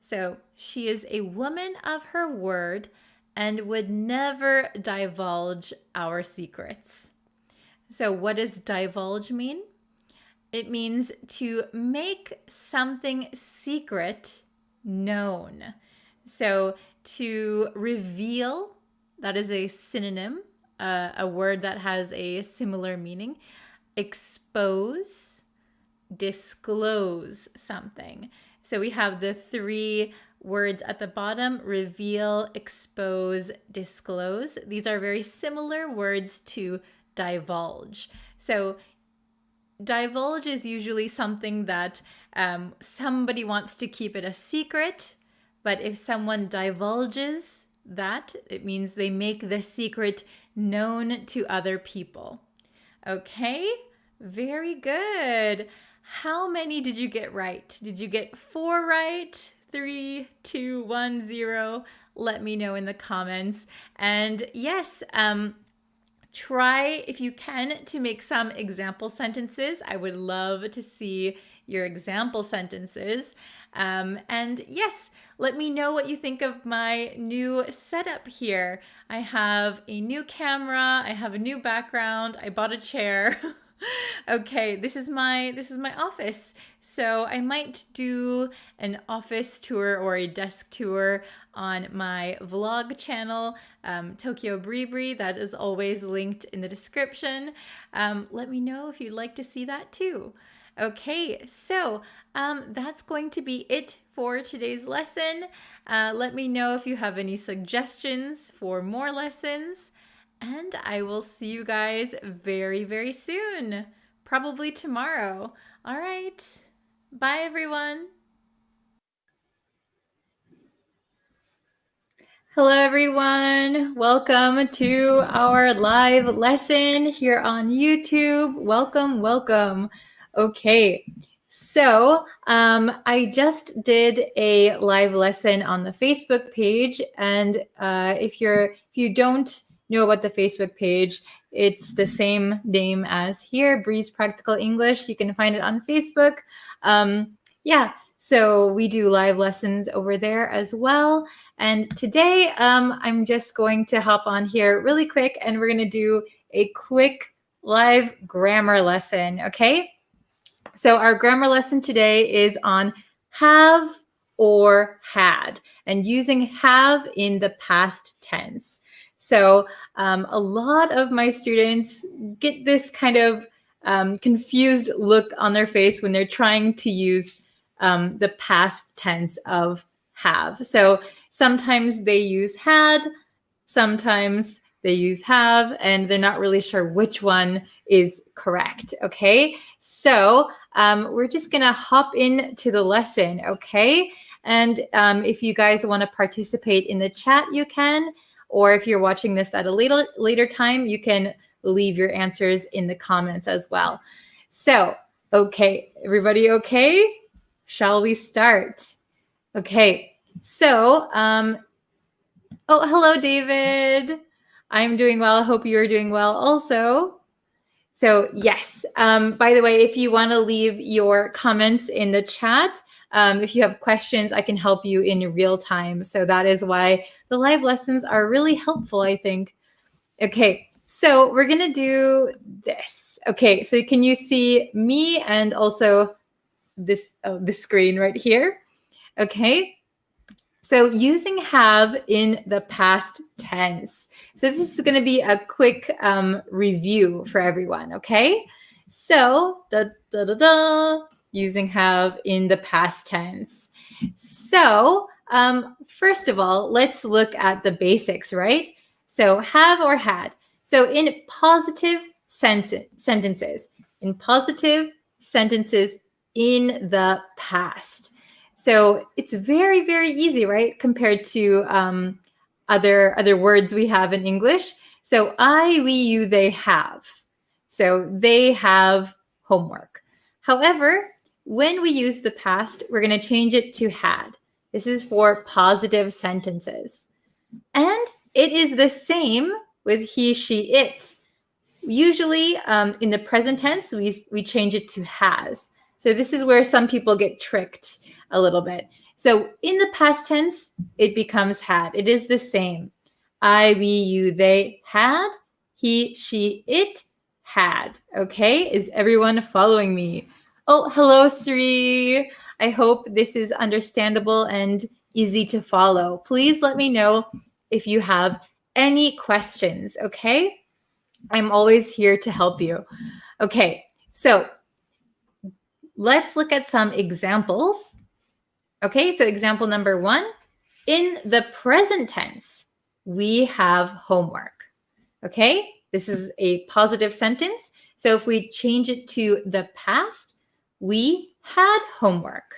So she is a woman of her word and would never divulge our secrets. So what does divulge mean? It means to make something secret known. So to reveal, that is a synonym, a word that has a similar meaning. Expose, disclose something. So we have the three words at the bottom: reveal, expose, disclose. These are very similar words to divulge. So divulge is usually something that somebody wants to keep it a secret, but if someone divulges that, it means they make the secret known to other people. Okay, very good. How many did you get right? Did you get 4 right? 3, 2, 1, 0? Let me know in the comments. And yes, try, if you can, to make some example sentences. I would love to see your example sentences. And yes, let me know what you think of my new setup here. I have a new camera, I have a new background, I bought a chair. Okay, this is my office. So I might do an office tour or a desk tour on my vlog channel, Tokyo Bribri. That is always linked in the description. Let me know if you'd like to see that too. Okay, so that's going to be it for today's lesson. Let me know if you have any suggestions for more lessons. And I will see you guys very, very soon. Probably tomorrow. All right. Bye, everyone. Hello, everyone. Welcome to our live lesson here on YouTube. Welcome, welcome. Okay. So I just did a live lesson on the Facebook page. And if you don't know about the Facebook page, it's the same name as here, Breeze Practical English. You can find it on Facebook. So we do live lessons over there as well. And today I'm just going to hop on here really quick and we're going to do a quick live grammar lesson, okay? So our grammar lesson today is on have or had and using have in the past tense. So a lot of my students get this kind of confused look on their face when they're trying to use the past tense of have. So sometimes they use had, sometimes they use have, and they're not really sure which one is correct, okay? So we're just gonna hop into the lesson, okay? And if you guys wanna participate in the chat, you can, or if you're watching this at a later time, you can leave your answers in the comments as well. So, okay, everybody okay? Shall we start? Okay, so, oh, hello, David. I'm doing well. I hope you're doing well also. So yes, by the way, if you want to leave your comments in the chat, if you have questions, I can help you in real time. So that is why the live lessons are really helpful, I think. Okay, so we're going to do this. Okay, so can you see me and also this screen right here? Okay. So using have in the past tense. So this is going to be a quick review for everyone, okay? So, using have in the past tense. So first of all, let's look at the basics, right? So have or had. So in positive sentences, in the past. So it's very, very easy, right? Compared to other words we have in English. So I, we, you, they have. So they have homework. However, when we use the past, we're going to change it to had. This is for positive sentences. And it is the same with he, she, it. Usually in the present tense, we change it to has. So this is where some people get tricked a little bit. So in the past tense, it becomes had. It is the same. I, we, you, they had. He, she, it had. Okay, is everyone following me? Oh, hello, Sri. I hope this is understandable and easy to follow. Please let me know if you have any questions, okay? I'm always here to help you. Okay, so let's look at some examples. Okay, so example number 1. In the present tense, we have homework. Okay, this is a positive sentence. So if we change it to the past, we had homework.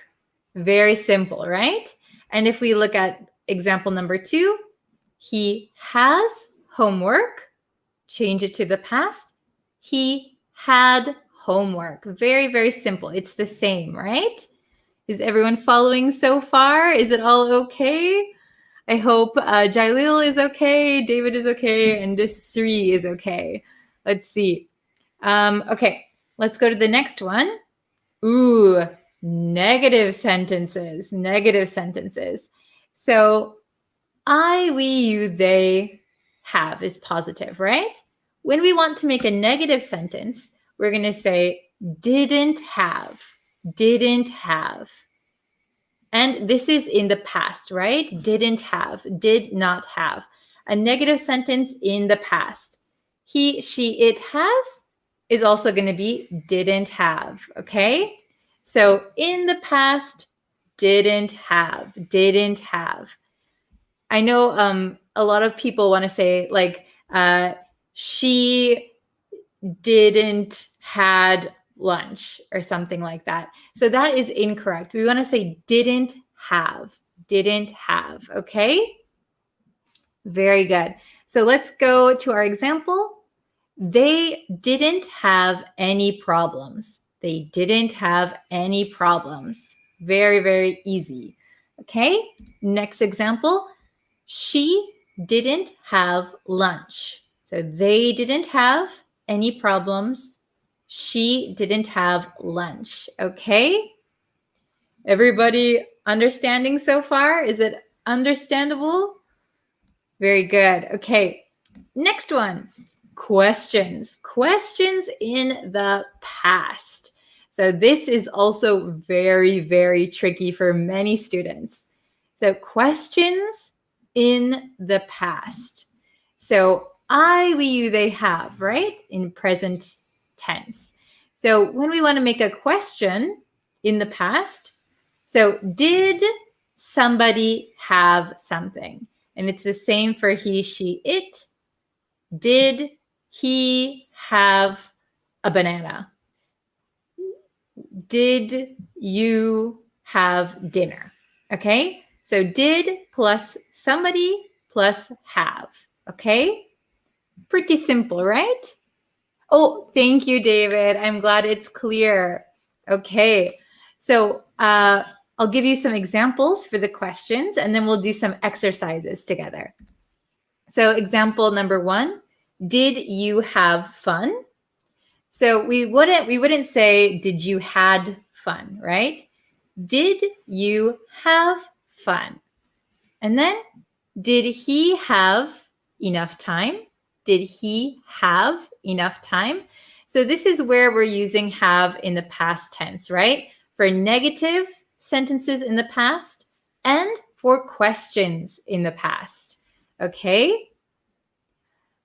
Very simple, right? And if we look at example number 2, he has homework. Change it to the past. He had homework. Very, very simple. It's the same, right? Is everyone following so far? Is it all okay? I hope Jailil is okay, David is okay, and Sri is okay. Let's see. Okay, let's go to the next one. Ooh, negative sentences. Negative sentences. So I, we, you, they have is positive, right? When we want to make a negative sentence, we're going to say didn't have, didn't have. And this is in the past, right? Didn't have, did not have. A negative sentence in the past. He, she, it has is also going to be didn't have, okay? So in the past, didn't have, didn't have. I know a lot of people want to say like she didn't had lunch or something like that. So that is incorrect. We want to say didn't have, okay? Very good. So let's go to our example. They didn't have any problems. They didn't have any problems. Very, very easy. Okay, next example. She didn't have lunch. So they didn't have any problems. She didn't have lunch. Okay? Everybody understanding so far? Is it understandable? Very good. Okay. Next one. Questions. Questions in the past. So this is also very, very tricky for many students. So questions in the past. So I, we, you, they have, right? In present tense. So when we want to make a question in the past, so did somebody have something? And it's the same for he, she, it. Did he have a banana? Did you have dinner? Okay, so did plus somebody plus have. Okay, pretty simple, right? Oh, thank you, David. I'm glad it's clear. Okay, so I'll give you some examples for the questions, and then we'll do some exercises together. So example number 1, did you have fun? So we wouldn't say did you had fun, right? Did you have fun? And then did he have enough time? Did he have enough time? So this is where we're using have in the past tense, right? For negative sentences in the past and for questions in the past. Okay?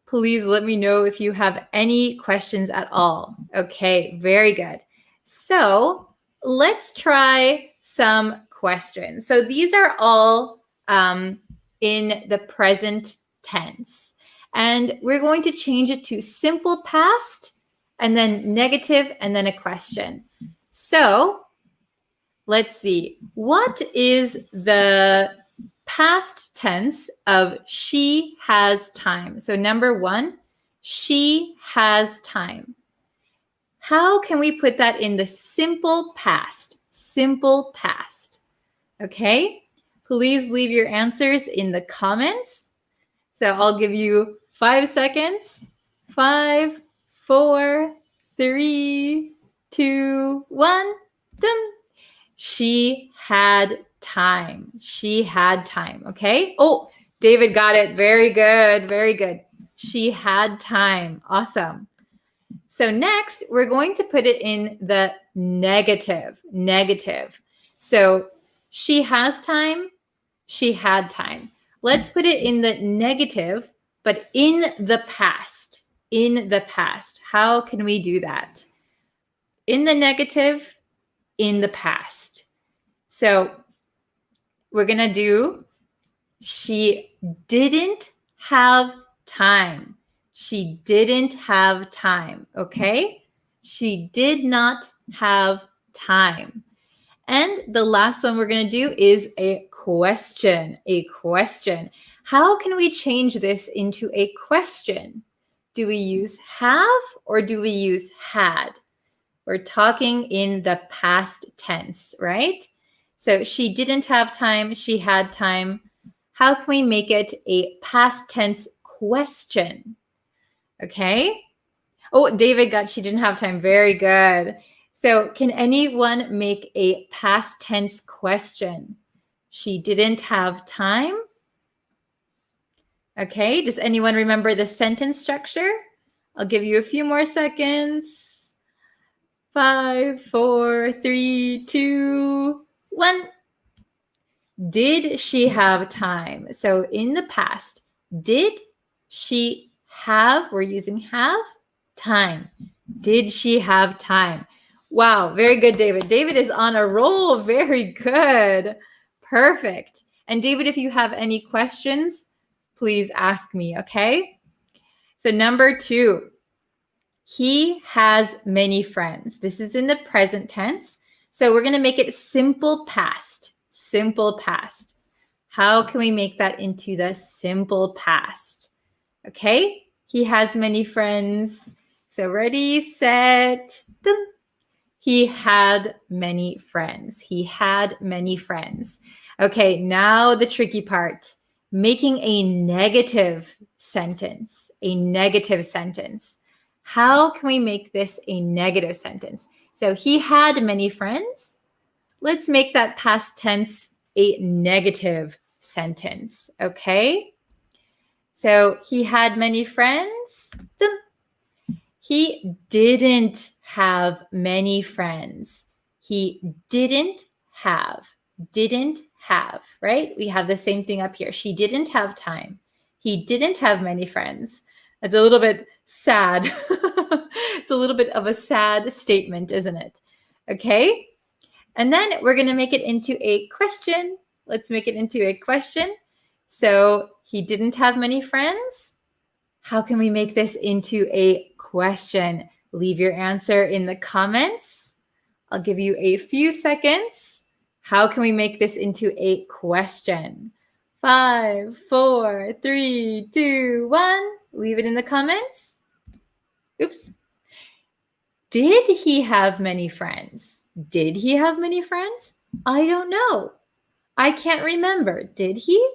Please let me know if you have any questions at all. Okay, very good. So let's try some questions. So these are all in the present tense. And we're going to change it to simple past and then negative and then a question. So let's see. What is the past tense of she has time? So number one, she has time. How can we put that in the simple past? Simple past. Okay? Please leave your answers in the comments. So I'll give you 5 seconds. 5, 4, 3, 2, 1. Done. She had time. She had time. Okay? Oh, David got it. Very good. Very good. She had time. Awesome. So next, we're going to put it in the negative. Negative. So she has time. She had time. Let's put it in the negative, but in the past. In the past. How can we do that? In the negative, in the past. So we're going to do she didn't have time. She didn't have time, okay? She did not have time. And the last one we're going to do is a question. A question. How can we change this into a question? Do we use have or do we use had? We're talking in the past tense, right? So she didn't have time, she had time. How can we make it a past tense question? Okay. Oh, David got she didn't have time. Very good. So can anyone make a past tense question? She didn't have time. Okay. Does anyone remember the sentence structure? I'll give you a few more seconds. 5, 4, 3, 2, 1. Did she have time? So in the past, did she have, we're using have, time. Did she have time? Wow, very good, David. David is on a roll. Very good. Perfect. And David, if you have any questions, please ask me, okay? So number 2, he has many friends. This is in the present tense. So we're going to make it simple past. Simple past. How can we make that into the simple past? Okay, he has many friends. So ready, set, done. He had many friends. He had many friends. Okay, now the tricky part. Making a negative sentence. A negative sentence. How can we make this a negative sentence? So he had many friends. Let's make that past tense a negative sentence, okay? So he had many friends. Dun. He didn't have many friends. He didn't have, right? We have the same thing up here. She didn't have time. He didn't have many friends. That's a little bit sad. It's a little bit of a sad statement, isn't it? Okay. And then we're going to make it into a question. Let's make it into a question. So he didn't have many friends. How can we make this into a question? Leave your answer in the comments. I'll give you a few seconds. How can we make this into a question? 5, 4, 3, 2, 1. Leave it in the comments. Oops. Did he have many friends? Did he have many friends? I don't know. I can't remember. Did he?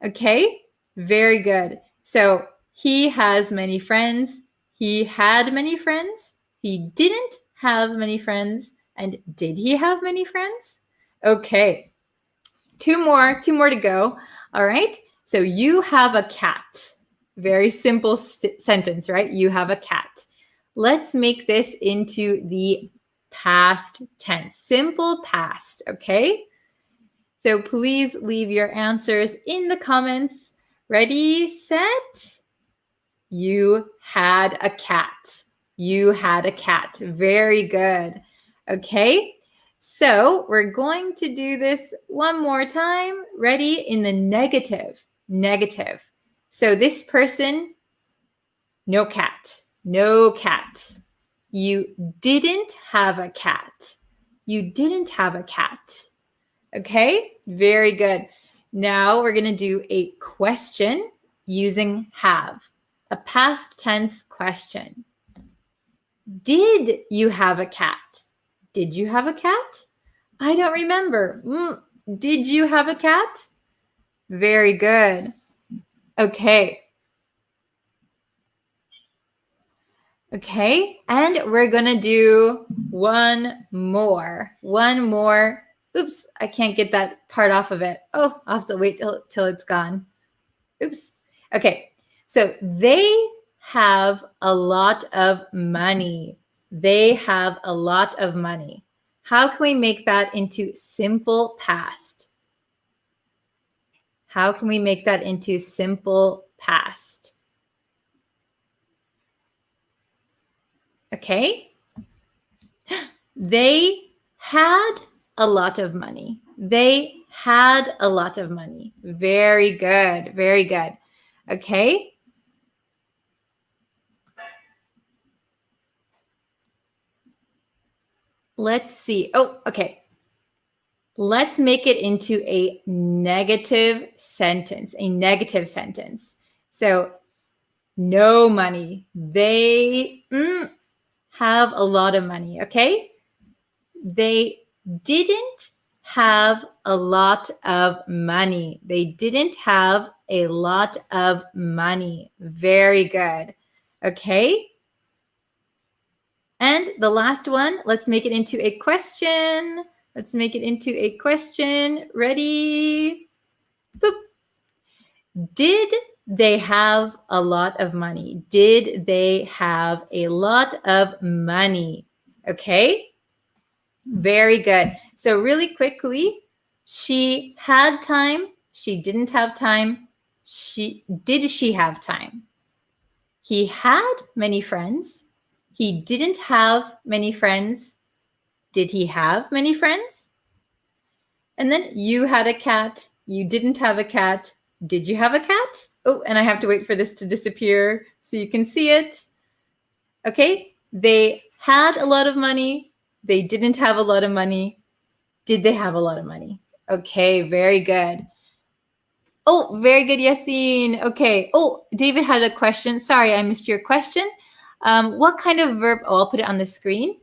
Okay, very good. So he has many friends. He had many friends. He didn't have many friends. And did he have many friends? Okay, two more to go. All right, so you have a cat. Very simple sentence, right? You have a cat. Let's make this into the past tense, simple past, okay? So please leave your answers in the comments. Ready, set? You had a cat. You had a cat. Very good. Okay. So we're going to do this one more time. Ready? In the negative. Negative. So this person, no cat. No cat. You didn't have a cat. You didn't have a cat. Okay, very good. Now we're going to do a question using have, a past tense question. Did you have a cat? Did you have a cat? I don't remember. Did you have a cat? Very good. Okay. Okay, and we're going to do one more. Oops, I can't get that part off of it. Oh, I'll have to wait till it's gone. Oops. Okay, so they have a lot of money. They have a lot of money. How can we make that into simple past? How can we make that into simple past? Okay. They had a lot of money. They had a lot of money. Very good. Very good. Okay. Let's see. Oh, okay. Let's make it into a negative sentence. A negative sentence. So, no money. They have a lot of money. Okay. They didn't have a lot of money. They didn't have a lot of money. Very good. Okay. And the last one, let's make it into a question. Let's make it into a question. Ready? Boop. Did they have a lot of money? Did they have a lot of money? Okay. Very good. So really quickly, she had time. She didn't have time. Did she have time? He had many friends. He didn't have many friends. Did he have many friends? And then you had a cat. You didn't have a cat. Did you have a cat? Oh, and I have to wait for this to disappear so you can see it. Okay, they had a lot of money. They didn't have a lot of money. Did they have a lot of money? Okay, very good. Oh, very good, Yassine. Okay. Oh, David had a question. Sorry, I missed your question. What kind of verb? Oh, I'll put it on the screen.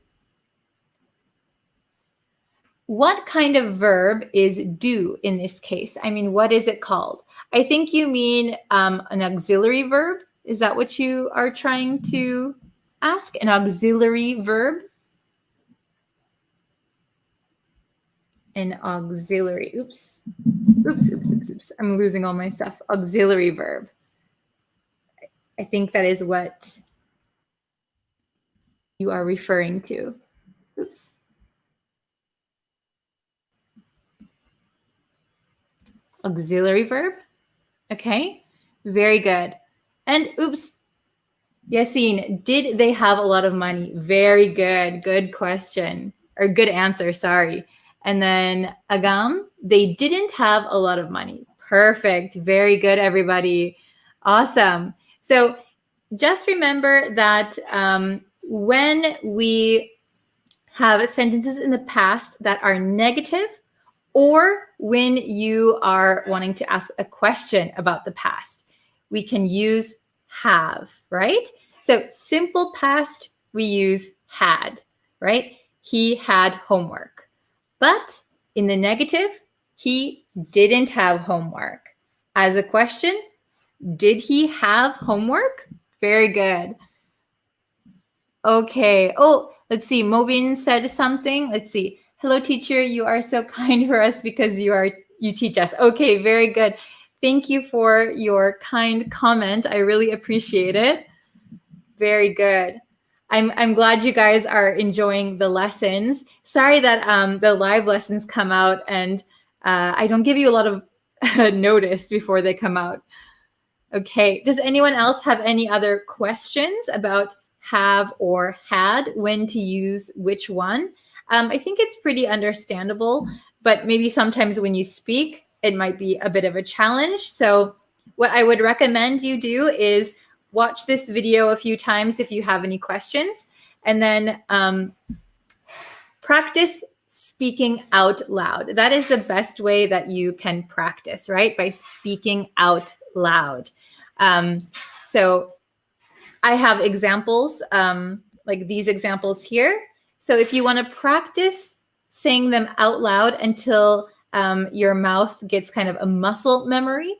What kind of verb is do in this case? I mean, what is it called? I think you mean an auxiliary verb. Is that what you are trying to ask? An auxiliary verb? An auxiliary. Oops. I'm losing all my stuff. Auxiliary verb. I think that is what you are referring to. Oops. Auxiliary verb. Okay. Very good. And oops. Yassine, did they have a lot of money? Very good. Good question. Or good answer, sorry. And then Agam, they didn't have a lot of money. Perfect. Very good, everybody. Awesome. So just remember that when we have sentences in the past that are negative, or when you are wanting to ask a question about the past, we can use have, right? So simple past, we use had, right? He had homework. But in the negative, he didn't have homework. As a question, did he have homework? Very good. Okay. Oh, let's see. Mobin said something. Let's see. Hello, teacher. You are so kind for us because you teach us. Okay, very good. Thank you for your kind comment. I really appreciate it. Very good. I'm glad you guys are enjoying the lessons. Sorry that the live lessons come out and I don't give you a lot of notice before they come out. Okay. Does anyone else have any other questions about have or had, when to use which one? I think it's pretty understandable, but maybe sometimes when you speak, it might be a bit of a challenge. So what I would recommend you do is watch this video a few times if you have any questions, and then practice speaking out loud. That is the best way that you can practice, right? By speaking out loud. So I have examples, like these examples here. So if you want to practice saying them out loud until your mouth gets kind of a muscle memory,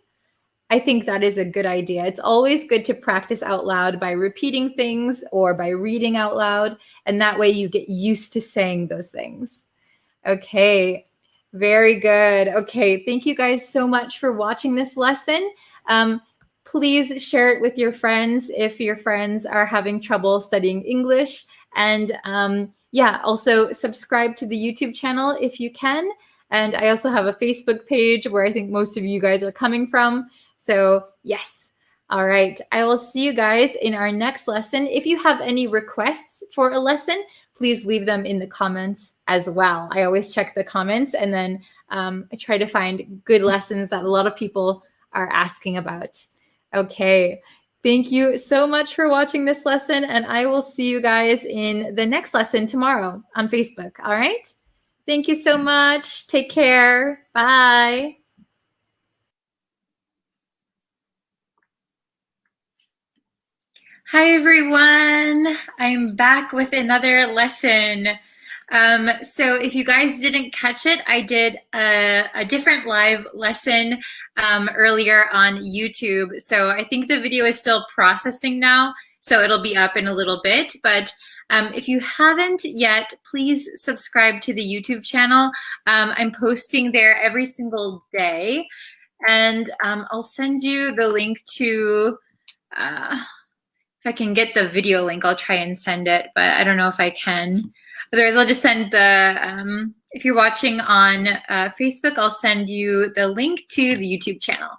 I think that is a good idea. It's always good to practice out loud by repeating things or by reading out loud. And that way you get used to saying those things. Okay, very good. Okay, thank you guys so much for watching this lesson. Please share it with your friends if your friends are having trouble studying English. And yeah, also subscribe to the YouTube channel if you can. And I also have a Facebook page where I think most of you guys are coming from. So yes. All right. I will see you guys in our next lesson. If you have any requests for a lesson, please leave them in the comments as well. I always check the comments, and then I try to find good lessons that a lot of people are asking about. Okay. Thank you so much for watching this lesson, and I will see you guys in the next lesson tomorrow on Facebook. All right. Thank you so much. Take care. Bye. Hi, everyone. I'm back with another lesson. So if you guys didn't catch it, I did a different live lesson earlier on YouTube. So I think the video is still processing now, so it'll be up in a little bit. But if you haven't yet, please subscribe to the YouTube channel. I'm posting there every single day. And I'll send you the link to... if I can get the video link, I'll try and send it, but I don't know if I can. Otherwise, I'll just send the, if you're watching on Facebook, I'll send you the link to the YouTube channel,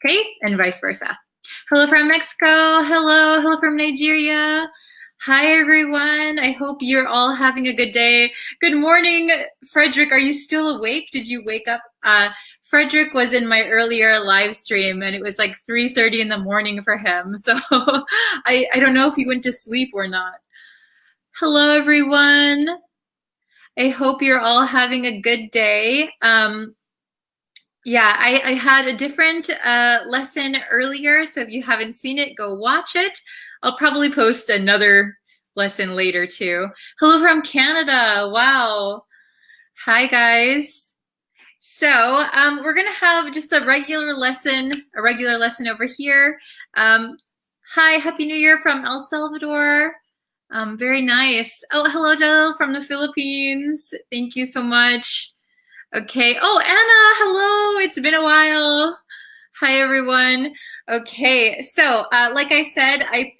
okay? And vice versa. Hello from Mexico. Hello. Hello from Nigeria. Hi, everyone. I hope you're all having a good day. Good morning, Frederick. Are you still awake? Did you wake up? Frederick was in my earlier live stream, and it was like 3:30 in the morning for him. So I don't know if he went to sleep or not. Hello, everyone. I hope you're all having a good day. Yeah, I had a different lesson earlier, so if you haven't seen it, go watch it. I'll probably post another lesson later too. Hello from Canada. Wow. Hi, guys. So we're gonna have just a regular lesson over here. Hi, Happy New Year from El Salvador. Very nice. Oh, hello, Jill from the Philippines. Thank you so much. Okay. Oh, Anna, hello. It's been a while. Hi, everyone. Okay, so like I said, I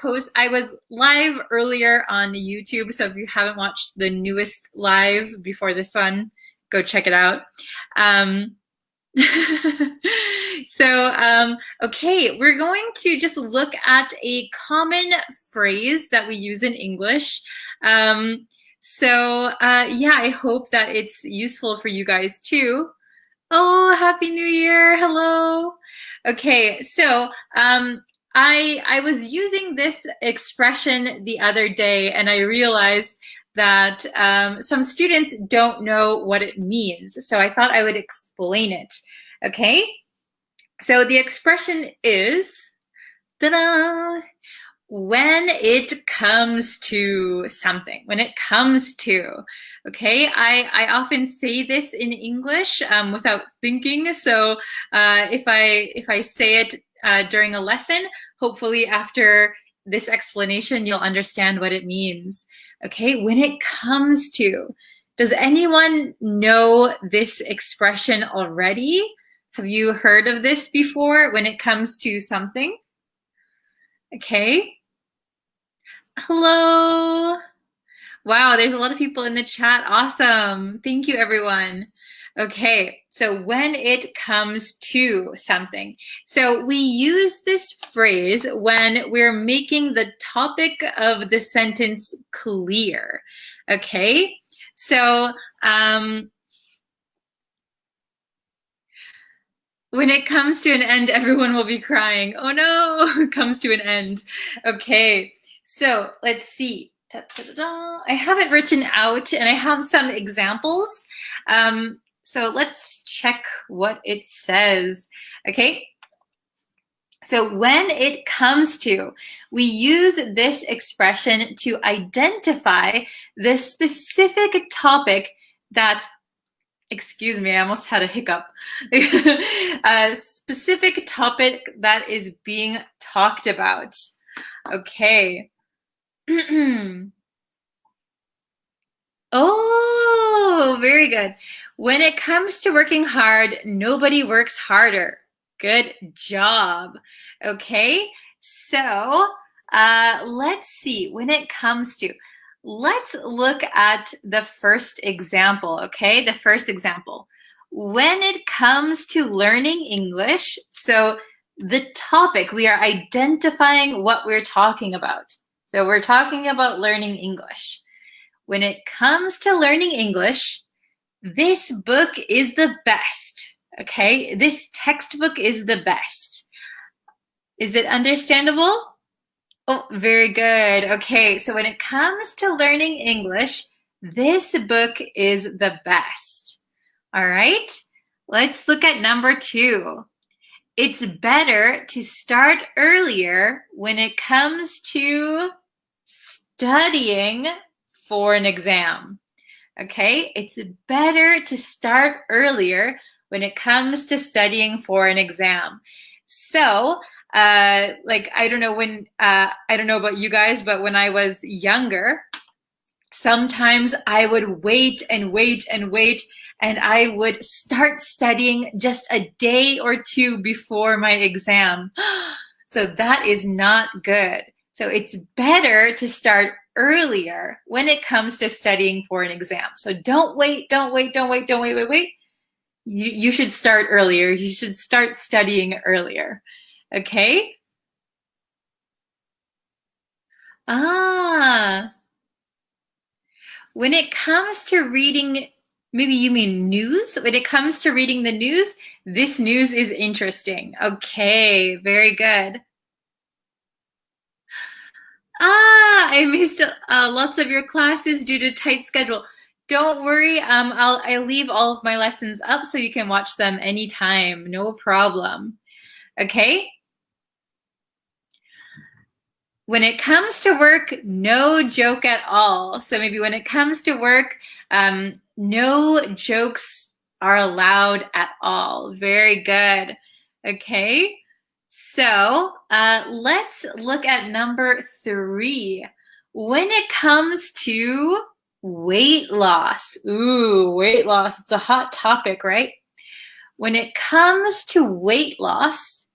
was live earlier on YouTube. So if you haven't watched the newest live before this one, go check it out. Okay, we're going to just look at a common phrase that we use in English. Yeah, I hope that it's useful for you guys too. Oh, Happy New Year. Hello. Okay, so I was using this expression the other day, and I realized that some students don't know what it means. So I thought I would explain it. Okay, so the expression is, ta-da, when it comes to something, when it comes to, okay? I often say this in English without thinking. So if I say it during a lesson, hopefully after this explanation, you'll understand what it means. Okay, when it comes to. Does anyone know this expression already? Have you heard of this before, when it comes to something? Okay. Hello. Wow, there's a lot of people in the chat. Awesome. Thank you, everyone. Okay, so when it comes to something. So we use this phrase when we're making the topic of the sentence clear. Okay, So when it comes to an end, everyone will be crying. Oh no, it comes to an end. Okay, so let's see. I have it written out and I have some examples. So let's check what it says. Okay. So when it comes to, we use this expression to identify the specific topic that, excuse me, I almost had a hiccup. A specific topic that is being talked about. Okay. Oh, very good. When it comes to working hard, nobody works harder. Good job. Okay, so let's see. When it comes to, let's look at the first example, okay? The first example. When it comes to learning English, so the topic, we are identifying what we're talking about. So we're talking about learning English. When it comes to learning English, this book is the best, okay? This textbook is the best. Is it understandable? Oh, very good. Okay, so when it comes to learning English, this book is the best. All right, let's look at number 2. It's better to start earlier when it comes to studying for an exam. Okay, it's better to start earlier when it comes to studying for an exam. So, like, I don't know about you guys, but when I was younger, sometimes I would wait and wait and wait, and I would start studying just a day or two before my exam. So that is not good. So it's better to start earlier when it comes to studying for an exam. So don't wait. You should start earlier. You should start studying earlier. Okay? When it comes to reading, maybe you mean news? When it comes to reading the news, this news is interesting. Okay, very good. I missed lots of your classes due to tight schedule. Don't worry, I'll leave all of my lessons up so you can watch them anytime, no problem. Okay? When it comes to work, no joke at all. So maybe when it comes to work, no jokes are allowed at all. Very good. Okay? So let's look at number 3. When it comes to weight loss, ooh, weight loss, it's a hot topic, right? When it comes to weight loss,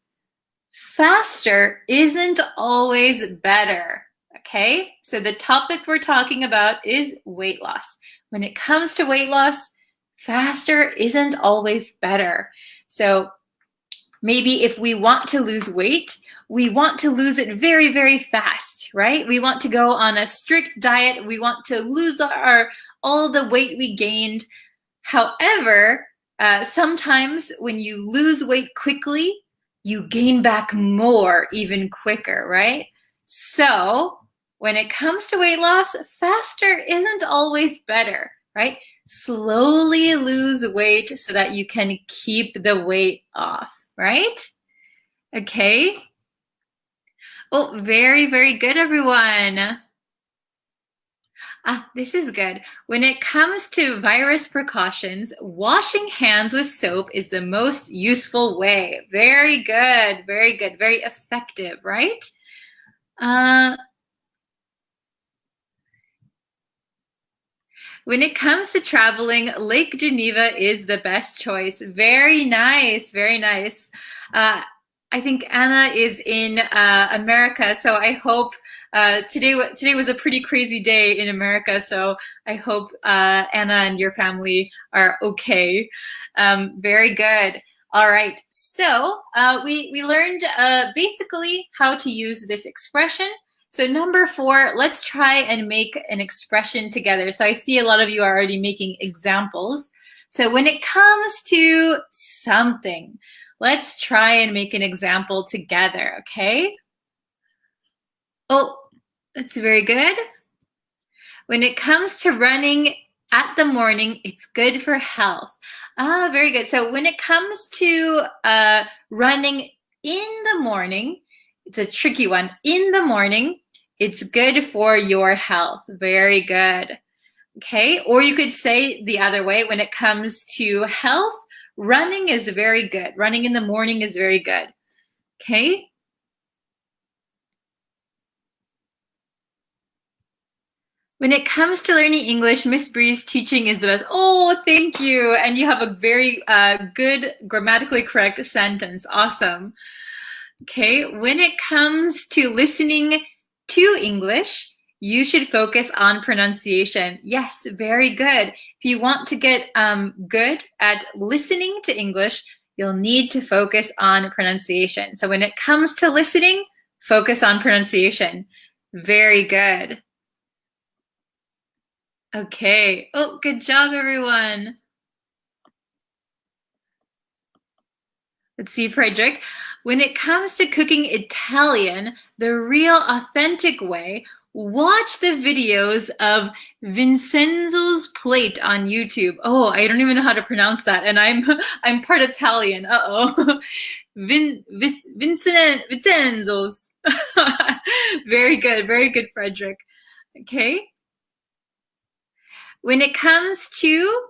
faster isn't always better, okay? So the topic we're talking about is weight loss. When it comes to weight loss, faster isn't always better. So maybe if we want to lose weight, we want to lose it very, very fast, right? We want to go on a strict diet. We want to lose all the weight we gained. However, sometimes when you lose weight quickly, you gain back more even quicker, right? So when it comes to weight loss, faster isn't always better, right? Slowly lose weight so that you can keep the weight off, right? Okay. Oh, very, very good, everyone. This is good. When it comes to virus precautions, washing hands with soap is the most useful way. Very good, very good, very effective, right? When it comes to traveling, Lake Geneva is the best choice. Very nice, very nice. I think Anna is in America, so I hope today was a pretty crazy day in America, so I hope Anna and your family are okay. Very good. All right, so we learned basically how to use this expression. So number 4, let's try and make an expression together. So I see a lot of you are already making examples. So when it comes to something, let's try and make an example together, okay? Oh, that's very good. When it comes to running at the morning, it's good for health. Ah, very good. So when it comes to running in the morning, it's a tricky one. In the morning, it's good for your health. Very good. Okay, or you could say the other way. When it comes to health, running is very good. Running in the morning is very good. Okay. When it comes to learning English, Miss Bree's teaching is the best. Oh, thank you. And you have a very good, grammatically correct sentence. Awesome. Okay, when it comes to listening to English, you should focus on pronunciation. Yes, very good. If you want to get good at listening to English, you'll need to focus on pronunciation. So when it comes to listening, focus on pronunciation. Very good. Okay. Oh, good job, everyone. Let's see, Frederick. When it comes to cooking Italian, the real authentic way, watch the videos of Vincenzo's Plate on YouTube. Oh, I don't even know how to pronounce that, and I'm part Italian. Uh-oh. Vincenzo's. Very good, Frederick. Okay. When it comes to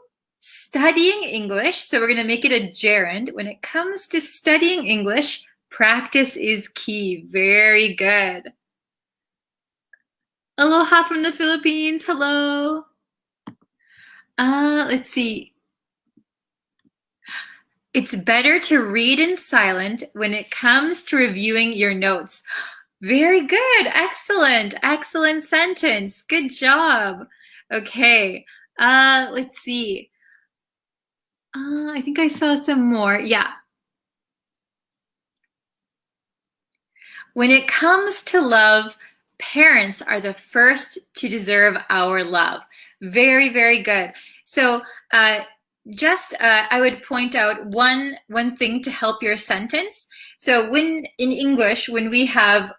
studying English, so we're going to make it a gerund. When it comes to studying English, practice is key. Very good. Aloha from the Philippines. Hello. Let's see. It's better to read in silent when it comes to reviewing your notes. Very good. Excellent. Excellent sentence. Good job. Okay. Let's see. I think I saw some more. Yeah. When it comes to love, parents are the first to deserve our love. Very good. So I would point out one thing to help your sentence. So when in English, when we have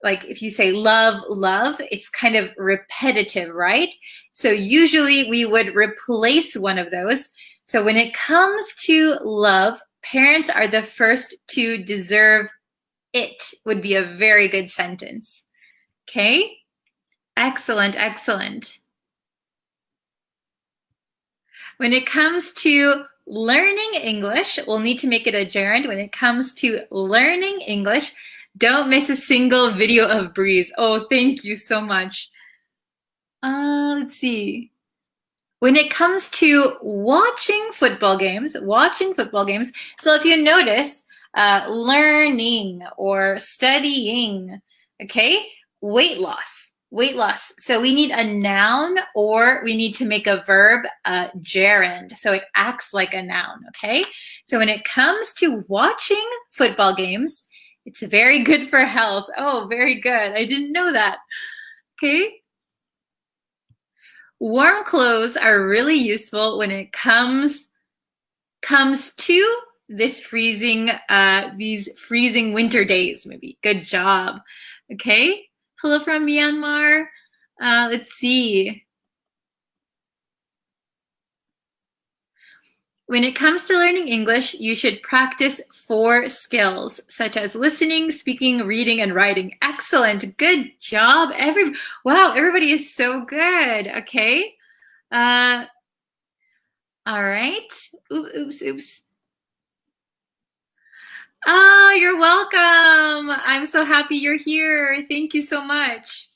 like if you say love, it's kind of repetitive, right? So usually we would replace one of those. So when it comes to love, parents are the first to deserve it would be a very good sentence. Okay? Excellent. When it comes to learning English, we'll need to make it a gerund. When it comes to learning English, don't miss a single video of Breeze. Oh, thank you so much. Let's see. When it comes to watching football games, so if you notice, learning or studying, okay? Weight loss. So we need a noun or we need to make a verb gerund. So it acts like a noun, okay? So when it comes to watching football games, it's very good for health. Oh, very good. I didn't know that. Okay. Warm clothes are really useful when it comes to these freezing winter days, maybe. Good job. Okay. Hello from Myanmar. Let's see. When it comes to learning English, you should practice 4 skills, such as listening, speaking, reading, and writing. Excellent. Good job. Wow, everybody is so good. Okay. All right. Oops. You're welcome. I'm so happy you're here. Thank you so much.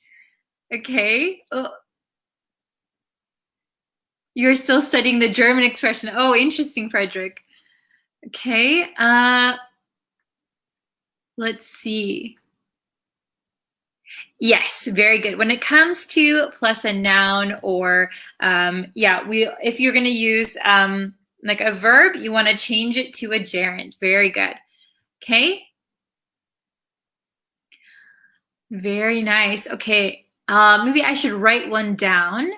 Okay. Oh, you're still studying the German expression. Oh, interesting, Frederick. Okay. Let's see. Yes, very good. When it comes to plus a noun or if you're going to use like a verb, you want to change it to a gerund. Very good. Okay. Very nice. Okay. Maybe I should write one down.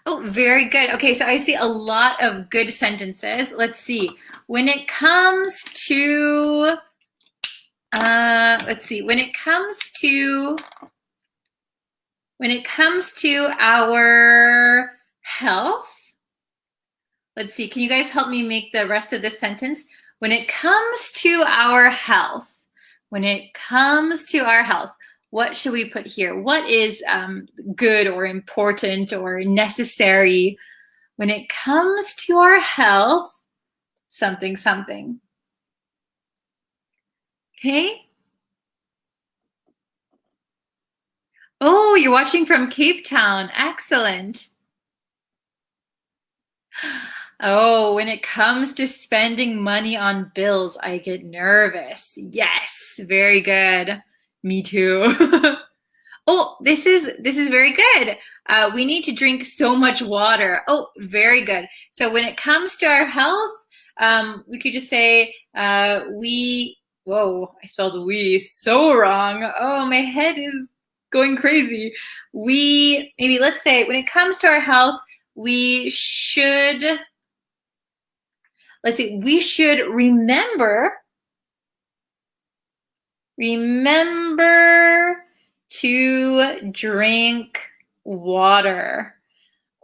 Oh, very good. Okay, so I see a lot of good sentences. Let's see. When it comes to, let's see. When it comes to our health, let's see. Can you guys help me make the rest of this sentence? When it comes to our health, when it comes to our health, what should we put here? What is good or important or necessary? When it comes to our health, something, something. Okay? Oh, you're watching from Cape Town. Excellent. Oh, when it comes to spending money on bills, I get nervous. Yes, very good. Me too. Oh, this is very good. We need to drink so much water. Oh, very good. So when it comes to our health, we could just say whoa, I spelled we so wrong. Oh, my head is going crazy. Maybe let's say when it comes to our health, we should, let's see, we should remember to drink water.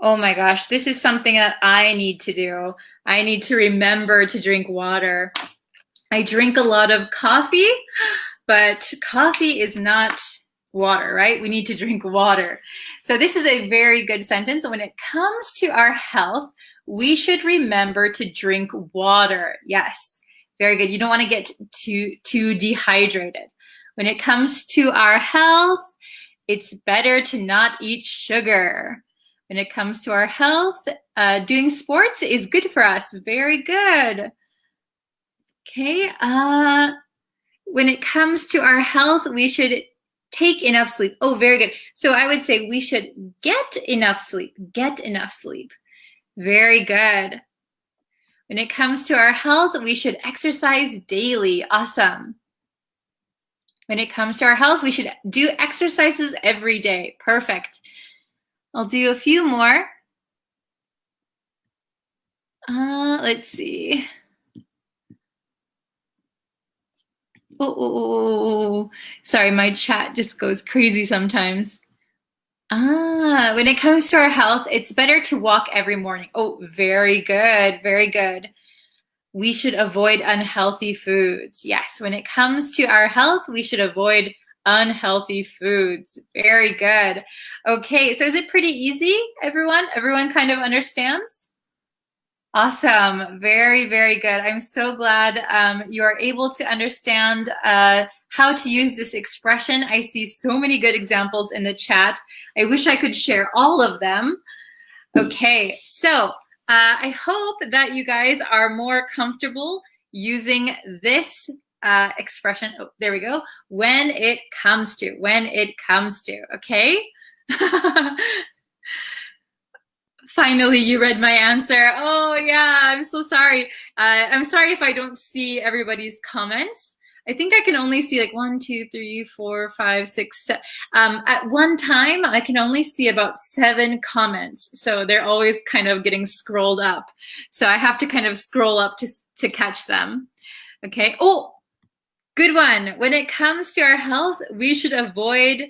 Oh my gosh, this is something that I need to do. I need to remember to drink water. I drink a lot of coffee, but coffee is not water, right? We need to drink water. So this is a very good sentence. When it comes to our health, we should remember to drink water. Yes, very good. You don't want to get too dehydrated. When it comes to our health, it's better to not eat sugar. When it comes to our health, doing sports is good for us. Very good. Okay. When it comes to our health, we should take enough sleep. Oh, very good. So I would say we should get enough sleep. Get enough sleep. Very good. When it comes to our health, we should exercise daily. Awesome. When it comes to our health, we should do exercises every day. Perfect. I'll do a few more. Let's see. Oh, sorry, my chat just goes crazy sometimes. When it comes to our health, it's better to walk every morning. Oh, very good, very good. We should avoid unhealthy foods. Yes, when it comes to our health, we should avoid unhealthy foods. Very good. Okay, so is it pretty easy, everyone? Everyone kind of understands? Awesome. Very, very good. I'm so glad you are able to understand how to use this expression. I see so many good examples in the chat. I wish I could share all of them. Okay, so I hope that you guys are more comfortable using this expression. Oh, there we go. When it comes to, okay? Finally, you read my answer. Oh, yeah, I'm so sorry. I'm sorry if I don't see everybody's comments. I think I can only see like 1, 2, 3, 4, 5, 6, 7. At one time, I can only see about 7 comments. So they're always kind of getting scrolled up. So I have to kind of scroll up to catch them. Okay. Oh, good one. When it comes to our health, we should avoid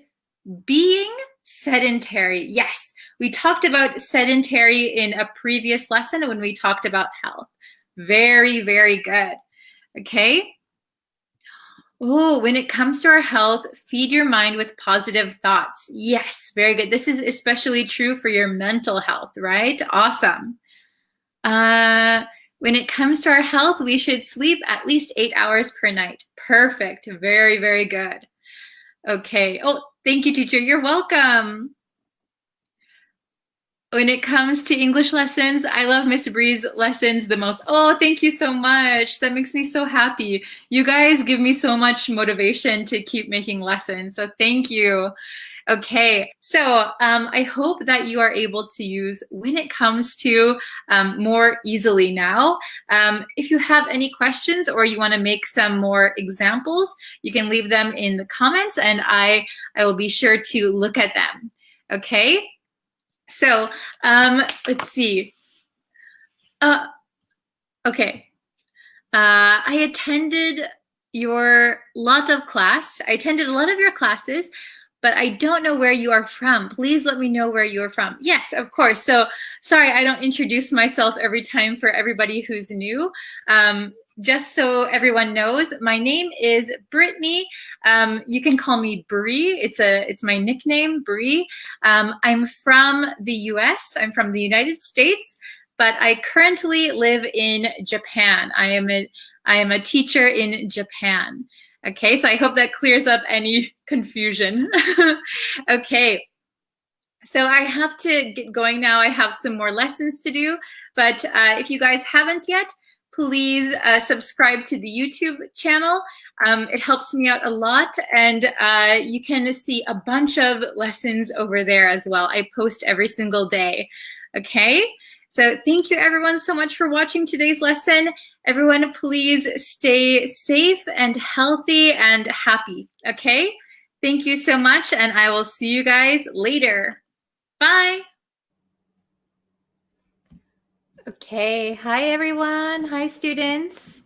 being sedentary. Yes, we talked about sedentary in a previous lesson when we talked about health. Very, very good. Okay. Oh, when it comes to our health, feed your mind with positive thoughts. Yes, very good. This is especially true for your mental health, right? Awesome. When it comes to our health, we should sleep at least 8 hours per night. Perfect. Very, very good. Okay. Oh, thank you, teacher. You're welcome. When it comes to English lessons, I love Miss Bree's lessons the most. Oh, thank you so much. That makes me so happy. You guys give me so much motivation to keep making lessons. So thank you. Okay, so I hope that you are able to use when it comes to more easily now. If you have any questions or you want to make some more examples, you can leave them in the comments and I will be sure to look at them. Okay, so let's see. Okay, I attended a lot of your classes, but I don't know where you are from. Please let me know where you are from. Yes, of course. So sorry, I don't introduce myself every time for everybody who's new. Just so everyone knows, my name is Brittany. You can call me Bree. It's my nickname, Bree. I'm from the US. I'm from the United States, but I currently live in Japan. I am a teacher in Japan. Okay, so I hope that clears up any confusion. Okay, so I have to get going now. I have some more lessons to do, but if you guys haven't yet, please subscribe to the YouTube channel. It helps me out a lot, and you can see a bunch of lessons over there as well. I post every single day. Okay, so thank you everyone so much for watching today's lesson. Everyone, please stay safe and healthy and happy, okay? Thank you so much, and I will see you guys later. Bye. Okay, hi everyone. Hi students.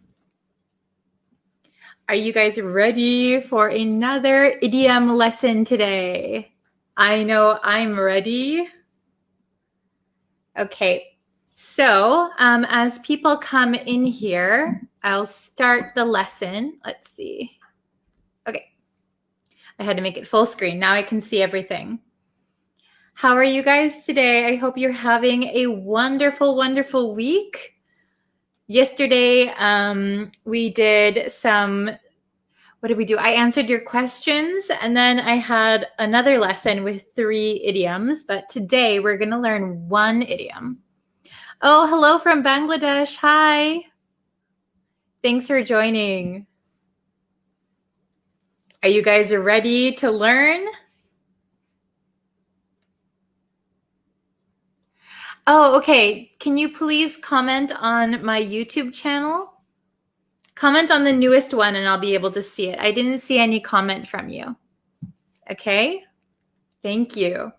Are you guys ready for another idiom lesson today? I know I'm ready. Okay, so as people come in here, I'll start the lesson. Let's see. Okay, I had to make it full screen. Now I can see everything. How are you guys today? I hope you're having a wonderful, wonderful week. Yesterday, we did some, what did we do? I answered your questions, and then I had another lesson with 3 idioms, but today we're going to learn 1 idiom. Oh, hello from Bangladesh. Hi. Thanks for joining. Are you guys ready to learn? Oh, okay. Can you please comment on my YouTube channel? Comment on the newest one and I'll be able to see it. I didn't see any comment from you. Okay? Thank you.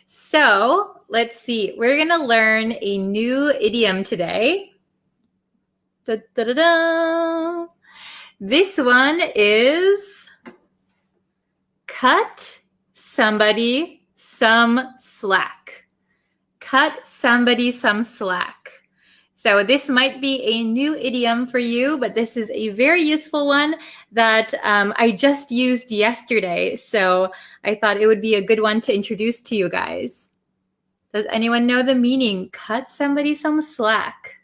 So let's see. We're going to learn a new idiom today. Da, da, da, da. This one is cut somebody some slack. Cut somebody some slack. So this might be a new idiom for you, but this is a very useful one that I just used yesterday. So I thought it would be a good one to introduce to you guys. Does anyone know the meaning? Cut somebody some slack.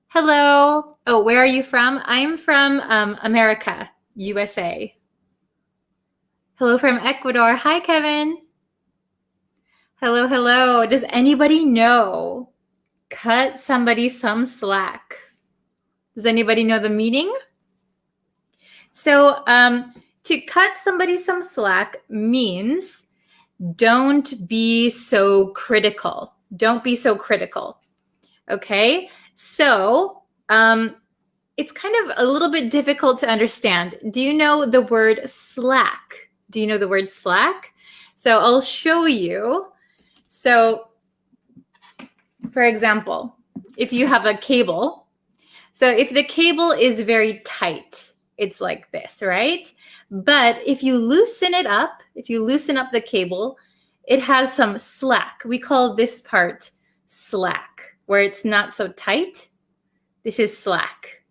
Hello. Oh, where are you from? I'm from America, USA. Hello from Ecuador. Hi, Kevin. Hello, hello. Does anybody know? Cut somebody some slack. Does anybody know the meaning? So to cut somebody some slack means don't be so critical. Don't be so critical. Okay? So it's kind of a little bit difficult to understand. Do you know the word slack? Do you know the word slack? So I'll show you. So for example, if you have a cable, so if the cable is very tight, it's like this, right? But if you loosen it up, if you loosen up the cable, it has some slack. We call this part slack, where it's not so tight. This is slack.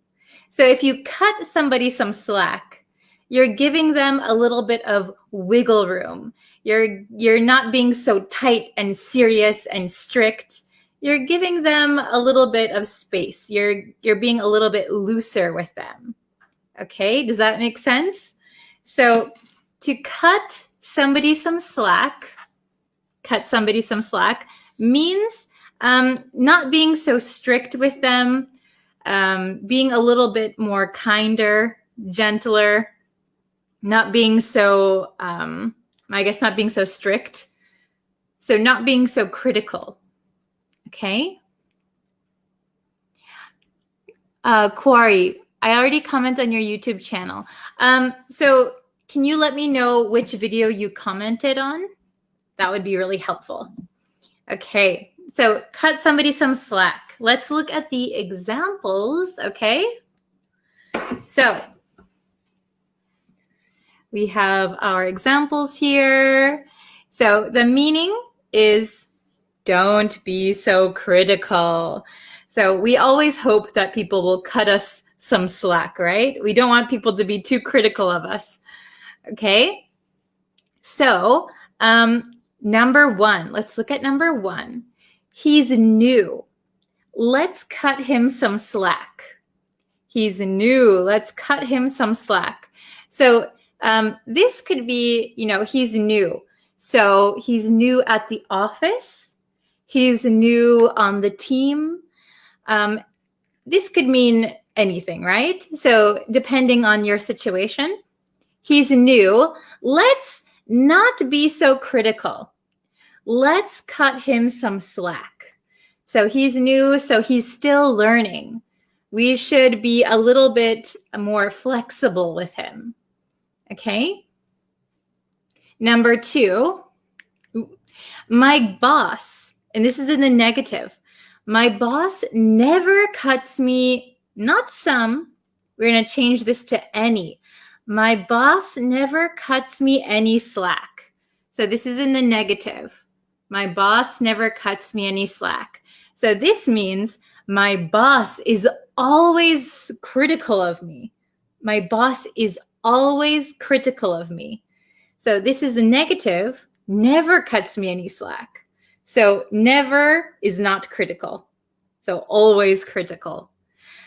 So if you cut somebody some slack, you're giving them a little bit of wiggle room. You're not being so tight and serious and strict. You're giving them a little bit of space. You're being a little bit looser with them. Okay, does that make sense? So to cut somebody some slack means not being so strict with them, being a little bit more kinder, gentler, not being so I guess not being so strict. So not being so critical. Okay. Quarry, I already comment on your YouTube channel. So can you let me know which video you commented on? That would be really helpful. Okay, so cut somebody some slack. Let's look at the examples, okay? So we have our examples here. So the meaning is don't be so critical. So we always hope that people will cut us some slack, right? We don't want people to be too critical of us. Okay. So number one, let's look at number one. He's new. Let's cut him some slack. He's new. Let's cut him some slack. So this could be, he's new. So he's new at the office. He's new on the team. This could mean anything, right? So depending on your situation, he's new. Let's not be so critical. Let's cut him some slack. So he's new, so he's still learning. We should be a little bit more flexible with him. Okay? Number two, my boss, and this is in the negative. My boss never cuts me, not some, we're going to change this to any. My boss never cuts me any slack. So this is in the negative. My boss never cuts me any slack. So this means my boss is always critical of me. My boss is always critical of me. So this is a negative, never cuts me any slack. So never is not critical. So always critical.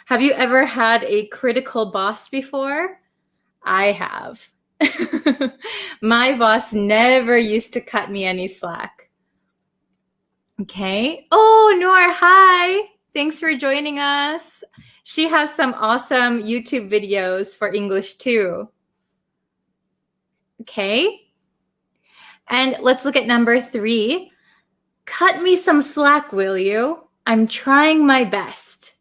Have you ever had a critical boss before? I have. My boss never used to cut me any slack. Okay. Oh, Noor, hi. Thanks for joining us. She has some awesome YouTube videos for English too. Okay. And let's look at number three. Cut me some slack, will you? I'm trying my best.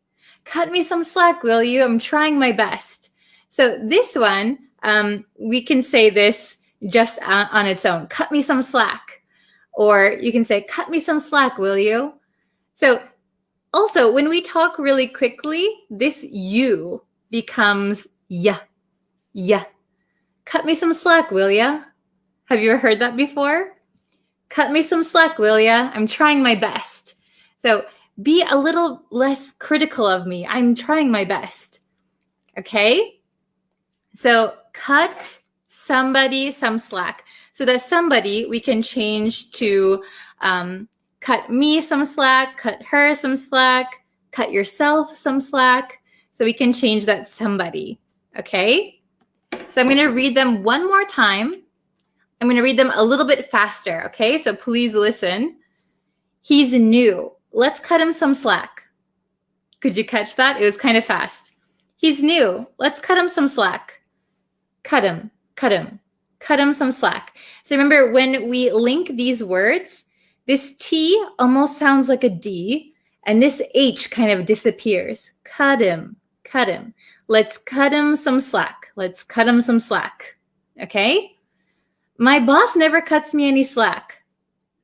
Cut me some slack, will you? I'm trying my best. So this one, we can say this just on its own. Cut me some slack. Or you can say, cut me some slack, will you? So also, when we talk really quickly, this you becomes ya. Ya. Cut me some slack, will ya? Have you ever heard that before? Cut me some slack, will ya? I'm trying my best. So be a little less critical of me. I'm trying my best. Okay? So cut somebody some slack. So that somebody we can change to cut me some slack, cut her some slack, cut yourself some slack. So we can change that somebody. Okay? So I'm going to read them one more time. I'm going to read them a little bit faster. Okay? So please listen. He's new. Let's cut him some slack. Could you catch that? It was kind of fast. He's new. Let's cut him some slack. Cut him, cut him, cut him some slack. So remember, when we link these words, this T almost sounds like a D, and this H kind of disappears. Cut him, cut him. Let's cut him some slack. Let's cut him some slack. Okay? My boss never cuts me any slack.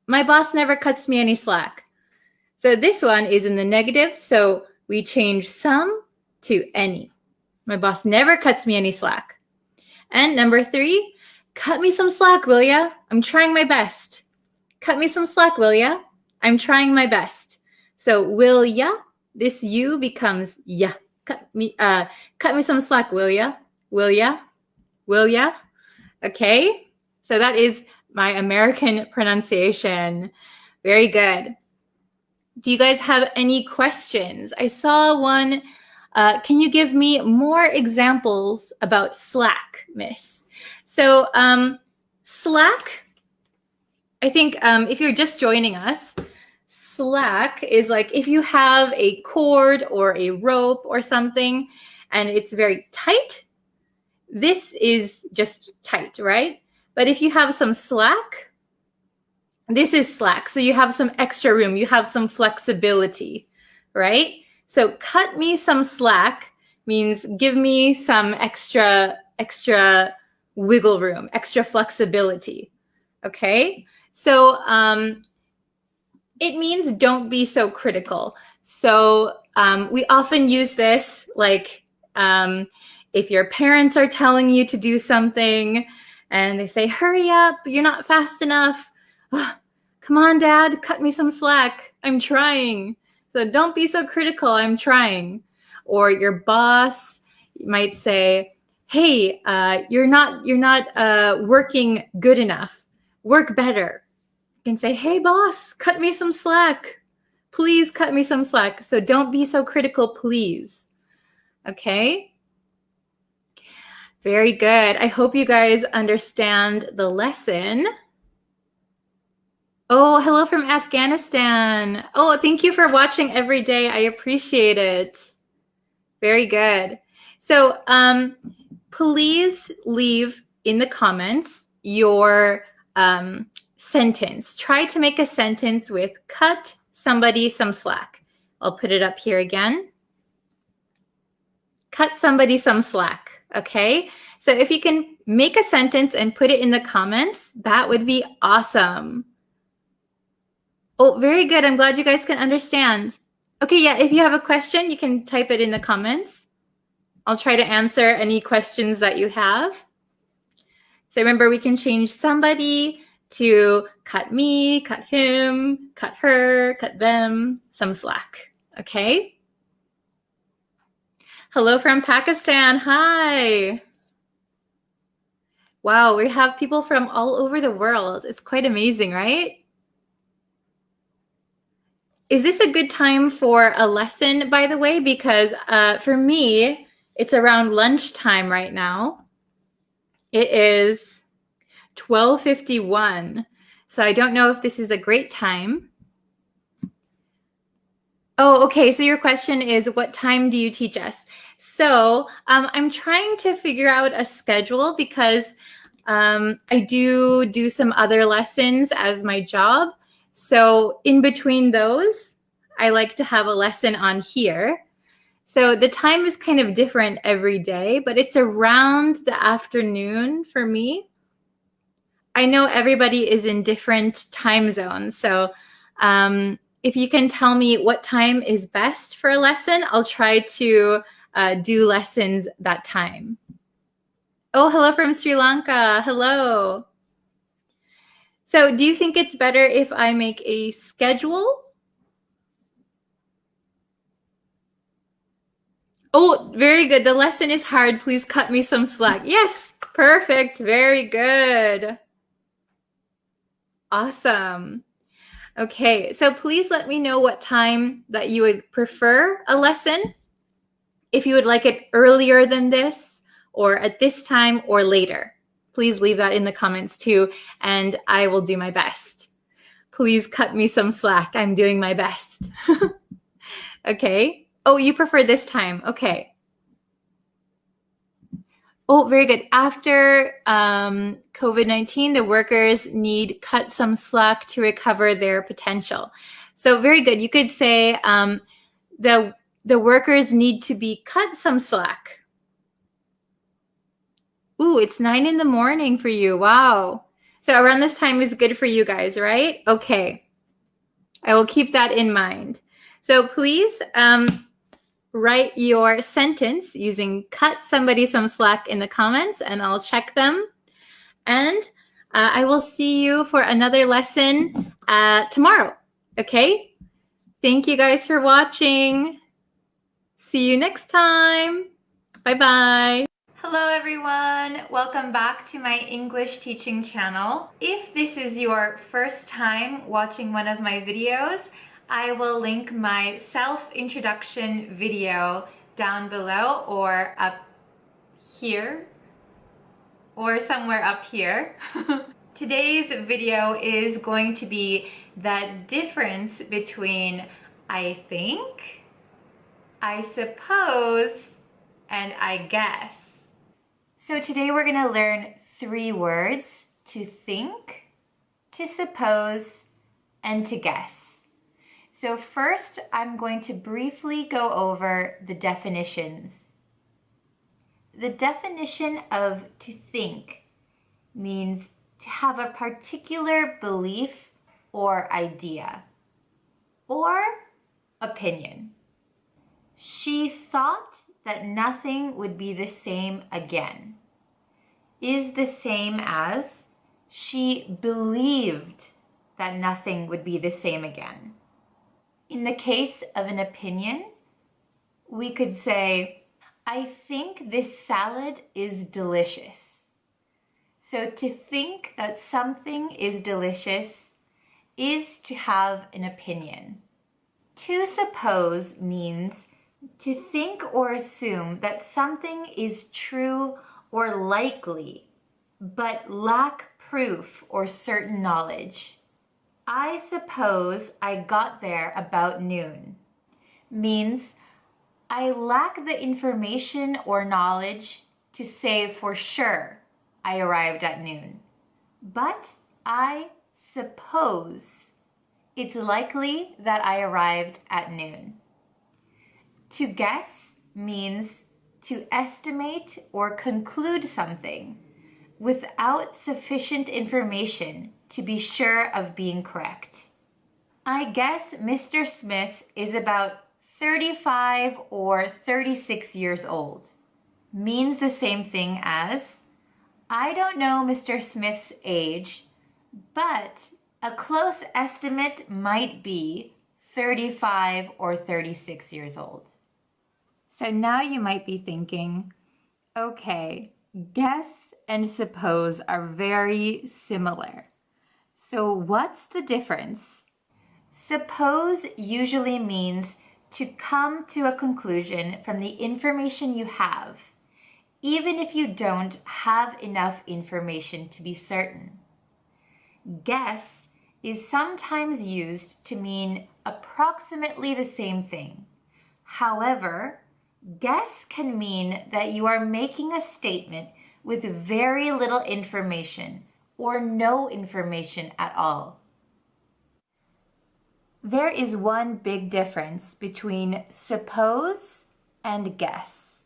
My boss never cuts me any slack. So this one is in the negative, so we change some to any. My boss never cuts me any slack. And number three, cut me some slack, will ya? I'm trying my best. Cut me some slack, will ya? I'm trying my best. So will ya, this you becomes ya. Cut me some slack, will ya? Will ya? Will ya? Okay? So that is my American pronunciation. Very good. Do you guys have any questions? I saw one. Can you give me more examples about slack, miss? So slack, I think if you're just joining us, slack is like if you have a cord or a rope or something and it's very tight, this is just tight, right? But if you have some slack, this is slack. So you have some extra room, you have some flexibility, right? So cut me some slack means give me some extra wiggle room, extra flexibility. Okay? So it means don't be so critical. So we often use this like if your parents are telling you to do something and they say, hurry up, you're not fast enough. Oh, come on, Dad, cut me some slack. I'm trying. So don't be so critical. I'm trying. Or your boss might say, hey, you're not working good enough. Work better. You can say, hey, boss, cut me some slack. Please cut me some slack. So don't be so critical, please. Okay? Very good. I hope you guys understand the lesson. Oh, hello from Afghanistan. Oh, thank you for watching every day. I appreciate it. Very good. So please leave in the comments your sentence. Try to make a sentence with cut somebody some slack. I'll put it up here again. Cut somebody some slack, okay? So if you can make a sentence and put it in the comments, that would be awesome. Oh, very good. I'm glad you guys can understand. Okay, yeah, if you have a question, you can type it in the comments. I'll try to answer any questions that you have. So remember, we can change somebody to cut me, cut him, cut her, cut them, some slack, okay? Hello from Pakistan. Hi. Wow, we have people from all over the world. It's quite amazing, right? Is this a good time for a lesson, by the way? Because for me, it's around lunchtime right now. It is 12:51. So I don't know if this is a great time. Oh, okay. So your question is, what time do you teach us? So I'm trying to figure out a schedule because I do some other lessons as my job. So in between those, I like to have a lesson on here. So the time is kind of different every day, but it's around the afternoon for me. I know everybody is in different time zones. So if you can tell me what time is best for a lesson, I'll try to do lessons that time. Oh, hello from Sri Lanka. Hello. So do you think it's better if I make a schedule? Oh, very good. The lesson is hard. Please cut me some slack. Yes, perfect. Very good. Awesome. Okay, so please let me know what time that you would prefer a lesson. If you would like it earlier than this, or at this time, or later. Please leave that in the comments too, and I will do my best. Please cut me some slack. I'm doing my best. Okay. Oh, you prefer this time. Okay. Oh, very good. After COVID-19, the workers need cut some slack to recover their potential. So very good. You could say the workers need to be cut some slack. Ooh, it's 9 in the morning for you. Wow. So around this time is good for you guys, right? Okay. I will keep that in mind. So please write your sentence using cut somebody some slack in the comments and I'll check them. And I will see you for another lesson tomorrow. Okay? Thank you guys for watching. See you next time. Bye-bye. Hello everyone, welcome back to my English teaching channel. If this is your first time watching one of my videos, I will link my self-introduction video down below or up here or somewhere up here. Today's video is going to be the difference between I think, I suppose, and I guess. So today we're going to learn 3 words. to think, to suppose, and to guess. So first, I'm going to briefly go over the definitions. The definition of to think means to have a particular belief or idea, or opinion. She thought that nothing would be the same again is the same as she believed that nothing would be the same again. In the case of an opinion, we could say, I think this salad is delicious. So to think that something is delicious is to have an opinion. To suppose means to think or assume that something is true or likely, but lack proof or certain knowledge. I suppose I got there about noon means I lack the information or knowledge to say for sure I arrived at noon, but I suppose it's likely that I arrived at noon. To guess means to estimate or conclude something without sufficient information to be sure of being correct. I guess Mr. Smith is about 35 or 36 years old. Means the same thing as I don't know Mr. Smith's age, but a close estimate might be 35 or 36 years old. So now you might be thinking, okay, guess and suppose are very similar. So what's the difference? Suppose usually means to come to a conclusion from the information you have, even if you don't have enough information to be certain. Guess is sometimes used to mean approximately the same thing. However, guess can mean that you are making a statement with very little information or no information at all. There is one big difference between suppose and guess.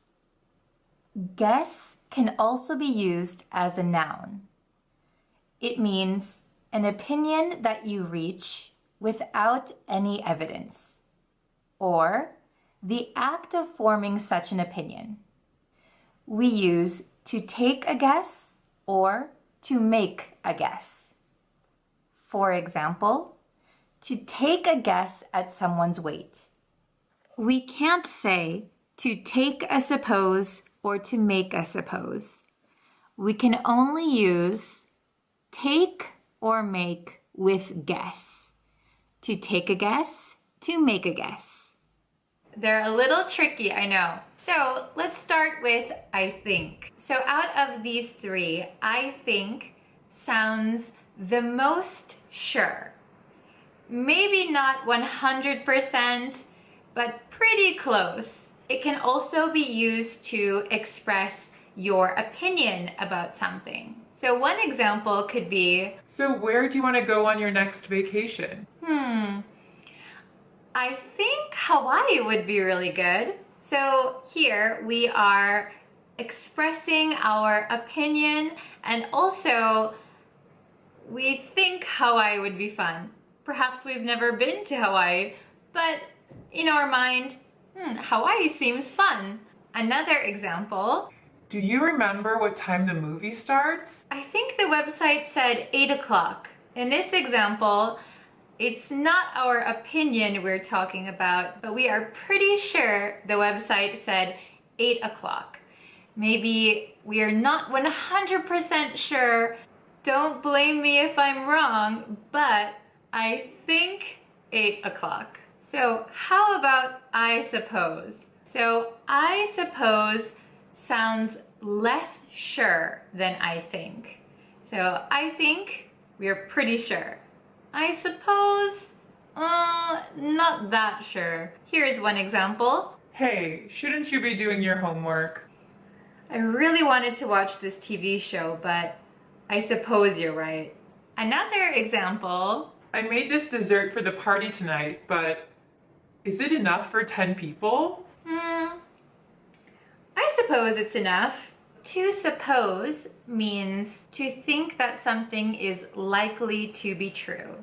Guess can also be used as a noun. It means an opinion that you reach without any evidence, or the act of forming such an opinion. We use to take a guess or to make a guess. For example, to take a guess at someone's weight. We can't say to take a suppose or to make a suppose. We can only use take or make with guess. To take a guess, to make a guess. They're a little tricky, I know. So let's start with I think. So out of these three, I think sounds the most sure. Maybe not 100%, but pretty close. It can also be used to express your opinion about something. So one example could be, so where do you want to go on your next vacation? I think Hawaii would be really good. So here we are expressing our opinion, and also we think Hawaii would be fun. Perhaps we've never been to Hawaii, but in our mind, Hawaii seems fun. Another example. Do you remember what time the movie starts? I think the website said 8 o'clock. In this example, it's not our opinion we're talking about, but we are pretty sure the website said 8 o'clock. Maybe we are not 100% sure. Don't blame me if I'm wrong, but I think 8 o'clock. So how about I suppose? So I suppose sounds less sure than I think. So I think we're pretty sure. I suppose, not that sure. Here's one example. Hey, shouldn't you be doing your homework? I really wanted to watch this TV show, but I suppose you're right. Another example. I made this dessert for the party tonight, but is it enough for 10 people? I suppose it's enough. To suppose means to think that something is likely to be true.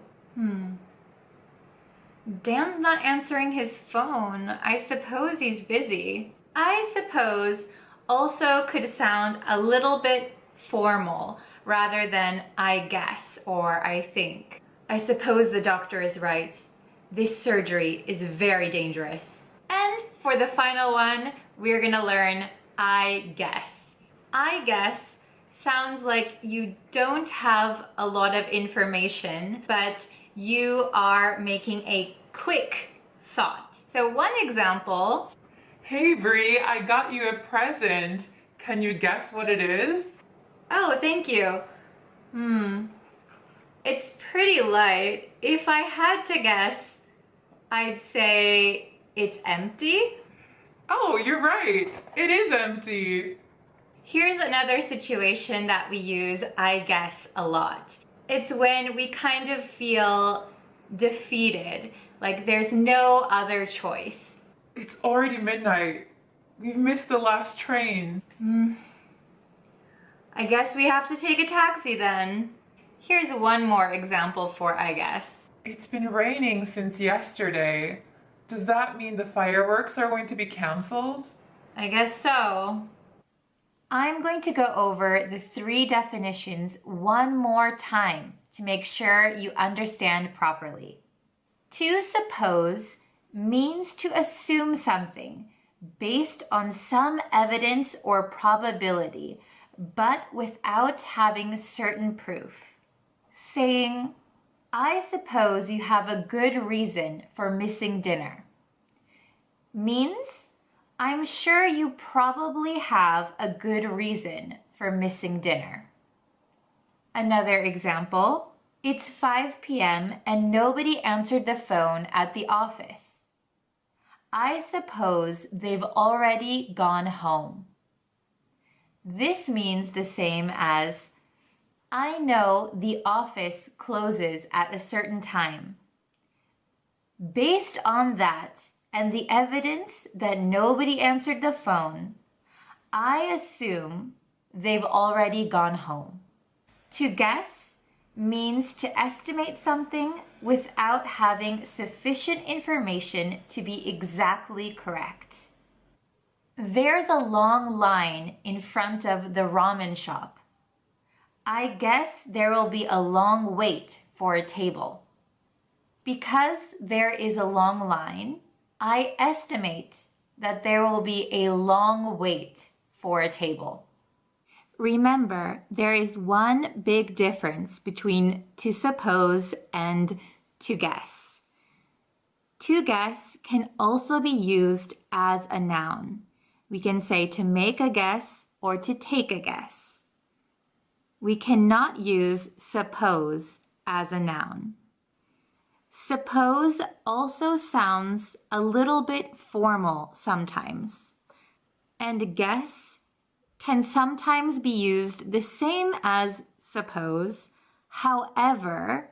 Dan's not answering his phone. I suppose he's busy. I suppose also could sound a little bit formal rather than I guess or I think. I suppose the doctor is right. This surgery is very dangerous. And for the final one, we're gonna learn I guess. I guess sounds like you don't have a lot of information, but you are making a quick thought. So one example. Hey Bree, I got you a present. Can you guess what it is? Oh, thank you. It's pretty light. If I had to guess, I'd say it's empty. Oh, you're right. It is empty. Here's another situation that we use I guess a lot. It's when we kind of feel defeated, like there's no other choice. It's already midnight. We've missed the last train. I guess we have to take a taxi then. Here's one more example for I guess. It's been raining since yesterday. Does that mean the fireworks are going to be canceled? I guess so. I'm going to go over the 3 definitions one more time to make sure you understand properly. To suppose means to assume something based on some evidence or probability, but without having certain proof. Saying, I suppose you have a good reason for missing dinner, means I'm sure you probably have a good reason for missing dinner. Another example, it's 5 p.m. and nobody answered the phone at the office. I suppose they've already gone home. This means the same as, I know the office closes at a certain time. Based on that and the evidence that nobody answered the phone, I assume they've already gone home. To guess means to estimate something without having sufficient information to be exactly correct. There's a long line in front of the ramen shop. I guess there will be a long wait for a table. Because there is a long line, I estimate that there will be a long wait for a table. Remember, there is one big difference between to suppose and to guess. To guess can also be used as a noun. We can say to make a guess or to take a guess. We cannot use suppose as a noun. Suppose also sounds a little bit formal sometimes, and guess can sometimes be used the same as suppose. However,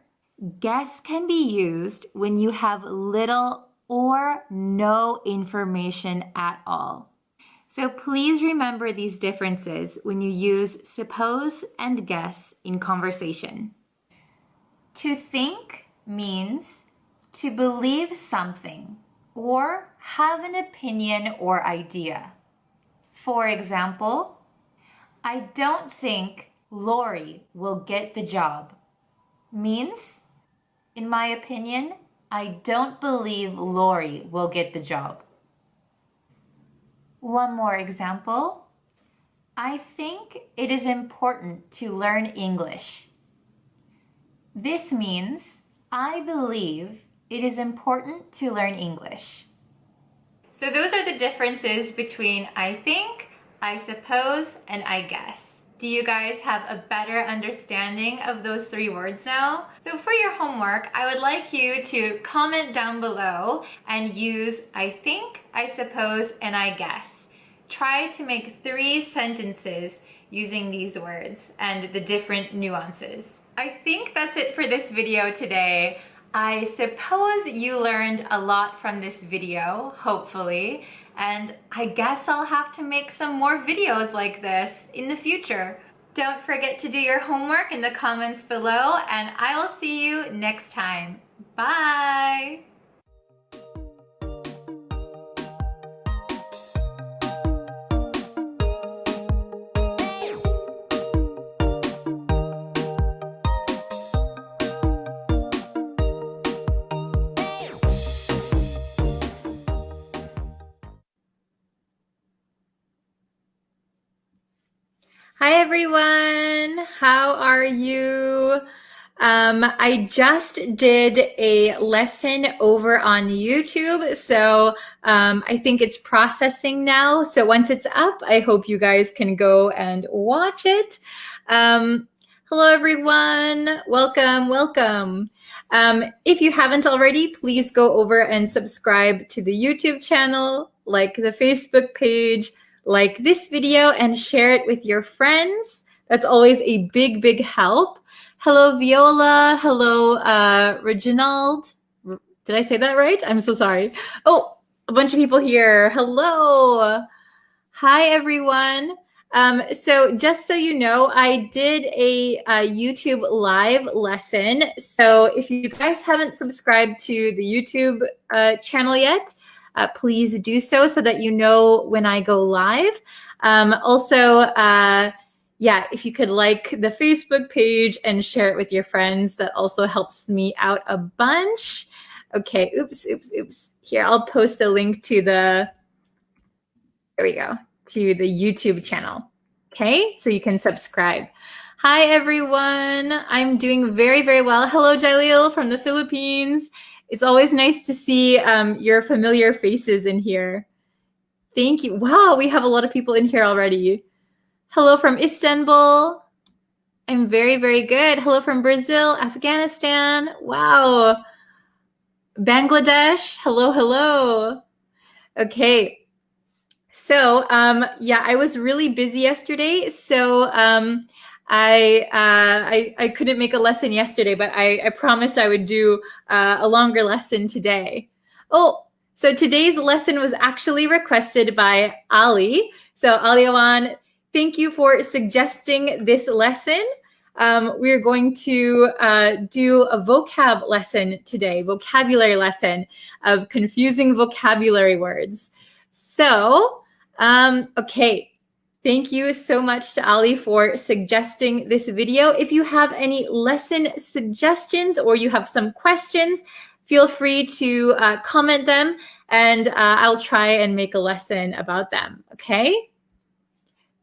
guess can be used when you have little or no information at all. So please remember these differences when you use suppose and guess in conversation. To think means to believe something or have an opinion or idea. For example, I don't think Lori will get the job. Means, in my opinion, I don't believe Lori will get the job. One more example. I think it is important to learn English. This means I believe it is important to learn English. So those are the differences between I think, I suppose, and I guess. Do you guys have a better understanding of those 3 words now? So for your homework, I would like you to comment down below and use I think, I suppose, and I guess. try to make 3 sentences using these words and the different nuances. I think that's it for this video today. I suppose you learned a lot from this video, hopefully, and I guess I'll have to make some more videos like this in the future. Don't forget to do your homework in the comments below, and I will see you next time. Bye! Hi everyone, how are you? I just did a lesson over on YouTube, so I think it's processing now. So once it's up, I hope you guys can go and watch it. Hello everyone, welcome, welcome. If you haven't already, please go over and subscribe to the YouTube channel, like the Facebook page, like this video, and share it with your friends. That's always a big, big help. Hello, Viola. Hello, Reginald. Did I say that right? I'm so sorry. Oh, a bunch of people here. Hello. Hi, everyone. So just so you know, I did a YouTube live lesson. So if you guys haven't subscribed to the YouTube channel yet, please do so that you know when I go live. Yeah, if you could like the Facebook page and share it with your friends, that also helps me out a bunch. Okay, oops. Here, I'll post a link to there we go, to the YouTube channel. Okay, so you can subscribe. Hi, everyone. I'm doing very, very well. Hello, Jalil from the Philippines. It's always nice to see your familiar faces in here. Thank you. Wow, we have a lot of people in here already. Hello from Istanbul. I'm very, very good. Hello from Brazil, Afghanistan. Wow. Bangladesh. Hello, hello. Okay. So, yeah, I was really busy yesterday. So, I couldn't make a lesson yesterday, but I promised I would do a longer lesson today. Oh, so today's lesson was actually requested by Ali. So Aliawan, thank you for suggesting this lesson. We're going to do a vocab lesson today, vocabulary lesson of confusing vocabulary words. So, okay. Thank you so much to Ali for suggesting this video. If you have any lesson suggestions or you have some questions, feel free to comment them and I'll try and make a lesson about them, okay?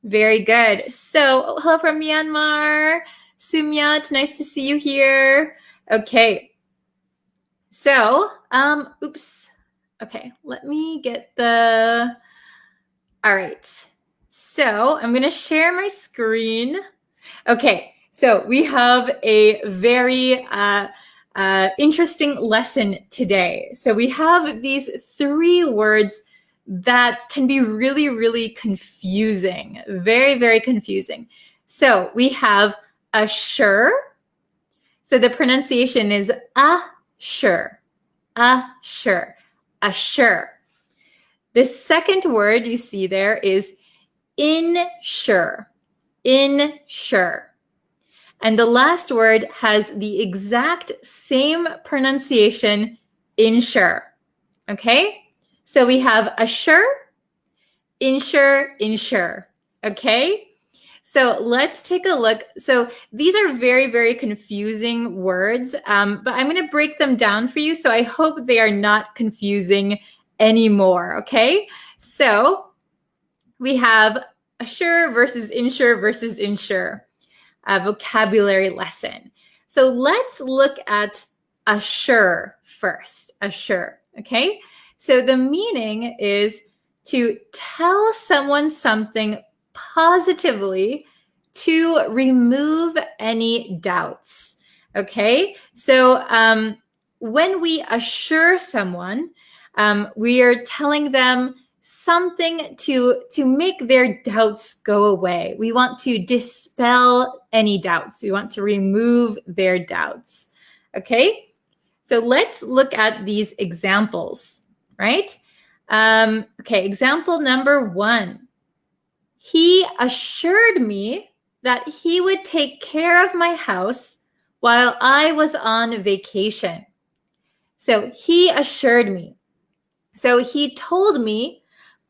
Very good. So, hello from Myanmar. Sumyat, nice to see you here. Okay. So, oops. Okay, let me get all right. So I'm going to share my screen. Okay, so we have a very interesting lesson today. So we have these 3 words that can be really, really confusing. Very, very confusing. So we have assure. So the pronunciation is assure, assure, assure. The second word you see there is insure, insure. And the last word has the exact same pronunciation, insure. Okay? So we have assure, insure, insure. Okay? So let's take a look. So these are very, very confusing words, but I'm going to break them down for you. So I hope they are not confusing anymore. Okay? So we have assure versus insure, a vocabulary lesson. So let's look at assure first, assure, okay? So the meaning is to tell someone something positively to remove any doubts, okay? So when we assure someone, we are telling them something to make their doubts go away. We want to dispel any doubts. We want to remove their doubts. Okay? So let's look at these examples, right? Okay, example number 1. He assured me that he would take care of my house while I was on vacation. So he assured me. So he told me,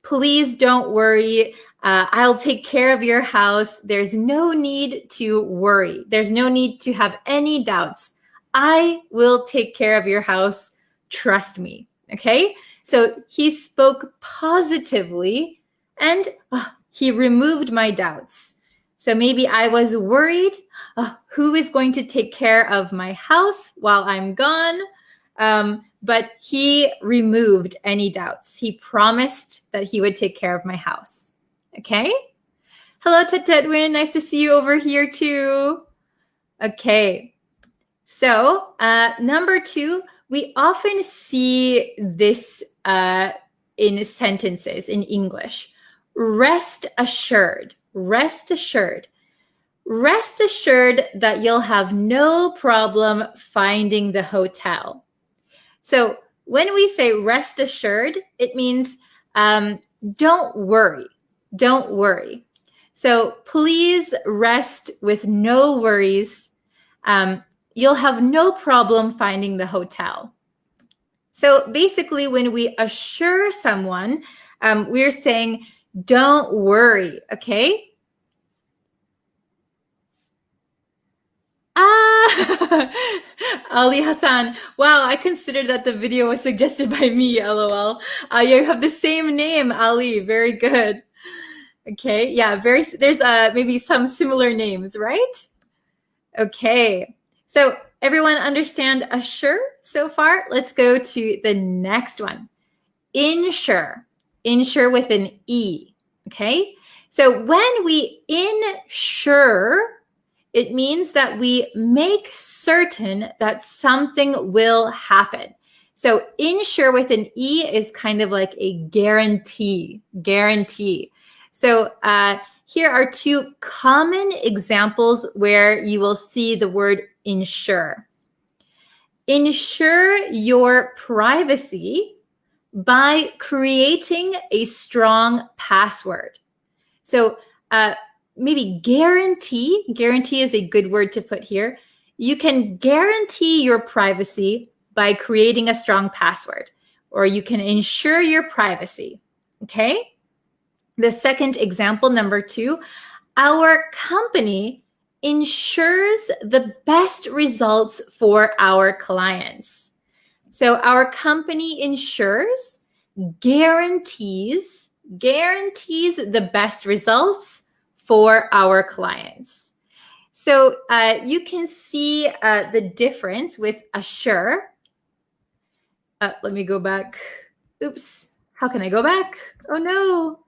please don't worry. I'll take care of your house. There's no need to worry. There's no need to have any doubts. I will take care of your house. Trust me. Okay? So he spoke positively and he removed my doubts. So maybe I was worried, who is going to take care of my house while I'm gone? But he removed any doubts. He promised that he would take care of my house. Okay? Hello, Tetwin. Nice to see you over here too. Okay. So, number 2, we often see this in sentences in English. Rest assured. Rest assured. Rest assured that you'll have no problem finding the hotel. So when we say rest assured, it means don't worry. Don't worry. So please rest with no worries. You'll have no problem finding the hotel. So basically, when we assure someone, we're saying, don't worry, okay? Ali Hassan. Wow, I considered that the video was suggested by me, LOL. You have the same name, Ali. Very good. Okay, yeah, there's maybe some similar names, right? Okay, so everyone understand assure so far? Let's go to the next one. Insure. Insure with an E, okay? So when we insure, it means that we make certain that something will happen. So insure with an E is kind of like a guarantee. So here are 2 common examples where you will see the word insure. Ensure your privacy by creating a strong password. So maybe guarantee is a good word to put here. You can guarantee your privacy by creating a strong password, or you can ensure your privacy, okay? The second example, number 2, our company ensures the best results for our clients. So our company ensures, guarantees the best results for our clients. So you can see the difference with assure. Let me go back. Oops. How can I go back? Oh no.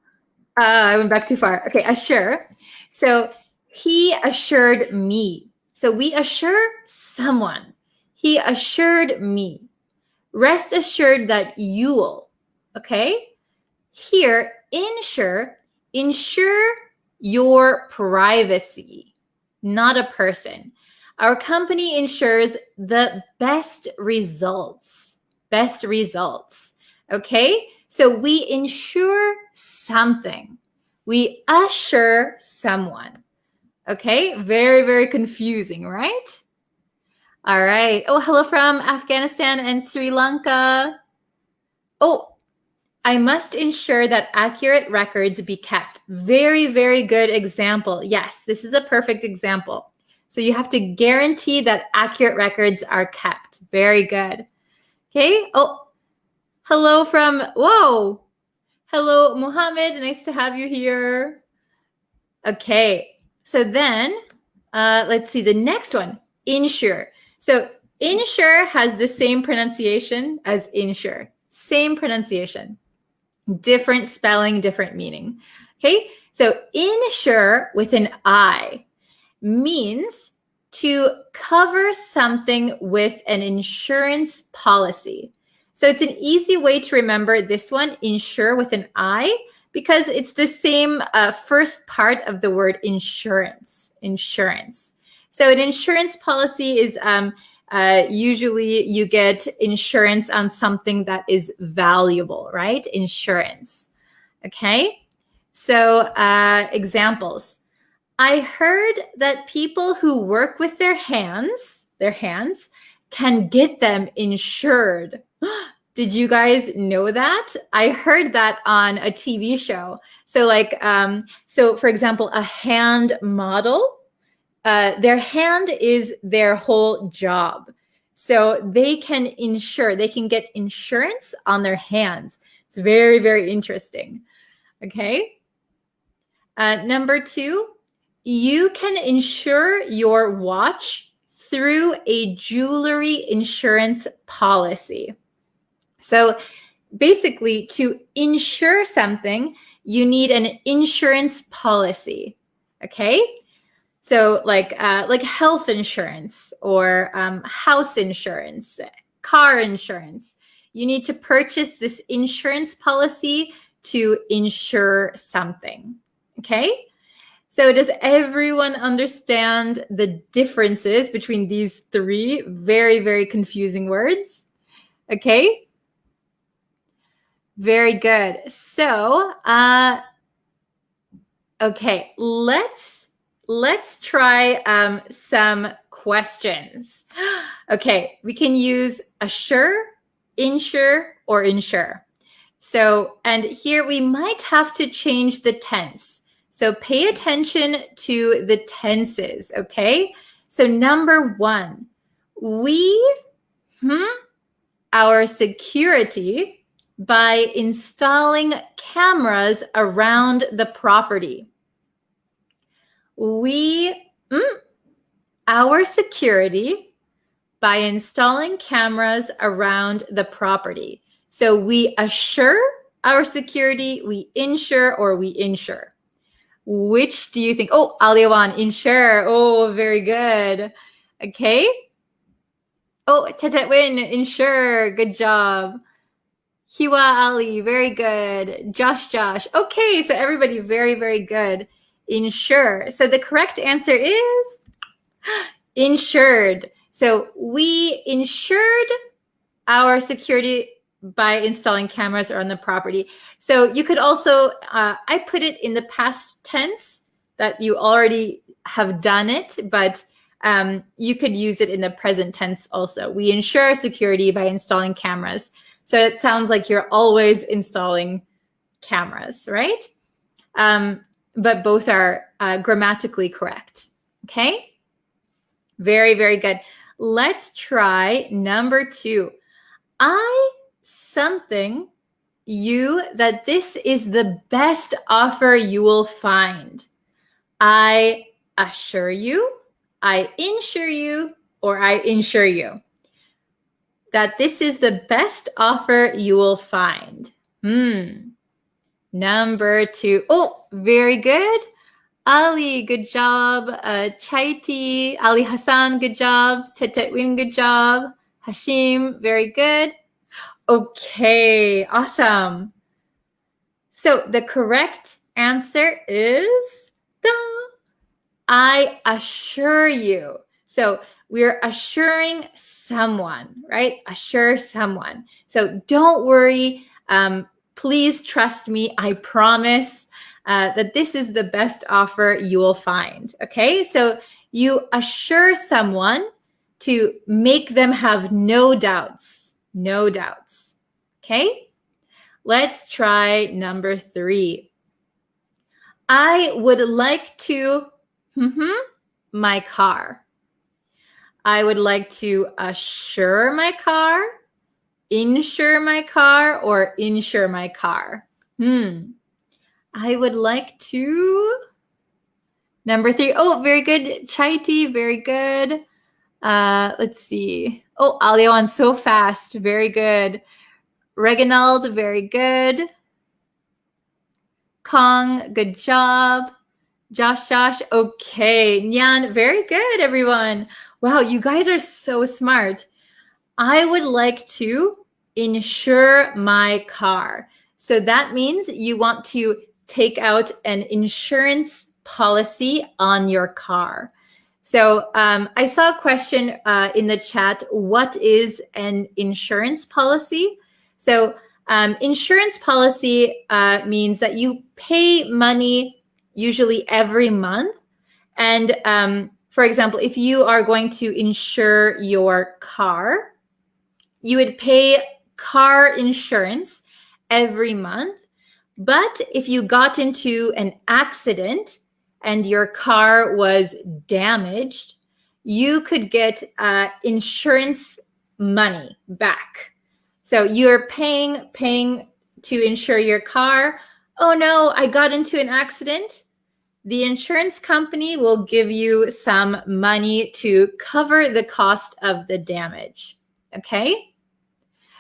I went back too far. Okay, assure. So he assured me. So we assure someone. He assured me. Rest assured that you'll. Okay? Here, ensure your privacy, not a person. Our company ensures the best results. Okay? So we ensure something. We assure someone. Okay? Very, very confusing, right? All right. Oh, hello from Afghanistan and Sri Lanka. Oh, I must ensure that accurate records be kept. Very, very good example. Yes, this is a perfect example. So you have to guarantee that accurate records are kept. Very good. Okay. Oh, hello from, whoa. Hello, Mohammed. Nice to have you here. Okay. So then, let's see the next one, insure. So insure has the same pronunciation as insure. Same pronunciation. Different spelling, different meaning. Okay, so insure with an I means to cover something with an insurance policy. So it's an easy way to remember this one, insure with an I, because it's the same first part of the word insurance. Insurance. So an insurance policy is usually you get insurance on something that is valuable, right? Insurance. Okay. So examples. I heard that people who work with their hands can get them insured. Did you guys know that? I heard that on a TV show. So like, so for example, a hand model, their hand is their whole job. So they can get insurance on their hands. It's very, very interesting. Okay. Number 2, you can insure your watch through a jewelry insurance policy. So basically, to insure something, you need an insurance policy. Okay. So like health insurance or house insurance, car insurance. You need to purchase this insurance policy to insure something. Okay. So does everyone understand the differences between these 3 very, very confusing words? Okay. Very good. So, okay, let's try some questions. Okay, we can use assure, insure, or insure. So, and here we might have to change the tense. So pay attention to the tenses, okay? So number 1, we, our security by installing cameras around the property. We, our security by installing cameras around the property. So we assure our security, we insure, or we insure. Which do you think? Oh, Aliwan, insure. Oh, very good. Okay. Oh, Tetetwin, insure. Good job. Hiwa Ali, very good. Josh. Okay, so everybody, very, very good. Insure. So the correct answer is insured. So we insured our security by installing cameras on the property. So you could also, I put it in the past tense that you already have done it, but you could use it in the present tense also. We ensure security by installing cameras. So it sounds like you're always installing cameras, right? But both are grammatically correct. Okay? Very, very good. Let's try number 2. Something you that this is the best offer you will find. I assure you, I insure you, or I insure you that this is the best offer you will find. Number 2. Oh, very good. Ali, good job. Chaiti, Ali Hassan, good job. Tetetwin, good job. Hashim, very good. Okay, awesome. So the correct answer is I assure you. So we're assuring someone, right? Assure someone. So don't worry. Please trust me. I promise that this is the best offer you will find. Okay, so you assure someone to make them have no doubts. No doubts. Okay, let's try number 3. I would like to my car. I would like to assure my car, insure my car, or insure my car. I would like to. Number 3. Oh, very good. Chaiti, very good. Let's see. Oh, Alion, so fast. Very good. Reginald, very good. Kong, good job. Josh, okay. Nyan, very good, everyone. Wow, you guys are so smart. I would like to insure my car. So that means you want to take out an insurance policy on your car. So I saw a question in the chat. What is an insurance policy? So insurance policy means that you pay money usually every month. And for example, if you are going to insure your car, you would pay car insurance every month. But if you got into an accident and your car was damaged, you could get insurance money back. So you're paying to insure your car. Oh no, I got into an accident. The insurance company will give you some money to cover the cost of the damage. Okay?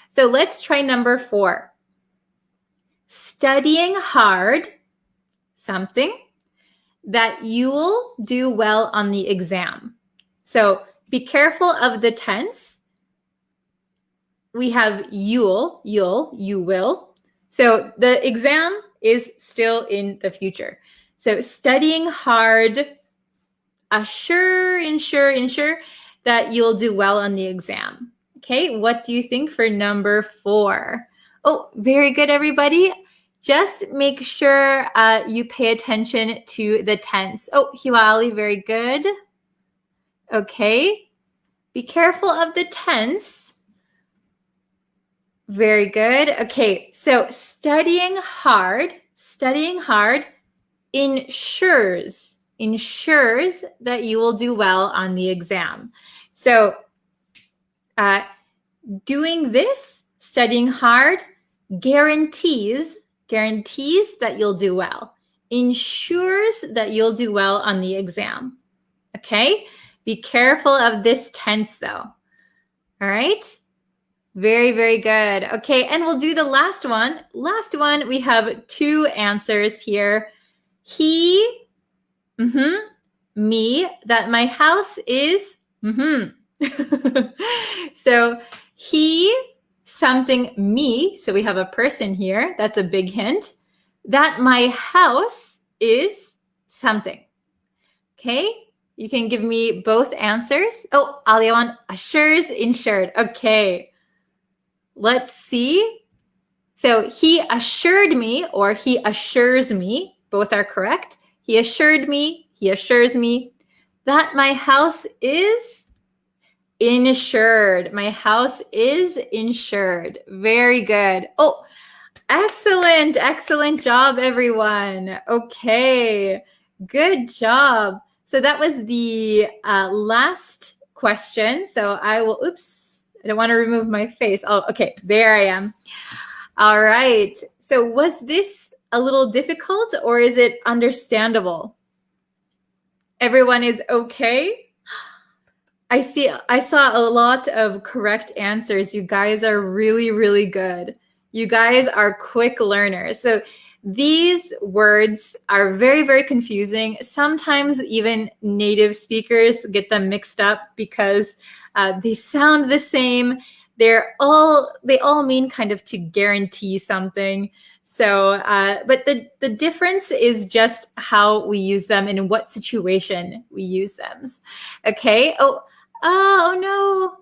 So let's try number 4. Studying hard, something that you'll do well on the exam. So be careful of the tense. We have you will. So the exam is still in the future. So studying hard, ensure that you'll do well on the exam. Okay, what do you think for number 4? Oh, very good, everybody. Just make sure you pay attention to the tense. Oh, Hiwali, very good. Okay, be careful of the tense. Very good. Okay, so studying hard ensures that you will do well on the exam. So doing this, studying hard, guarantees that you'll do well, ensures that you'll do well on the exam. Okay? Be careful of this tense though. All right? Very, very good. Okay, and we'll do the last one. Last one, we have 2 answers here. He, me, that my house is, So he, something, me, so we have a person here. That's a big hint. That my house is something. Okay, you can give me both answers. Oh, Aliawan, assures, insured. Okay, let's see. So he assured me or he assures me, both are correct. He assured me, he assures me that my house is insured. My house is insured. Very good. Oh, excellent. Excellent job, everyone. Okay, good job. So that was the last question. So I will, oops, I don't want to remove my face. Oh, okay, there I am. All right. So was this a little difficult or is it understandable? Everyone is okay? I saw a lot of correct answers. You guys are really, really good. You guys are quick learners. So these words are very, very confusing. Sometimes even native speakers get them mixed up because they sound the same. They all mean kind of to guarantee something. So, but the difference is just how we use them and in what situation we use them. Okay. Oh no.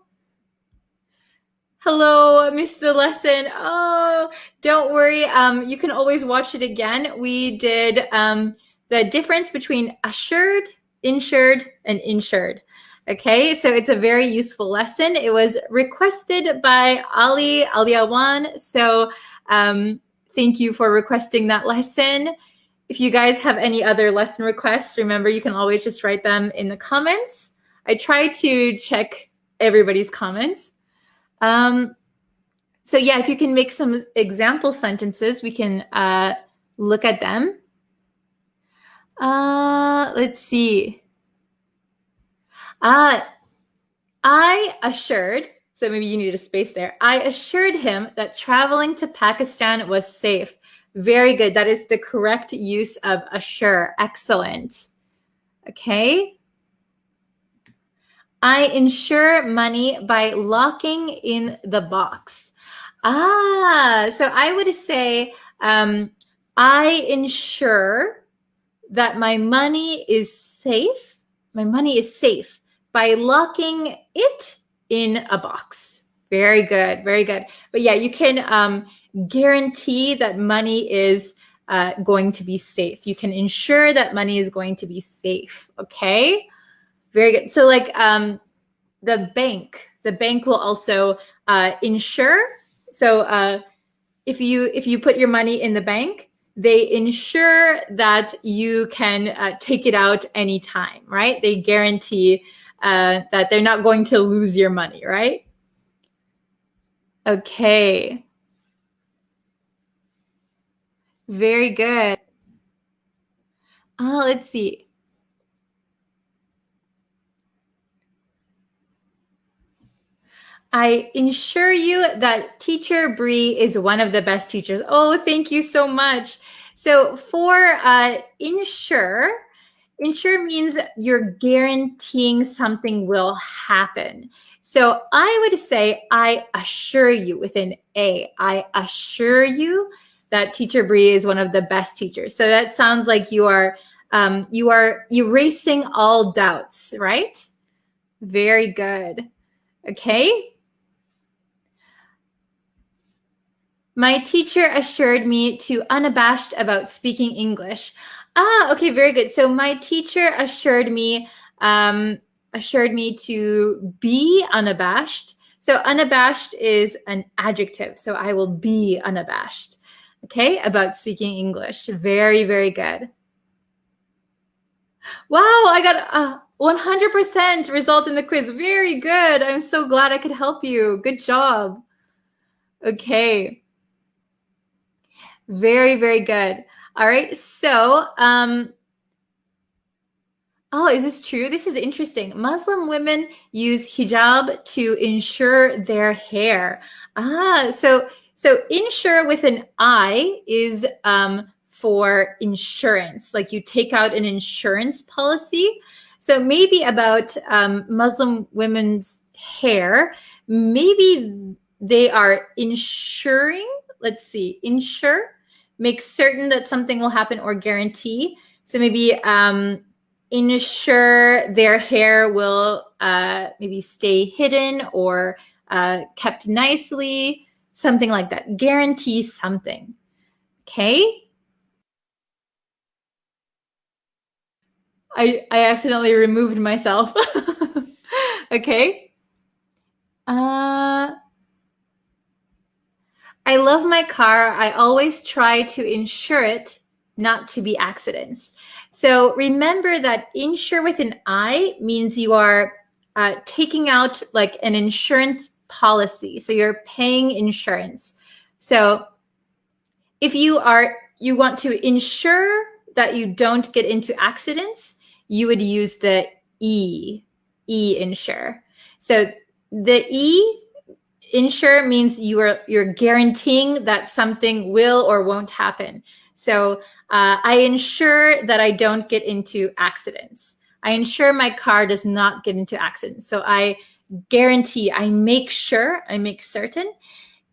Hello, missed the lesson. Oh, don't worry. You can always watch it again. We did the difference between assured, insured, and insured. Okay, so it's a very useful lesson. It was requested by Aliawan. So thank you for requesting that lesson. If you guys have any other lesson requests, remember you can always just write them in the comments. I try to check everybody's comments. So yeah, if you can make some example sentences, we can look at them. Let's see. I assured, so maybe you need a space there. I assured him that traveling to Pakistan was safe. Very good. That is the correct use of assure. Excellent. Okay. I insure money by locking in the box. So I would say I ensure that my money is safe. My money is safe by locking it in a box. Very good, very good. But yeah, you can guarantee that money is going to be safe. You can ensure that money is going to be safe. Okay, very good. So like the bank will also insure. So if you put your money in the bank, they ensure that you can take it out anytime, right? They guarantee that they're not going to lose your money, right? Okay. Very good. Let's see. I assure you that Teacher Bree is one of the best teachers. Oh, thank you so much. So for ensure means you're guaranteeing something will happen. So I would say, I assure you with an A. I assure you that Teacher Bree is one of the best teachers. So that sounds like you are erasing all doubts, right? Very good. Okay. My teacher assured me to unabashed about speaking English. Okay, very good. So my teacher assured me to be unabashed. So unabashed is an adjective. So I will be unabashed. Okay, about speaking English. Very, very good. Wow, I got a 100% result in the quiz. Very good. I'm so glad I could help you. Good job. Okay. Very, very good. All right. So, is this true? This is interesting. Muslim women use hijab to ensure their hair. So insure with an I is for insurance. Like you take out an insurance policy. So maybe about Muslim women's hair, maybe they are insuring. Let's see, insure, make certain that something will happen or guarantee. So maybe ensure their hair will maybe stay hidden or kept nicely, something like that. Guarantee something. Okay. I accidentally removed myself. Okay. I love my car. I always try to insure it not to be accidents. So remember that insure with an I means you are taking out like an insurance policy. So you're paying insurance. So if you want to ensure that you don't get into accidents, you would use the E insure. So the E insure means you're guaranteeing that something will or won't happen. So I ensure that I don't get into accidents. I ensure my car does not get into accidents. So I guarantee, I make sure, I make certain.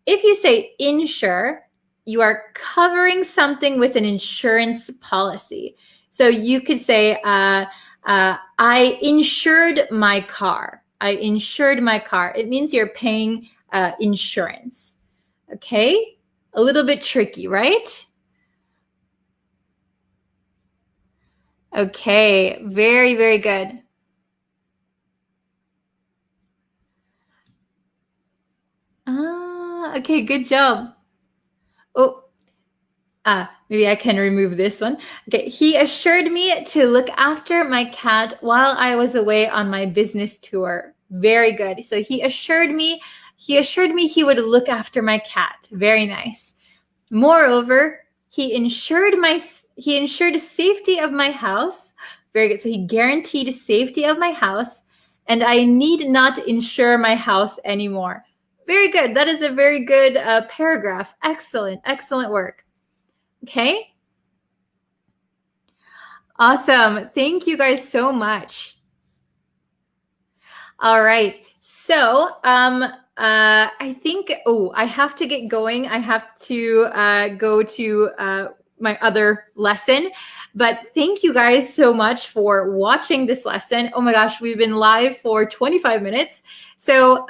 If you say insure, you are covering something with an insurance policy. So you could say, I insured my car. I insured my car. It means you're paying insurance. Okay? A little bit tricky, right? Okay, very, very good. Okay, good job. Oh, maybe I can remove this one. Okay, he assured me to look after my cat while I was away on my business tour. Very good. So he assured me he would look after my cat. Very nice. Moreover, he ensured the safety of my house. Very good. So he guaranteed the safety of my house, and I need not insure my house anymore. Very good. That is a very good paragraph. Excellent. Excellent work. Okay. Awesome. Thank you guys so much. All right. So, I think, I have to get going. I have to go to my other lesson. But thank you guys so much for watching this lesson. Oh my gosh, we've been live for 25 minutes. So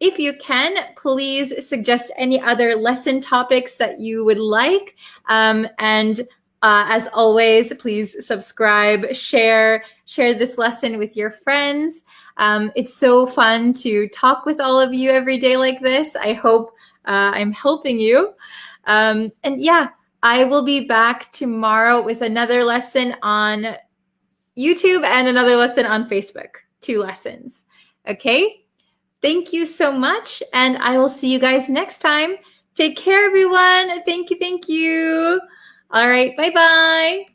if you can, please suggest any other lesson topics that you would like. And as always, please subscribe, share this lesson with your friends. It's so fun to talk with all of you every day like this. I hope I'm helping you. And yeah, I will be back tomorrow with another lesson on YouTube and another lesson on Facebook. 2 lessons. Okay? Thank you so much, and I will see you guys next time. Take care, everyone. Thank you, thank you. All right, bye-bye.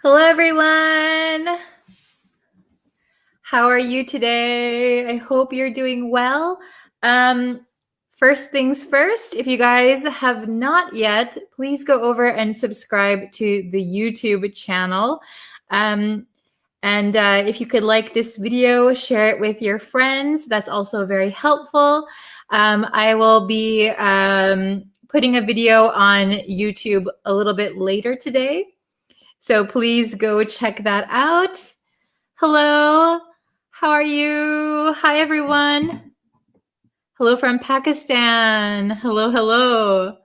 Hello, everyone. How are you today? I hope you're doing well. First things first, if you guys have not yet, please go over and subscribe to the YouTube channel. And if you could like this video, share it with your friends. That's also very helpful. I will be putting a video on YouTube a little bit later today. So please go check that out. Hello, how are you? Hi, everyone. Hello from Pakistan. Hello, hello.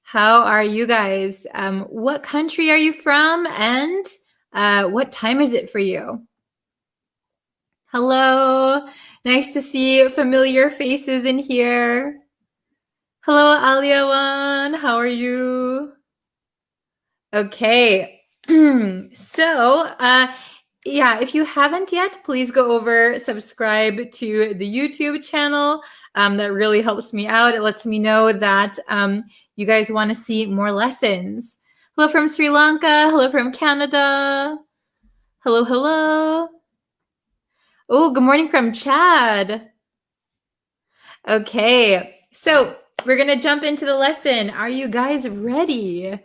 How are you guys? What country are you from? And what time is it for you? Hello. Nice to see familiar faces in here. Hello, Aliawan. How are you? Okay. So, yeah, if you haven't yet, please go over, subscribe to the YouTube channel. That really helps me out. It lets me know that you guys want to see more lessons. Hello from Sri Lanka. Hello from Canada. Hello, hello. Oh, good morning from Chad. Okay, so we're going to jump into the lesson. Are you guys ready?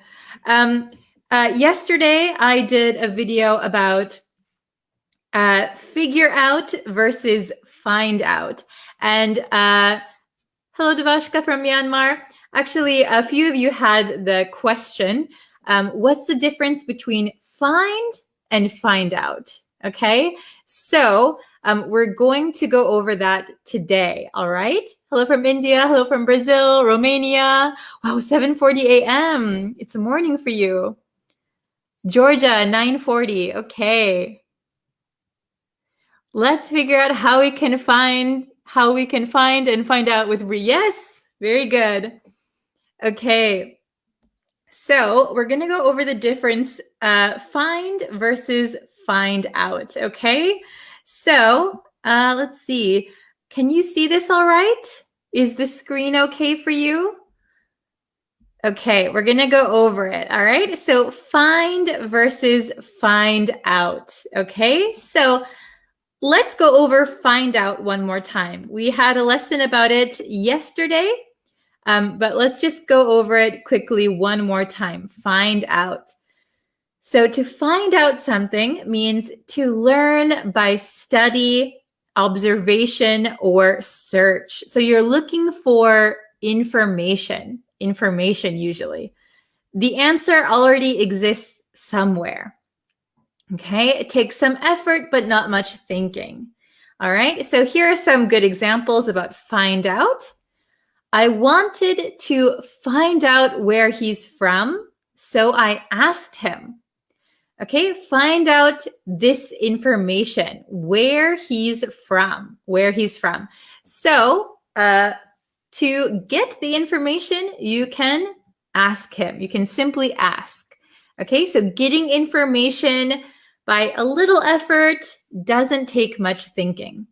Yesterday, I did a video about figure out versus find out. And hello, Devashka from Myanmar. Actually, a few of you had the question, what's the difference between find and find out? Okay, so we're going to go over that today, all right? Hello from India, hello from Brazil, Romania. Wow, 7:40 a.m. It's morning for you. Georgia, 9:40. Okay. Let's figure out how we can find and find out with yes, very good. Okay. So we're going to go over the difference find versus find out, okay? So let's see. Can you see this all right? Is the screen okay for you? Okay, we're going to go over it, all right? So find versus find out, okay? So let's go over find out one more time. We had a lesson about it yesterday, but let's just go over it quickly one more time. Find out. So to find out something means to learn by study, observation, or search. So you're looking for information usually. The answer already exists somewhere. Okay, it takes some effort, but not much thinking. All right, so here are some good examples about find out. I wanted to find out where he's from, so I asked him. Okay, find out this information, where he's from. So to get the information, you can ask him. You can simply ask. Okay, so getting information by a little effort doesn't take much thinking.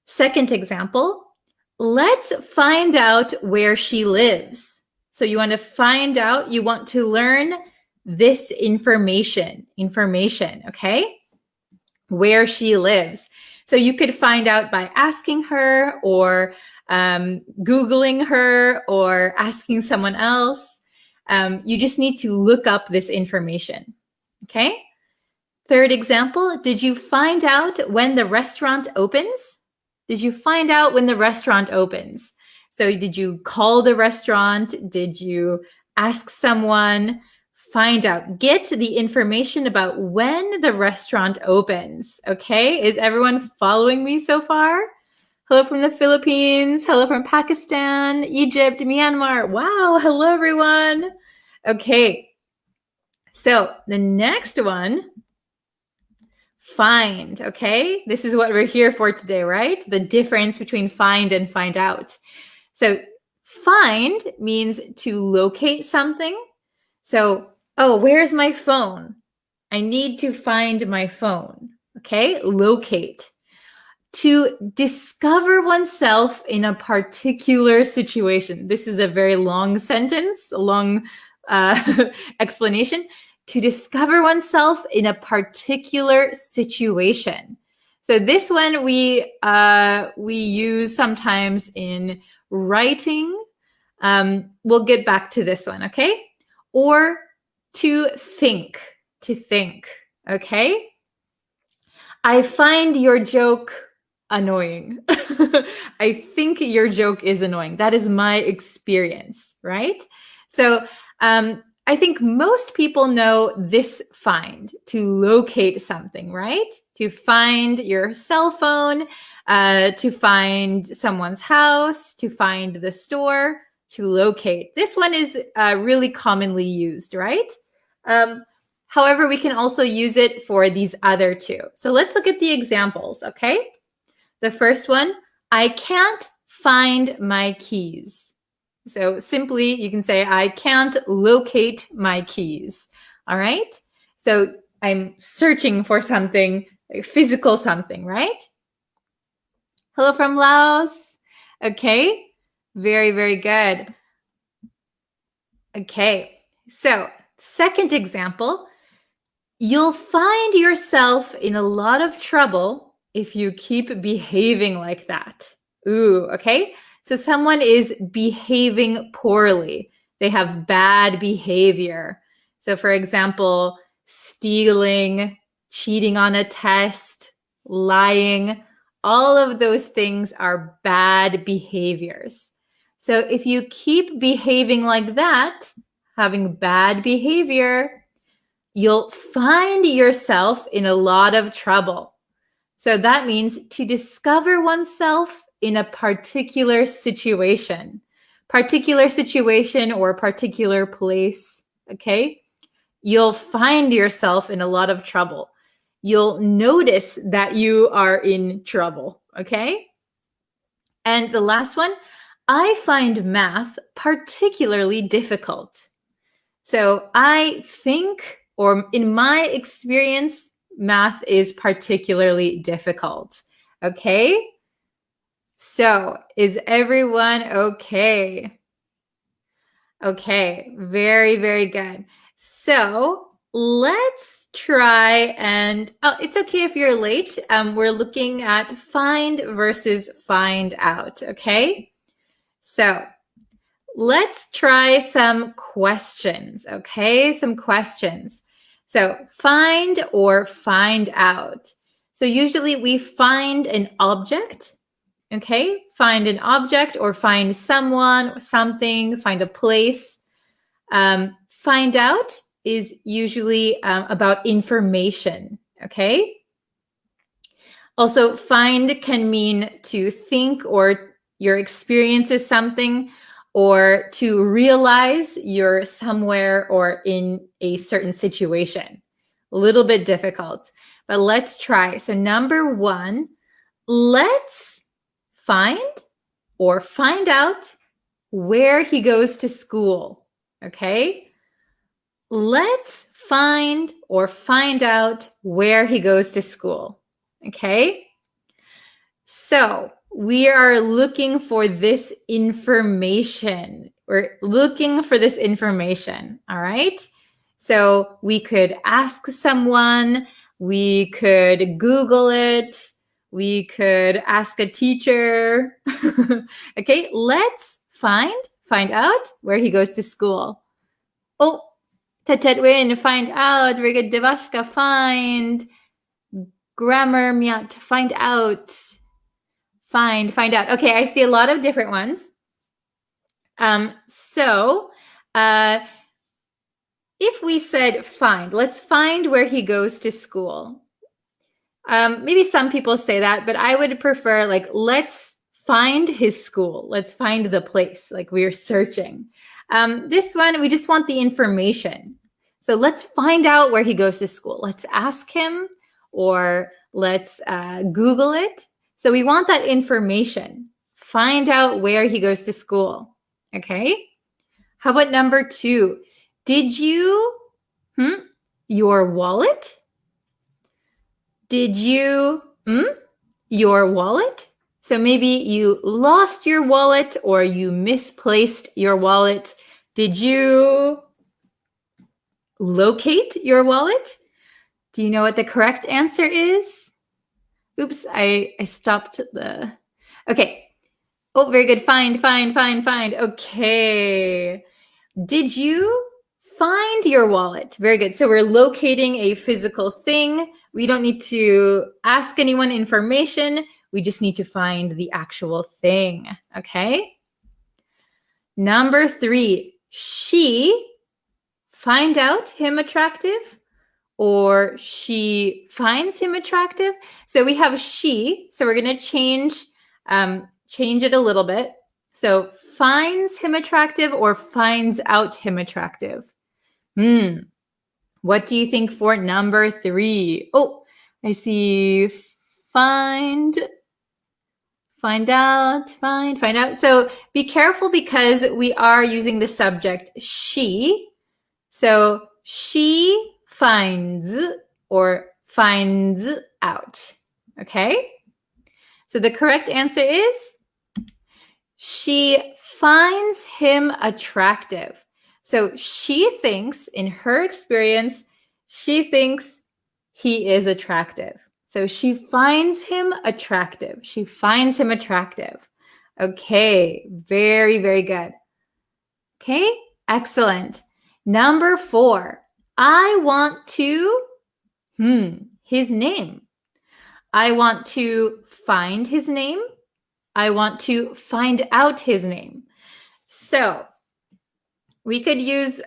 Second example, let's find out where she lives. So you want to find out, you want to learn this information, okay? Where she lives. So you could find out by asking her or Googling her or asking someone else. You just need to look up this information, okay? Third example, did you find out when the restaurant opens? Did you find out when the restaurant opens? So did you call the restaurant? Did you ask someone? Find out. Get the information about when the restaurant opens. Okay, is everyone following me so far? Hello from the Philippines. Hello from Pakistan, Egypt, Myanmar. Wow, hello everyone. Okay, so the next one, find, okay? This is what we're here for today, right? The difference between find and find out. So find means to locate something. So, oh, where's my phone? I need to find my phone, okay? Locate. To discover oneself in a particular situation. This is a very long sentence, a long explanation. To discover oneself in a particular situation. So this one we use sometimes in writing. We'll get back to this one, okay? Or to think, okay? I find your joke annoying. I think your joke is annoying. That is my experience, right? So I think most people know this find, to locate something, right? To find your cell phone, to find someone's house, to find the store, to locate. This one is really commonly used, right? However, we can also use it for these other two. So let's look at the examples, okay? The first one, I can't find my keys. So simply, you can say, I can't locate my keys. All right? So I'm searching for something, like physical something, right? Hello from Laos. Okay. Very, very good. Okay. So second example, you'll find yourself in a lot of trouble if you keep behaving like that. Ooh, okay. So someone is behaving poorly. They have bad behavior. So for example, stealing, cheating on a test, lying, all of those things are bad behaviors. So if you keep behaving like that, having bad behavior, you'll find yourself in a lot of trouble. So that means to discover oneself in a particular situation or particular place, okay? You'll find yourself in a lot of trouble. You'll notice that you are in trouble, okay? And the last one, I find math particularly difficult. So I think, or in my experience, math is particularly difficult. Okay? So is everyone okay? Okay, very, very good. So let's try and, oh, it's okay if you're late. We're looking at find versus find out, okay? So let's try some questions, okay? Some questions. So find or find out. So usually we find an object, okay? Find an object or find someone or something, find a place. Find out is usually about information, okay? Also, find can mean to think or your experience is something, or to realize you're somewhere or in a certain situation. A little bit difficult, but let's try. So number one, let's find or find out where he goes to school, okay? Let's find or find out where he goes to school, okay? So we are looking for this information. We're looking for this information, all right? So we could ask someone, we could Google it, we could ask a teacher. Okay, let's find out where he goes to school. Oh, Tetet win, find out. Very good. Devashka, find. Grammar, Miat, find out. Find out. Okay, I see a lot of different ones. If we said find, let's find where he goes to school. Maybe some people say that, but I would prefer like, let's find his school. Let's find the place, like we're searching. This one, we just want the information. So let's find out where he goes to school. Let's ask him or let's Google it. So we want that information. Find out where he goes to school. Okay? How about number 2? Did you, your wallet? Did you, your wallet? So maybe you lost your wallet or you misplaced your wallet. Did you locate your wallet? Do you know what the correct answer is? Oops, I stopped the... Okay. Oh, very good. Find. Okay. Did you find your wallet? Very good. So we're locating a physical thing. We don't need to ask anyone information. We just need to find the actual thing. Okay. Number 3, she find out him attractive or she finds him attractive. So we have she. So we're going to change it a little bit. So finds him attractive or finds out him attractive. What do you think for number 3? Oh, I see find out. So be careful because we are using the subject she. So she finds or finds out. Okay? So the correct answer is she finds him attractive. So she thinks, in her experience, she thinks he is attractive. So she finds him attractive. She finds him attractive. Okay, very, very good. Okay, excellent. Number 4, I want to, his name. I want to find his name. I want to find out his name. So we could use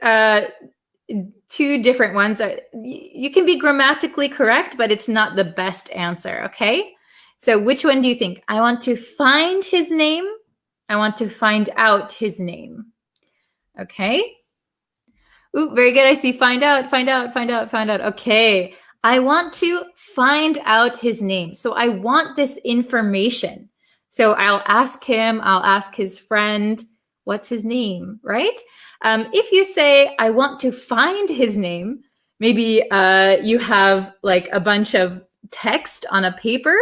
2 different ones. You can be grammatically correct, but it's not the best answer, okay? So which one do you think? I want to find his name. I want to find out his name. Okay. Ooh, very good. I see find out. Okay. I want to find out his name. So I want this information. So I'll ask him, I'll ask his friend, what's his name, right? If you say, I want to find his name, maybe you have like a bunch of text on a paper.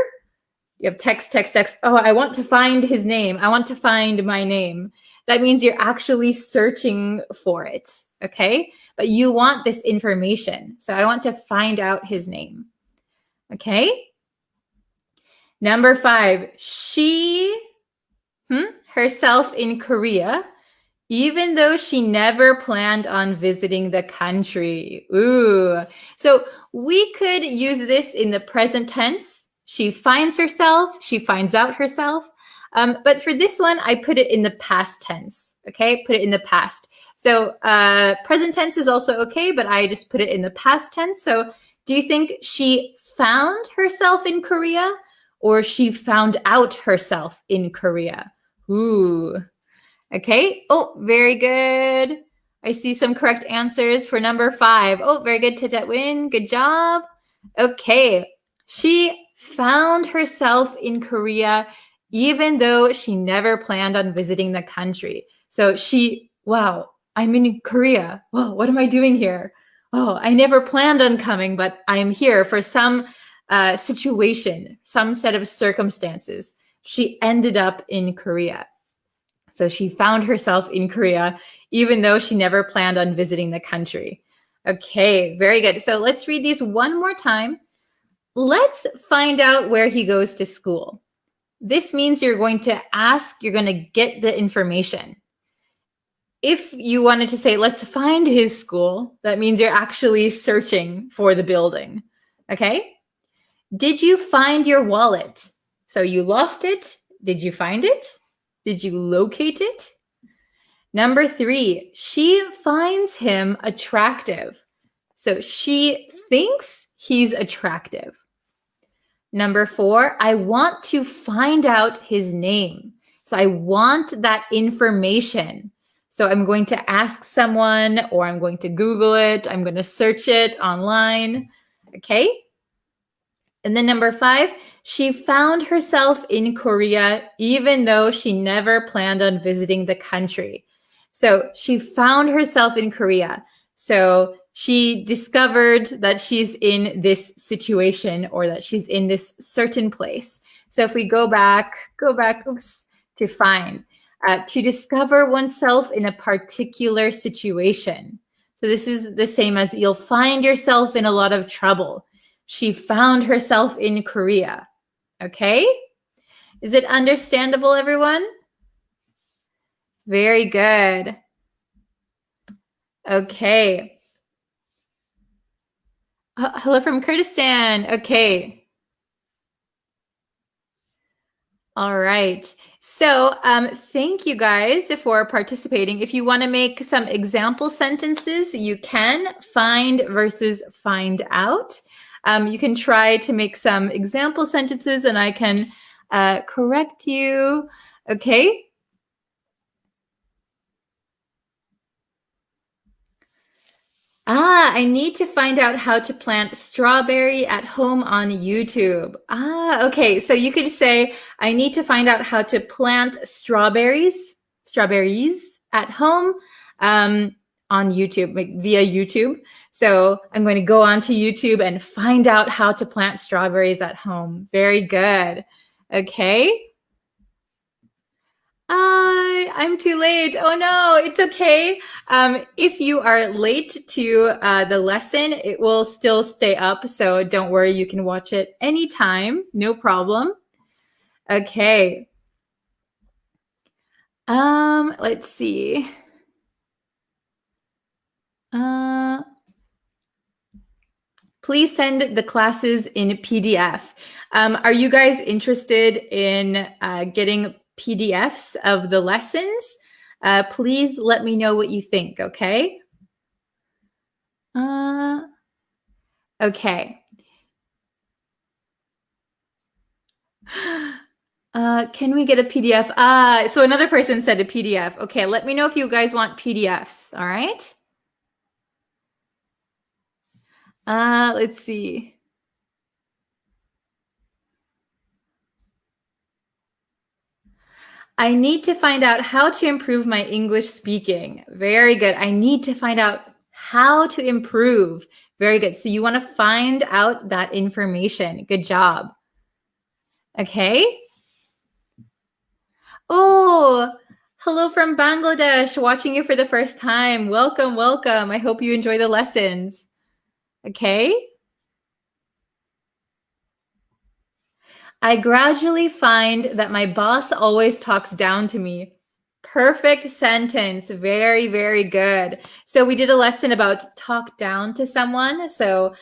You have text. Oh, I want to find his name. I want to find my name. That means you're actually searching for it, okay? But you want this information. So I want to find out his name, okay? Number 5, she herself in Korea, even though she never planned on visiting the country. Ooh. So we could use this in the present tense. She finds herself, she finds out herself. But for this one, I put it in the past tense, okay? Put it in the past. So present tense is also okay, but I just put it in the past tense. So do you think she found herself in Korea or she found out herself in Korea? Ooh. Okay. Oh, very good. I see some correct answers for number 5. Oh, very good, Tetet Win. Good job. Okay. She found herself in Korea even though she never planned on visiting the country. So wow, I'm in Korea. Whoa, what am I doing here? Oh, I never planned on coming, but I am here for some situation, some set of circumstances. She ended up in Korea. So she found herself in Korea, even though she never planned on visiting the country. Okay, very good. So let's read these one more time. Let's find out where he goes to school. This means you're going to ask, you're going to get the information. if you wanted to say, let's find his school, that means you're actually searching for the building. Okay? Did you find your wallet? So you lost it. Did you find it? Did you locate it? Number 3, she finds him attractive. So she thinks he's attractive. Number 4, I want to find out his name. So I want that information. So I'm going to ask someone, or I'm going to Google it. I'm going to search it online. Okay? And then number 5, she found herself in Korea even though she never planned on visiting the country. So she found herself in Korea. So she discovered that she's in this situation, or that she's in this certain place. So if we go back, to find, to discover oneself in a particular situation. So this is the same as you'll find yourself in a lot of trouble. She found herself in Korea. Okay? Is it understandable, everyone? Very good. Okay. Hello from Kurdistan. Okay. All right. So thank you guys for participating. If you want to make some example sentences, you can find versus find out. You can try to make some example sentences and I can correct you. Okay. I need to find out how to plant strawberry at home on YouTube. Okay. So you could say, I need to find out how to plant strawberries at home on YouTube, like via YouTube. So I'm going to go onto YouTube and find out how to plant strawberries at home. Very good. Okay. I'm too late. Oh no, it's okay. If you are late to the lesson, it will still stay up. So don't worry, you can watch it anytime. No problem. Okay. Let's see. Please send the classes in PDF. Are you guys interested in getting PDFs of the lessons? Please let me know what you think, okay? Okay. Can we get a PDF? So another person said a PDF. Okay, let me know if you guys want PDFs, all right? Let's see. I need to find out how to improve my English speaking. Very good. I need to find out how to improve. Very good. So you want to find out that information. Good job. Okay. Oh, hello from Bangladesh, watching you for the first time. Welcome, welcome. I hope you enjoy the lessons. Okay. I gradually find that my boss always talks down to me. Perfect sentence. Very, very good. So we did a lesson about talk down to someone. So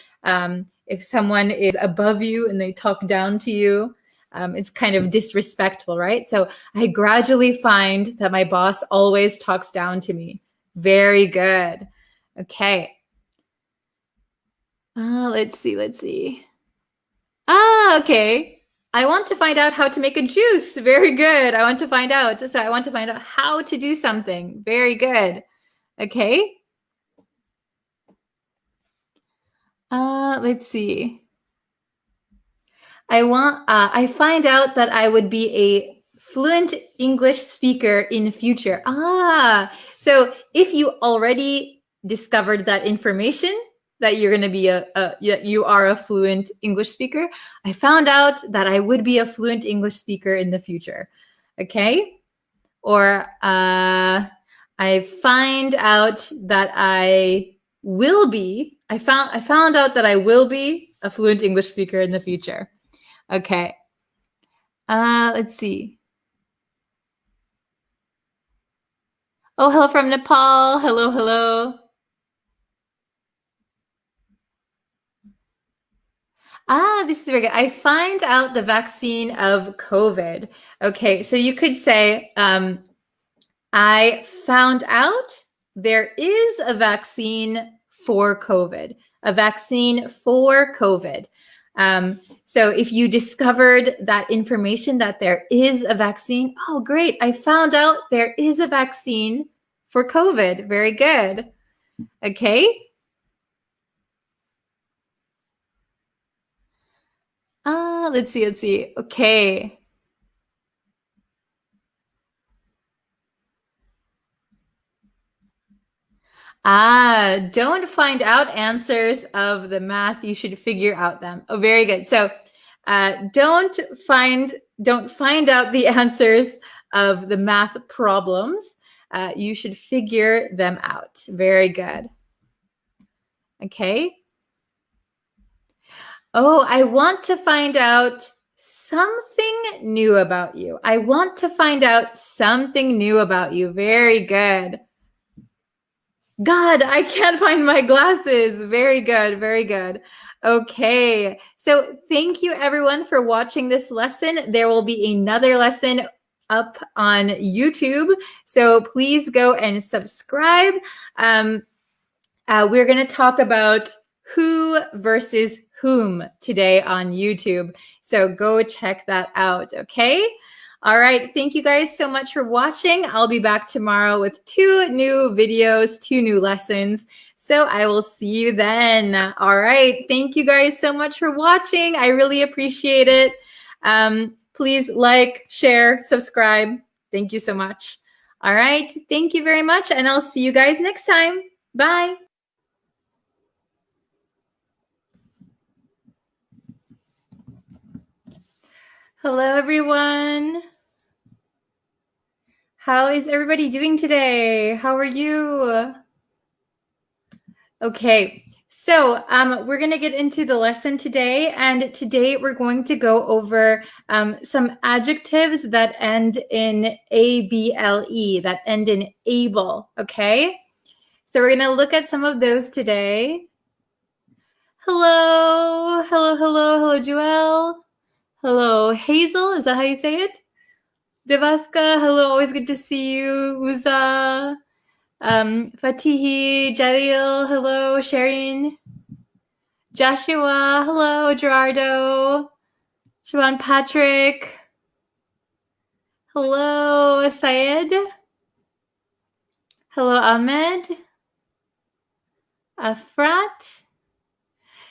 if someone is above you and they talk down to you, it's kind of disrespectful, right? So I gradually find that my boss always talks down to me. Very good. Okay. Let's see. Okay. I want to find out how to make a juice. Very good. I want to find out. So I want to find out how to do something. Very good. Okay. Let's see. I find out that I would be a fluent English speaker in the future. So if you already discovered that information, that you're going to be you are a fluent English speaker, I found out that I would be a fluent English speaker in the future. Okay. Or I find out that I found out that I will be a fluent English speaker in the future. Okay. Let's see. Oh, hello from Nepal. Hello, hello. This is very good. I find out the vaccine of COVID. Okay, so you could say, I found out there is a vaccine for COVID, a vaccine for COVID. So if you discovered that information that there is a vaccine, oh, great. I found out there is a vaccine for COVID. Very good. Okay. Let's see. Okay. Don't find out answers of the math. You should figure out them. Oh, very good. So, don't find out the answers of the math problems. You should figure them out. Very good. Okay. Oh, I want to find out something new about you. I want to find out something new about you. Very good. God, I can't find my glasses. Very good. Very good. Okay. So thank you everyone for watching this lesson. There will be another lesson up on YouTube. So please go and subscribe. We're going to talk about who versus whom today on YouTube. So go check that out. Okay. All right. Thank you guys so much for watching. I'll be back tomorrow with 2 new videos, 2 new lessons. So I will see you then. All right. Thank you guys so much for watching. I really appreciate it. Please like, share, subscribe. Thank you so much. All right. Thank you very much. And I'll see you guys next time. Bye. Hello, everyone. How is everybody doing today? How are you? Okay, so we're going to get into the lesson today, and today we're going to go over some adjectives that end in able, that end in able, okay? So we're going to look at some of those today. Hello, Joelle. Hello, Hazel, is that how you say it? Devaska, hello, always good to see you. Uza, Fatihi, Jalil, hello, Sharon. Joshua, hello, Gerardo. Siobhan Patrick. Hello, Syed. Hello, Ahmed. Afrat.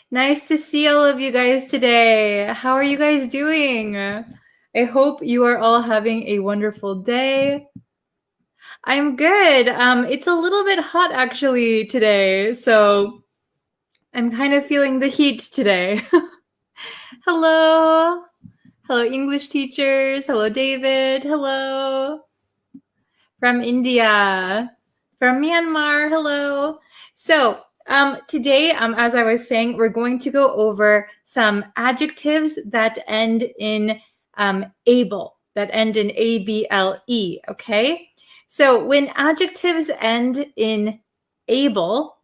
Nice to see all of you guys today. How are you guys doing? I hope you are all having a wonderful day. I'm good. It's a little bit hot actually today, so I'm kind of feeling the heat today. Hello. Hello, English teachers. Hello, David. Hello. From India. From Myanmar. Hello. So, today, as I was saying, we're going to go over some adjectives that end in able, that end in able, okay? So when adjectives end in able,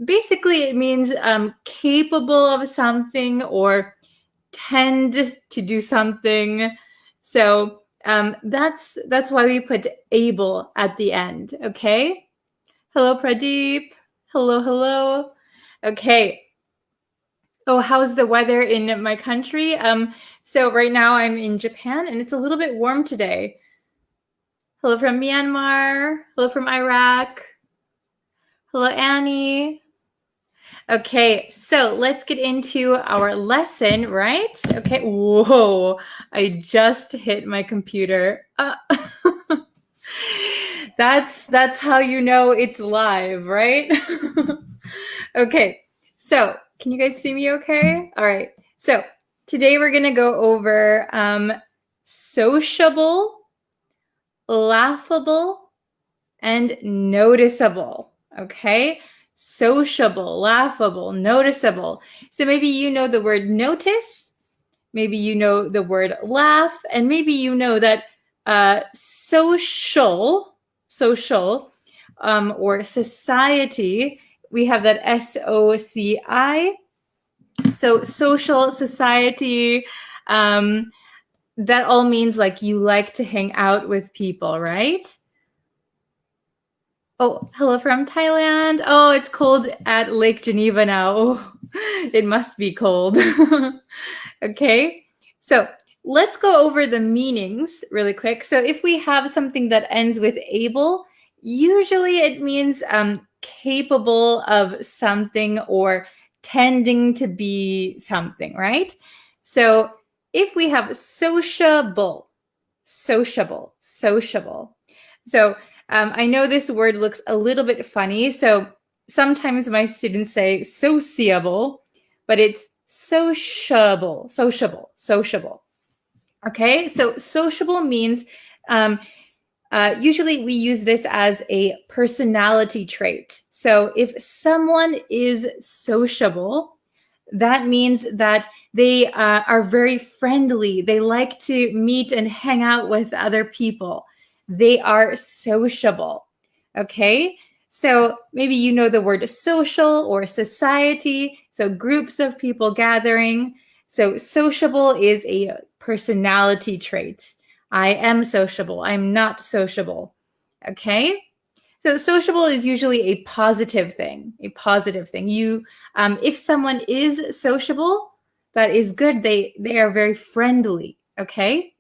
basically it means capable of something or tend to do something. So that's why we put able at the end, okay? Hello, Pradeep. Hello. Okay. Oh, how's the weather in my country? So right now I'm in Japan and it's a little bit warm today. Hello from Myanmar. Hello from Iraq. Hello, Annie. Okay, so let's get into our lesson, right? Okay, whoa, I just hit my computer. That's how you know it's live, right? Okay, so can you guys see me okay? All right, so today we're gonna go over sociable, laughable, and noticeable, okay? Sociable, laughable, noticeable. So maybe you know the word notice, maybe you know the word laugh, and maybe you know that social social, or society, we have that SOCI. So social, society, that all means like you like to hang out with people, right? Oh, hello from Thailand. Oh, it's cold at Lake Geneva now. Oh, it must be cold. Okay, so let's go over the meanings really quick. So if we have something that ends with able, usually it means capable of something or tending to be something, right? So if we have sociable. So I know this word looks a little bit funny. So sometimes my students say sociable, but it's sociable. Okay, so sociable means usually we use this as a personality trait. So if someone is sociable, that means that they are very friendly. They like to meet and hang out with other people. They are sociable. Okay, so maybe you know the word social or society. So groups of people gathering. So sociable is a personality trait. I am sociable. I'm not sociable. Okay. So sociable is usually a positive thing. You, if someone is sociable, that is good. They are very friendly. Okay.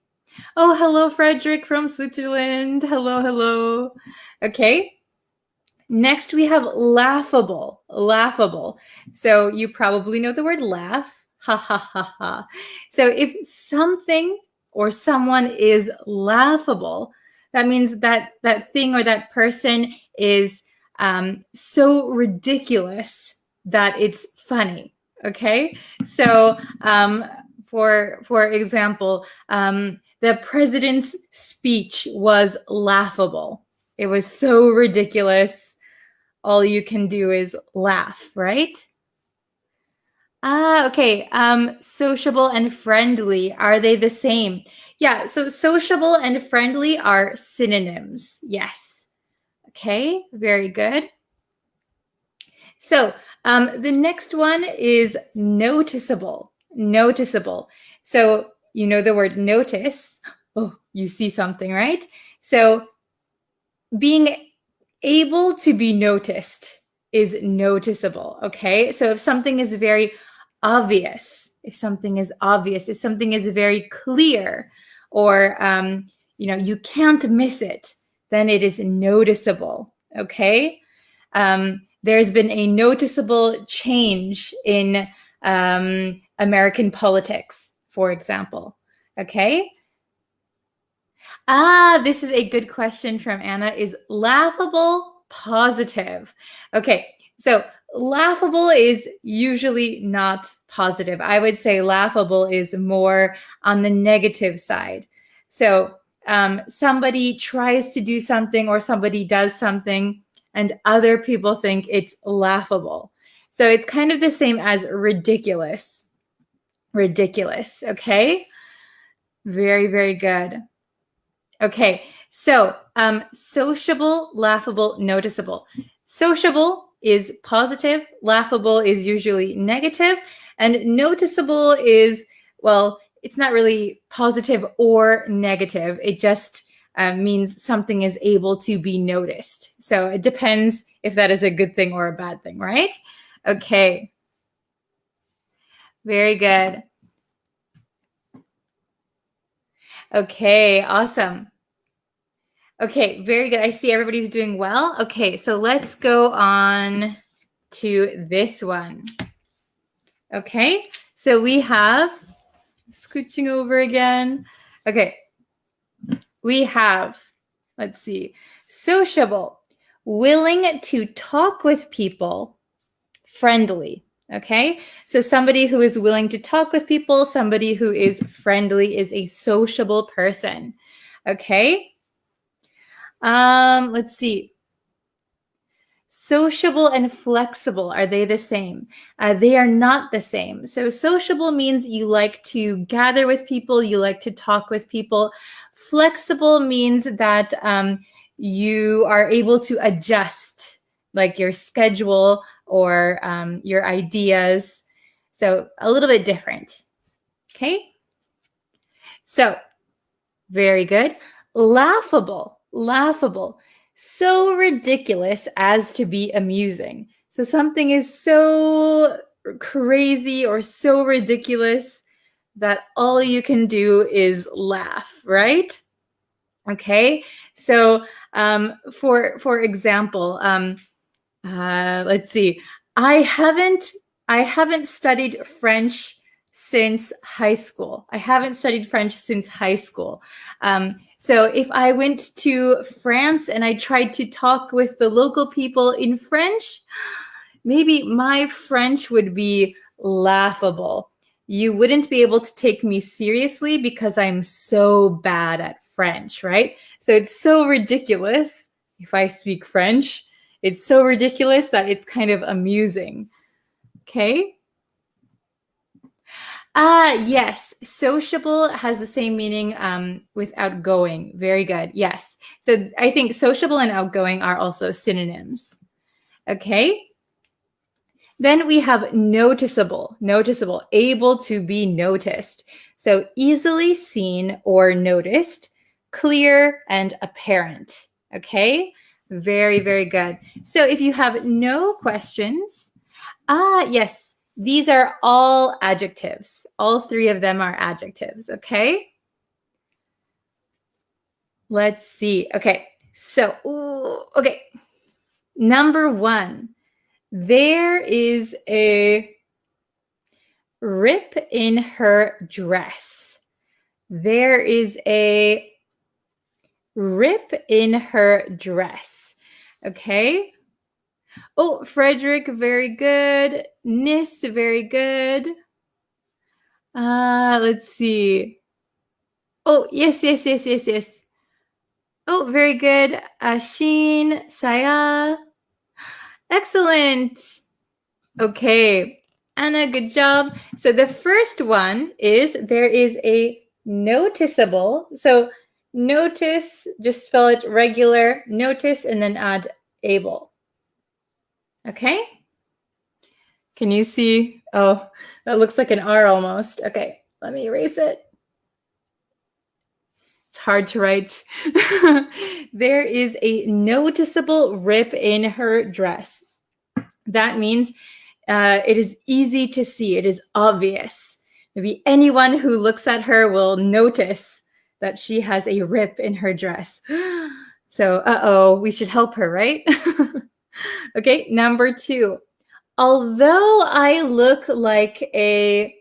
Oh, hello, Frederick from Switzerland. Hello. Okay. Next, we have laughable. So you probably know the word laugh. Ha ha ha ha. So if something or someone is laughable, that means that thing or that person is so ridiculous that it's funny. Okay, so for example, the president's speech was laughable. It was so ridiculous. All you can do is laugh, right? Okay. Sociable and friendly, are they the same? Yeah, so sociable and friendly are synonyms. Yes. Okay, very good. So the next one is noticeable. So you know the word notice. Oh, you see something, right? So being able to be noticed is noticeable. Okay, so if something is very obvious, if something is very clear, or you can't miss it, then it is noticeable. Okay, there's been a noticeable change in American politics, for example. Okay. This is a good question from Anna. Is laughable positive? Okay, so laughable is usually not positive. I would say laughable is more on the negative side. So somebody tries to do something or somebody does something and other people think it's laughable. So it's kind of the same as ridiculous. Okay? Very, very good. Okay, so sociable, laughable, noticeable. Sociable is positive, laughable is usually negative, and noticeable is, well, it's not really positive or negative. It just means something is able to be noticed. So it depends if that is a good thing or a bad thing, right? Okay. Very good. Okay, awesome. Okay, very good. I see everybody's doing well. Okay, so let's go on to this one. Okay, so we have, scooching over again. Okay, we have, let's see, sociable, willing to talk with people, friendly. Okay, so somebody who is willing to talk with people, somebody who is friendly is a sociable person. Okay. Let's see. Sociable and flexible, are they the same? They are not the same. So sociable means you like to gather with people, you like to talk with people. Flexible means that you are able to adjust like your schedule or your ideas. So a little bit different. Okay. So very good. Laughable, laughable. So ridiculous as to be amusing. So something is so crazy or so ridiculous that all you can do is laugh, right? Okay. So for example, let's see. I haven't studied French since high school. I haven't studied French since high school. So if I went to France and I tried to talk with the local people in French, maybe my French would be laughable. You wouldn't be able to take me seriously because I'm so bad at French, right? So it's so ridiculous if I speak French. It's so ridiculous that it's kind of amusing. Okay? Yes. Sociable has the same meaning with outgoing. Very good. Yes. So I think sociable and outgoing are also synonyms. Okay? Then we have noticeable, noticeable, able to be noticed. So easily seen or noticed, clear and apparent. Okay? Very, very good. So if you have no questions, yes, these are all adjectives. All three of them are adjectives, okay? Let's see. Okay, so, okay. Number one, there is a rip in her dress. There is a rip in her dress, okay? Oh, Frederick, very good. Nis, very good. Let's see. Oh, yes. Oh, very good. Ashin, Saya. Excellent. Okay. Anna, good job. So the first one is there is a noticeable. So notice, just spell it regular, notice, and then add able. Okay? Can you see? Oh, that looks like an R almost. Okay, let me erase it. It's hard to write. There is a noticeable rip in her dress. That means it is easy to see. It is obvious. Maybe anyone who looks at her will notice that she has a rip in her dress. So, we should help her, right? Okay, number two. Although I look like a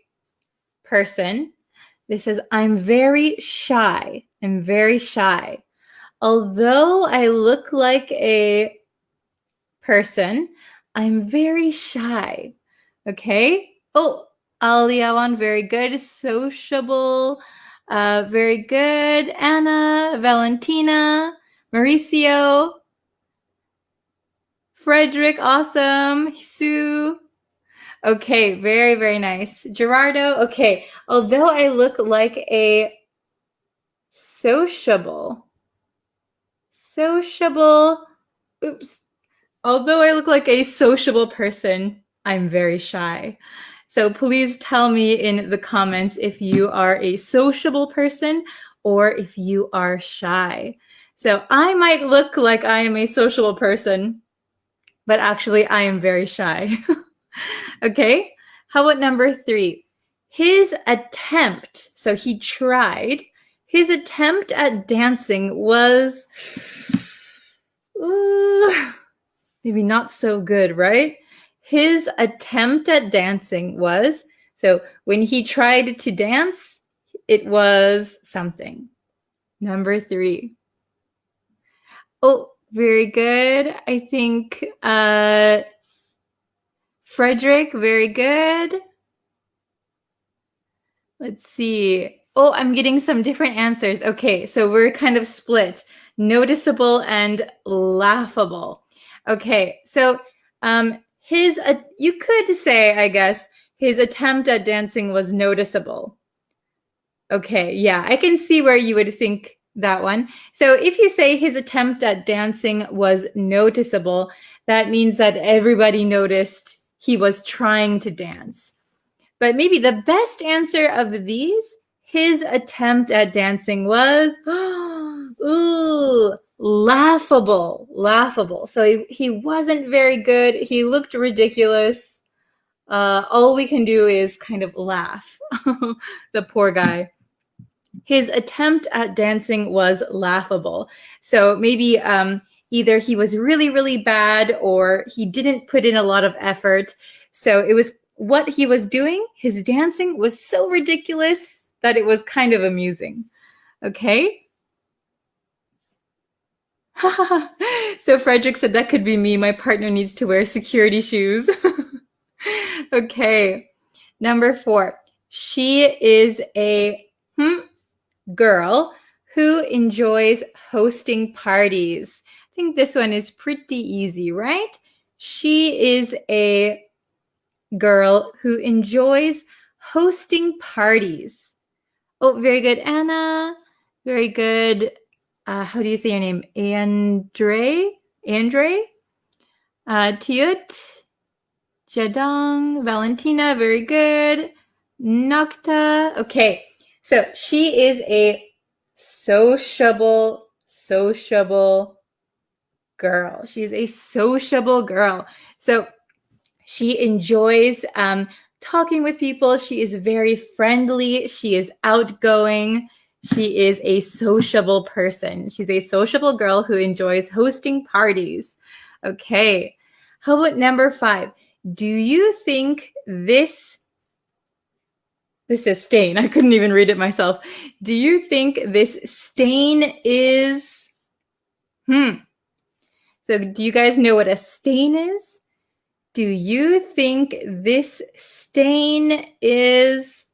person, this says, I'm very shy. I'm very shy. Although I look like a person, I'm very shy. Okay? Oh, Aliawan, very good. Sociable, very good. Anna, Valentina, Mauricio, Frederick, awesome. Sue. Okay, very, very nice. Gerardo, okay. Although I look like a sociable, oops. Although I look like a sociable person, I'm very shy. So please tell me in the comments if you are a sociable person or if you are shy. So I might look like I am a sociable person, but actually I am very shy. Okay, how about number three? His attempt, so he tried, his attempt at dancing was maybe not so good, right? His attempt at dancing was, so when he tried to dance, it was something. Number three. Oh, very good. I think Frederick, very good. Let's see. Oh, I'm getting some different answers. Okay, so we're kind of split. Noticeable and laughable. Okay, so you could say, I guess, his attempt at dancing was noticeable. Okay, yeah, I can see where you would think that one. So if you say his attempt at dancing was noticeable, that means that everybody noticed he was trying to dance. But maybe the best answer of these, his attempt at dancing was, ooh, laughable, laughable. So he wasn't very good. He looked ridiculous. All we can do is kind of laugh. The poor guy. His attempt at dancing was laughable. So maybe either he was really, really bad or he didn't put in a lot of effort. So it was what he was doing, his dancing was so ridiculous that it was kind of amusing. Okay? So Frederick said that could be me. My partner needs to wear security shoes. Okay. Number 4. She is a girl who enjoys hosting parties. I think this one is pretty easy, right? She is a girl who enjoys hosting parties. Oh, very good, Anna. Very good. How do you say your name? Andre? Tiut? Jadong? Valentina, very good. Nocta. Okay, so she is a sociable girl. She's a sociable girl. So she enjoys talking with people. She is very friendly. She is outgoing. She is a sociable person. She's a sociable girl who enjoys hosting parties. Okay. How about number 5? Do you think this is stain. I couldn't even read it myself. Do you think this stain is So do you guys know what a stain is? Do you think this stain is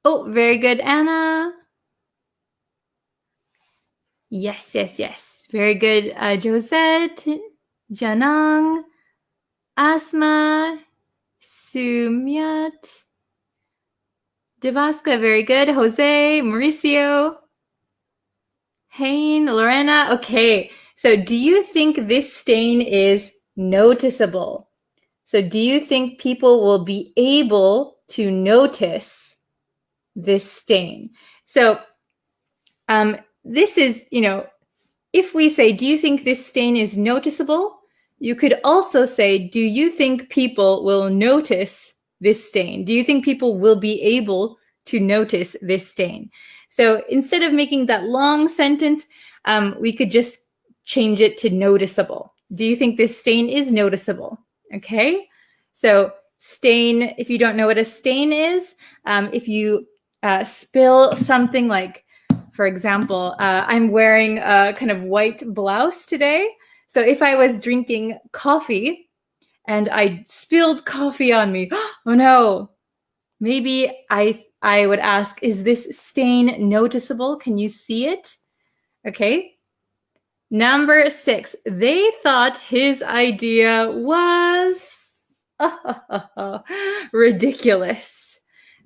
Oh, very good, Anna. Yes. Very good, Josette, Janang, Asma, Sumyat, Devaska, very good. Jose, Mauricio, Hain, Lorena. Okay, so do you think this stain is noticeable? So do you think people will be able to notice this stain? So this is, if we say, do you think this stain is noticeable? You could also say, do you think people will notice this stain? Do you think people will be able to notice this stain? So instead of making that long sentence, we could just change it to noticeable. Do you think this stain is noticeable? Okay, so stain, if you don't know what a stain is, if you spill something like, for example, I'm wearing a kind of white blouse today. So if I was drinking coffee and I spilled coffee on me, oh no, maybe I would ask, is this stain noticeable? Can you see it? Okay. Number 6, they thought his idea was ridiculous.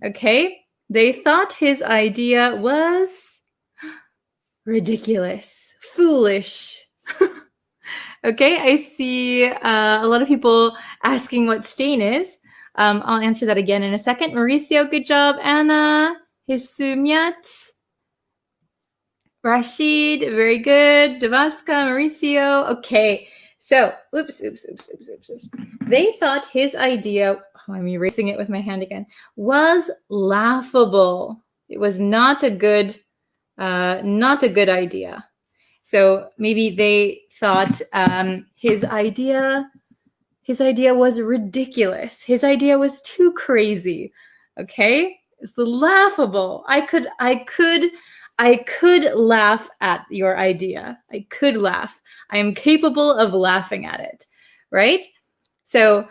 Okay. They thought his idea was ridiculous, foolish. Okay, I see a lot of people asking what stain is. I'll answer that again in a second. Mauricio, good job. Anna, Hisumyat, Rashid, very good. Davaska, Mauricio. Okay, so, oops. They thought his idea, I'm erasing it with my hand again, was laughable. It was not a good idea. So maybe they thought his idea was ridiculous. His idea was too crazy. Okay, it's laughable. I could laugh at your idea. I could laugh. I am capable of laughing at it. Right? So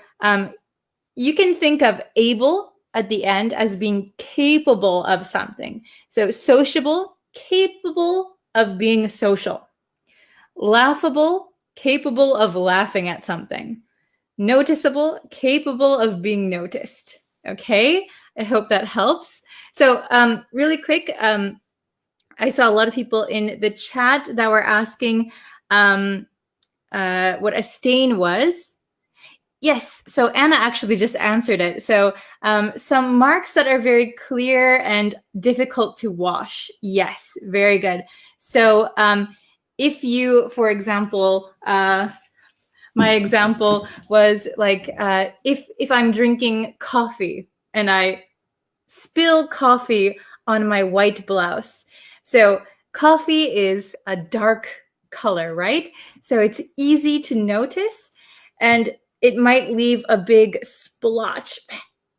you can think of able at the end as being capable of something. So sociable, capable of being social. Laughable, capable of laughing at something. Noticeable, capable of being noticed. Okay, I hope that helps. So really quick, I saw a lot of people in the chat that were asking what a stain was. Yes, so Anna actually just answered it. So some marks that are very clear and difficult to wash. Yes, very good. So if you, for example, my example was like if I'm drinking coffee and I spill coffee on my white blouse. So coffee is a dark color, right? So it's easy to notice, and it might leave a big splotch,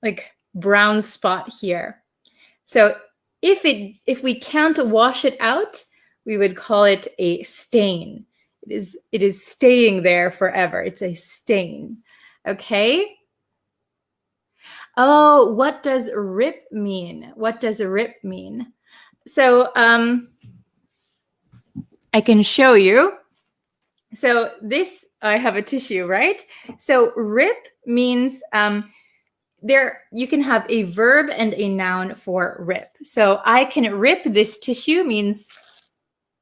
like brown spot here. So if we can't wash it out, we would call it a stain. It is staying there forever. It's a stain. Okay? Oh, what does rip mean? What does rip mean? So I can show you. So this, I have a tissue, right? So rip means there you can have a verb and a noun for rip. So I can rip this tissue means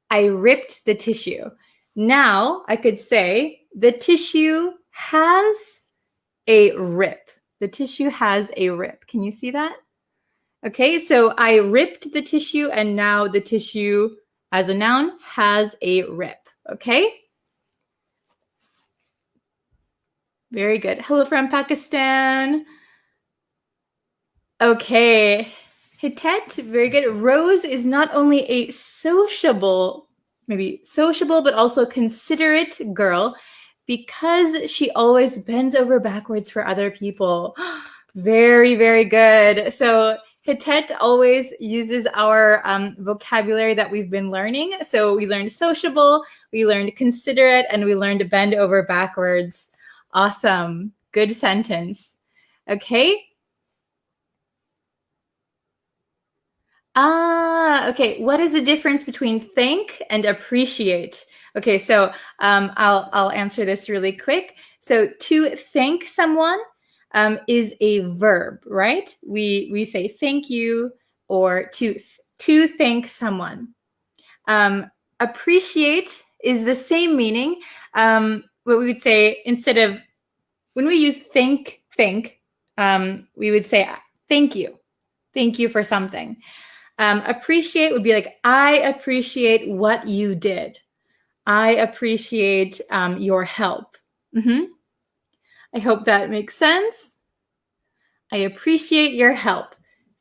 I ripped the tissue. Now I could say the tissue has a rip. The tissue has a rip. Can you see that? Okay, so I ripped the tissue and now the tissue as a noun has a rip. Okay? Very good. Hello from Pakistan. Okay. Hitet, very good. Rose is not only a sociable, maybe sociable, but also considerate girl because she always bends over backwards for other people. Very, very good. So Hitet always uses our vocabulary that we've been learning. So we learned sociable, we learned considerate, and we learned bend over backwards. Awesome. Good sentence. Okay. Okay. What is the difference between thank and appreciate? Okay, so I'll answer this really quick. So to thank someone is a verb, right? We say thank you or to thank someone. Appreciate is the same meaning. What we would say instead of when we use thank, we would say thank you for something. Appreciate would be like, I appreciate what you did. I appreciate your help. I hope that makes sense. I appreciate your help.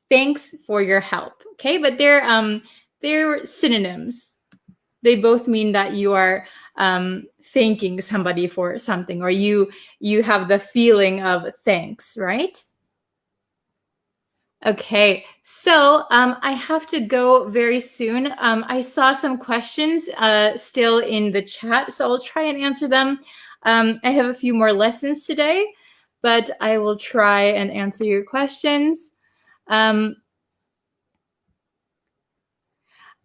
Thanks for your help. Okay, but they're synonyms. They both mean that you are thanking somebody for something, or you have the feeling of thanks, right? Okay, so I have to go very soon. I saw some questions still in the chat, so I'll try and answer them. I have a few more lessons today, but I will try and answer your questions.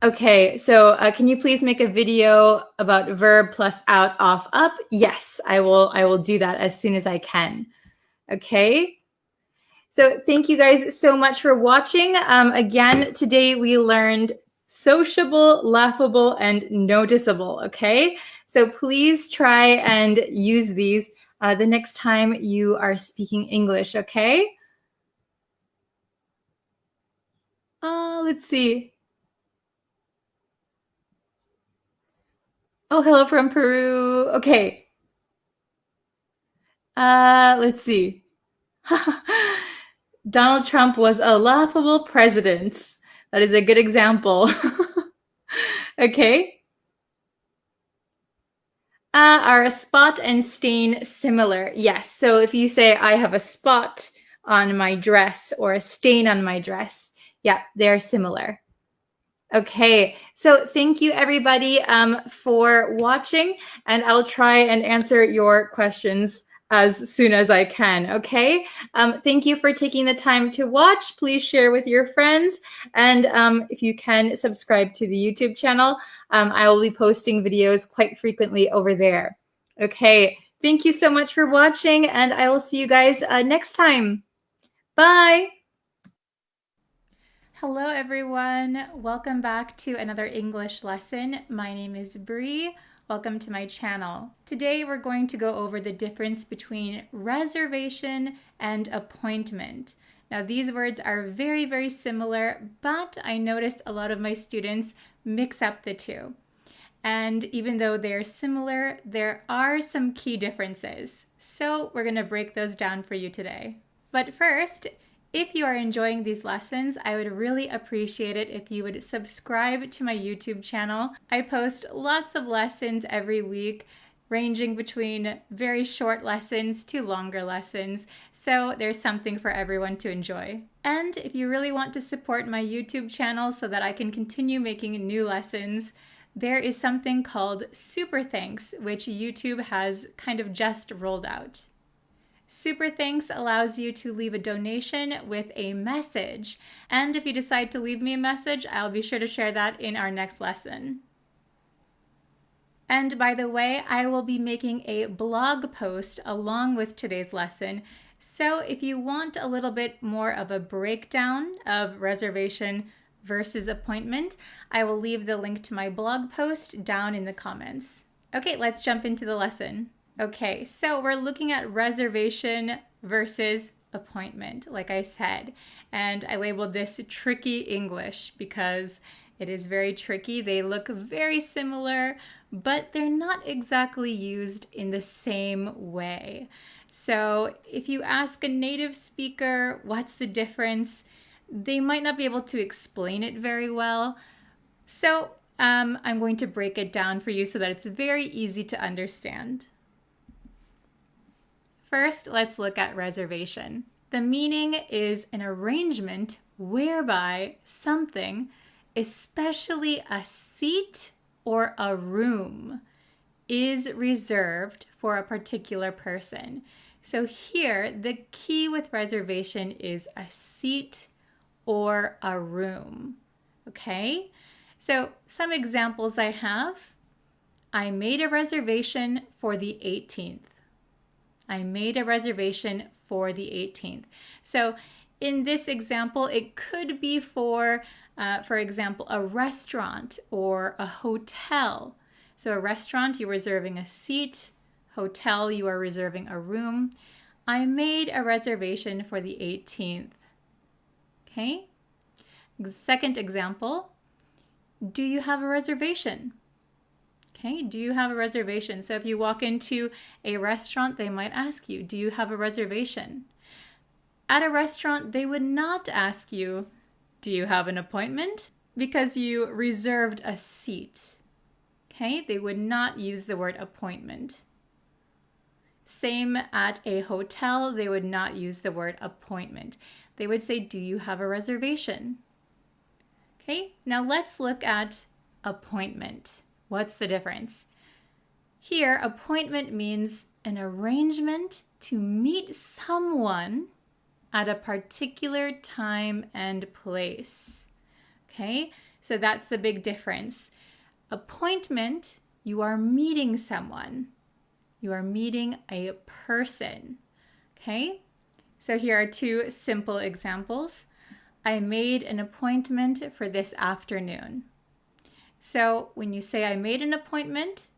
Okay, so can you please make a video about verb plus out, off, up? Yes, I will do that as soon as I can. Okay. So thank you guys so much for watching. Again, today we learned sociable, laughable, and noticeable, okay? So please try and use these the next time you are speaking English, okay? Let's see. Oh, hello from Peru. Okay. Let's see. Donald Trump was a laughable president. That is a good example. Okay. Are a spot and stain similar? Yes. So if you say, I have a spot on my dress or a stain on my dress, yeah, they're similar. Okay, so thank you everybody for watching, and I'll try and answer your questions as soon as I can, okay? Thank you for taking the time to watch. Please share with your friends, and if you can, subscribe to the YouTube channel. I will be posting videos quite frequently over there. Okay, thank you so much for watching, and I will see you guys next time. Bye! Hello everyone, welcome back to another English lesson. My name is Bree. Welcome to my channel. Today we're going to go over the difference between reservation and appointment. Now these words are very similar, but I noticed a lot of my students mix up the two. And even though they're similar, there are some key differences. So we're going to break those down for you today. But first, if you are enjoying these lessons, I would really appreciate it if you would subscribe to my YouTube channel. I post lots of lessons every week, ranging between very short lessons to longer lessons, so there's something for everyone to enjoy. And if you really want to support my YouTube channel so that I can continue making new lessons, there is something called Super Thanks, which YouTube has kind of just rolled out. Super Thanks allows you to leave a donation with a message. And if you decide to leave me a message, I'll be sure to share that in our next lesson. And by the way, I will be making a blog post along with today's lesson. So if you want a little bit more of a breakdown of reservation versus appointment, I will leave the link to my blog post down in the comments. Okay, let's jump into the lesson. Okay, so we're looking at reservation versus appointment, like I said. And I labeled this tricky English because it is very tricky. They look very similar, but they're not exactly used in the same way. So if you ask a native speaker, what's the difference? They might not be able to explain it very well. So I'm going to break it down for you so that it's very easy to understand. First, let's look at reservation. The meaning is an arrangement whereby something, especially a seat or a room, is reserved for a particular person. So here, the key with reservation is a seat or a room. Okay? So some examples I have. I made a reservation for the 18th. I made a reservation for the 18th. So in this example, it could be for example, a restaurant or a hotel. So a restaurant, you're reserving a seat. Hotel, you are reserving a room. I made a reservation for the 18th. Okay? Second example, do you have a reservation? Okay, do you have a reservation? So if you walk into a restaurant, they might ask you, do you have a reservation? At a restaurant, they would not ask you, do you have an appointment? Because you reserved a seat. Okay, they would not use the word appointment. Same at a hotel, they would not use the word appointment. They would say, do you have a reservation? Okay, now let's look at appointment. What's the difference? Here, appointment means an arrangement to meet someone at a particular time and place. Okay, so that's the big difference. Appointment, you are meeting someone. You are meeting a person. Okay, so here are two simple examples. I made an appointment for this afternoon. So when you say I made an appointment,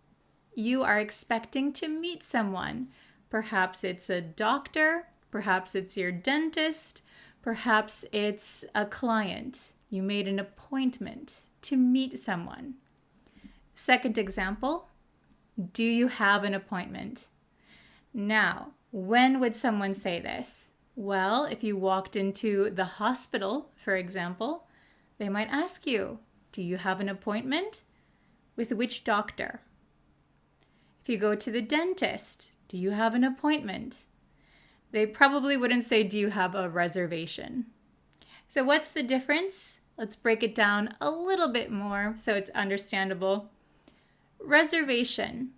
you are expecting to meet someone. Perhaps it's a doctor, perhaps it's your dentist, perhaps it's a client. You made an appointment to meet someone. Second example, do you have an appointment? Now, when would someone say this? Well, if you walked into the hospital, for example, they might ask you, do you have an appointment? With which doctor? If you go to the dentist, do you have an appointment? They probably wouldn't say, do you have a reservation? So what's the difference? Let's break it down a little bit more so it's understandable. Reservation.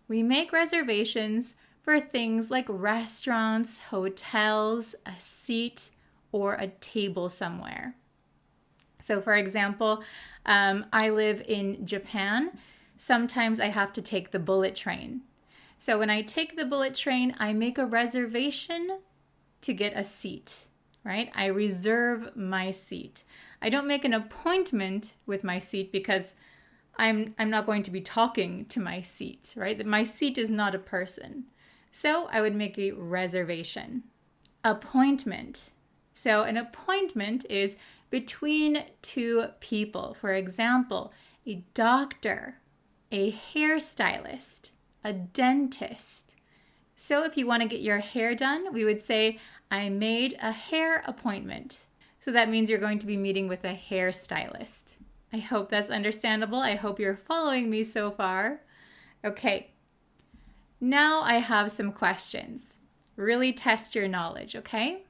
We make reservations for things like restaurants, hotels, a seat, or a table somewhere. So for example, I live in Japan. Sometimes I have to take the bullet train. So when I take the bullet train, I make a reservation to get a seat, right? I reserve my seat. I don't make an appointment with my seat because I'm not going to be talking to my seat, right? My seat is not a person. So I would make a reservation. Appointment. So an appointment is between two people. For example, a doctor, a hairstylist, a dentist. So if you want to get your hair done, we would say, I made a hair appointment. So that means you're going to be meeting with a hairstylist. I hope that's understandable. I hope you're following me so far. Okay, now I have some questions. Really test your knowledge, okay?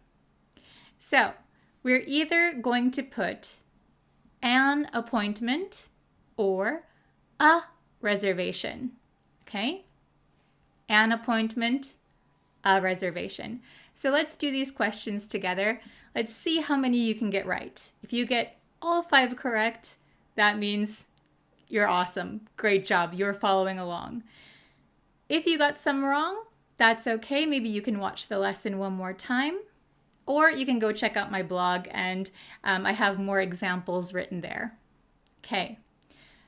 So we're either going to put an appointment or a reservation, okay? An appointment, a reservation. So let's do these questions together. Let's see how many you can get right. If you get all 5 correct, that means you're awesome. Great job. You're following along. If you got some wrong, that's okay. Maybe you can watch the lesson one more time, or you can go check out my blog and I have more examples written there. Okay.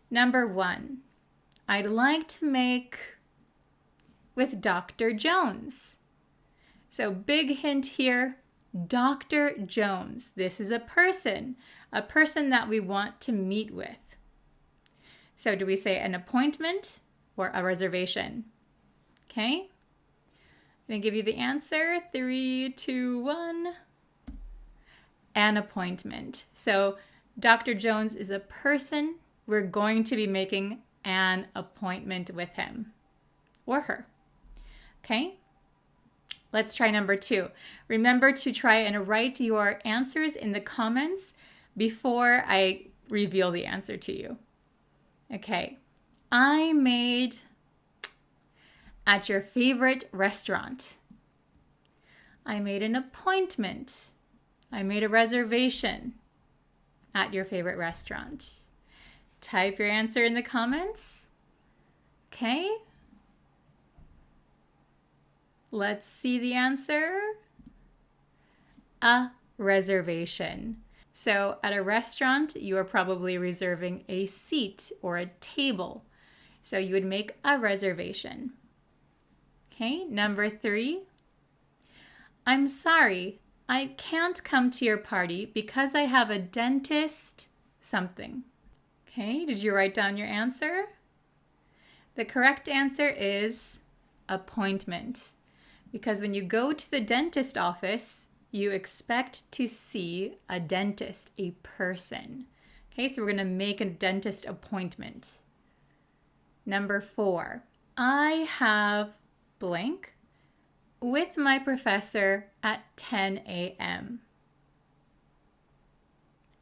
Number 1, I'd like to make with Dr. Jones. So big hint here, Dr. Jones. This is a person that we want to meet with. So do we say an appointment or a reservation? Okay. I'm going to give you the answer. 3, 2, 1. An appointment. So Dr. Jones is a person. We're going to be making an appointment with him or her. Okay. Let's try number 2. Remember to try and write your answers in the comments before I reveal the answer to you. Okay. I made at your favorite restaurant. I made an appointment. I made a reservation at your favorite restaurant. Type your answer in the comments. Okay. Let's see the answer. A reservation. So at a restaurant, you are probably reserving a seat or a table. So you would make a reservation. Okay, number 3. I'm sorry, I can't come to your party because I have a dentist something. Okay, did you write down your answer? The correct answer is appointment. Because when you go to the dentist office, you expect to see a dentist, a person. Okay, so we're going to make a dentist appointment. Number 4, I have blank with my professor at 10 a.m.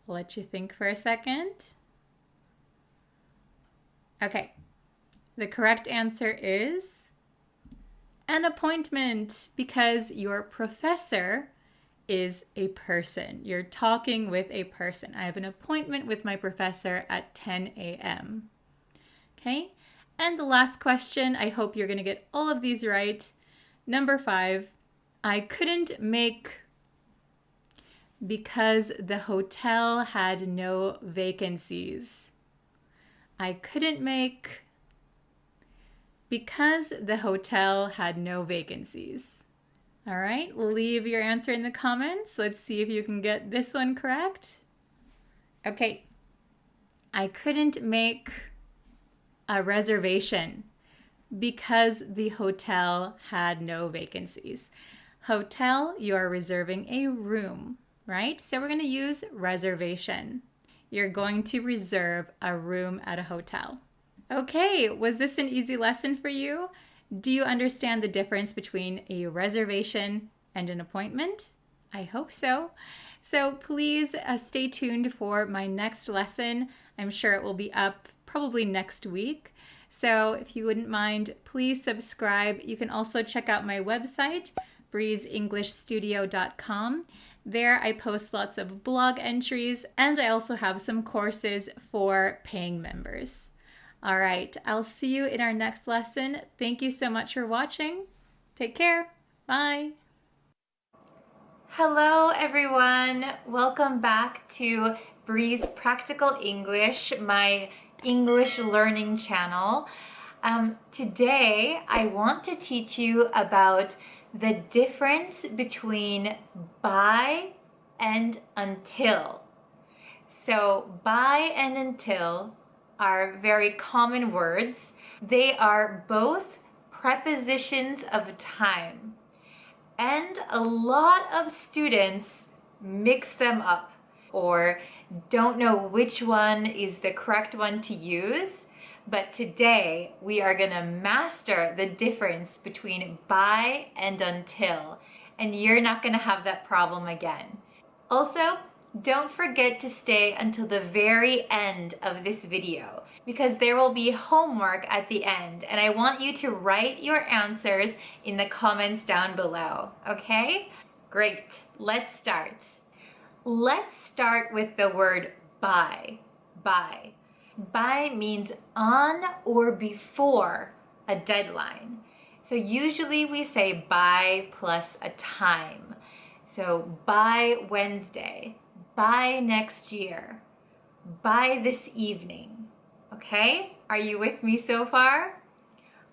I'll let you think for a second. Okay, the correct answer is an appointment because your professor is a person. You're talking with a person. I have an appointment with my professor at 10 a.m. Okay, and the last question, I hope you're going to get all of these right. Number 5, I couldn't make because the hotel had no vacancies. I couldn't make because the hotel had no vacancies. All right, leave your answer in the comments. Let's see if you can get this one correct. Okay, I couldn't make a reservation because the hotel had no vacancies. Hotel, you are reserving a room, right? So we're going to use reservation. You're going to reserve a room at a hotel. Okay, was this an easy lesson for you? Do you understand the difference between a reservation and an appointment? I hope so. So please stay tuned for my next lesson. I'm sure it will be up probably next week. So if you wouldn't mind, please subscribe. You can also check out my website, breezeenglishstudio.com. There I post lots of blog entries, and I also have some courses for paying members. All right, I'll see you in our next lesson. Thank you so much for watching. Take care. Bye. Hello, everyone. Welcome back to Bree's Practical English, my English learning channel. Today, I want to teach you about the difference between by and until. So, by and until are very common words. They are both prepositions of time. And a lot of students mix them up or don't know which one is the correct one to use. But today we are going to master the difference between by and until, and you're not going to have that problem again. Also, don't forget to stay until the very end of this video because there will be homework at the end, and I want you to write your answers in the comments down below, okay? Great, let's start. Let's start with the word by. By. By means on or before a deadline. So usually we say by plus a time. So by Wednesday, by next year, by this evening. Okay? Are you with me so far?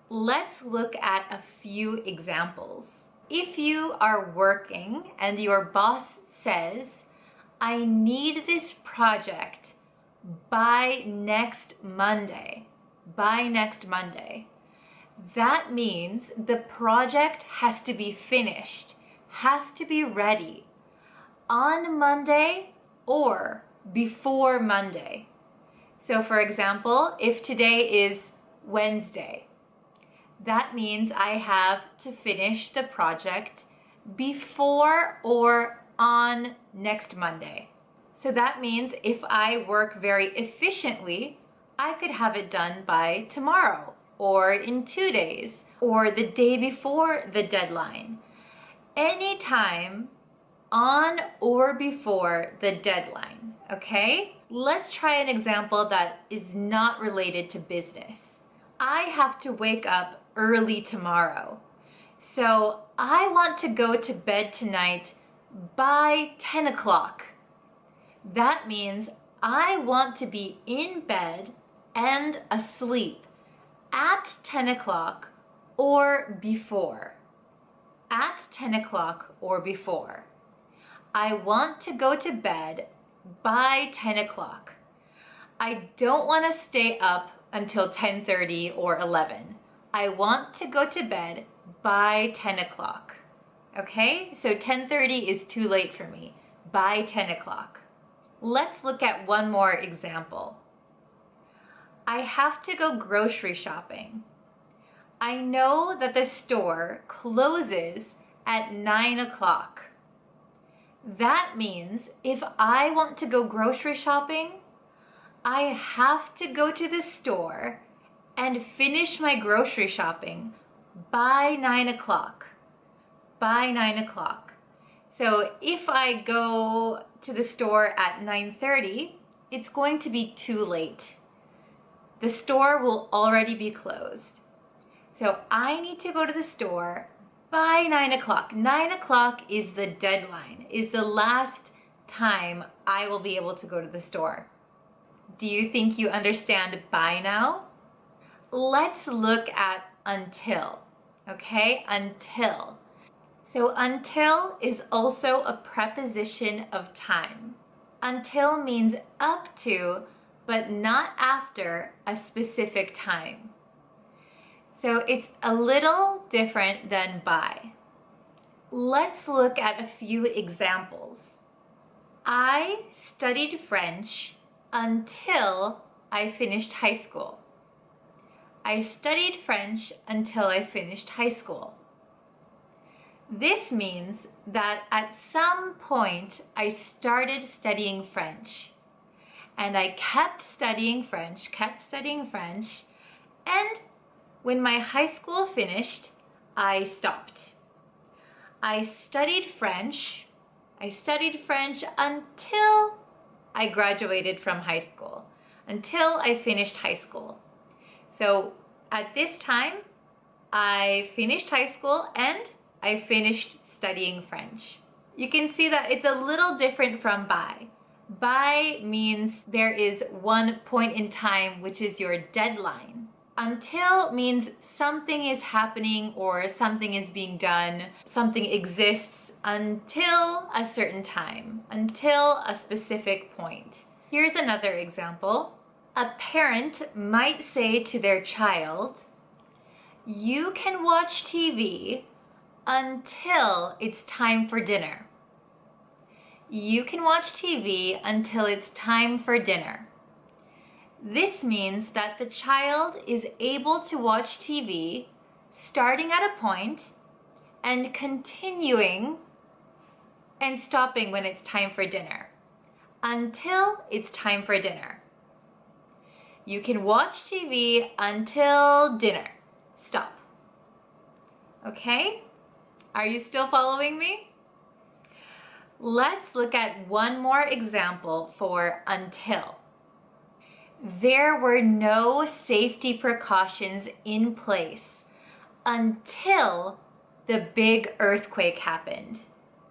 Let's look at a few examples. If you are working and your boss says, I need this project by next Monday, that means the project has to be finished, has to be ready on Monday or before Monday. So for example, if today is Wednesday, that means I have to finish the project before or on next Monday. So that means if I work very efficiently, I could have it done by tomorrow or in 2 days or the day before the deadline. Anytime on or before the deadline, okay? Let's try an example that is not related to business. I have to wake up early tomorrow. So I want to go to bed tonight by 10 o'clock. That means I want to be in bed and asleep at 10 o'clock or before. At 10 o'clock or before. I want to go to bed by 10 o'clock. I don't want to stay up until 10:30 or 11. I want to go to bed by 10 o'clock. Okay, so 10:30 is too late for me. By 10 o'clock. Let's look at one more example. I have to go grocery shopping. I know that the store closes at 9 o'clock. That means if I want to go grocery shopping, I have to go to the store and finish my grocery shopping by 9 o'clock. By 9 o'clock. So if I go to the store at 9:30, it's going to be too late. The store will already be closed. So I need to go to the store by 9 o'clock. 9 o'clock is the deadline, is the last time I will be able to go to the store. Do you think you understand by now? Let's look at until, okay? Until. So until is also a preposition of time. Until means up to, but not after a specific time. So it's a little different than by. Let's look at a few examples. I studied French until I finished high school. I studied French until I finished high school. This means that at some point I started studying French. And I kept studying French, and when my high school finished, I stopped. I studied French until I graduated from high school, until I finished high school. So at this time, I finished high school and I finished studying French. You can see that it's a little different from by. By means there is one point in time which is your deadline. Until means something is happening or something is being done, something exists until a certain time, until a specific point. Here's another example. A parent might say to their child, "You can watch TV until it's time for dinner." You can watch TV until it's time for dinner. This means that the child is able to watch TV starting at a point and continuing and stopping when it's time for dinner, until it's time for dinner. You can watch TV until dinner. Stop. Okay? Are you still following me? Let's look at one more example for until. There were no safety precautions in place until the big earthquake happened.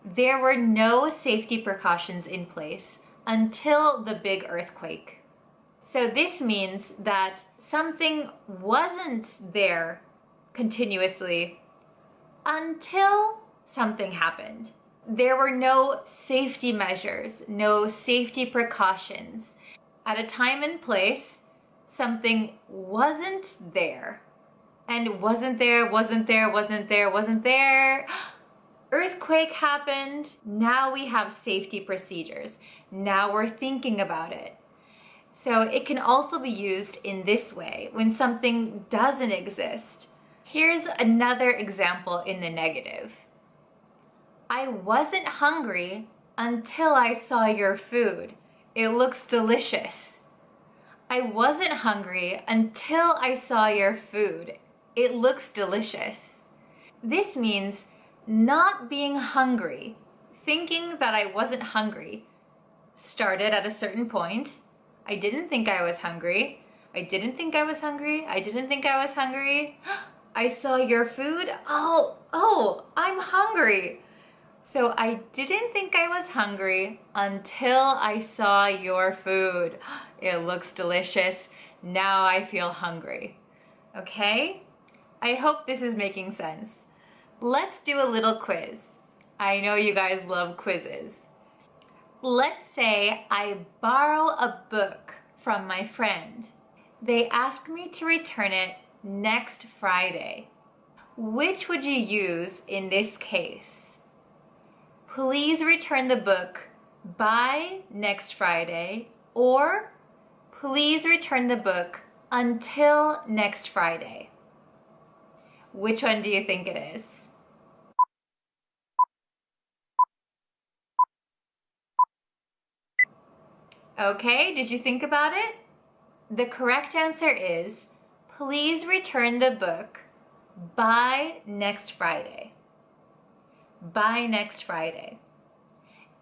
There were no safety precautions in place until the big earthquake. So this means that something wasn't there continuously until something happened. There were no safety measures, no safety precautions. At a time and place, something wasn't there. And wasn't there. Earthquake happened. Now we have safety procedures. Now we're thinking about it. So it can also be used in this way when something doesn't exist. Here's another example in the negative. I wasn't hungry until I saw your food. It looks delicious. I wasn't hungry until I saw your food. It looks delicious. This means not being hungry, thinking that I wasn't hungry, started at a certain point. I didn't think I was hungry. I didn't think I was hungry. I didn't think I was hungry. I saw your food. Oh, I'm hungry. So I didn't think I was hungry until I saw your food. It looks delicious. Now I feel hungry. Okay? I hope this is making sense. Let's do a little quiz. I know you guys love quizzes. Let's say I borrow a book from my friend. They ask me to return it next Friday. Which would you use in this case? Please return the book by next Friday, or please return the book until next Friday. Which one do you think it is? Okay, did you think about it? The correct answer is, please return the book by next Friday. By next Friday.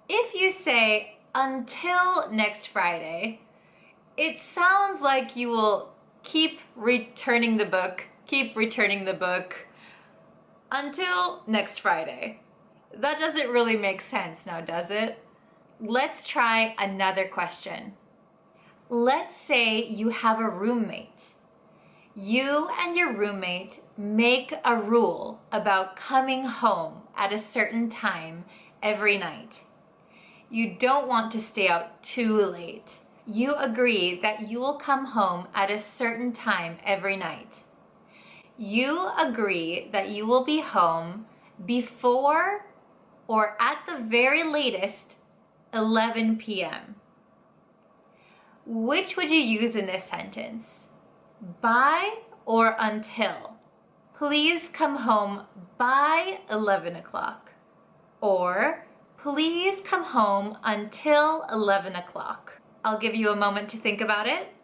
If you say until next Friday, it sounds like you will keep returning the book until next Friday. That doesn't really make sense now, does it? Let's try another question. Let's say you have a roommate. You and your roommate make a rule about coming home at a certain time every night. You don't want to stay out too late. You agree that you will come home at a certain time every night. You agree that you will be home before or at the very latest 11 p.m. Which would you use in this sentence? By or until? Please come home by 11 o'clock. Or please come home until 11 o'clock. I'll give you a moment to think about it.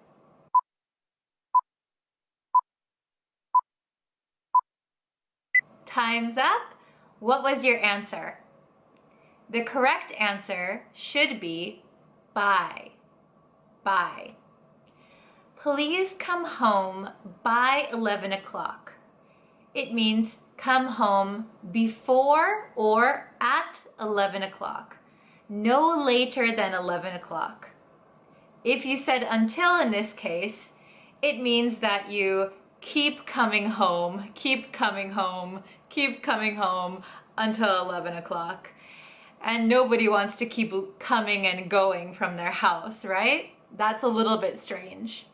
Time's up. What was your answer? The correct answer should be by. By. Please come home by 11 o'clock. It means come home before or at 11 o'clock. no later than 11 o'clock. If you said until in this case, it means that you keep coming home, keep coming home, keep coming home until 11 o'clock. And nobody wants to keep coming and going from their house, right? That's a little bit strange.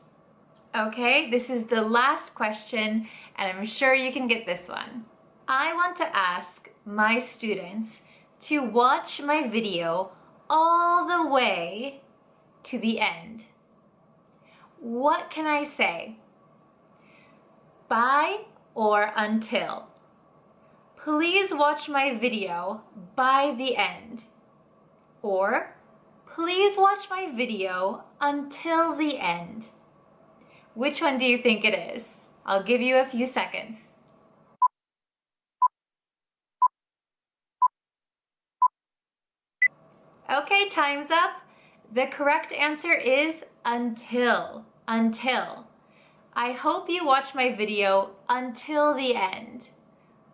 Okay, this is the last question, and I'm sure you can get this one. I want to ask my students to watch my video all the way to the end. What can I say? By or until? Please watch my video by the end. Or, please watch my video until the end. Which one do you think it is? I'll give you a few seconds. Okay, time's up. The correct answer is until. Until. I hope you watch my video until the end.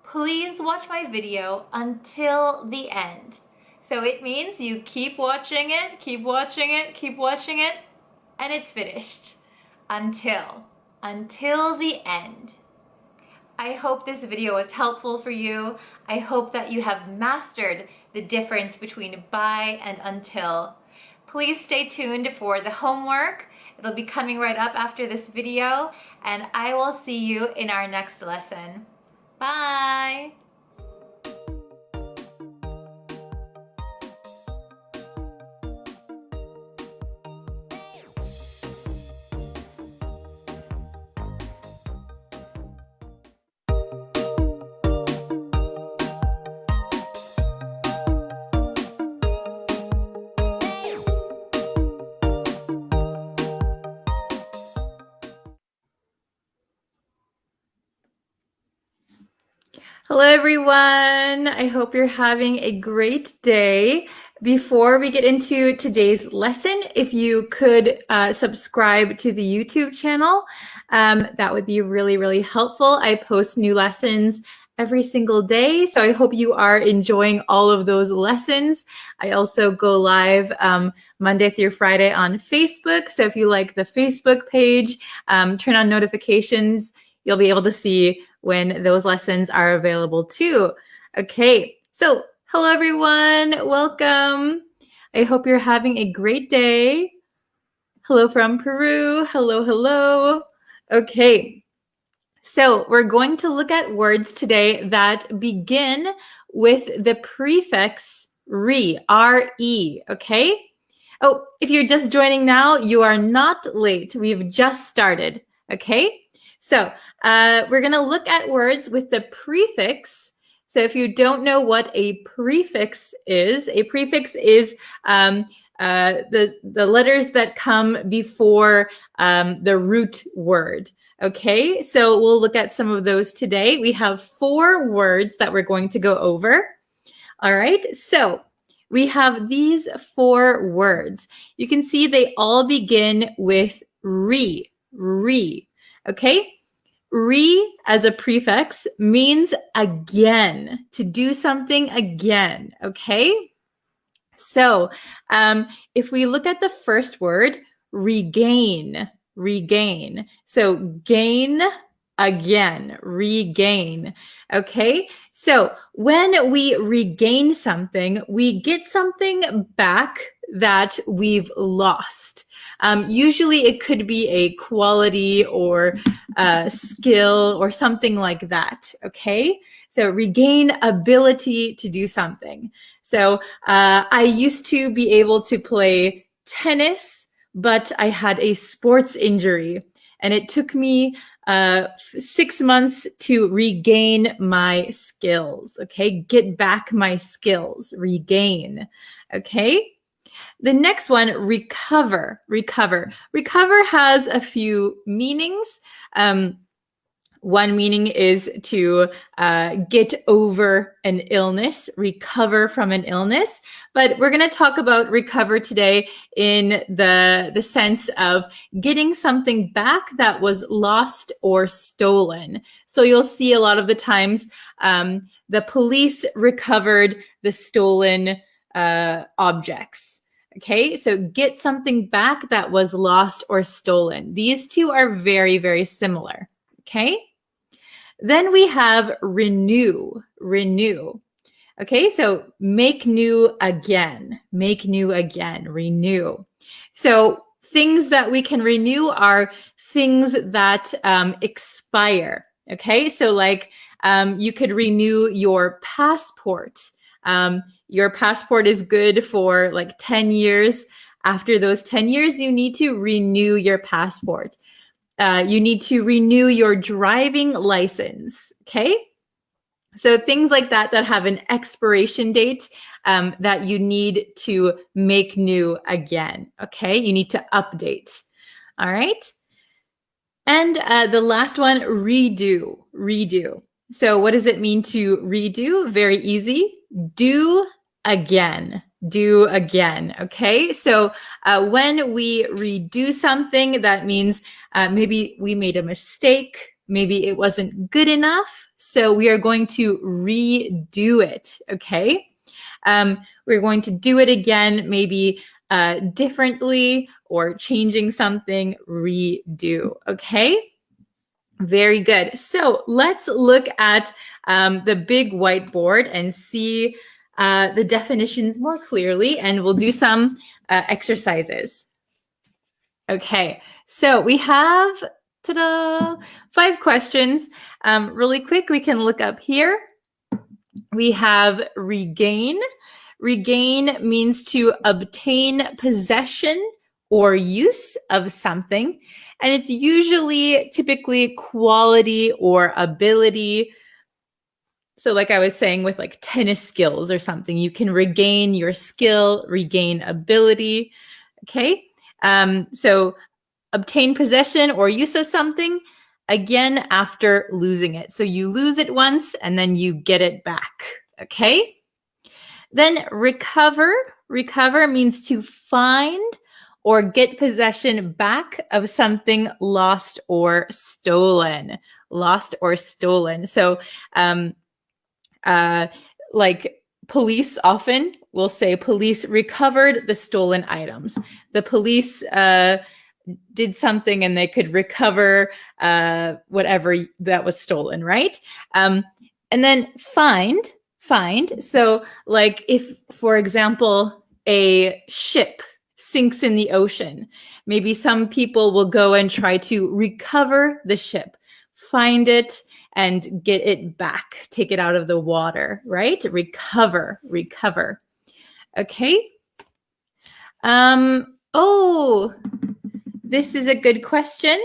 Please watch my video until the end. So it means you keep watching it, keep watching it, keep watching it, and it's finished. Until the end. I hope this video was helpful for you. I hope that you have mastered the difference between by and until. Please stay tuned for the homework. It'll be coming right up after this video, and I will see you in our next lesson. Bye! Hello everyone, I hope you're having a great day. Before we get into today's lesson, if you could subscribe to the YouTube channel, that would be really, really helpful. I post new lessons every single day, so I hope you are enjoying all of those lessons. I also go live Monday through Friday on Facebook, so if you like the Facebook page, turn on notifications, you'll be able to see when those lessons are available too. Okay, so hello everyone, welcome. I hope you're having a great day. Hello from Peru, hello, hello. Okay, so we're going to look at words today that begin with the prefix re, R-E, okay? Oh, if you're just joining now, you are not late. We've just started, okay? So we're going to look at words with the prefix. So if you don't know what a prefix is the letters that come before the root word. Okay, so we'll look at some of those today. We have 4 words that we're going to go over. All right, so we have these 4 words. You can see they all begin with re. Okay, re as a prefix means again, to do something again. Okay, so if we look at the first word, regain. So gain again, regain. Okay, so when we regain something, we get something back that we've lost. Usually it could be a quality or a skill or something like that, okay? So regain ability to do something. So I used to be able to play tennis, but I had a sports injury, and it took me 6 months to regain my skills, okay? Get back my skills, regain, okay? The next one, recover. Recover has a few meanings. One meaning is to get over an illness, recover from an illness. But we're going to talk about recover today in the sense of getting something back that was lost or stolen. So you'll see a lot of the times the police recovered the stolen objects. Okay, so get something back that was lost or stolen. These two are very, very similar. Okay, then we have renew. Okay, so make new again, renew. So things that we can renew are things that expire. Okay, so like you could renew your passport. Your passport is good for like 10 years. After those 10 years, you need to renew your passport. You need to renew your driving license. Okay, so things like that have an expiration date that you need to make new again. Okay, you need to update. All right. And the last one, redo. So what does it mean to redo? Very easy. Do again. Okay, so when we redo something, that means maybe we made a mistake, maybe it wasn't good enough, so we are going to redo it. Okay, we're going to do it again, maybe differently or changing something. Redo. Okay, very good. So let's look at the big whiteboard and see the definitions more clearly, and we'll do some exercises. Okay, so we have, ta-da, 5 questions. Really quick, we can look up here. We have regain. Regain means to obtain possession or use of something, and it's usually typically quality or ability. So like I was saying with like tennis skills or something, you can regain your skill, regain ability. Okay, so obtain possession or use of something again after losing it. So you lose it once and then you get it back. Okay, then recover. Recover means to find or get possession back of something lost or stolen. So like police often will say police recovered the stolen items. The police did something and they could recover whatever that was stolen, right? And then find. So like if, for example, a ship sinks in the ocean, maybe some people will go and try to recover the ship, find it, and get it back, take it out of the water, right? Recover. Okay. Oh, this is a good question.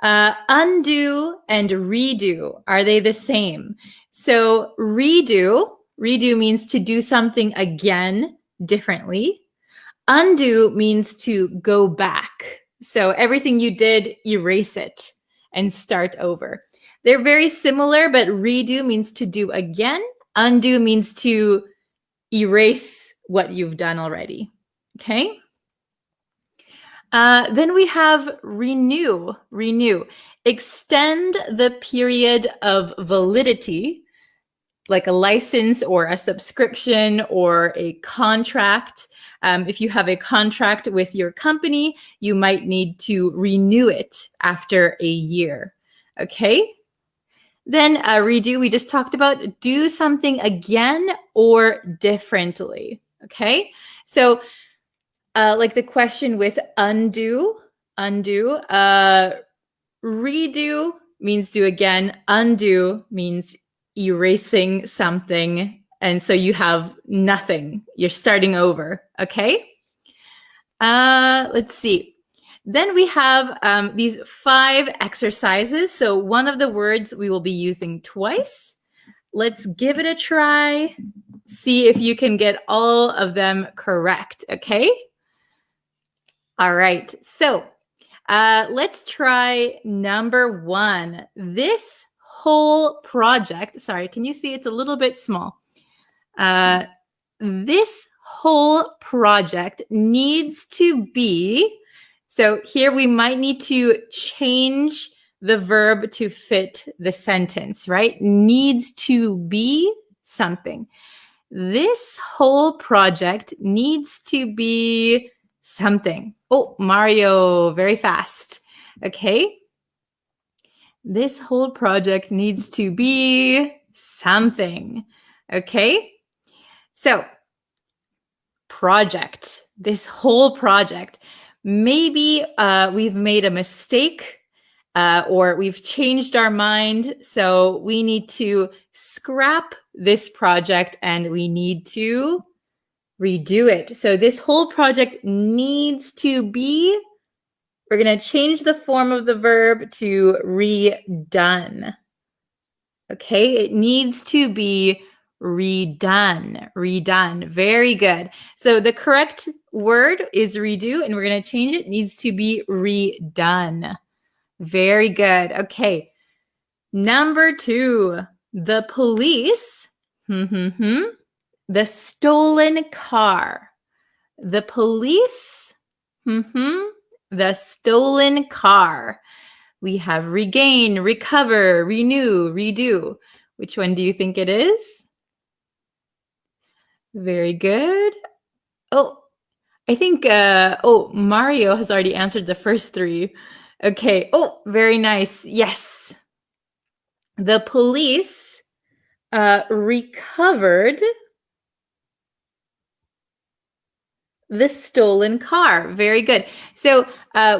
Undo and redo, are they the same? So redo means to do something again differently. Undo means to go back. So everything you did, erase it and start over. They're very similar, but redo means to do again. Undo means to erase what you've done already. Okay. Then we have renew. Extend the period of validity, like a license or a subscription or a contract. If you have a contract with your company, you might need to renew it after a year. Okay. Then redo, we just talked about, do something again or differently. Okay. So like the question with undo, redo means do again, undo means erasing something, and so you have nothing, you're starting over. Okay, let's see. Then we have these 5 exercises. So one of the words we will be using twice. Let's give it a try, see if you can get all of them correct. Okay, all right, so let's try number 1. This whole project, sorry, can you see it's a little bit small? This whole project needs to be, so here we might need to change the verb to fit the sentence, right? Needs to be something. This whole project needs to be something. Oh, Mario, very fast. Okay. This whole project needs to be something. Okay. So, project, this whole project. Maybe we've made a mistake or we've changed our mind. So we need to scrap this project and we need to redo it. So this whole project needs to be, we're going to change the form of the verb to redone. Okay, it needs to be redone. Redone. Very good. So the correct word is redo, and we're going to change it. It needs to be redone. Very good. Okay. Number 2, the police. The stolen car. The police. The stolen car. We have regain, recover, renew, redo. Which one do you think it is? Very good. Oh, I think, Mario has already answered the first 3. Okay. Oh, very nice. Yes. The police recovered the stolen car. Very good. So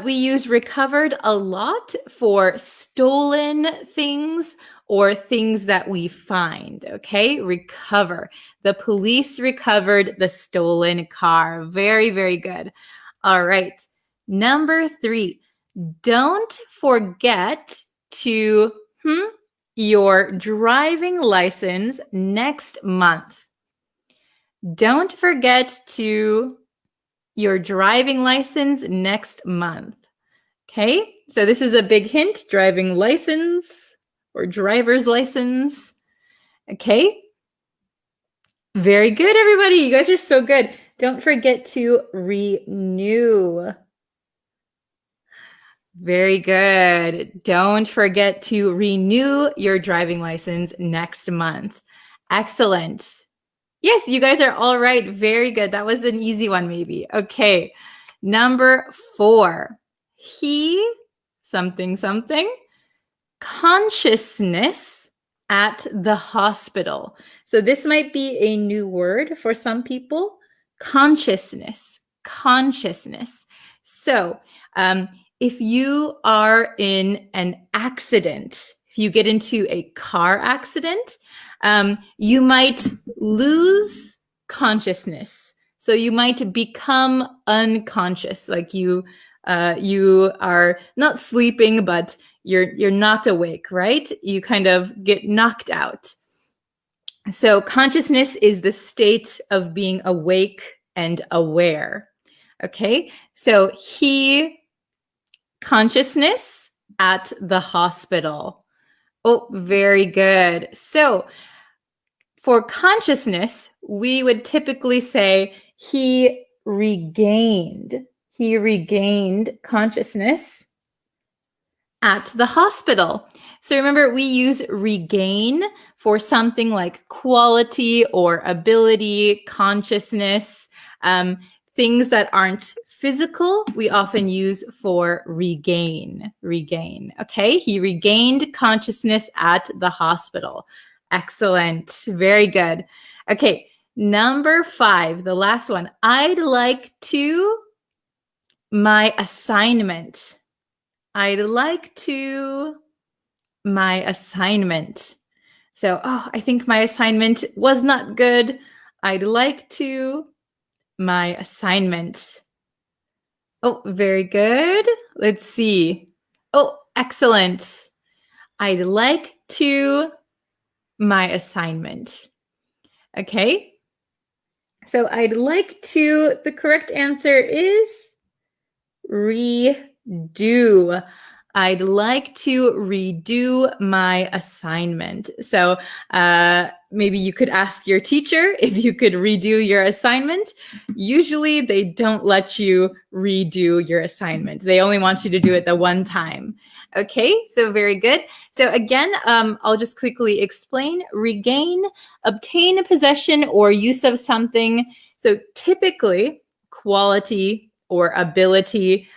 we use recovered a lot for stolen things or things that we find. Okay, recover. The police recovered the stolen car. Very, very good. All right. Number 3, don't forget to your driving license next month. Don't forget to your driving license next month. Okay, so this is a big hint, driving license or driver's license. Okay, very good, everybody. You guys are so good. Don't forget to renew. Very good. Don't forget to renew your driving license next month. Excellent. Yes, you guys are all right. Very good. That was an easy one, maybe. Okay. Number 4. He, something, consciousness at the hospital. So this might be a new word for some people. Consciousness. So if you are in an accident, if you get into a car accident, you might lose consciousness. So you might become unconscious, like you are not sleeping, but you're not awake, right? You kind of get knocked out. So consciousness is the state of being awake and aware. Okay, so he, consciousness at the hospital. Oh, very good. So for consciousness, we would typically say he regained consciousness at the hospital. So remember, we use regain for something like quality or ability, consciousness, things that aren't physical, we often use for regain. Okay, he regained consciousness at the hospital. Excellent. Very good. Okay, number 5, the last one. I'd like to my assignment. I'd like to my assignment. So, I think my assignment was not good. I'd like to my assignment. Oh, very good. Let's see. Oh, excellent. I'd like to my assignment. Okay. So I'd like to, the correct answer is redo. I'd like to redo my assignment. So maybe you could ask your teacher if you could redo your assignment. Usually they don't let you redo your assignment. They only want you to do it the one time. Okay, so very good. So again, I'll just quickly explain. Regain, obtain possession or use of something. So typically, quality or ability,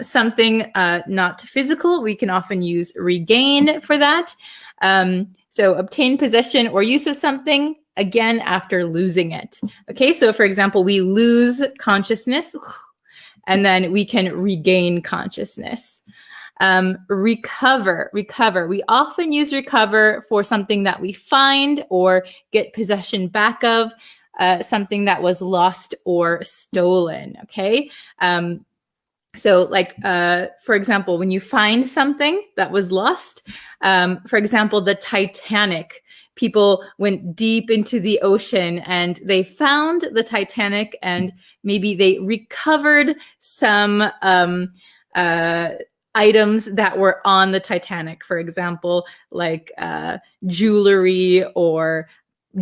something not physical. We can often use regain for that. So obtain possession or use of something, again, after losing it. Okay, so for example, we lose consciousness and then we can regain consciousness. Recover. We often use recover for something that we find or get possession back of, something that was lost or stolen. Okay. So like, for example, when you find something that was lost, for example, the Titanic, people went deep into the ocean and they found the Titanic and maybe they recovered some items that were on the Titanic, for example, like jewelry or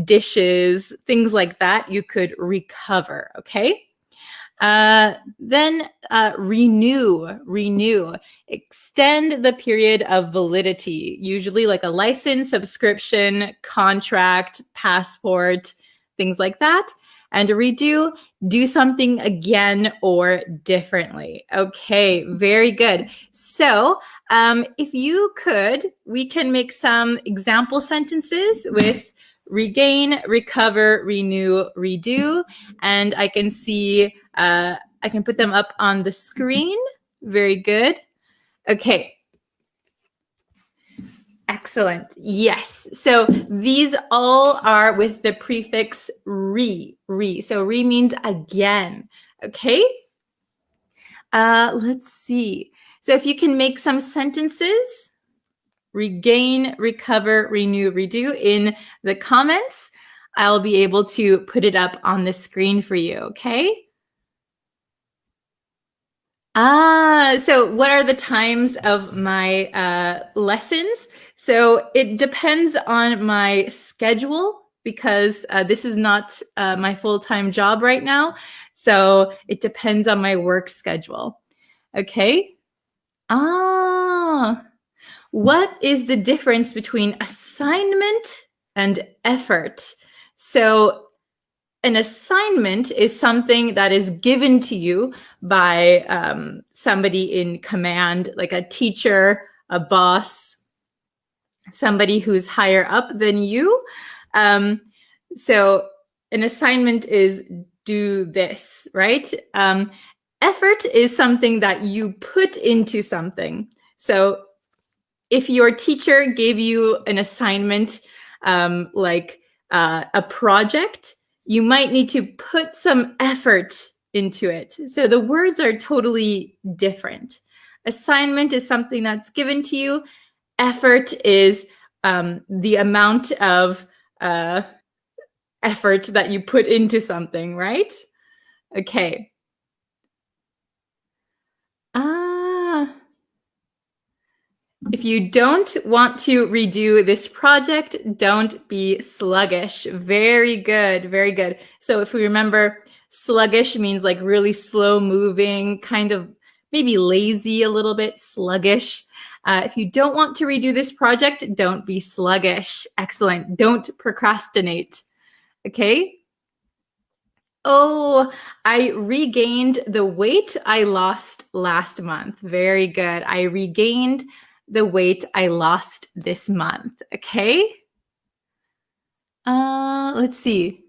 dishes, things like that, you could recover, okay? Then renew, extend the period of validity, usually like a license, subscription, contract, passport, things like that. And redo, do something again or differently. Okay, very good. So if you could, we can make some example sentences with regain, recover, renew, redo. And I can see, I can put them up on the screen. Very good. Okay. Excellent. Yes. So these all are with the prefix re. So re means again. Okay. Let's see. So if you can make some sentences, regain, recover, renew, redo in the comments, I'll be able to put it up on the screen for you. Okay. So what are the times of my lessons? So it depends on my schedule because this is not my full-time job right now. So it depends on my work schedule. Okay. What is the difference between assignment and effort? So an assignment is something that is given to you by somebody in command, like a teacher, a boss, somebody who's higher up than you. So an assignment is do this, right? Effort is something that you put into something. So if your teacher gave you an assignment, like a project, you might need to put some effort into it. So the words are totally different. Assignment is something that's given to you. Effort is the amount of effort that you put into something, right? Okay. If you don't want to redo this project, don't be sluggish. Very good, very good. So if we remember, sluggish means like really slow moving, kind of maybe lazy a little bit, sluggish. If you don't want to redo this project, don't be sluggish. Excellent. Don't procrastinate. Okay. Oh, I regained the weight I lost last month. Very good. I regained the weight I lost this month. Okay. Let's see.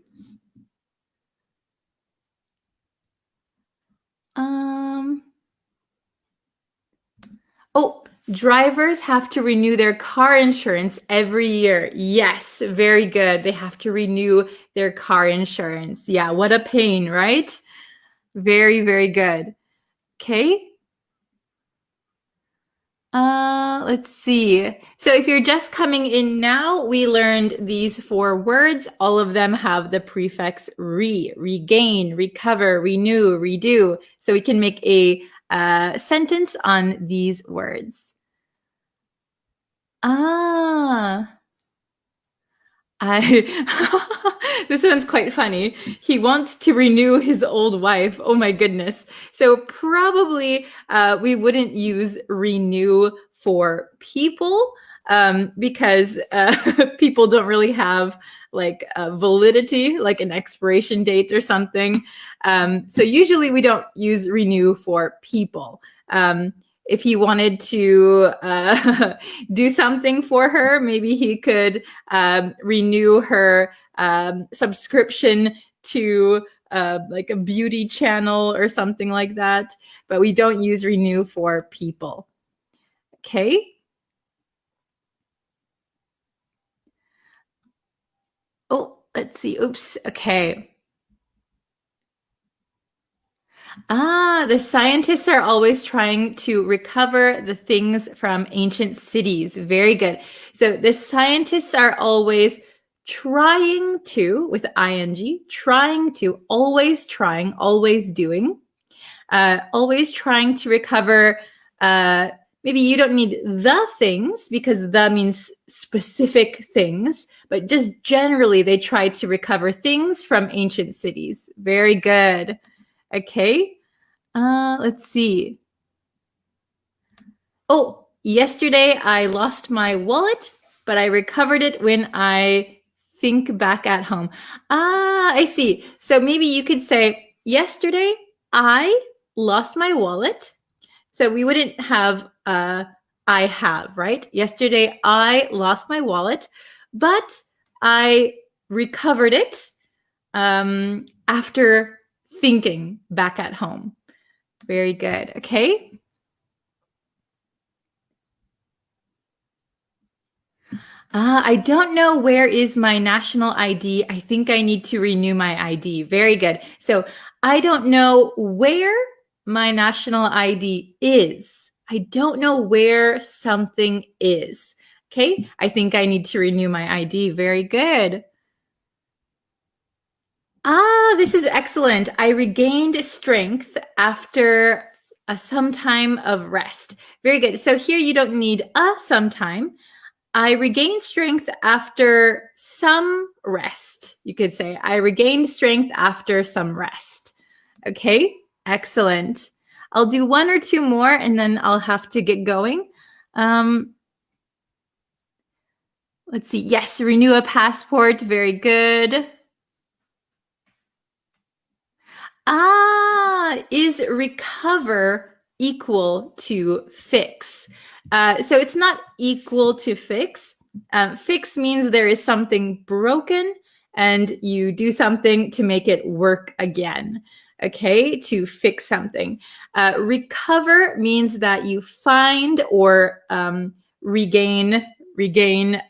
Oh, drivers have to renew their car insurance every year. Yes, very good. They have to renew their car insurance. Yeah, what a pain, right? Very, very good. Okay. Let's see. So if you're just coming in now, we learned these 4 words. All of them have the prefix re, regain, recover, renew, redo. So we can make a sentence on these words. Ah, I this one's quite funny. He wants to renew his old wife. Oh my goodness. So probably we wouldn't use renew for people because people don't really have like validity, like an expiration date or something. So usually we don't use renew for people. If he wanted to do something for her, maybe he could renew her subscription to like a beauty channel or something like that. But we don't use renew for people. Okay. Oh, let's see. Oops. Okay. The scientists are always trying to recover the things from ancient cities. Very good. So the scientists are always trying to, with ing, trying to, always trying, always doing, always trying to recover. Maybe you don't need the things because the means specific things, but just generally they try to recover things from ancient cities. Very good. Okay. Let's see. Oh, yesterday I lost my wallet, but I recovered it when I think back at home. I see. So maybe you could say, yesterday I lost my wallet. So we wouldn't have I have, right? Yesterday I lost my wallet, but I recovered it after thinking back at home. Very good. Okay. I don't know where is my national ID. I think I need to renew my ID. Very good. So I don't know where my national ID is. I don't know where something is. Okay. I think I need to renew my ID. Very good. This is excellent. I regained strength after some time of rest. Very good. So here you don't need some time. I regained strength after some rest. You could say, I regained strength after some rest. Okay, excellent. I'll do one or two more and then I'll have to get going. Let's see. Yes, renew a passport. Very good. Is recover equal to fix? So it's not equal to fix. Fix means there is something broken and you do something to make it work again. Okay, to fix something. Recover means that you find or regain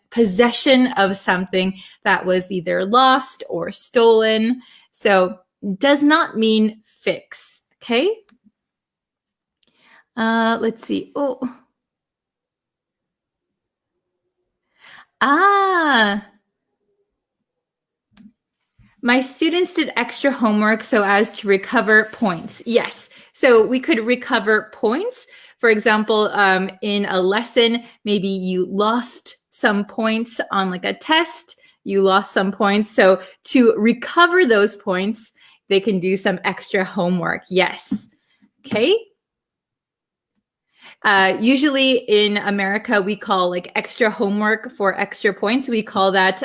possession of something that was either lost or stolen. So does not mean fix. Okay. Let's see. Oh. My students did extra homework so as to recover points. Yes. So we could recover points. For example, in a lesson, maybe you lost some points on like a test. You lost some points. So to recover those points, they can do some extra homework. Yes. Okay. Usually in America, we call like extra homework for extra points. We call that,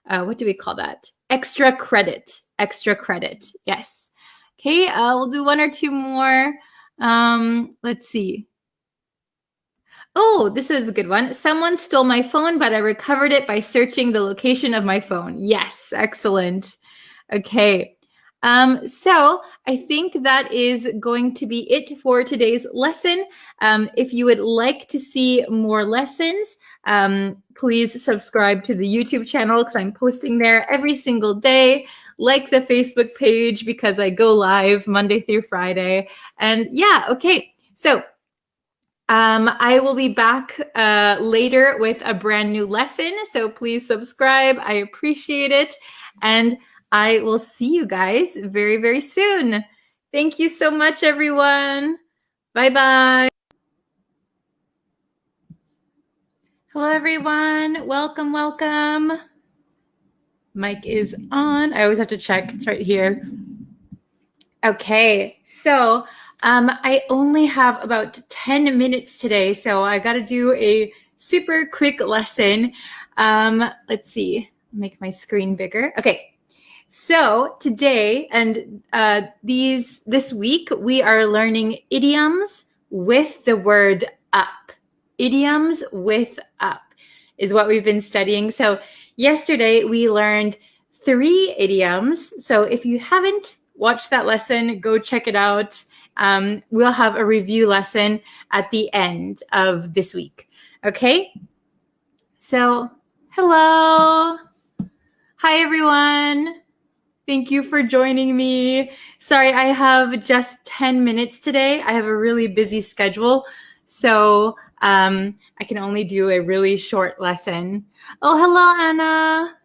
what do we call that? Extra credit. Extra credit. Yes. Okay. We'll do one or two more. Let's see. Oh, this is a good one. Someone stole my phone, but I recovered it by searching the location of my phone. Yes. Excellent. Okay. So I think that is going to be it for today's lesson. If you would like to see more lessons, please subscribe to the YouTube channel because I'm posting there every single day. Like the Facebook page because I go live Monday through Friday. And yeah, okay. So I will be back later with a brand new lesson. So please subscribe. I appreciate it. And I will see you guys very, very soon. Thank you so much, everyone. Bye-bye. Hello, everyone. Welcome, welcome. Mic is on. I always have to check. It's right here. Okay, so I only have about 10 minutes today, so I got to do a super quick lesson. Let's see. Make my screen bigger. Okay, so today and this week we are learning idioms with the word up. Idioms with up is what we've been studying. So yesterday we learned 3 idioms. So if you haven't watched that lesson, go check it out. We'll have a review lesson at the end of this week. Okay? So, hello. Hi, everyone. Thank you for joining me. Sorry, I have just 10 minutes today. I have a really busy schedule, so I can only do a really short lesson. Oh, hello, Anna.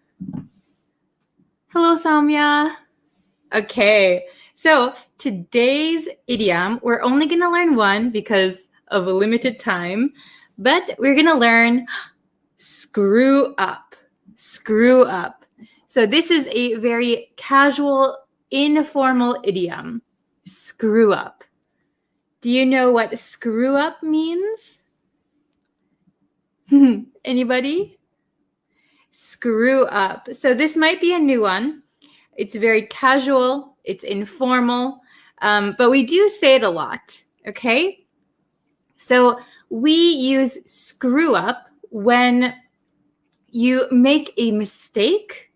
Hello, Samya. Okay, so today's idiom, we're only going to learn one because of a limited time, but we're going to learn screw up. Screw up. So this is a very casual, informal idiom. Screw up. Do you know what screw up means? Anybody? Screw up. So this might be a new one. It's very casual. It's informal. But we do say it a lot. Okay? So we use screw up when you make a mistake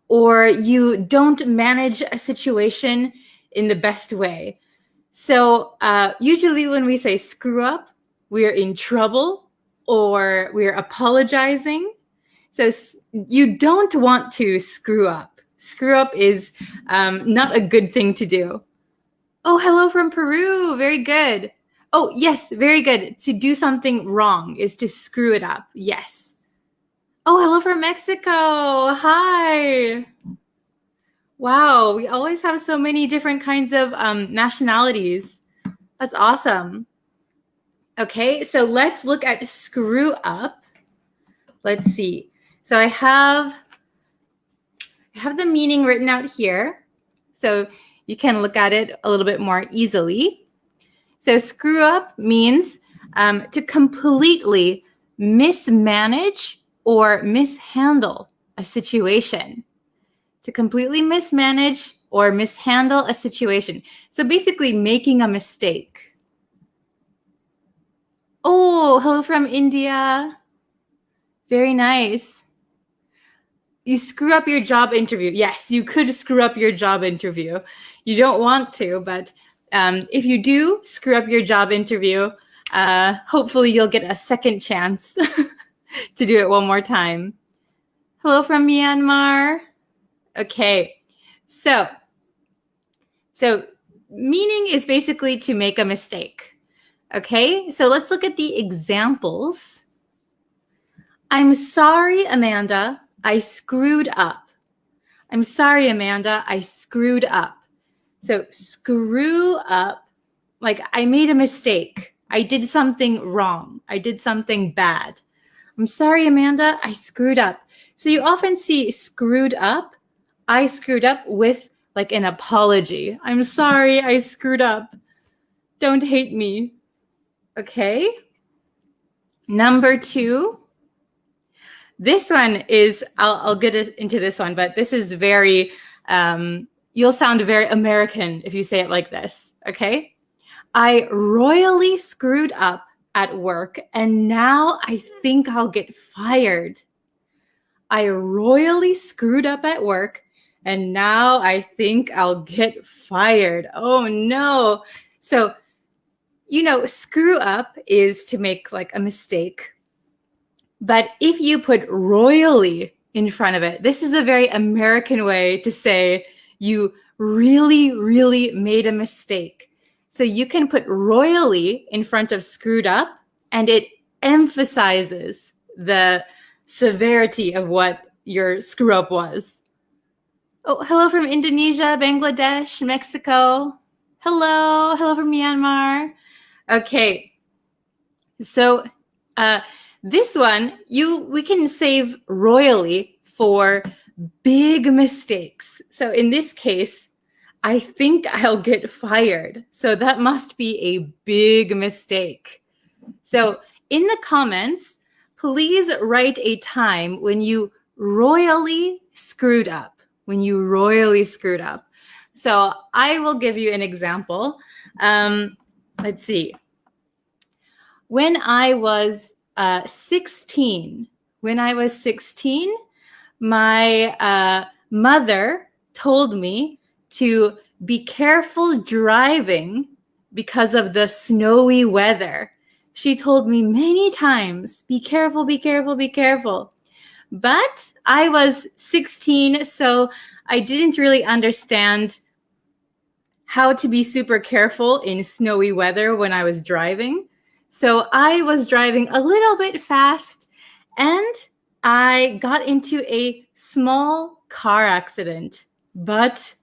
or you don't manage a situation in the best way. So usually when we say screw up, we're in trouble or we're apologizing. So you don't want to screw up. Screw up is not a good thing to do. Oh, hello from Peru. Very good. Oh, yes, very good. To do something wrong is to screw it up. Yes. Oh, hello from Mexico. Hi. Wow, we always have so many different kinds of nationalities. That's awesome. Okay, so let's look at screw up. Let's see. So I have the meaning written out here, so you can look at it a little bit more easily. So screw up means to completely mismanage or mishandle a situation. To completely mismanage or mishandle a situation. So basically making a mistake. Oh, hello from India. Very nice. You screw up your job interview. Yes, you could screw up your job interview. You don't want to, but if you do screw up your job interview, hopefully you'll get a second chance to do it one more time. Hello from Myanmar. Okay, so meaning is basically to make a mistake. Okay, so let's look at the examples. I'm sorry, Amanda, I screwed up. I'm sorry, Amanda, I screwed up. So screw up, like I made a mistake. I did something wrong. I did something bad. I'm sorry, Amanda, I screwed up. So you often see screwed up, I screwed up with like an apology. I'm sorry, I screwed up. Don't hate me. Okay. Number 2. This one is, I'll get into this one, but this is very, you'll sound very American if you say it like this. Okay. I royally screwed up at work and now I think I'll get fired. I royally screwed up at work and now I think I'll get fired. Oh no. So, screw up is to make like a mistake. But if you put royally in front of it, this is a very American way to say you really, really made a mistake. So you can put royally in front of screwed up and it emphasizes the severity of what your screw up was. Oh, hello from Indonesia, Bangladesh, Mexico. Hello from Myanmar. Okay, so This one, we can save royally for big mistakes. So in this case, I think I'll get fired. So that must be a big mistake. So in the comments, please write a time when you royally screwed up. When you royally screwed up. So I will give you an example. Let's see. When I was 16, my mother told me to be careful driving because of the snowy weather. She told me many times, be careful, be careful, be careful. But I was 16, so I didn't really understand how to be super careful in snowy weather when I was driving. So I was driving a little bit fast and I got into a small car accident, but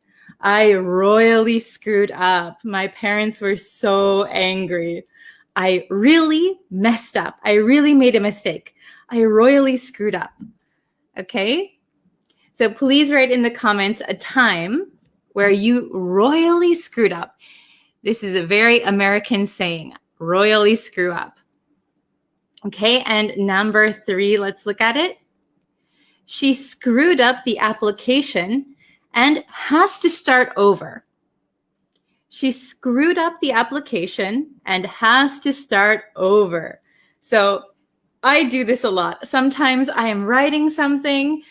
I royally screwed up. My parents were so angry. I really messed up. I really made a mistake. I royally screwed up. Okay? So please write in the comments a time where you royally screwed up. This is a very American saying, royally screw up. Okay, and number 3, let's look at it. She screwed up the application and has to start over. She screwed up the application and has to start over. So I do this a lot. Sometimes I am writing something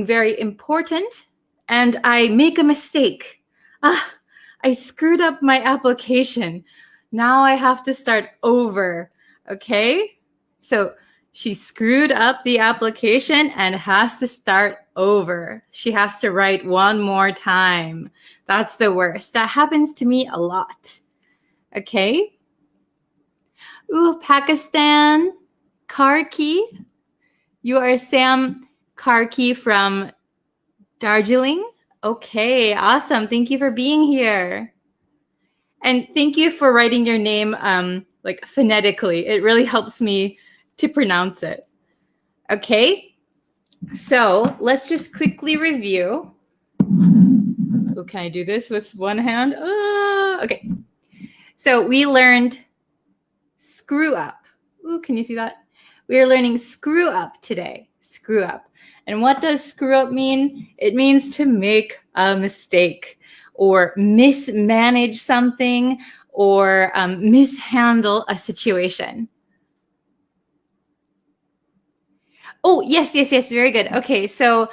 very important, and I make a mistake. I screwed up my application. Now I have to start over. Okay? So she screwed up the application and has to start over. She has to write one more time. That's the worst. That happens to me a lot. Okay? Ooh, Pakistan. Karki. You are Sam Karki from Darjeeling. Okay, awesome. Thank you for being here. And thank you for writing your name like phonetically. It really helps me to pronounce it. Okay, so let's just quickly review. Oh, can I do this with one hand? Okay, so we learned screw up. Ooh, can you see that? We are learning screw up today. Screw up. And what does screw up mean? It means to make a mistake or mismanage something or mishandle a situation. Oh, yes. Very good. Okay, so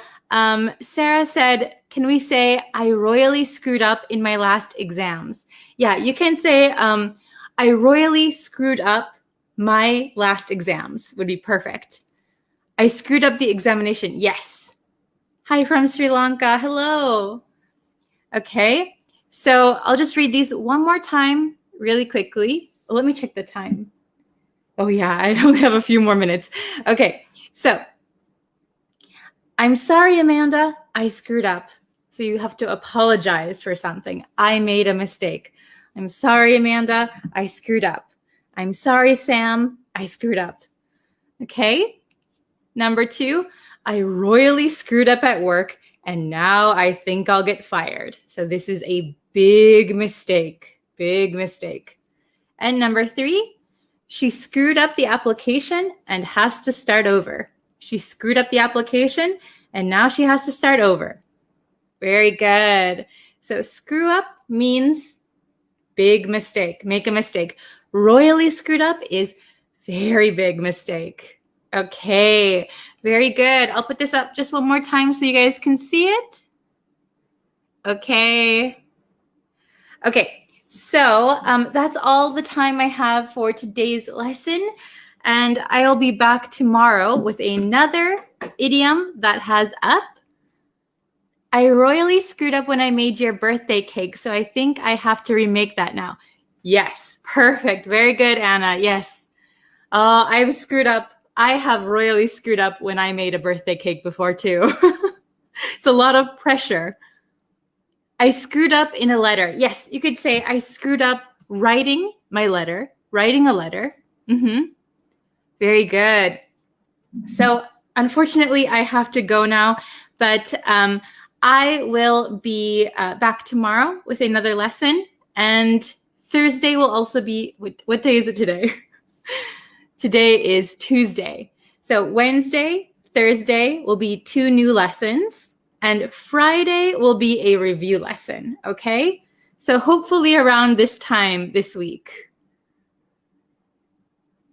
Sarah said, can we say, I royally screwed up in my last exams? Yeah, you can say, I royally screwed up my last exams would be perfect. I screwed up the examination. Yes. Hi from Sri Lanka. Hello. Okay, so I'll just read these one more time really quickly. Let me check the time. Oh yeah, I only have a few more minutes. Okay, so I'm sorry, Amanda, I screwed up. So you have to apologize for something. I made a mistake. I'm sorry, Amanda, I screwed up. I'm sorry, Sam, I screwed up. Okay, number 2, I royally screwed up at work and now I think I'll get fired. So this is a big mistake, big mistake. And number 3, she screwed up the application and has to start over. She screwed up the application and now she has to start over. Very good. So screw up means big mistake, make a mistake. Royally screwed up is very big mistake. Okay, very good. I'll put this up just one more time so you guys can see it. Okay. Okay, so that's all the time I have for today's lesson. And I'll be back tomorrow with another idiom that has up. I royally screwed up when I made your birthday cake, so I think I have to remake that now. Yes, perfect. Very good, Anna. Yes. I've screwed up. I have royally screwed up when I made a birthday cake before too. It's a lot of pressure. I screwed up in a letter. Yes, you could say I screwed up writing my letter, writing a letter. Very good. So unfortunately, I have to go now, but I will be back tomorrow with another lesson. And Thursday will also be, what day is it today? Today is Tuesday. So Wednesday, Thursday will be 2 new lessons, and Friday will be a review lesson, okay? So hopefully around this time this week.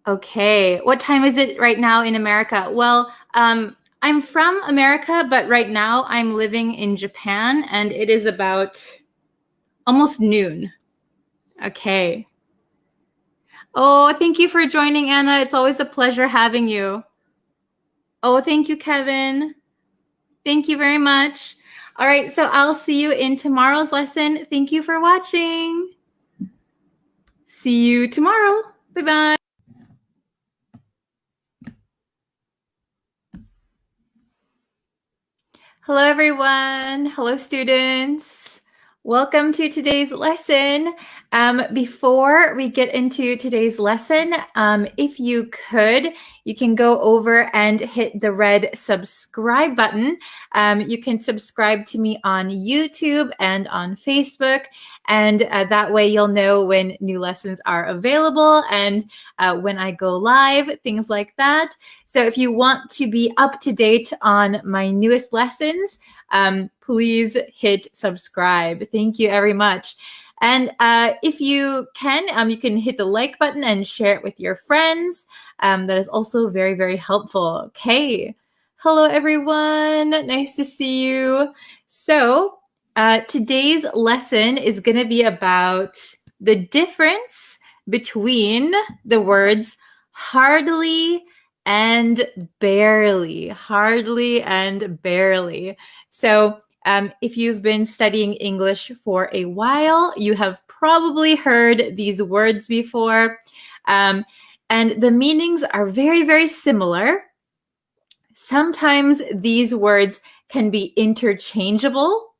Okay, what time is it right now in America? Well, I'm from America, but right now I'm living in Japan, and it is about almost noon. Okay. Oh, thank you for joining, Anna. It's always a pleasure having you. Oh, thank you, Kevin. Thank you very much. All right, so I'll see you in tomorrow's lesson. Thank you for watching. See you tomorrow. Bye-bye. Hello, everyone. Hello, students. Welcome to today's lesson. Before we get into today's lesson, if you could, you can go over and hit the red subscribe button. You can subscribe to me on YouTube and on Facebook, and that way you'll know when new lessons are available and when I go live, things like that. So if you want to be up to date on my newest lessons, please hit subscribe. Thank you very much. And if you can hit the like button and share it with your friends. That is also very, very helpful. Okay. Hello, everyone. Nice to see you. So today's lesson is going to be about the difference between the words hardly and barely. Hardly and barely. So if you've been studying English for a while, you have probably heard these words before. And the meanings are very, very similar. Sometimes these words can be interchangeable,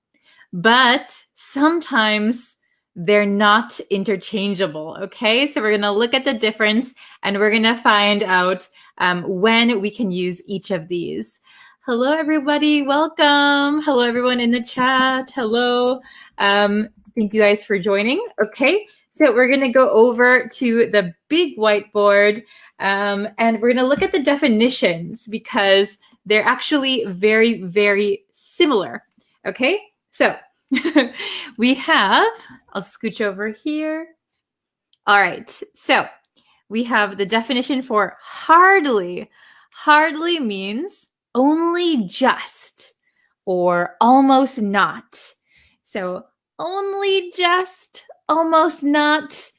but sometimes they're not interchangeable, okay? So we're going to look at the difference and we're going to find out when we can use each of these. Hello, everybody. Welcome. Hello, everyone in the chat. Hello. Thank you guys for joining. Okay, so we're going to go over to the big whiteboard and we're going to look at the definitions because they're actually very, very similar. Okay, so we have, I'll scooch over here. All right, so we have the definition for hardly. Hardly means only just or almost not. So only just, almost not.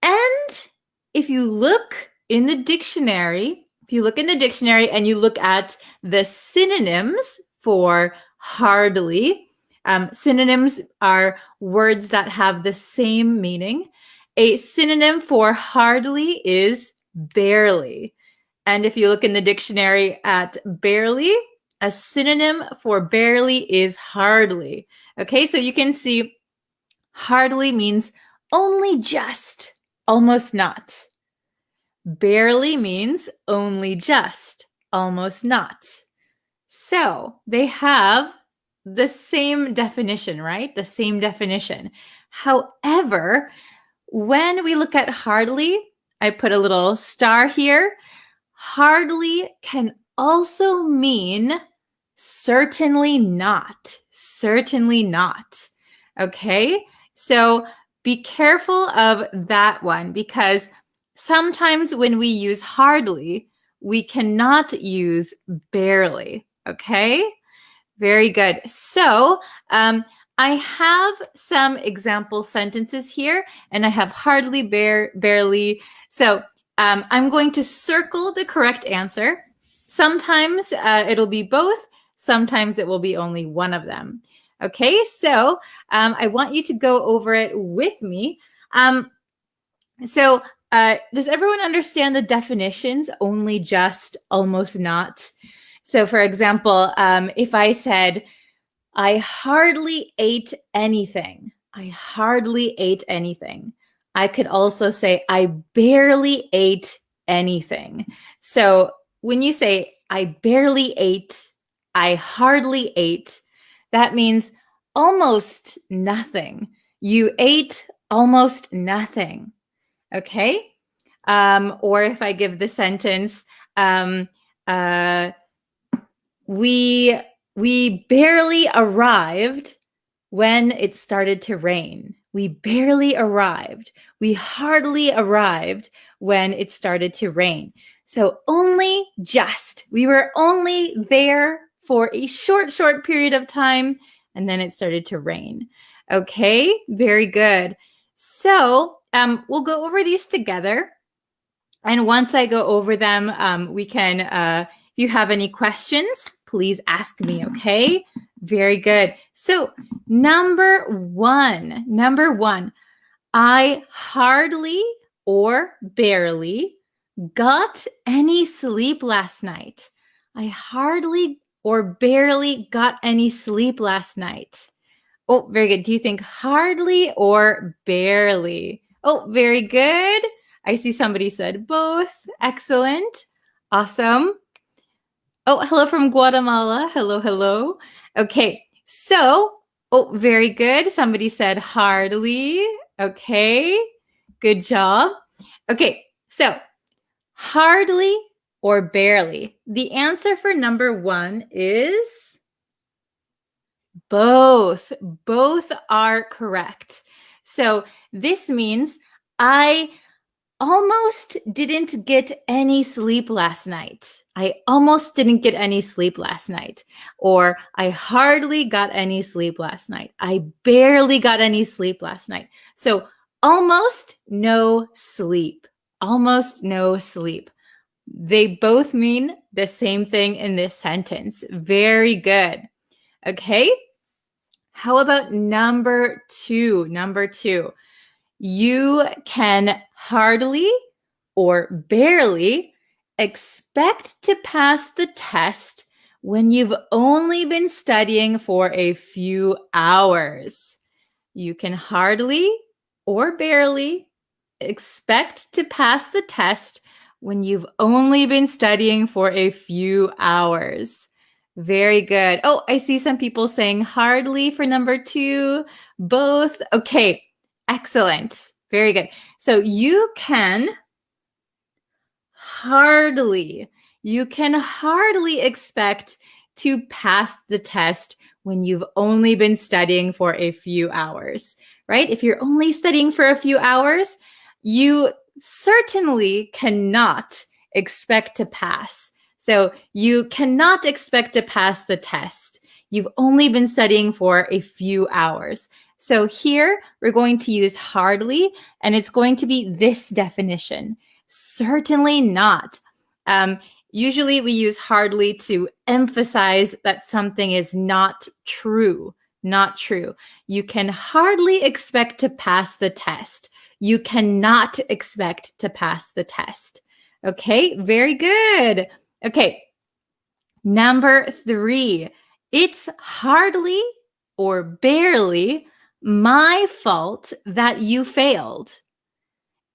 And if you look in the dictionary, and you look at the synonyms for hardly, synonyms are words that have the same meaning. A synonym for hardly is barely. And if you look in the dictionary at barely, a synonym for barely is hardly. Okay, so you can see hardly means only just, almost not. Barely means only just, almost not. So they have the same definition, right? The same definition. However, when we look at hardly, I put a little star here. Hardly can also mean certainly not. Certainly not. Okay, so be careful of that one because sometimes when we use hardly, we cannot use barely. Okay, very good. So I have some example sentences here, and I have hardly, barely. So I'm going to circle the correct answer. Sometimes it'll be both. Sometimes it will be only one of them. Okay, so I want you to go over it with me. So does everyone understand the definitions? Only, just, almost not. So for example, if I said, I hardly ate anything. I hardly ate anything. I could also say, I barely ate anything. So when you say, I barely ate, I hardly ate, that means almost nothing. You ate almost nothing. Okay? Or if I give the sentence, we barely arrived when it started to rain. We barely arrived. We hardly arrived when it started to rain. So only just. We were only there for a short period of time, and then it started to rain. Okay, very good. So we'll go over these together. And once I go over them, we can, if you have any questions, please ask me, okay? Very good. So number one, I hardly or barely got any sleep last night. I hardly or barely got any sleep last night. Oh, very good. Do you think hardly or barely? Oh, very good. I see somebody said both. Excellent. Awesome. Oh, hello from Guatemala. Hello, hello. Okay, so, oh, very good. Somebody said hardly. Okay, good job. Okay, so hardly or barely. The answer for number one is both. Both are correct. So this means I almost didn't get any sleep last night. I almost didn't get any sleep last night. Or I hardly got any sleep last night. I barely got any sleep last night. So almost no sleep. Almost no sleep. They both mean the same thing in this sentence. Very good. Okay. How about number two? Number two. You can hardly or barely expect to pass the test when you've only been studying for a few hours. You can hardly or barely expect to pass the test when you've only been studying for a few hours. Very good. Oh, I see some people saying hardly for number two. Both. Okay. Excellent. Very good. So you can hardly expect to pass the test when you've only been studying for a few hours, right? If you're only studying for a few hours, you certainly cannot expect to pass. So you cannot expect to pass the test. You've only been studying for a few hours. So here we're going to use hardly, and it's going to be this definition. Certainly not. Usually we use hardly to emphasize that something is not true. Not true. You can hardly expect to pass the test. You cannot expect to pass the test. Okay, very good. Okay, number three. It's hardly or barely my fault that you failed.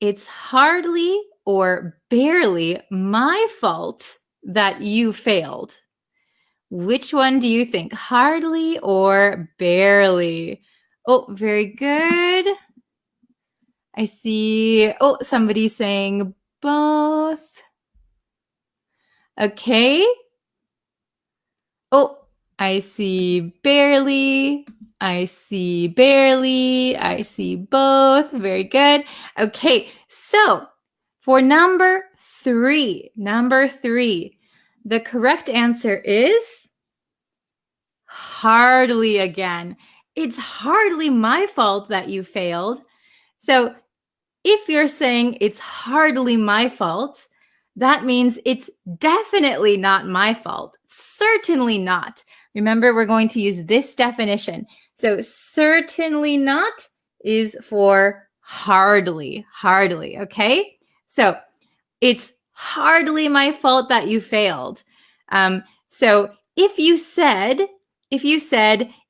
It's hardly or barely my fault that you failed. Which one do you think? Hardly or barely? Oh, very good. I see, oh, somebody saying both. Okay. Oh, I see barely. I see barely. I see both. Very good. Okay, so for number three, the correct answer is hardly again. It's hardly my fault that you failed. So if you're saying it's hardly my fault, that means it's definitely not my fault. Certainly not. Remember, we're going to use this definition. So certainly not is for hardly, okay? So it's hardly my fault that you failed. So if you said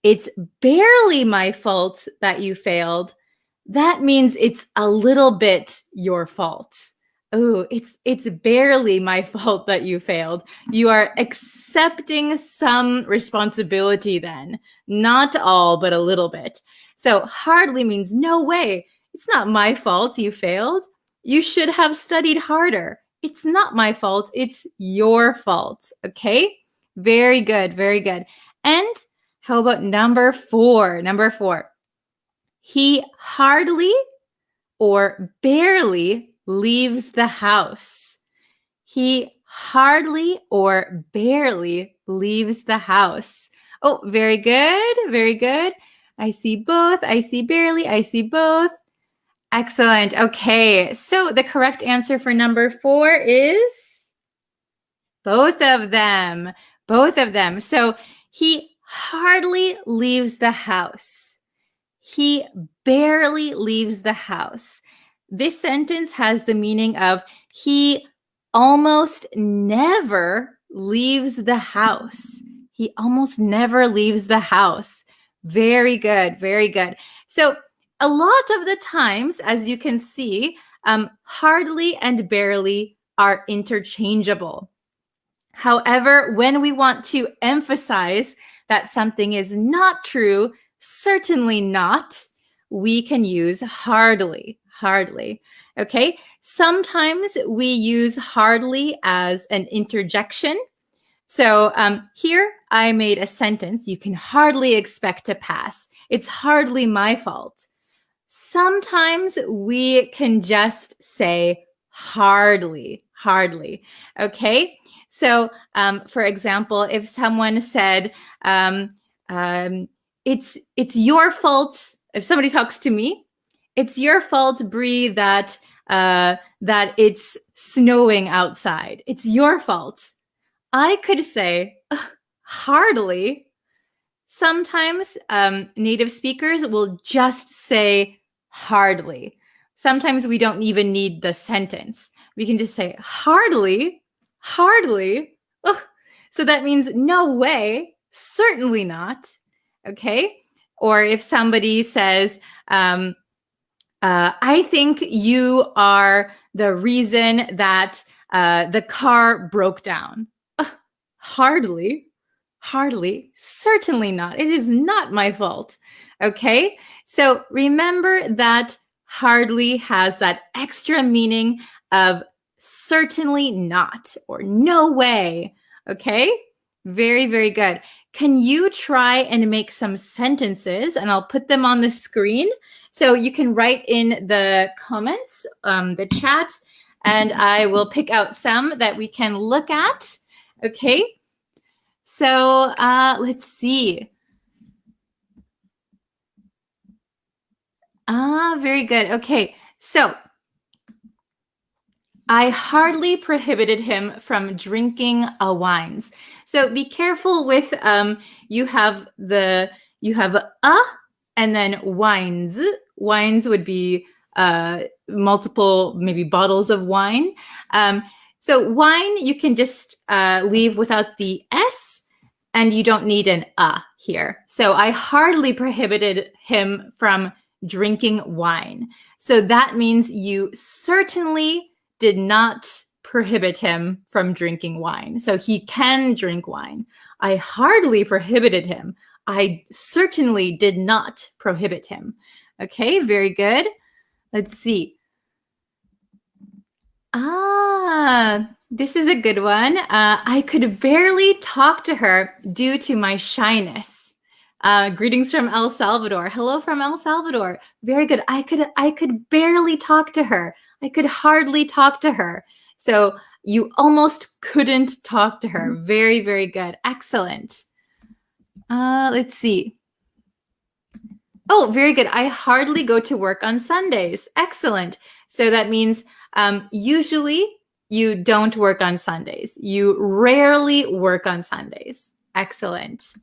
it's barely my fault that you failed, that means it's a little bit your fault. Oh, it's barely my fault that you failed. You are accepting some responsibility then. Not all, but a little bit. So hardly means no way. It's not my fault you failed. You should have studied harder. It's not my fault. It's your fault. Okay? Very good. Very good. And how about number 4? Number 4. He hardly or barely leaves the house. He hardly or barely leaves the house. Oh, very good. Very good. I see both. I see barely. I see both. Excellent. Okay. So the correct answer for number 4 is both of them. Both of them. So he hardly leaves the house. He barely leaves the house. This sentence has the meaning of he almost never leaves the house. He almost never leaves the house. Very good, very good. So a lot of the times, as you can see, hardly and barely are interchangeable. However, when we want to emphasize that something is not true, certainly not, we can use hardly. Hardly. Okay. Sometimes we use hardly as an interjection. So here I made a sentence. You can hardly expect to pass. It's hardly my fault. Sometimes we can just say hardly. Hardly. Okay. So for example, if someone said, it's your fault. If somebody talks to me, it's your fault, Bree, that it's snowing outside. It's your fault. I could say hardly. Sometimes native speakers will just say hardly. Sometimes we don't even need the sentence. We can just say hardly, hardly. Ugh. So that means no way, certainly not. Okay. Or if somebody says, I think you are the reason that the car broke down. Hardly, hardly, certainly not. It is not my fault. Okay. So remember that hardly has that extra meaning of certainly not or no way. Okay. Very, very good. Can you try and make some sentences? And I'll put them on the screen. So you can write in the comments, the chat, and I will pick out some that we can look at. Okay. So let's see. Very good. Okay. So I hardly prohibited him from drinking wines. So be careful with you have a and then wines. Wines would be multiple maybe bottles of wine. So wine you can just leave without the s, and you don't need an here. So I hardly prohibited him from drinking wine. So that means you certainly did not prohibit him from drinking wine. So he can drink wine. I hardly prohibited him. I certainly did not prohibit him. Okay, very good. Let's see. This is a good one. I could barely talk to her due to my shyness. Greetings from El Salvador. Hello from El Salvador. Very good. I could barely talk to her. I could hardly talk to her. So you almost couldn't talk to her. Very, very good. Excellent. Let's see. Oh, very good. I hardly go to work on Sundays. Excellent. So that means usually you don't work on Sundays. You rarely work on Sundays. Excellent.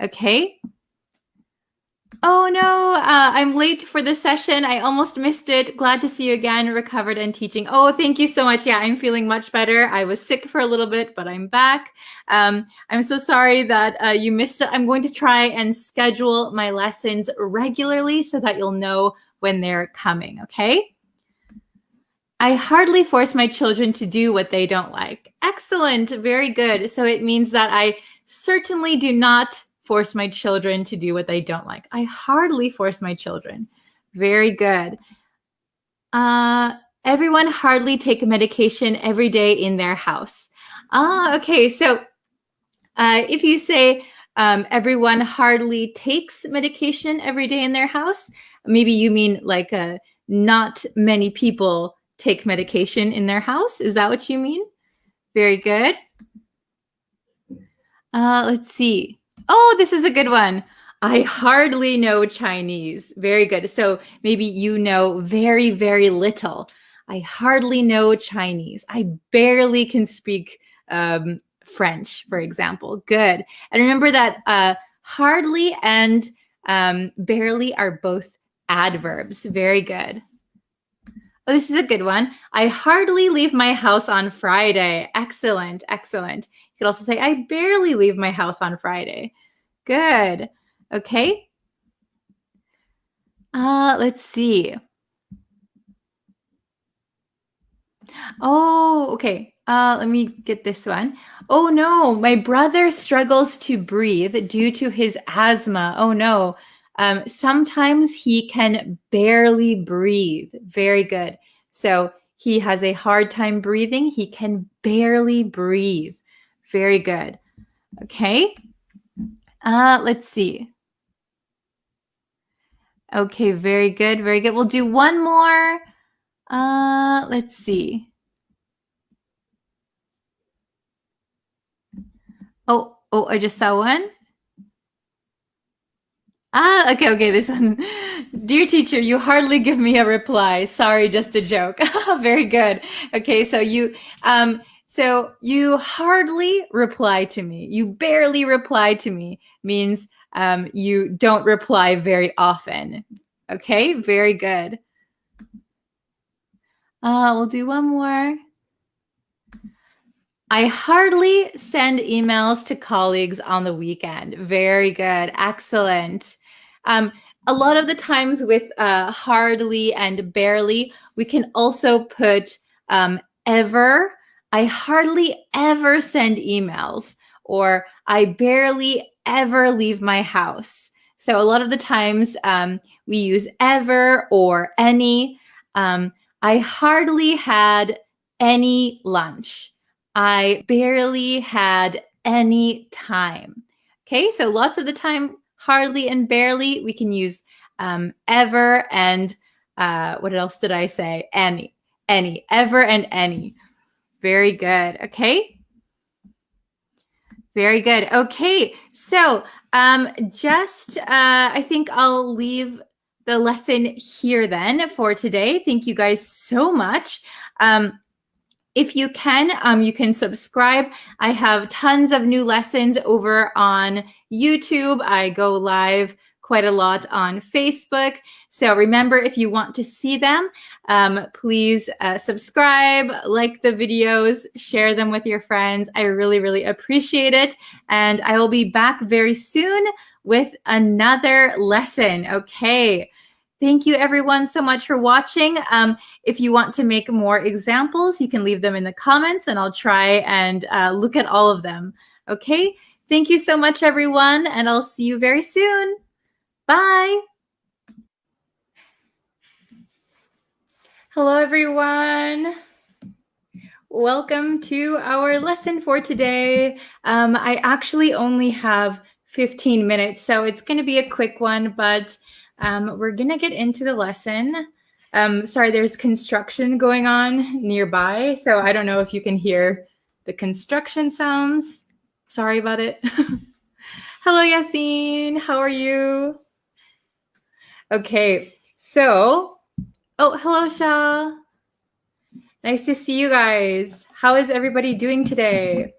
Okay. Oh no, I'm late for the session. I almost missed it. Glad to see you again, recovered and teaching. Oh, thank you so much. Yeah, I'm feeling much better. I was sick for a little bit, but I'm back. I'm so sorry that you missed it. I'm going to try and schedule my lessons regularly so that you'll know when they're coming, okay? I hardly force my children to do what they don't like. Excellent. Very good. So it means that I certainly do not force my children to do what they don't like. I hardly force my children. Very good. Everyone hardly take medication every day in their house. Okay. So if you say everyone hardly takes medication every day in their house, maybe you mean like not many people take medication in their house. Is that what you mean? Very good. Let's see. Oh, this is a good one. I hardly know Chinese. Very good. So maybe you know very, very little. I hardly know Chinese. I barely can speak French, for example. Good. And remember that hardly and barely are both adverbs. Very good. Oh, this is a good one. I hardly leave my house on Friday. Excellent, excellent. You could also say, I barely leave my house on Friday. Good. Okay. Let's see. Oh, okay. Let me get this one. Oh no, my brother struggles to breathe due to his asthma. Oh no. Sometimes he can barely breathe. Very good. So he has a hard time breathing. He can barely breathe. Very good. Okay. Let's see. Okay, very good. Very good. We'll do one more. Let's see. Oh, I just saw one. Okay, this one. Dear teacher, you hardly give me a reply. Sorry, just a joke. Very good. Okay, so you hardly reply to me. You barely reply to me means you don't reply very often. Okay, very good. We'll do one more. I hardly send emails to colleagues on the weekend. Very good. Excellent. A lot of the times with hardly and barely, we can also put ever. I hardly ever send emails, or I barely ever leave my house. So a lot of the times we use ever or any. I hardly had any lunch. I barely had any time. Okay, so lots of the time, hardly and barely, we can use ever and what else did I say? Any, ever and any. Very good. Okay. Very good. Okay, so I think I'll leave the lesson here then for today. Thank you guys so much. If you can subscribe. I have tons of new lessons over on YouTube. I go live quite a lot on Facebook. So remember, if you want to see them, please subscribe, like the videos, share them with your friends. I really, really appreciate it. And I will be back very soon with another lesson. Okay. Thank you everyone so much for watching. If you want to make more examples, you can leave them in the comments and I'll try and look at all of them. Okay, thank you so much everyone, and I'll see you very soon. Bye. Hello everyone. Welcome to our lesson for today. I actually only have 15 minutes, so it's going to be a quick one, but we're going to get into the lesson. Sorry, there's construction going on nearby, so I don't know if you can hear the construction sounds. Sorry about it. Hello, Yassine. How are you? Okay, so, oh, hello, Shah. Nice to see you guys. How is everybody doing today?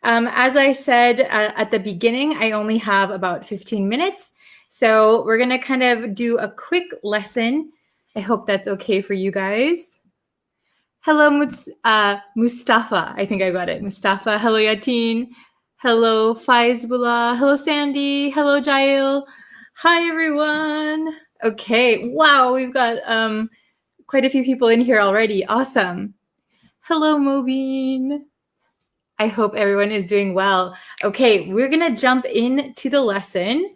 As I said at the beginning, I only have about 15 minutes. So we're going to kind of do a quick lesson. I hope that's okay for you guys. Hello, Mustafa. I think I got it. Mustafa. Hello, Yatin. Hello, Faizbullah. Hello, Sandy. Hello, Jail. Hi, everyone. Okay. Wow, we've got quite a few people in here already. Awesome. Hello, Mobeen. I hope everyone is doing well. Okay, we're going to jump into the lesson.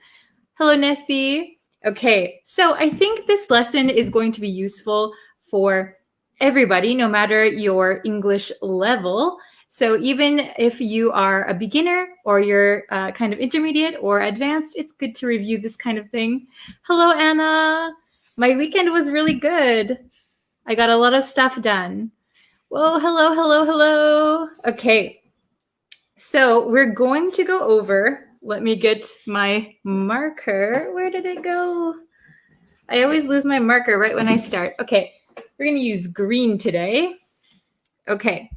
Hello, Nessie. Okay, so I think this lesson is going to be useful for everybody, no matter your English level. So even if you are a beginner or you're kind of intermediate or advanced, it's good to review this kind of thing. Hello, Anna. My weekend was really good. I got a lot of stuff done. Whoa, hello, hello, hello. Okay, so we're going to go over, let me get my marker. Where did it go? I always lose my marker right when I start. Okay, we're going to use green today. Okay,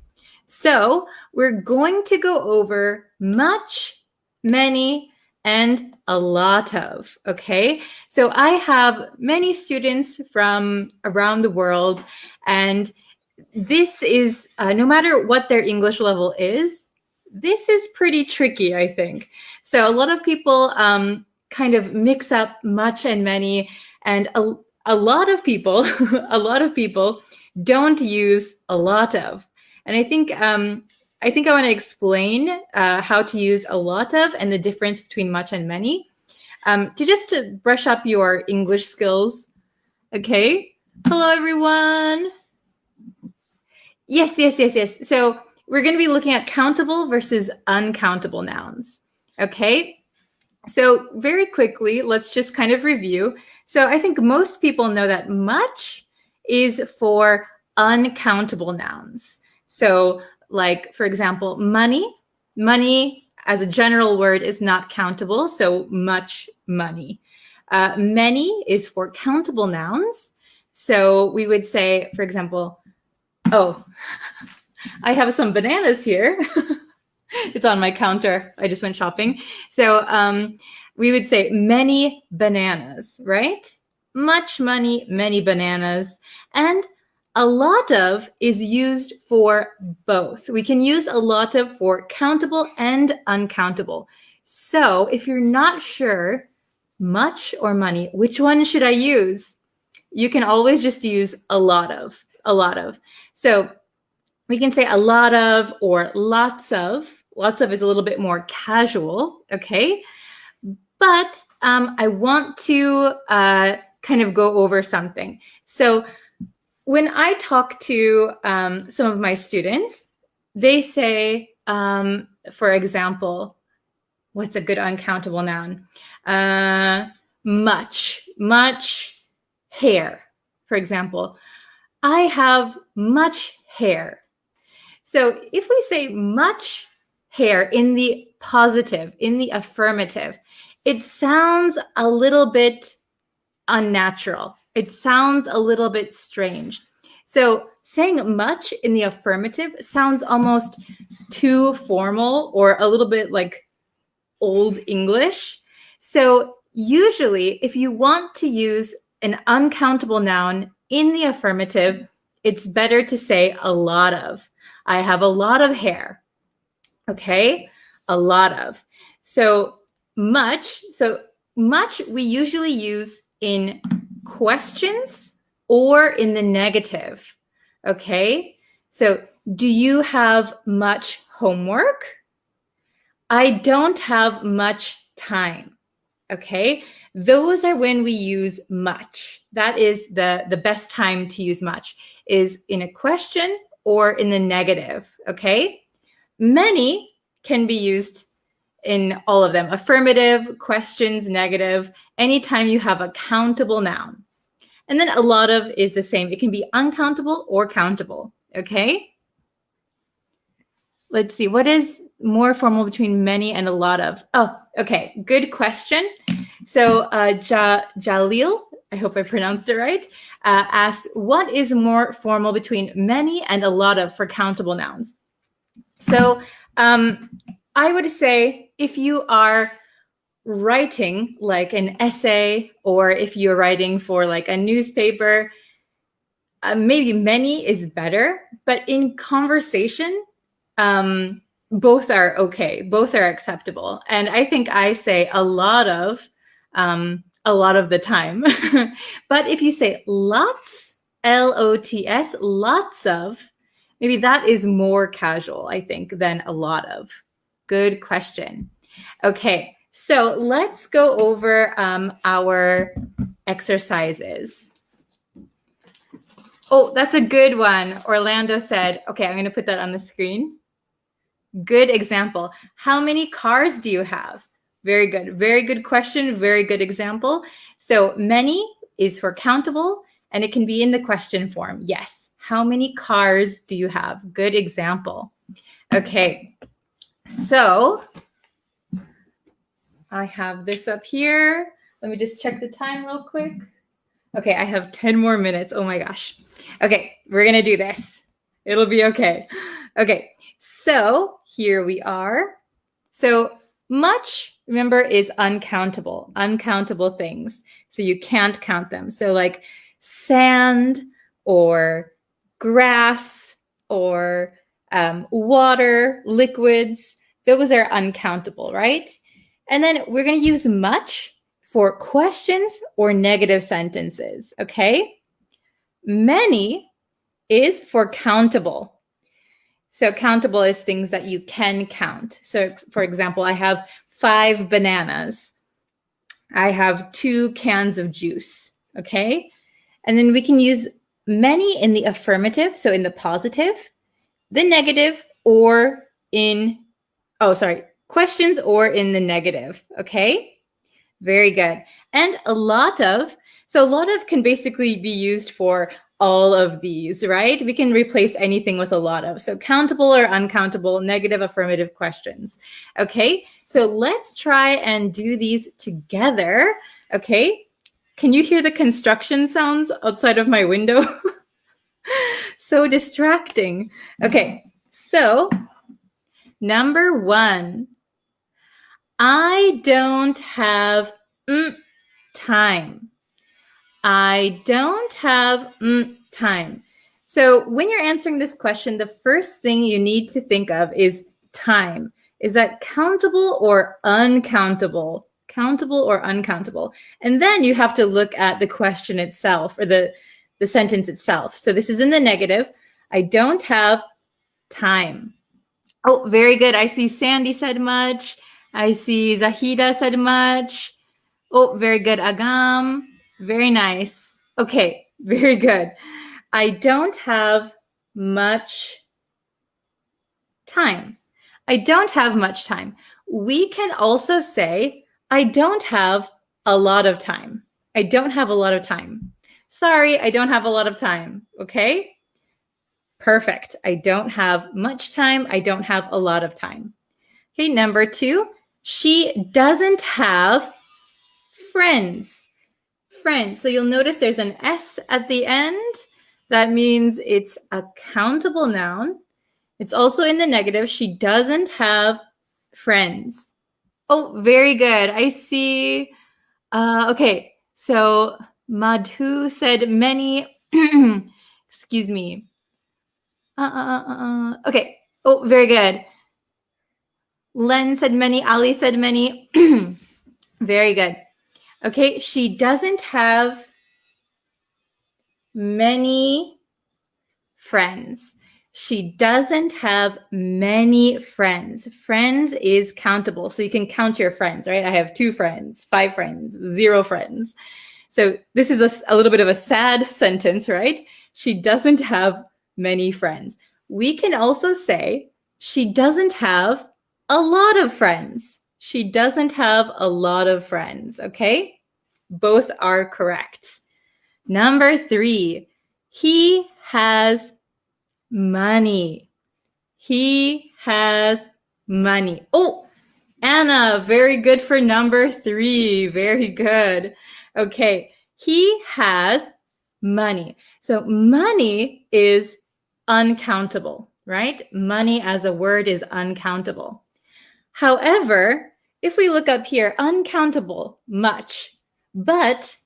so we're going to go over much, many, and a lot of, okay? So I have many students from around the world, and this is, no matter what their English level is, this is pretty tricky, I think. So a lot of people kind of mix up much and many, and a lot of people, a lot of people don't use a lot of. And I think I want to explain how to use a lot of and the difference between much and many, to brush up your English skills. Okay. Hello, everyone. Yes. So we're going to be looking at countable versus uncountable nouns. Okay. So very quickly, let's just kind of review. So I think most people know that much is for uncountable nouns. So like, for example, money. Money as a general word is not countable, so much money. Many is for countable nouns. So we would say, for example, oh, I have some bananas here. It's on my counter. I just went shopping. So we would say many bananas, right? Much money, many bananas. And a lot of is used for both. We can use a lot of for countable and uncountable. So if you're not sure, much or money, which one should I use? You can always just use a lot of, a lot of. So we can say a lot of or lots of. Lots of is a little bit more casual, okay? But I want to kind of go over something. So when I talk to some of my students, they say, for example, what's a good uncountable noun? Much hair, for example. I have much hair. So if we say much hair in the positive, in the affirmative, it sounds a little bit unnatural. It sounds a little bit strange. So saying much in the affirmative sounds almost too formal or a little bit like old English. So usually if you want to use an uncountable noun in the affirmative, it's better to say a lot of. I have a lot of hair. Okay, a lot of. So much we usually use in questions or in the negative. Okay, so do you have much homework? I don't have much time. Okay, those are when we use much. That is the best time to use much, is in a question or in the negative. Okay. Many can be used in all of them. Affirmative, questions, negative, anytime you have a countable noun. And then a lot of is the same. It can be uncountable or countable, okay? Let's see, what is more formal between many and a lot of? Oh, okay, good question. So Jalil, I hope I pronounced it right, asks, what is more formal between many and a lot of for countable nouns? So I would say if you are writing like an essay or if you're writing for like a newspaper, maybe many is better. But in conversation, both are okay. Both are acceptable. And I think I say a lot of the time. But if you say lots Lots, lots of. Maybe that is more casual, I think, than a lot of. Good question. Okay, so let's go over our exercises. Oh, that's a good one. Orlando said, okay, I'm going to put that on the screen. Good example. How many cars do you have? Very good. Very good question. Very good example. So many is for countable, and it can be in the question form. Yes. How many cars do you have? Good example. Okay. So I have this up here. Let me just check the time real quick. Okay, I have 10 more minutes. Oh my gosh. Okay, we're going to do this. It'll be okay. Okay, so here we are. So much, remember, is uncountable things. So you can't count them. So like sand or grass or water, liquids, those are uncountable, right? And then we're going to use much for questions or negative sentences, okay? Many is for countable. So countable is things that you can count. So for example, I have 5 bananas. I have 2 cans of juice, okay? And then we can use many in the affirmative, so in the positive, the negative, or in, questions or in the negative, okay? Very good. And a lot of can basically be used for all of these, right? We can replace anything with a lot of. So countable or uncountable, negative, affirmative questions. Okay, so let's try and do these together. Okay, can you hear the construction sounds outside of my window? So distracting. Okay, so number 1. I don't have time. I don't have time. So when you're answering this question, the first thing you need to think of is time. Is that countable or uncountable? Countable or uncountable? And then you have to look at the question itself or the sentence itself. So this is in the negative. I don't have time. Oh, very good. I see Sandy said much. I see Zahida said much. Oh, very good. Agam. Very nice. Okay, very good. I don't have much time. I don't have much time. We can also say, I don't have a lot of time. I don't have a lot of time. Sorry, I don't have a lot of time. Okay? Perfect. I don't have much time. I don't have a lot of time. Okay, number 2, she doesn't have friends. Friends. So you'll notice there's an S at the end. That means it's a countable noun. It's also in the negative. She doesn't have friends. Oh, very good. I see. Okay, so Madhu said many. Excuse me. Okay. Oh, very good. Len said many. Ali said many. Very good. Okay, she doesn't have many friends. She doesn't have many friends. Friends is countable. So you can count your friends, right? I have 2 friends, 5 friends, 0 friends. So this is a little bit of a sad sentence, right? She doesn't have many friends. We can also say she doesn't have a lot of friends. She doesn't have a lot of friends, okay? Both are correct. Number 3, he has money. He has money. Oh, Anna, very good for number 3. Very good. Okay, he has money. So money is uncountable, right? Money as a word is uncountable. However, if we look up here, uncountable, much, but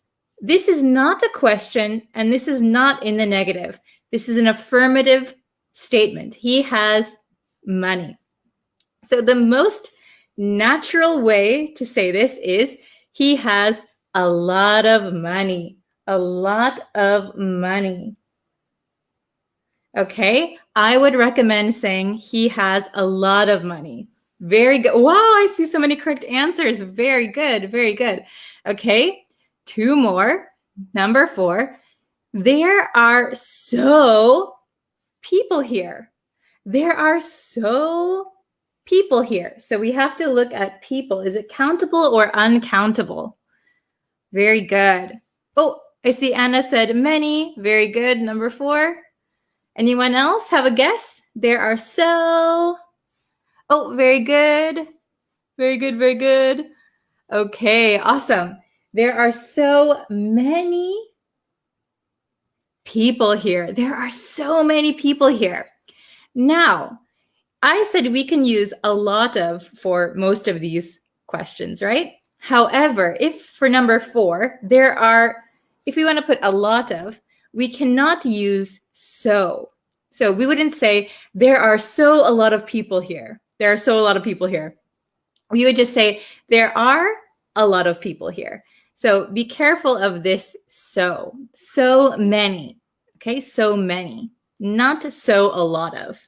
this is not a question and this is not in the negative. This is an affirmative statement. He has money. So the most natural way to say this is he has a lot of money. A lot of money. Okay, I would recommend saying he has a lot of money. Very good. Wow, I see so many correct answers. Very good, very good. Okay, 2 more. Number 4, there are so people here. There are so people here. So we have to look at people. Is it countable or uncountable? Very good. Oh, I see Anna said many. Very good. Number 4. Anyone else have a guess? There are so... Oh, very good. Very good, very good. Okay, awesome. There are so many people here. There are so many people here. Now, I said we can use a lot of for most of these questions, right? However, if for number 4, if we want to put a lot of, we cannot use so. So we wouldn't say, there are so a lot of people here. There are so a lot of people here. We would just say, there are a lot of people here. So be careful of this so. So many. Okay, so many. Not so a lot of.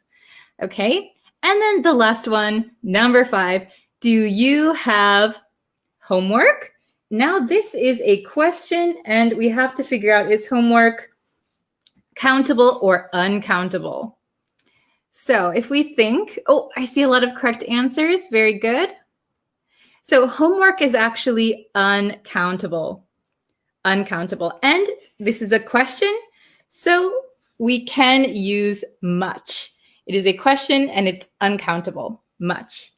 Okay, and then the last one, number 5, do you have homework? Now this is a question and we have to figure out, is homework countable or uncountable? So if we think, oh, I see a lot of correct answers. Very good. So homework is actually uncountable. Uncountable. And this is a question, so we can use much. It is a question and it's uncountable. Much.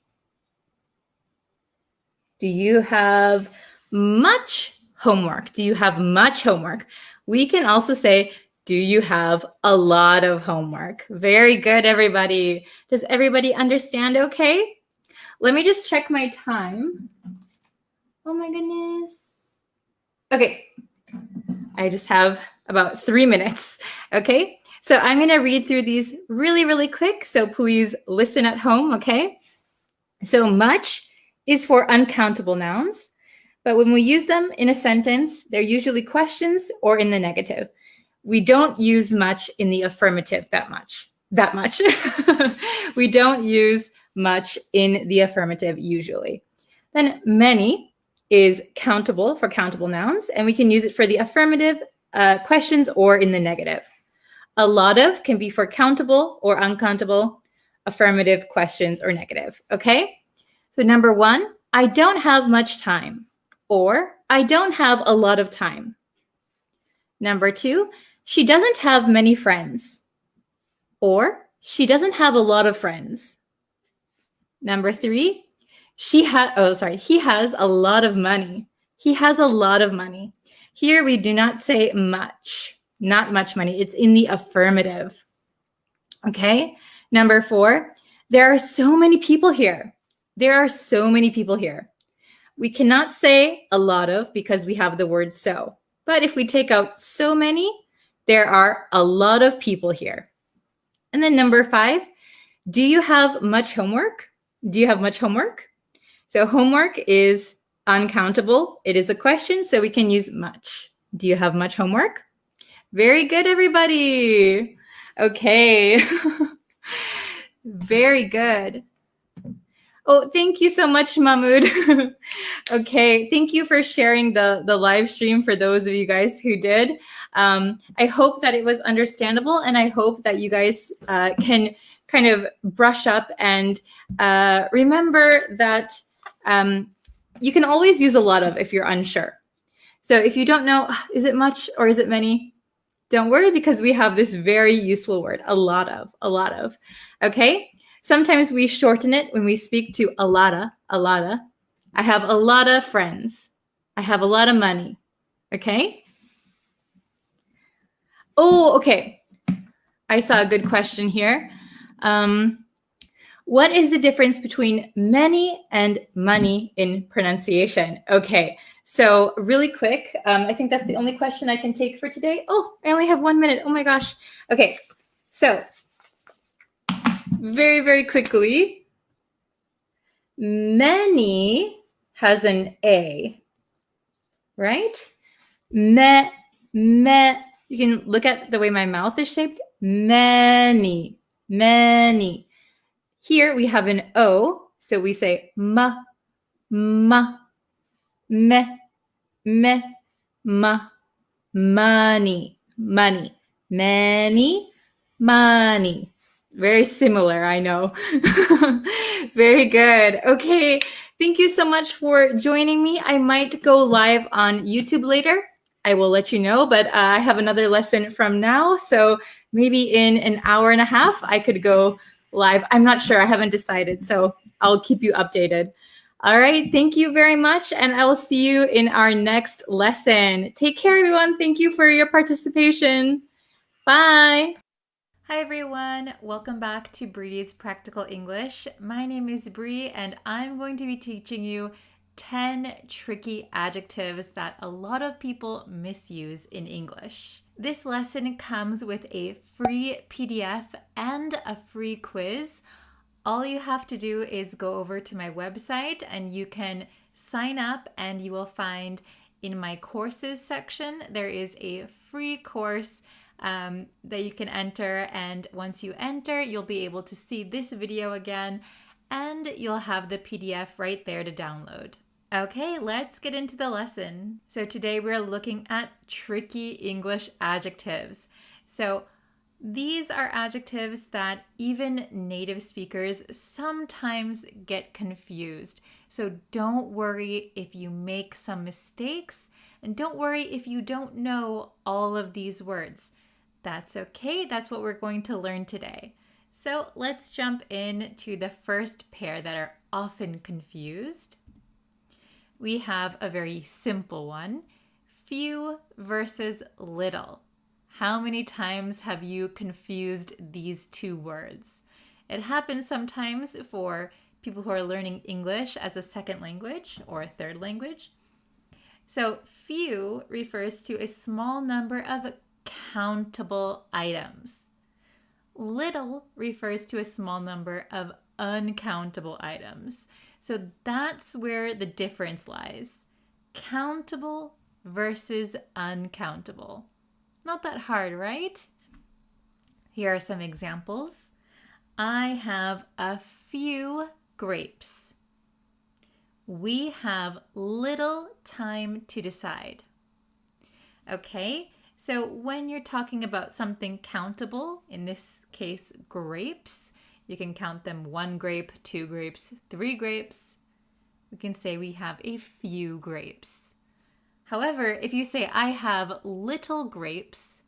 Do you have much homework? Do you have much homework? We can also say, do you have a lot of homework? Very good, everybody. Does everybody understand okay? Let me just check my time. Oh my goodness. Okay. I just have about 3 minutes. Okay. So I'm going to read through these really, really quick. So please listen at home. Okay. So much is for uncountable nouns. But when we use them in a sentence, they're usually questions or in the negative. We don't use much in the affirmative that much. We don't use much in the affirmative usually. Then many is countable for countable nouns, and we can use it for the affirmative questions or in the negative. A lot of can be for countable or uncountable, affirmative, questions, or negative. Okay? So number 1, I don't have much time, or I don't have a lot of time. Number 2, she doesn't have many friends, or she doesn't have a lot of friends. Number 3, he has a lot of money. He has a lot of money. Here we do not say much, not much money. It's in the affirmative. Okay. Number 4, there are so many people here. There are so many people here. We cannot say a lot of because we have the word so. But if we take out so many, there are a lot of people here. And then number 5, do you have much homework? Do you have much homework? So homework is uncountable. It is a question, so we can use much. Do you have much homework? Very good, everybody. Okay. Very good. Oh, thank you so much, Mahmoud. Okay, thank you for sharing the live stream for those of you guys who did. I hope that it was understandable, and I hope that you guys can kind of brush up and remember that you can always use a lot of if you're unsure. So if you don't know, is it much or is it many? Don't worry, because we have this very useful word, a lot of, okay? Sometimes we shorten it when we speak to a lotta. I have a lot of friends. I have a lot of money, okay? Oh, okay. I saw a good question here. What is the difference between many and money in pronunciation? Okay, so really quick, I think that's the only question I can take for today. Oh, I only have 1 minute. Oh my gosh. Okay, so very, very quickly, many has an A, right? Me. You can look at the way my mouth is shaped. many, many. Here we have an O, so we say ma, me, money, money, many, money. Very similar, I know. Very good. Okay, thank you so much for joining me. I might go live on YouTube later. I will let you know, but I have another lesson from now, so maybe in an hour and a half I could go live. I'm not sure, I haven't decided, so I'll keep you updated. All right, thank you very much, and I will see you in our next lesson. Take care, everyone. Thank you for your participation. Bye. Hi, everyone. Welcome back to Bree's Practical English. My name is Bree, and I'm going to be teaching you 10 tricky adjectives that a lot of people misuse in English. This lesson comes with a free PDF and a free quiz. All you have to do is go over to my website and you can sign up, and you will find in my courses section there is a free course that you can enter, and once you enter you'll be able to see this video again and you'll have the PDF right there to download. Okay, let's get into the lesson. So today we're looking at tricky English adjectives. So these are adjectives that even native speakers sometimes get confused. So don't worry if you make some mistakes, and don't worry if you don't know all of these words. That's okay, that's what we're going to learn today. So let's jump into the first pair that are often confused. We have a very simple one, few versus little. How many times have you confused these two words? It happens sometimes for people who are learning English as a second language or a third language. So few refers to a small number of countable items. Little refers to a small number of uncountable items. So that's where the difference lies. Countable versus uncountable. Not that hard, right? Here are some examples. I have a few grapes. We have little time to decide. Okay, so when you're talking about something countable, in this case grapes, you can count them 1 grape, 2 grapes, 3 grapes. We can say we have a few grapes. However, if you say I have little grapes,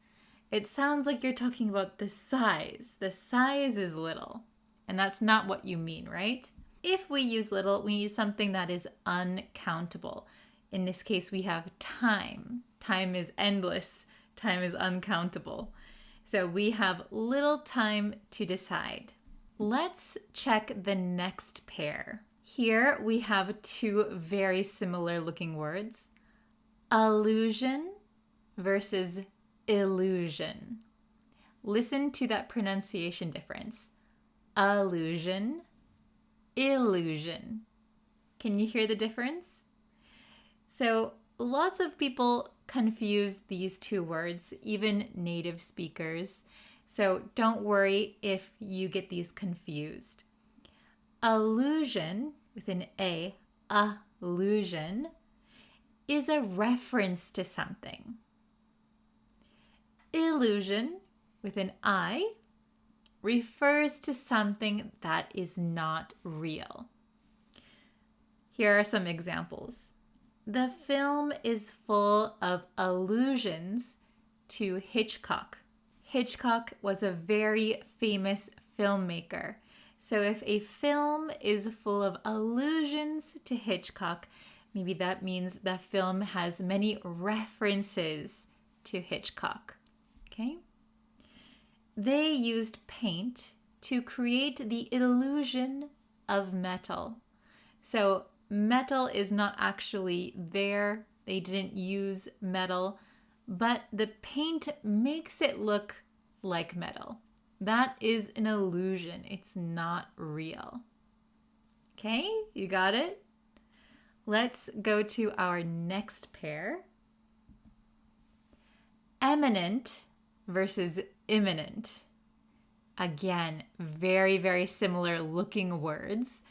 it sounds like you're talking about the size. The size is little, and that's not what you mean, right? If we use little, we need something that is uncountable. In this case, we have time. Time is endless. Time is uncountable. So we have little time to decide. Let's check the next pair. Here we have two very similar looking words. Allusion versus illusion. Listen to that pronunciation difference. Allusion, illusion. Can you hear the difference? So lots of people confuse these two words, even native speakers. So don't worry if you get these confused. Allusion, with an A, allusion, is a reference to something. Illusion, with an I, refers to something that is not real. Here are some examples. The film is full of allusions to Hitchcock. Hitchcock was a very famous filmmaker. So if a film is full of allusions to Hitchcock, maybe that means the film has many references to Hitchcock. Okay? They used paint to create the illusion of metal. So metal is not actually there. They didn't use metal, but the paint makes it look like metal. That is an illusion. It's not real. Okay, you got it? Let's go to our next pair. Eminent versus imminent. Again, very, very similar looking words,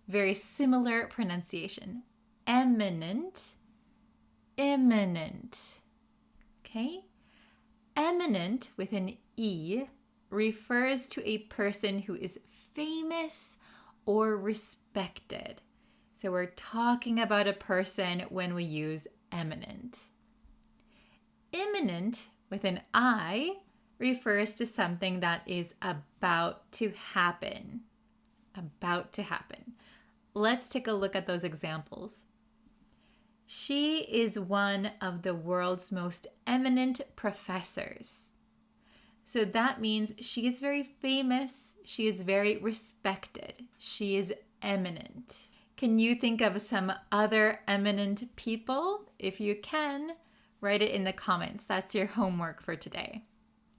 very similar pronunciation. Eminent, imminent. Okay? Eminent with an E refers to a person who is famous or respected. So we're talking about a person when we use eminent. Imminent with an I refers to something that is about to happen. About to happen. Let's take a look at those examples. She is one of the world's most eminent professors. So that means she is very famous, she is very respected, she is eminent. Can you think of some other eminent people? If you can, write it in the comments. That's your homework for today.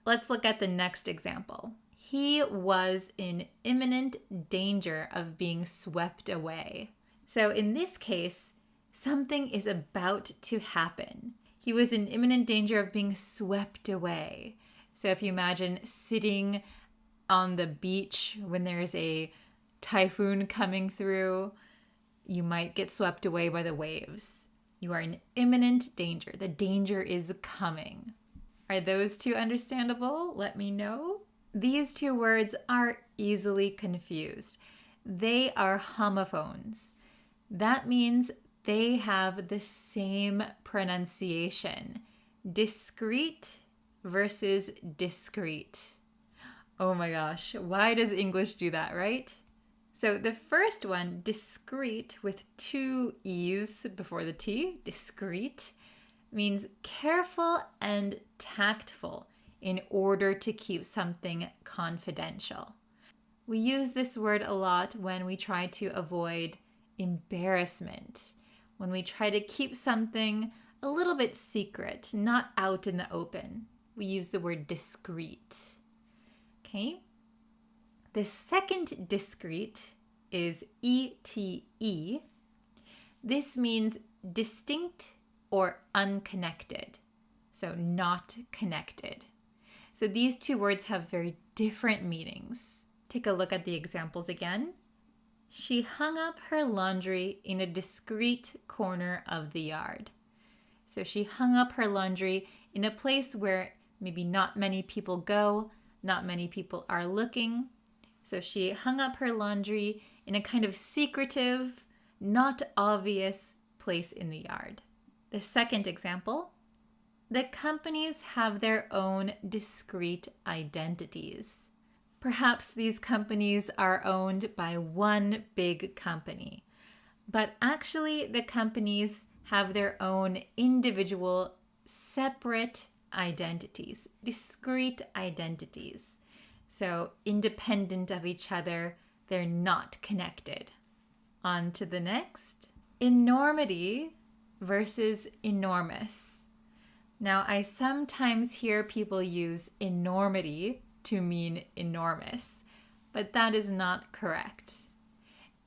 Let's look at the next example. He was in imminent danger of being swept away. So in this case, something is about to happen. He was in imminent danger of being swept away. So if you imagine sitting on the beach when there's a typhoon coming through, you might get swept away by the waves. You are in imminent danger. The danger is coming. Are those two understandable? Let me know. These two words are easily confused. They are homophones. That means they have the same pronunciation. Discreet versus discreet. Oh my gosh, why does English do that, right? So the first one, discreet with two E's before the T, discreet, means careful and tactful in order to keep something confidential. We use this word a lot when we try to avoid embarrassment, when we try to keep something a little bit secret, not out in the open. We use the word discreet. Okay? The second discreet is ETE. This means distinct or unconnected, so not connected. So these two words have very different meanings. Take a look at the examples again. She hung up her laundry in a discreet corner of the yard. So she hung up her laundry in a place where maybe not many people go, not many people are looking. So she hung up her laundry in a kind of secretive, not obvious place in the yard. The second example, the companies have their own discrete identities. Perhaps these companies are owned by one big company, but actually the companies have their own individual, separate identities, discrete identities. So independent of each other, they're not connected. On to the next. Enormity versus enormous. Now, I sometimes hear people use enormity to mean enormous, but that is not correct.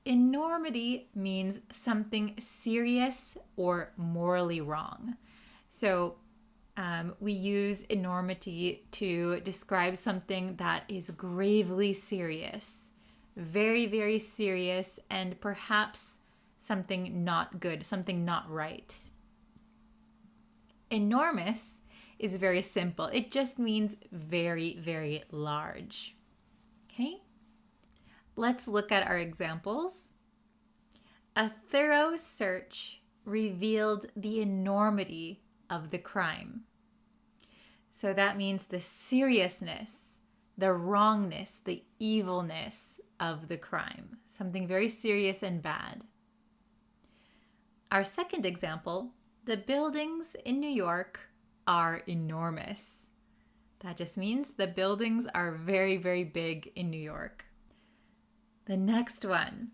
Enormity means something serious or morally wrong. So we use enormity to describe something that is gravely serious, very, very serious, and perhaps something not good, something not right. Enormous is very simple. It just means very, very large. Okay? Let's look at our examples. A thorough search revealed the enormity of the crime. So that means the seriousness, the wrongness, the evilness of the crime. Something very serious and bad. Our second example, the buildings in New York are enormous. That just means the buildings are very, very big in New York. The next one,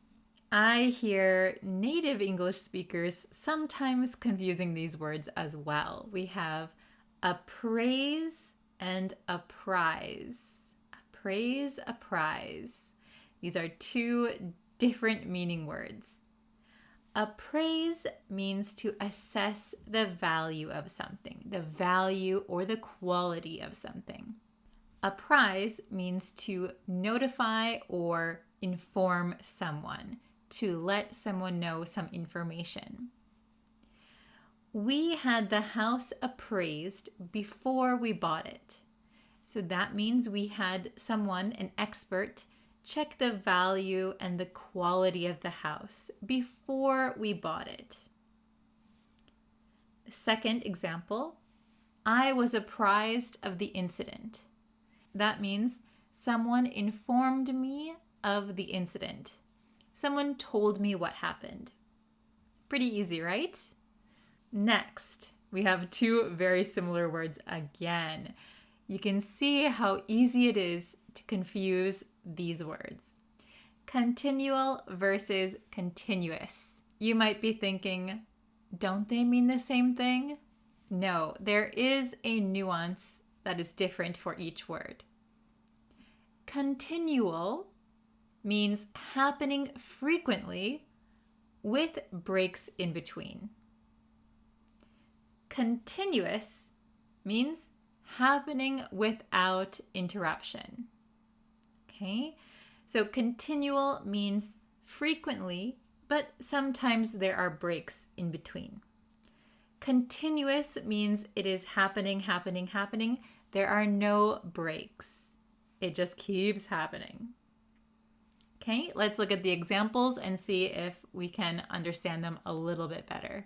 I hear native English speakers sometimes confusing these words as well. We have appraise and apprise. Appraise, apprise. These are two different meaning words. Appraise means to assess the value of something, the value or the quality of something. Apprise means to notify or inform someone, to let someone know some information. We had the house appraised before we bought it. So that means we had someone, an expert, check the value and the quality of the house before we bought it. The second example, I was apprised of the incident. That means someone informed me of the incident. Someone told me what happened. Pretty easy, right? Next, we have two very similar words again. You can see how easy it is to confuse these words. Continual versus continuous. You might be thinking, don't they mean the same thing? No, there is a nuance that is different for each word. Continual means happening frequently with breaks in between. Continuous means happening without interruption. Okay, so continual means frequently, but sometimes there are breaks in between. Continuous means it is happening. There are no breaks. It just keeps happening. Okay, let's look at the examples and see if we can understand them a little bit better.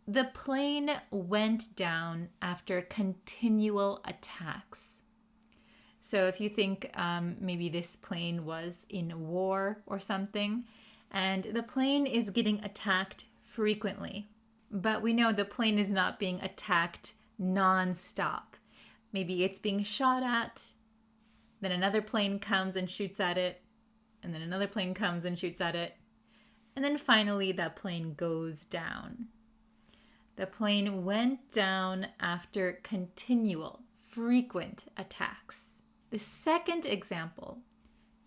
The plane went down after continual attacks. So if you think maybe this plane was in war or something, and the plane is getting attacked frequently, but we know the plane is not being attacked non-stop. Maybe it's being shot at, then another plane comes and shoots at it, and then another plane comes and shoots at it, and then finally that plane goes down. The plane went down after continual, frequent attacks. The second example,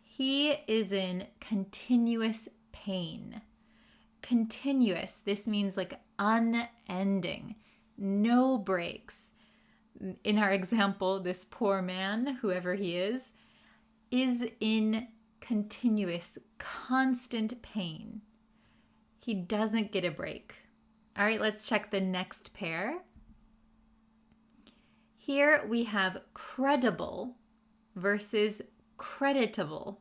he is in continuous pain. Continuous, this means like unending, no breaks. In our example, this poor man, whoever he is in continuous, constant pain. He doesn't get a break. All right, let's check the next pair. Here we have credible versus creditable.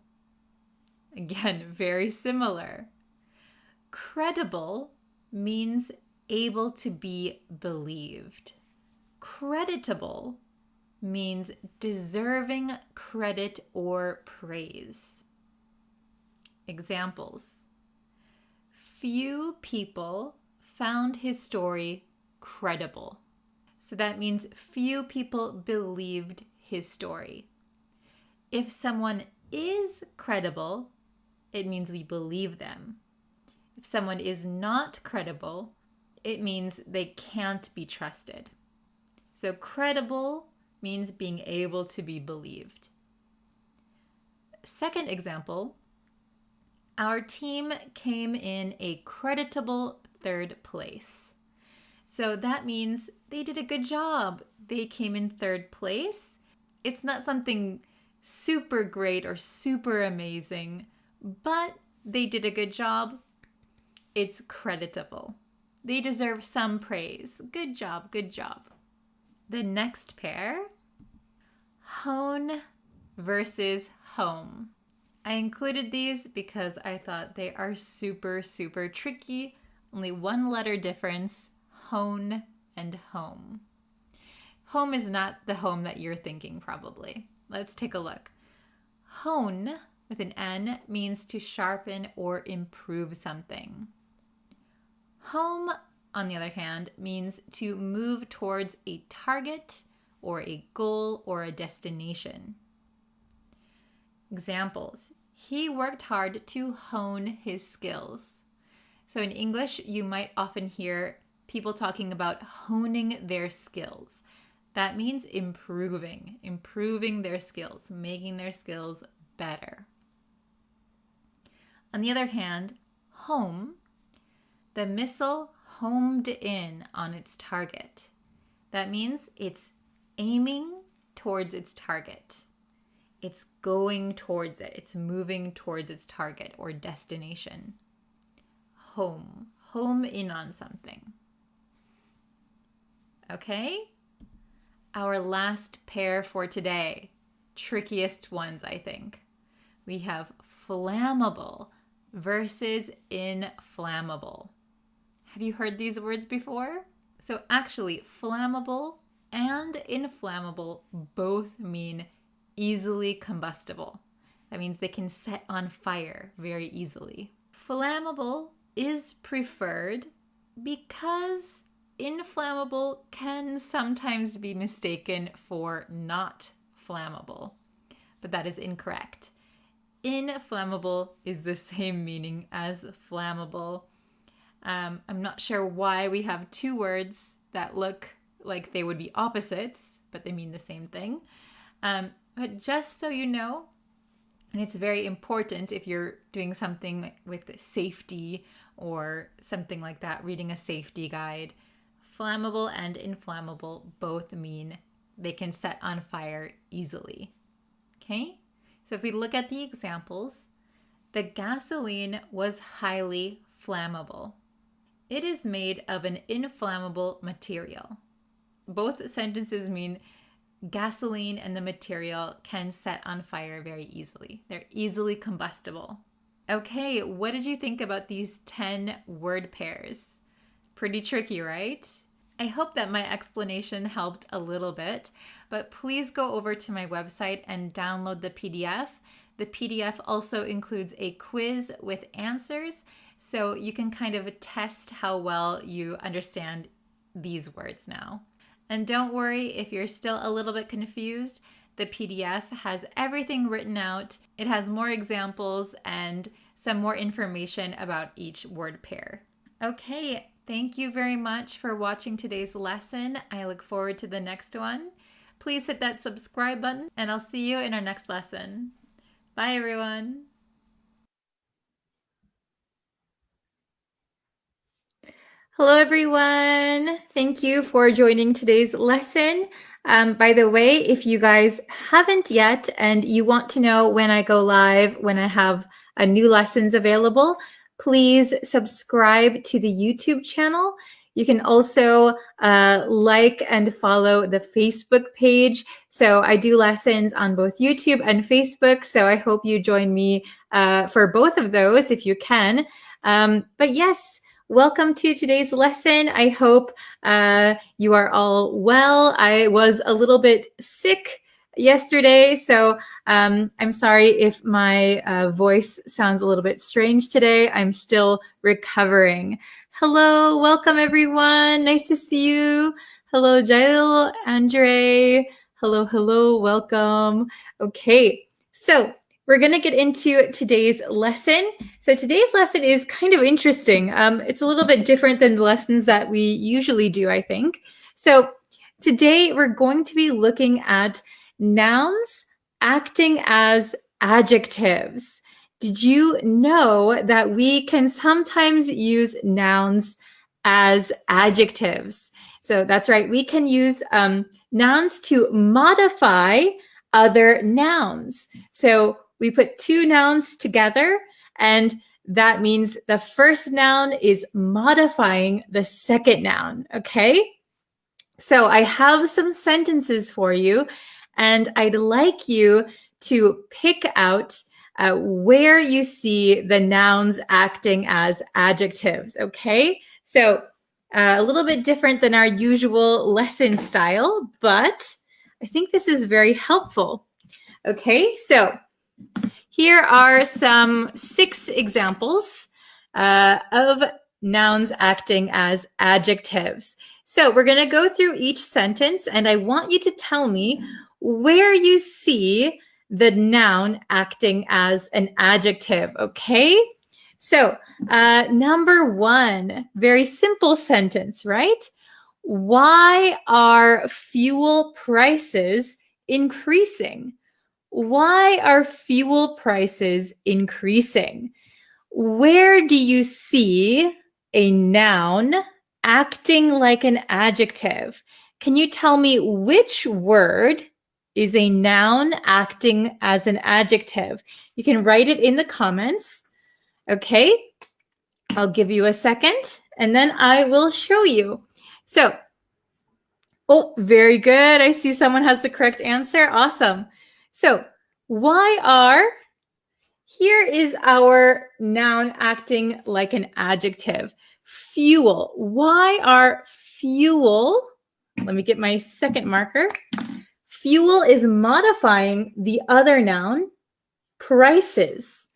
Again, very similar. Credible means able to be believed. Creditable means deserving credit or praise. Examples. Few people found his story credible. So that means few people believed his story. If someone is credible, it means we believe them. If someone is not credible, it means they can't be trusted. So credible means being able to be believed. Second example, our team came in a creditable third place. So that means they did a good job. They came in third place. It's not something super great or super amazing, but they did a good job. It's creditable. They deserve some praise. Good job, good job. The next pair, hone versus home. I included these because I thought they are super, super tricky. Only one letter difference, hone and home. Home is not the home that you're thinking probably. Let's take a look. Hone with an N means to sharpen or improve something. Home, on the other hand, means to move towards a target or a goal or a destination. Examples. He worked hard to hone his skills. So in English, you might often hear people talking about honing their skills. That means improving their skills, making their skills better. On the other hand, home, the missile homed in on its target. That means it's aiming towards its target. It's going towards it. It's moving towards its target or destination. Home. Home in on something. Okay? Our last pair for today. Trickiest ones, I think. We have flammable versus inflammable. Have you heard these words before? So actually, flammable and inflammable both mean easily combustible. That means they can set on fire very easily. Flammable is preferred because inflammable can sometimes be mistaken for not flammable, but that is incorrect. Inflammable is the same meaning as flammable. I'm not sure why we have two words that look like they would be opposites, but they mean the same thing. But just so you know, and it's very important if you're doing something with safety or something like that, reading a safety guide, flammable and inflammable both mean they can set on fire easily. Okay? So if we look at the examples, the gasoline was highly flammable. It is made of an inflammable material. Both sentences mean gasoline and the material can set on fire very easily. They're easily combustible. Okay, what did you think about these 10 word pairs? Pretty tricky, right? I hope that my explanation helped a little bit, but please go over to my website and download the PDF. The PDF also includes a quiz with answers, so you can kind of test how well you understand these words now. And don't worry if you're still a little bit confused. The PDF has everything written out. It has more examples and some more information about each word pair. Okay, thank you very much for watching today's lesson. I look forward to the next one. Please hit that subscribe button and I'll see you in our next lesson. Bye everyone. Hello, everyone. Thank you for joining today's lesson. By the way, if you guys haven't yet and you want to know when I go live, when I have new lessons available, please subscribe to the YouTube channel. You can also like and follow the Facebook page. So I do lessons on both YouTube and Facebook. So I hope you join me for both of those if you can. But yes, welcome to today's lesson. I hope you are all well. I was a little bit sick yesterday, so I'm sorry if my voice sounds a little bit strange today. I'm still recovering. Hello, welcome everyone. Nice to see you. Hello, Jail, Andre. Hello, welcome. Okay, so we're going to get into today's lesson. So today's lesson is kind of interesting. It's a little bit different than the lessons that we usually do, I think. So today we're going to be looking at nouns acting as adjectives. Did you know that we can sometimes use nouns as adjectives? So that's right. We can use nouns to modify other nouns. So we put two nouns together, and that means the first noun is modifying the second noun, okay? So I have some sentences for you, and I'd like you to pick out where you see the nouns acting as adjectives, okay? So a little bit different than our usual lesson style, but I think this is very helpful. Okay, so here are some 6 examples of nouns acting as adjectives. So we're going to go through each sentence, and I want you to tell me where you see the noun acting as an adjective, okay? So number 1, very simple sentence, right? Why are fuel prices increasing? Why are fuel prices increasing? Where do you see a noun acting like an adjective? Can you tell me which word is a noun acting as an adjective? You can write it in the comments. Okay, I'll give you a second and then I will show you. So, oh, very good. I see someone has the correct answer. Awesome. So, here is our noun acting like an adjective. Fuel. Why are fuel? Let me get my second marker. Fuel is modifying the other noun, prices.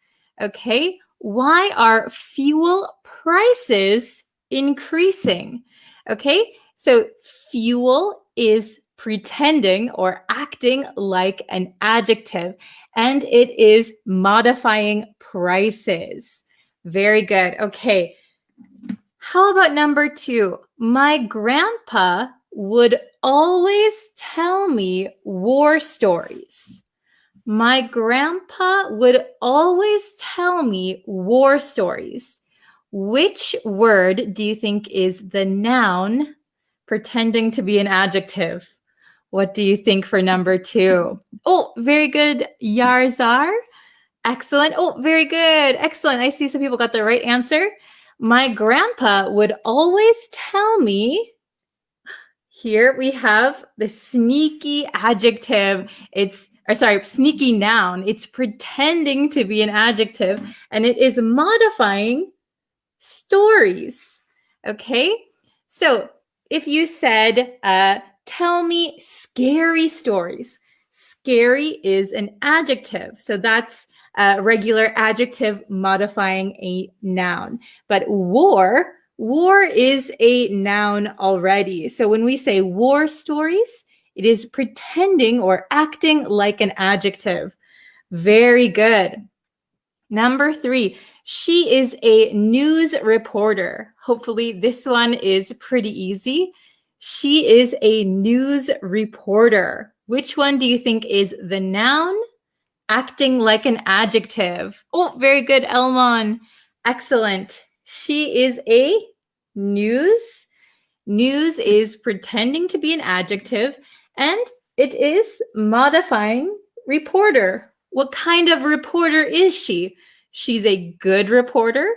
Okay, why are fuel prices increasing? Okay, so fuel is pretending or acting like an adjective, and it is modifying prices. Very good. Okay, how about number 2? My grandpa would always tell me war stories. My grandpa would always tell me war stories. Which word do you think is the noun pretending to be an adjective? What do you think for number 2? Oh, very good, Yarzar. Excellent. Oh, very good. Excellent. I see some people got the right answer. My grandpa would always tell me. Here we have the sneaky adjective. Sneaky noun. It's pretending to be an adjective and it is modifying stories. Okay, so if you said, tell me scary stories, scary is an adjective. So that's a regular adjective modifying a noun. But war is a noun already. So when we say war stories, it is pretending or acting like an adjective. Very good. Number 3, she is a news reporter. Hopefully this one is pretty easy. She is a news reporter. Which one do you think is the noun acting like an adjective? Oh, very good, Elmon. Excellent. She is a news. News is pretending to be an adjective, and it is modifying reporter. What kind of reporter is she? She's a good reporter.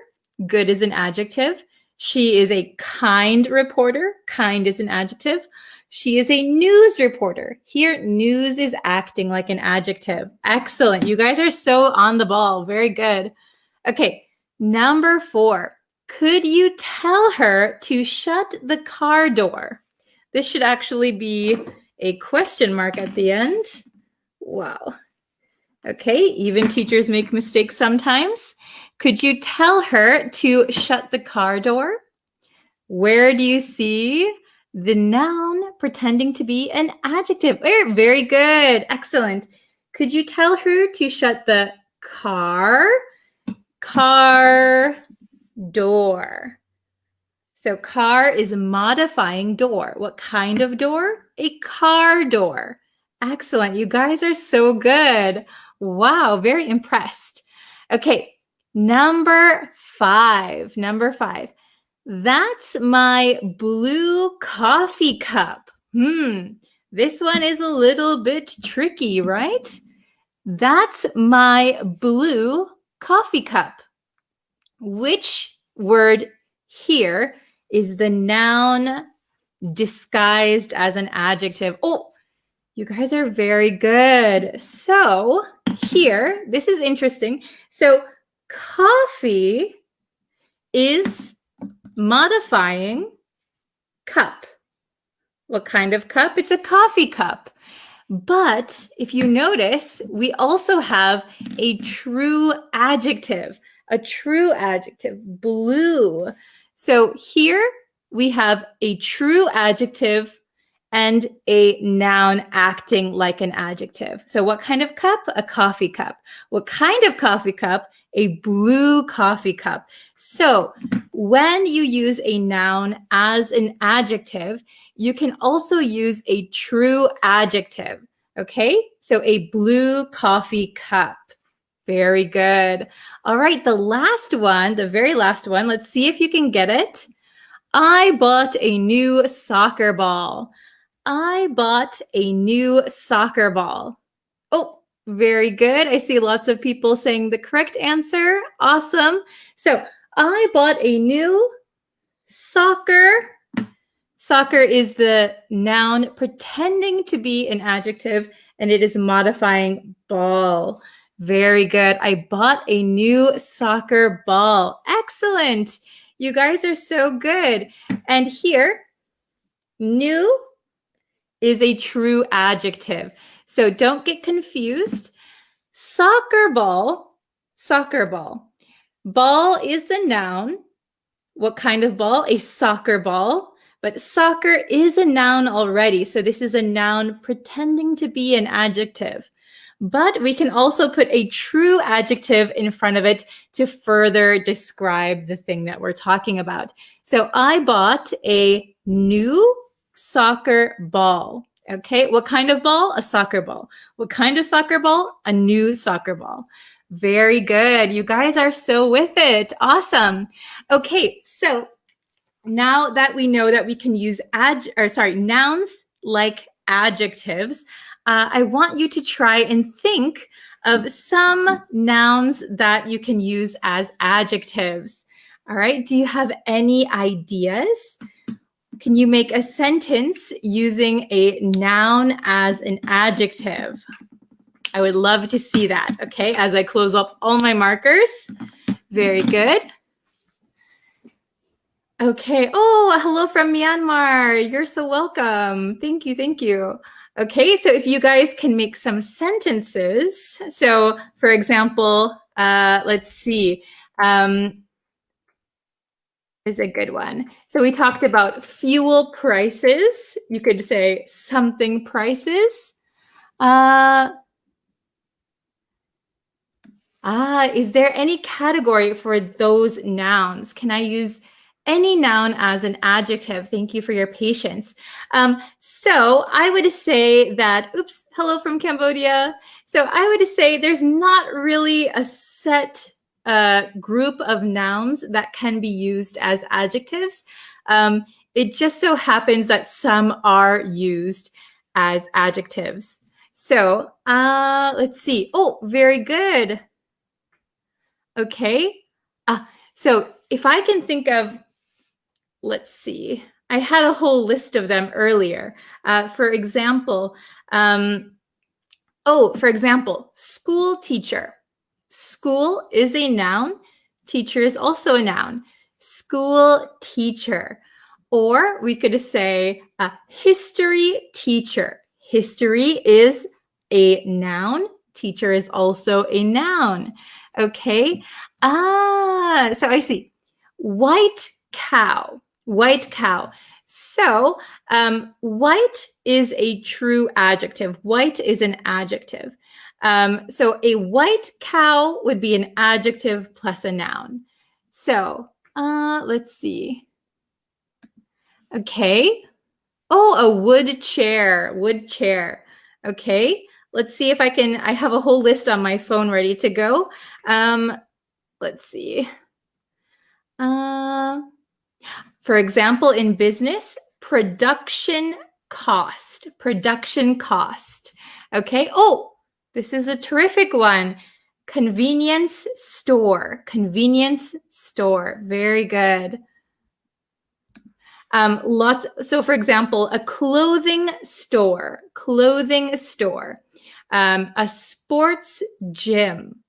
Good is an adjective. She is a kind reporter. Kind is an adjective. She is a news reporter. Here, news is acting like an adjective. Excellent. You guys are so on the ball. Very good. Okay, number 4. Could you tell her to shut the car door? This should actually be a question mark at the end. Wow. Okay, even teachers make mistakes sometimes. Could you tell her to shut the car door? Where do you see the noun pretending to be an adjective? Very good. Excellent. Could you tell her to shut the car door? So car is modifying door. What kind of door? A car door. Excellent. You guys are so good. Wow, very impressed. Okay, number 5. That's my blue coffee cup. This one is a little bit tricky, right? That's my blue coffee cup. Which word here is the noun disguised as an adjective? Oh, you guys are very good. So here, this is interesting. So coffee is modifying cup. What kind of cup? It's a coffee cup. But if you notice, we also have a true adjective, blue. So here we have a true adjective and a noun acting like an adjective. So what kind of cup? A coffee cup. What kind of coffee cup? A blue coffee cup. So when you use a noun as an adjective, you can also use a true adjective. Okay, so a blue coffee cup. Very good. All right, the last one, the very last one, let's see if you can get it. I bought a new soccer ball. I bought a new soccer ball. Oh, very good. I see lots of people saying the correct answer. Awesome. So I bought a new soccer. Soccer is the noun pretending to be an adjective, and it is modifying ball. Very good. I bought a new soccer ball. Excellent. You guys are so good. And here, new is a true adjective. So don't get confused. Soccer ball, soccer ball. Ball is the noun. What kind of ball? A soccer ball. But soccer is a noun already. So this is a noun pretending to be an adjective. But we can also put a true adjective in front of it to further describe the thing that we're talking about. So I bought a new soccer ball. Okay, what kind of ball? A soccer ball. What kind of soccer ball? A new soccer ball. Very good. You guys are so with it. Awesome. Okay, so now that we know that we can use nouns like adjectives, I want you to try and think of some nouns that you can use as adjectives. All right, do you have any ideas? Can you make a sentence using a noun as an adjective? I would love to see that, okay, as I close up all my markers. Very good. Okay. Oh, hello from Myanmar. You're so welcome. Thank you. Thank you. Okay. So if you guys can make some sentences. So for example, let's see. Is a good one. So we talked about fuel prices. You could say something prices. Is there any category for those nouns? Can I use any noun as an adjective? Thank you for your patience. So I would say that, oops, hello from Cambodia. So I would say there's not really a set group of nouns that can be used as adjectives. It just so happens that some are used as adjectives. So let's see. Oh, very good. Okay. So if I can think of, let's see, I had a whole list of them earlier. For example, school teacher. School is a noun. Teacher is also a noun. School teacher. Or we could say history teacher. History is a noun. Teacher is also a noun. Okay. So I see. White cow. White cow. So white is a true adjective. White is an adjective. So a white cow would be an adjective plus a noun. So let's see. Okay. Oh, a wood chair. Wood chair. Okay. Let's see if I have a whole list on my phone ready to go. Let's see. For example, in business, production cost. Production cost. Okay. Oh, this is a terrific one. Convenience store. Convenience store. Very good. So for example, a clothing store, a sports gym.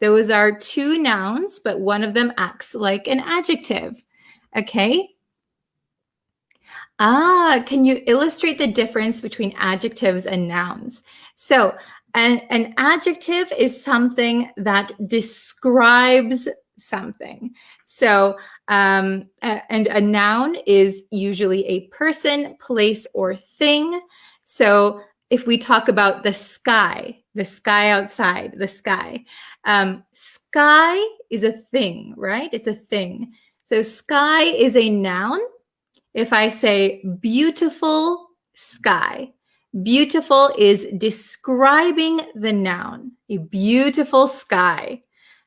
Those are two nouns, but one of them acts like an adjective. Okay. Can you illustrate the difference between adjectives and nouns? So an adjective is something that describes something. So and a noun is usually a person, place, or thing. So if we talk about the sky outside, the sky, sky is a thing, right? It's a thing. So sky is a noun. If I say beautiful sky, beautiful is describing the noun, a beautiful sky,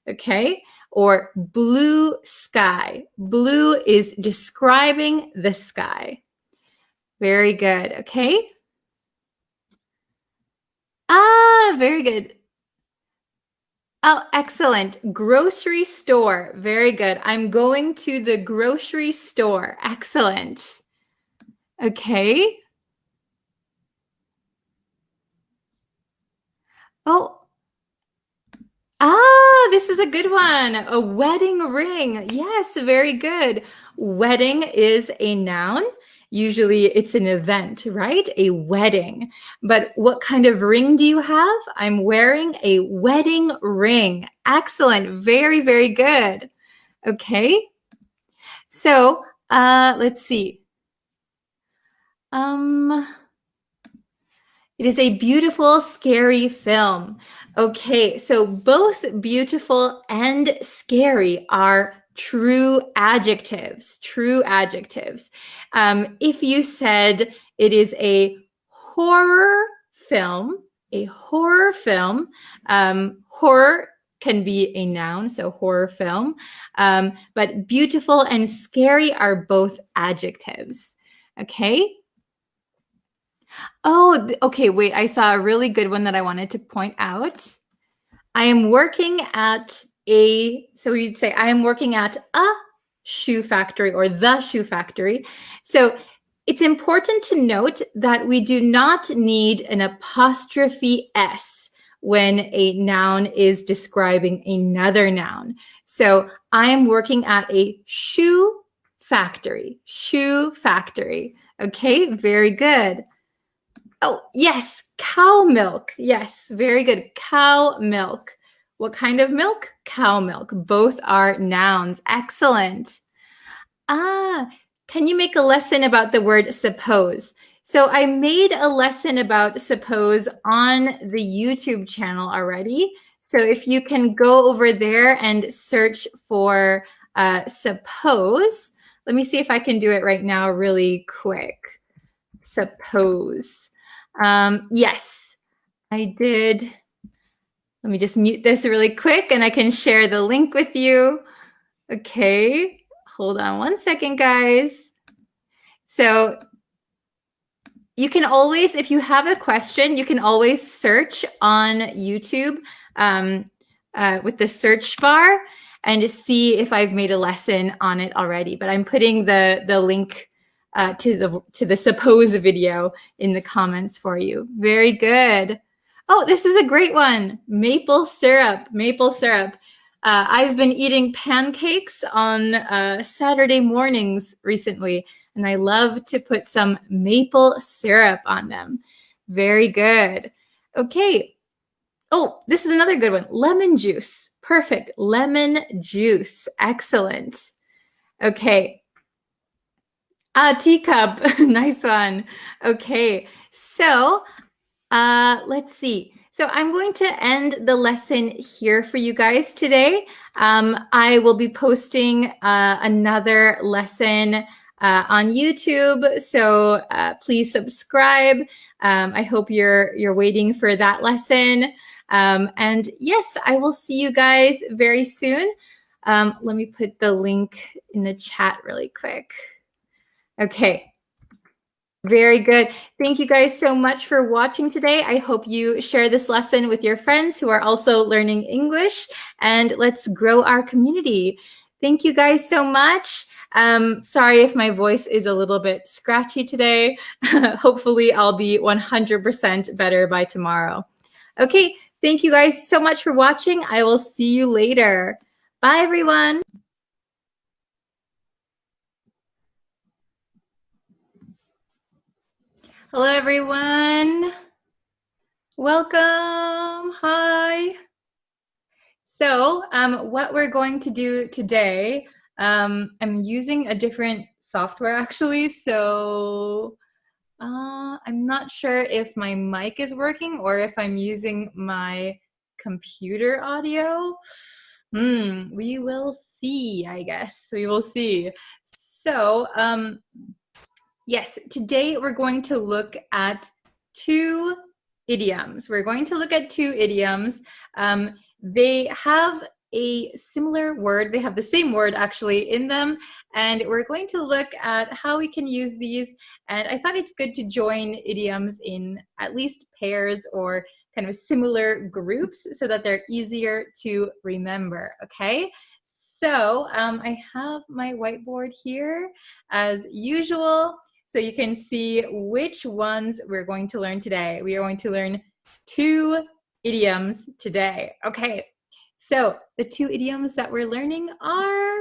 okay? Or blue sky. Blue is describing the sky. Very good. Okay. Ah, very good. Oh, excellent. Grocery store. Very good. I'm going to the grocery store. Excellent. Okay. Oh, this is a good one. A wedding ring. Yes, very good. Wedding is a noun. Usually it's an event, right? A wedding. But what kind of ring do you have? I'm wearing a wedding ring. Excellent. Very, very good. Okay. So, let's see. It is a beautiful, scary film. Okay, so both beautiful and scary are true adjectives. True adjectives. If you said it is a horror film, horror can be a noun, so horror film. But beautiful and scary are both adjectives. Okay. Oh, okay, wait, I saw a really good one that I wanted to point out. I am working at so you'd say, I am working at a shoe factory or the shoe factory. So it's important to note that we do not need an apostrophe S when a noun is describing another noun. So I am working at a shoe factory. Okay, very good. Oh, yes, cow milk. Yes, very good. Cow milk. What kind of milk? Cow milk. Both are nouns. Excellent. Can you make a lesson about the word suppose? So I made a lesson about suppose on the YouTube channel already. So if you can go over there and search for suppose, let me see if I can do it right now really quick. Suppose. Yes, I did. Let me just mute this really quick and I can share the link with you. Okay, hold on one second, guys. So you can always, if you have a question, you can always search on YouTube with the search bar and see if I've made a lesson on it already. But I'm putting the link to the suppose video in the comments for you. Very good. Oh, this is a great one. Maple syrup. I've been eating pancakes on Saturday mornings recently, and I love to put some maple syrup on them. Very good. Okay. Oh, this is another good one. Lemon juice. Perfect. Lemon juice. Excellent. Okay. Teacup. Nice one. Okay. So let's see. So I'm going to end the lesson here for you guys today. I will be posting another lesson on YouTube. So please subscribe. I hope you're waiting for that lesson. And yes, I will see you guys very soon. Let me put the link in the chat really quick. Okay. Very good. Thank you guys so much for watching today. I hope you share this lesson with your friends who are also learning English, and let's grow our community. Thank you guys so much. Sorry if my voice is a little bit scratchy today. Hopefully I'll be 100% better by tomorrow. Okay, thank you guys so much for watching. I will see you later. Bye, everyone. Hello, everyone. Welcome. Hi. So what we're going to do today, I'm using a different software actually. So I'm not sure if my mic is working or if I'm using my computer audio. We will see, I guess. We will see. So yes, today we're going to look at two idioms. We're going to look at two idioms. They have a similar word. They have the same word actually in them, and we're going to look at how we can use these. And I thought it's good to join idioms in at least pairs or kind of similar groups so that they're easier to remember, okay? So I have my whiteboard here as usual, so you can see which ones we're going to learn today. We are going to learn 2 idioms today. Okay, so the 2 idioms that we're learning are,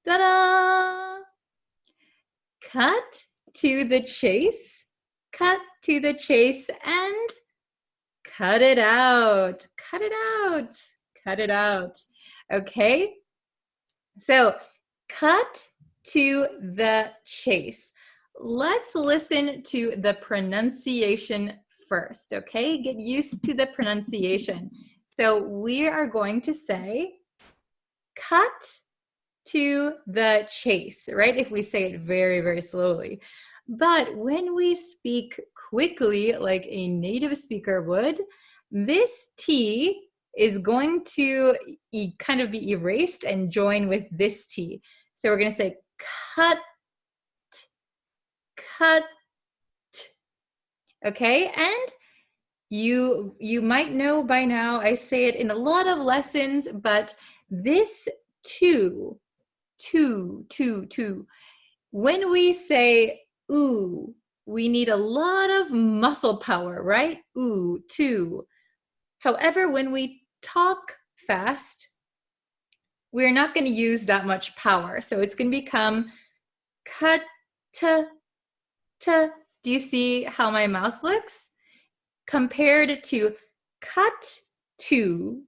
ta-da! Cut to the chase, cut to the chase, and cut it out, cut it out, cut it out. Okay, so cut to the chase. Let's listen to the pronunciation first, okay? Get used to the pronunciation. So we are going to say cut to the chase, right? If we say it very, very slowly. But when we speak quickly, like a native speaker would, this T is going to kind of be erased and join with this T. So we're going to say cut, cut. Okay, and you might know by now, I say it in a lot of lessons, but this two, when we say ooh, we need a lot of muscle power, right? Ooh, two. However, when we talk fast, we're not going to use that much power. So it's going to become cut, t. Do you see how my mouth looks? Compared to cut to,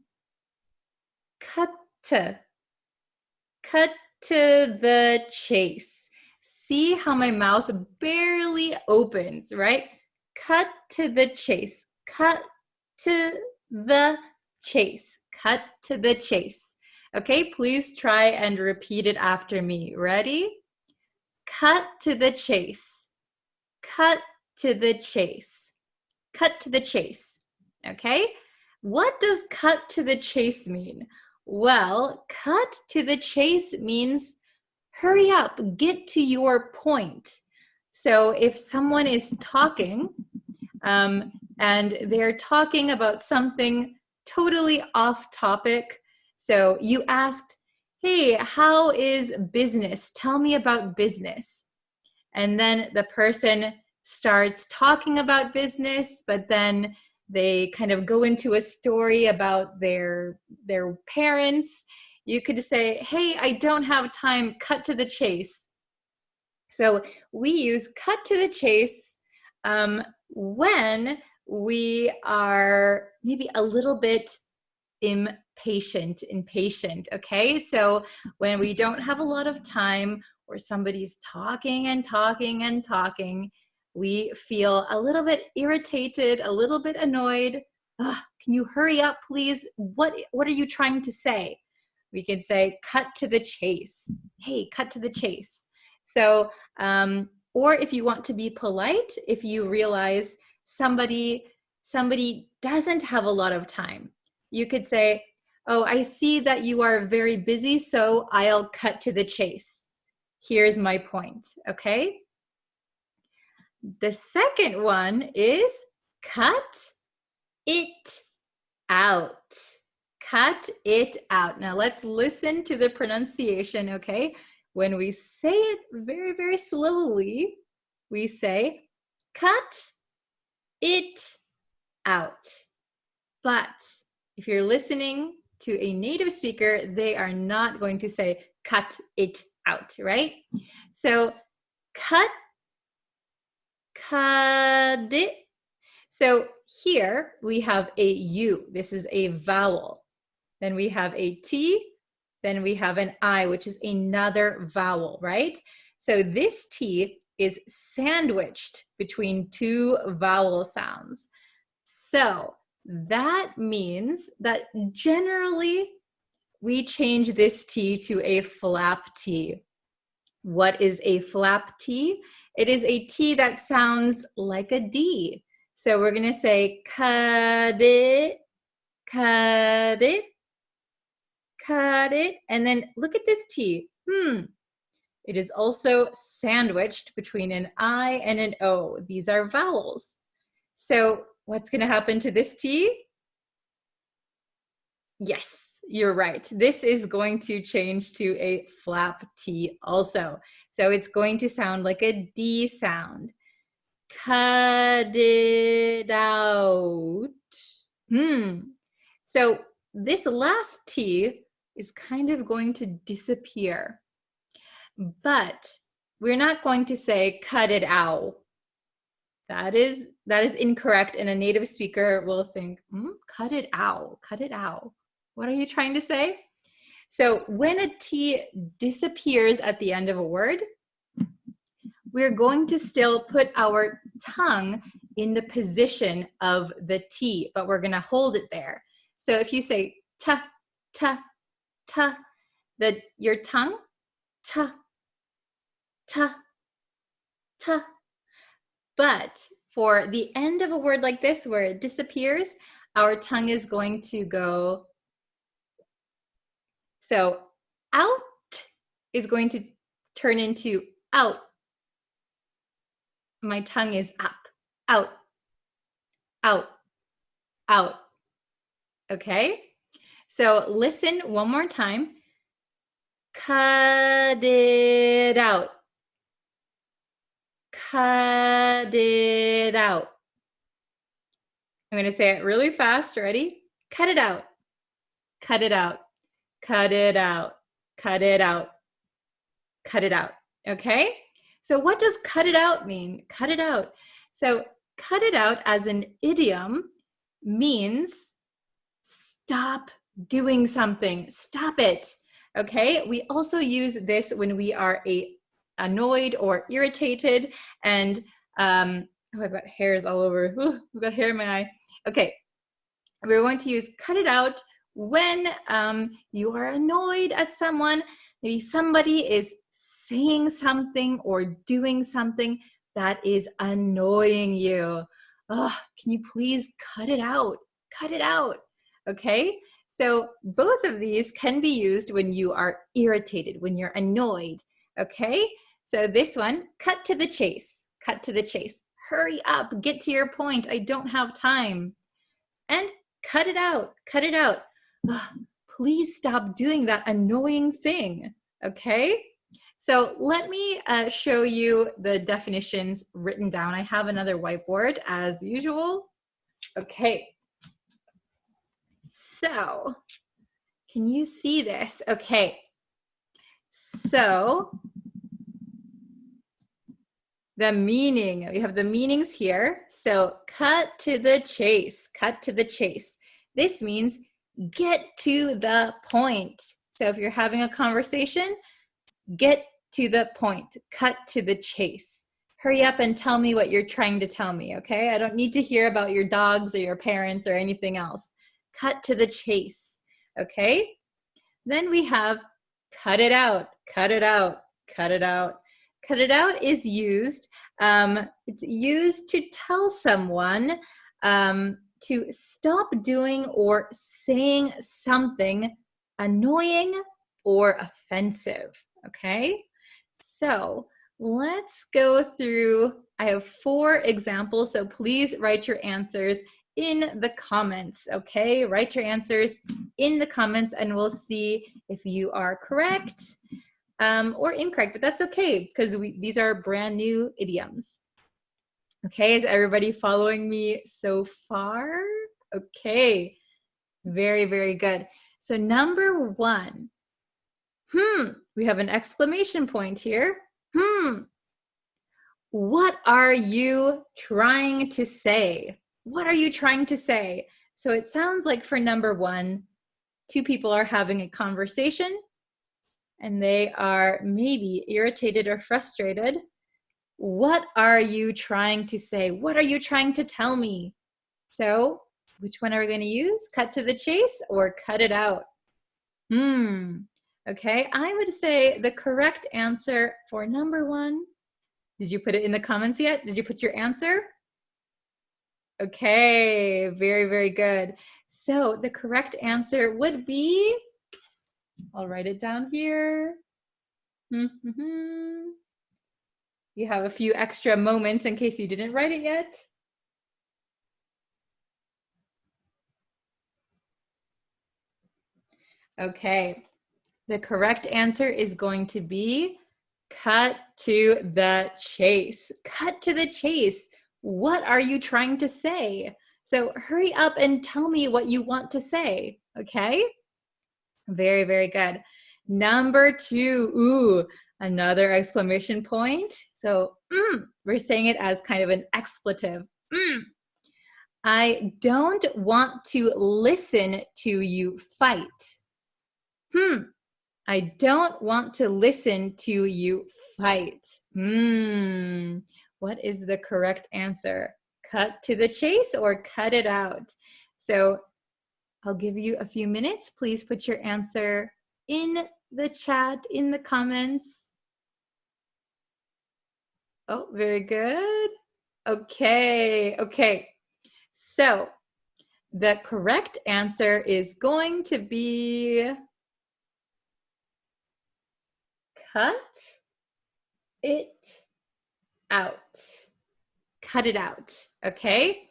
cut to the chase. See how my mouth barely opens, right? Cut to the chase, cut to the chase, cut to the chase. Okay, please try and repeat it after me. Ready? Cut to the chase, cut to the chase, cut to the chase. Okay, what does cut to the chase mean? Well, cut to the chase means hurry up, get to your point. So if someone is talking and they're talking about something totally off topic, so you asked, hey, how is business? Tell me about business. And then the person starts talking about business, but then they kind of go into a story about their parents. You could say, hey, I don't have time, cut to the chase. So we use cut to the chase when we are maybe a little bit impatient, okay? So when we don't have a lot of time, or somebody's talking and talking and talking, we feel a little bit irritated, a little bit annoyed. Can you hurry up, please? What are you trying to say? We can say, cut to the chase. Hey, cut to the chase. So, or if you want to be polite, if you realize somebody doesn't have a lot of time, you could say, oh, I see that you are very busy, so I'll cut to the chase. Here's my point, okay? The second one is cut it out. Cut it out. Now let's listen to the pronunciation, okay? When we say it very, very slowly, we say cut it out. But if you're listening to a native speaker, they are not going to say cut it out, right? So cut it. So here we have a U. This is a vowel. Then we have a T. Then we have an I, which is another vowel, right? So this T is sandwiched between 2 vowel sounds. So that means that generally we change this T to a flap T. What is a flap T? It is a T that sounds like a D. So we're going to say cut it, cut it, cut it. And then look at this T. It is also sandwiched between an I and an O. These are vowels. So what's going to happen to this T? Yes, you're right. This is going to change to a flap T also. So it's going to sound like a D sound. Cut it out. So this last T is kind of going to disappear. But we're not going to say cut it out. That is incorrect, and a native speaker will think, cut it out, cut it out. What are you trying to say? So when a T disappears at the end of a word, we're going to still put our tongue in the position of the T, but we're going to hold it there. So if you say ta, ta, ta, your tongue, ta, ta, ta. But for the end of a word like this, where it disappears, our tongue is going to go. So out is going to turn into out. My tongue is up, out, out, out. Okay? So listen one more time. Cut it out. Cut it out. I'm going to say it really fast. Ready? Cut it out. Cut it out. Cut it out. Cut it out. Cut it out. Okay? So what does cut it out mean? Cut it out. So cut it out as an idiom means stop doing something. Stop it. Okay? We also use this when we are annoyed or irritated, and I've got hairs all over. I've got hair in my eye. Okay, we're going to use cut it out when you are annoyed at someone. Maybe somebody is saying something or doing something that is annoying you. Oh, can you please cut it out? Cut it out. Okay, so both of these can be used when you are irritated, when you're annoyed. Okay, so this one, cut to the chase. Cut to the chase. Hurry up, get to your point. I don't have time. And cut it out. Cut it out. Oh, please stop doing that annoying thing. Okay? So let me show you the definitions written down. I have another whiteboard as usual. Okay. So, can you see this? Okay. So, the meaning, we have the meanings here. So, cut to the chase, cut to the chase. This means get to the point. So, if you're having a conversation, get to the point, cut to the chase. Hurry up and tell me what you're trying to tell me, okay? I don't need to hear about your dogs or your parents or anything else. Cut to the chase, okay? Then we have cut it out, cut it out, cut it out. Cut it out is used, it's used to tell someone to stop doing or saying something annoying or offensive, okay? So let's go through. I have 4 examples, so please write your answers in the comments, okay? Write your answers in the comments and we'll see if you are correct or incorrect, but that's okay because these are brand new idioms. Okay, is everybody following me so far? Okay, very, very good. So number 1, we have an exclamation point here. What are you trying to say? What are you trying to say? So it sounds like for number 1, 2 people are having a conversation and they are maybe irritated or frustrated. What are you trying to say? What are you trying to tell me? So which one are we going to use? Cut to the chase or cut it out? Okay, I would say the correct answer for number 1. Did you put it in the comments yet? Did you put your answer? Okay, very, very good. So the correct answer would be I'll write it down here. You have a few extra moments in case you didn't write it yet. Okay, the correct answer is going to be cut to the chase. Cut to the chase. What are you trying to say? So hurry up and tell me what you want to say, okay? Very, very good. Number 2, ooh, another exclamation point. So we're saying it as kind of an expletive. I don't want to listen to you fight. I don't want to listen to you fight. What is the correct answer? Cut to the chase or cut it out? So I'll give you a few minutes. Please put your answer in the chat, in the comments. Oh, very good. Okay. So the correct answer is going to be cut it out. Cut it out, okay?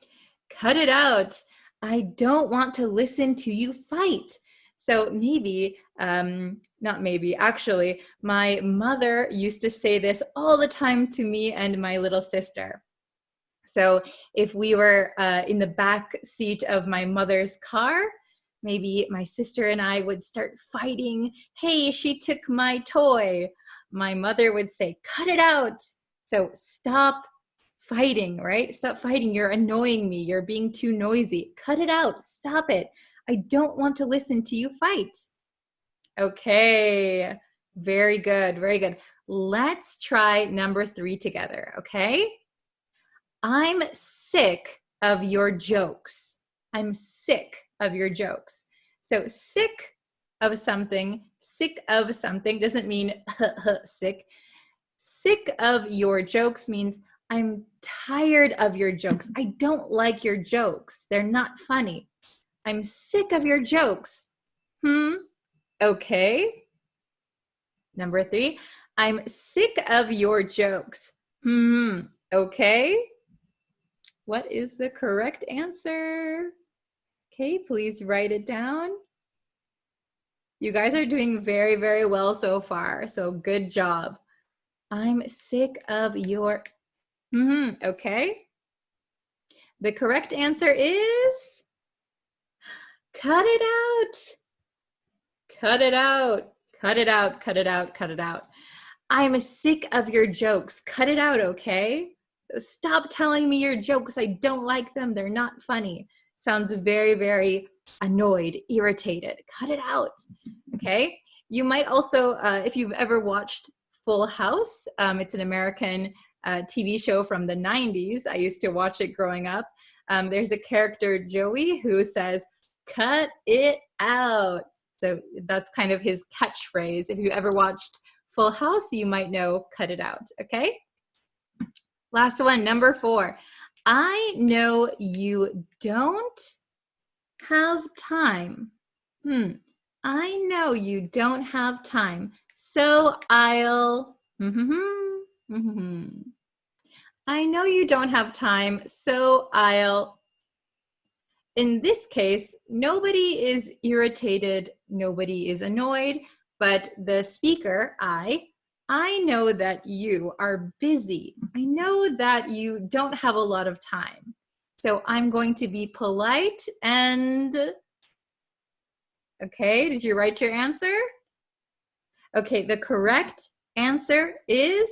Cut it out. I don't want to listen to you fight. So maybe, not maybe, actually, my mother used to say this all the time to me and my little sister. So if we were in the back seat of my mother's car, maybe my sister and I would start fighting. Hey, she took my toy. My mother would say, cut it out. So stop fighting, right? Stop fighting. You're annoying me. You're being too noisy. Cut it out. Stop it. I don't want to listen to you fight. Okay. Very good. Very good. Let's try number 3 together, okay? I'm sick of your jokes. I'm sick of your jokes. So sick of something doesn't mean sick. Sick of your jokes means I'm tired of your jokes. I don't like your jokes. They're not funny. I'm sick of your jokes. Okay. Number 3, I'm sick of your jokes. Okay. What is the correct answer? Okay, please write it down. You guys are doing very, very well so far, so good job. I'm sick of your, okay. The correct answer is, cut it out. Cut it out. Cut it out, cut it out, cut it out. I'm sick of your jokes. Cut it out, okay? Stop telling me your jokes. I don't like them. They're not funny. Sounds very, very annoyed, irritated. Cut it out, okay? You might also, if you've ever watched Full House, it's an American TV show from the 90s. I used to watch it growing up. There's a character, Joey, who says, cut it out. So that's kind of his catchphrase. If you ever watched Full House, you might know cut it out, okay? Last one, number 4. I know you don't have time. I know you don't have time, so I'll... I know you don't have time, so I'll... In this case, nobody is irritated, nobody is annoyed, but the speaker, I know that you are busy. I know that you don't have a lot of time. So I'm going to be polite and, okay, did you write your answer? Okay, the correct answer is,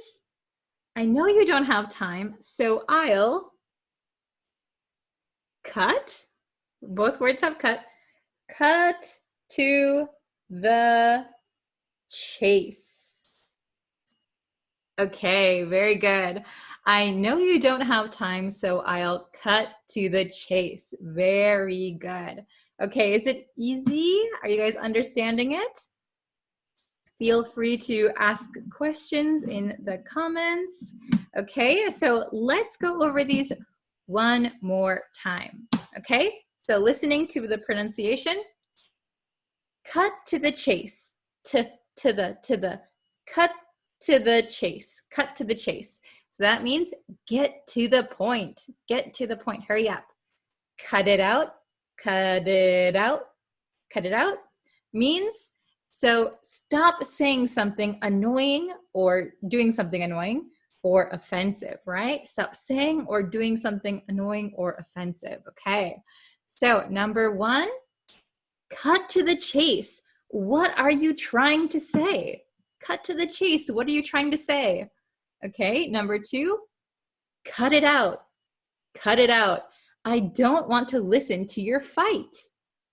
I know you don't have time, so I'll cut. Both words have cut. Cut to the chase. Okay, very good. I know you don't have time, so I'll cut to the chase. Very good. Okay, is it easy? Are you guys understanding it? Feel free to ask questions in the comments. Okay, so let's go over these one more time. Okay, so listening to the pronunciation. Cut to the chase. to the, cut to the chase, cut to the chase. So that means get to the point, get to the point, hurry up. Cut it out, cut it out, cut it out means, so stop saying something annoying or doing something annoying or offensive, right? Stop saying or doing something annoying or offensive, okay? So number one, cut to the chase. What are you trying to say? Cut to the chase. What are you trying to say? Okay, number two, cut it out. Cut it out. I don't want to listen to your fight.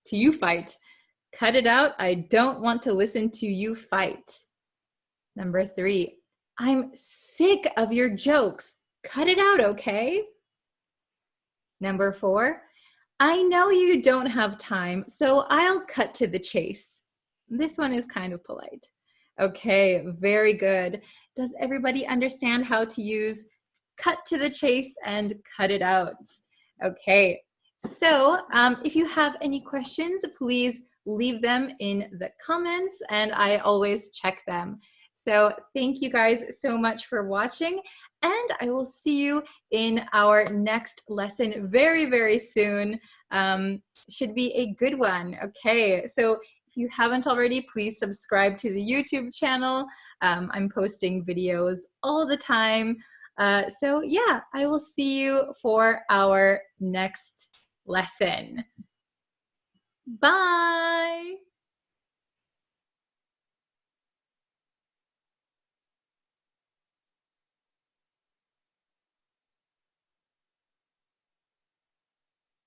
To you fight. Cut it out. I don't want to listen to you fight. Number three, I'm sick of your jokes. Cut it out, okay? Number four, I know you don't have time, so I'll cut to the chase. This one is kind of polite. Okay, very good. Does everybody understand how to use cut to the chase and cut it out? Okay, so if you have any questions, please leave them in the comments and I always check them. So thank you guys so much for watching and I will see you in our next lesson very, very soon. Should be a good one. Okay, so if you haven't already, please subscribe to the YouTube channel. I'm posting videos all the time. So yeah, I will see you for our next lesson. Bye.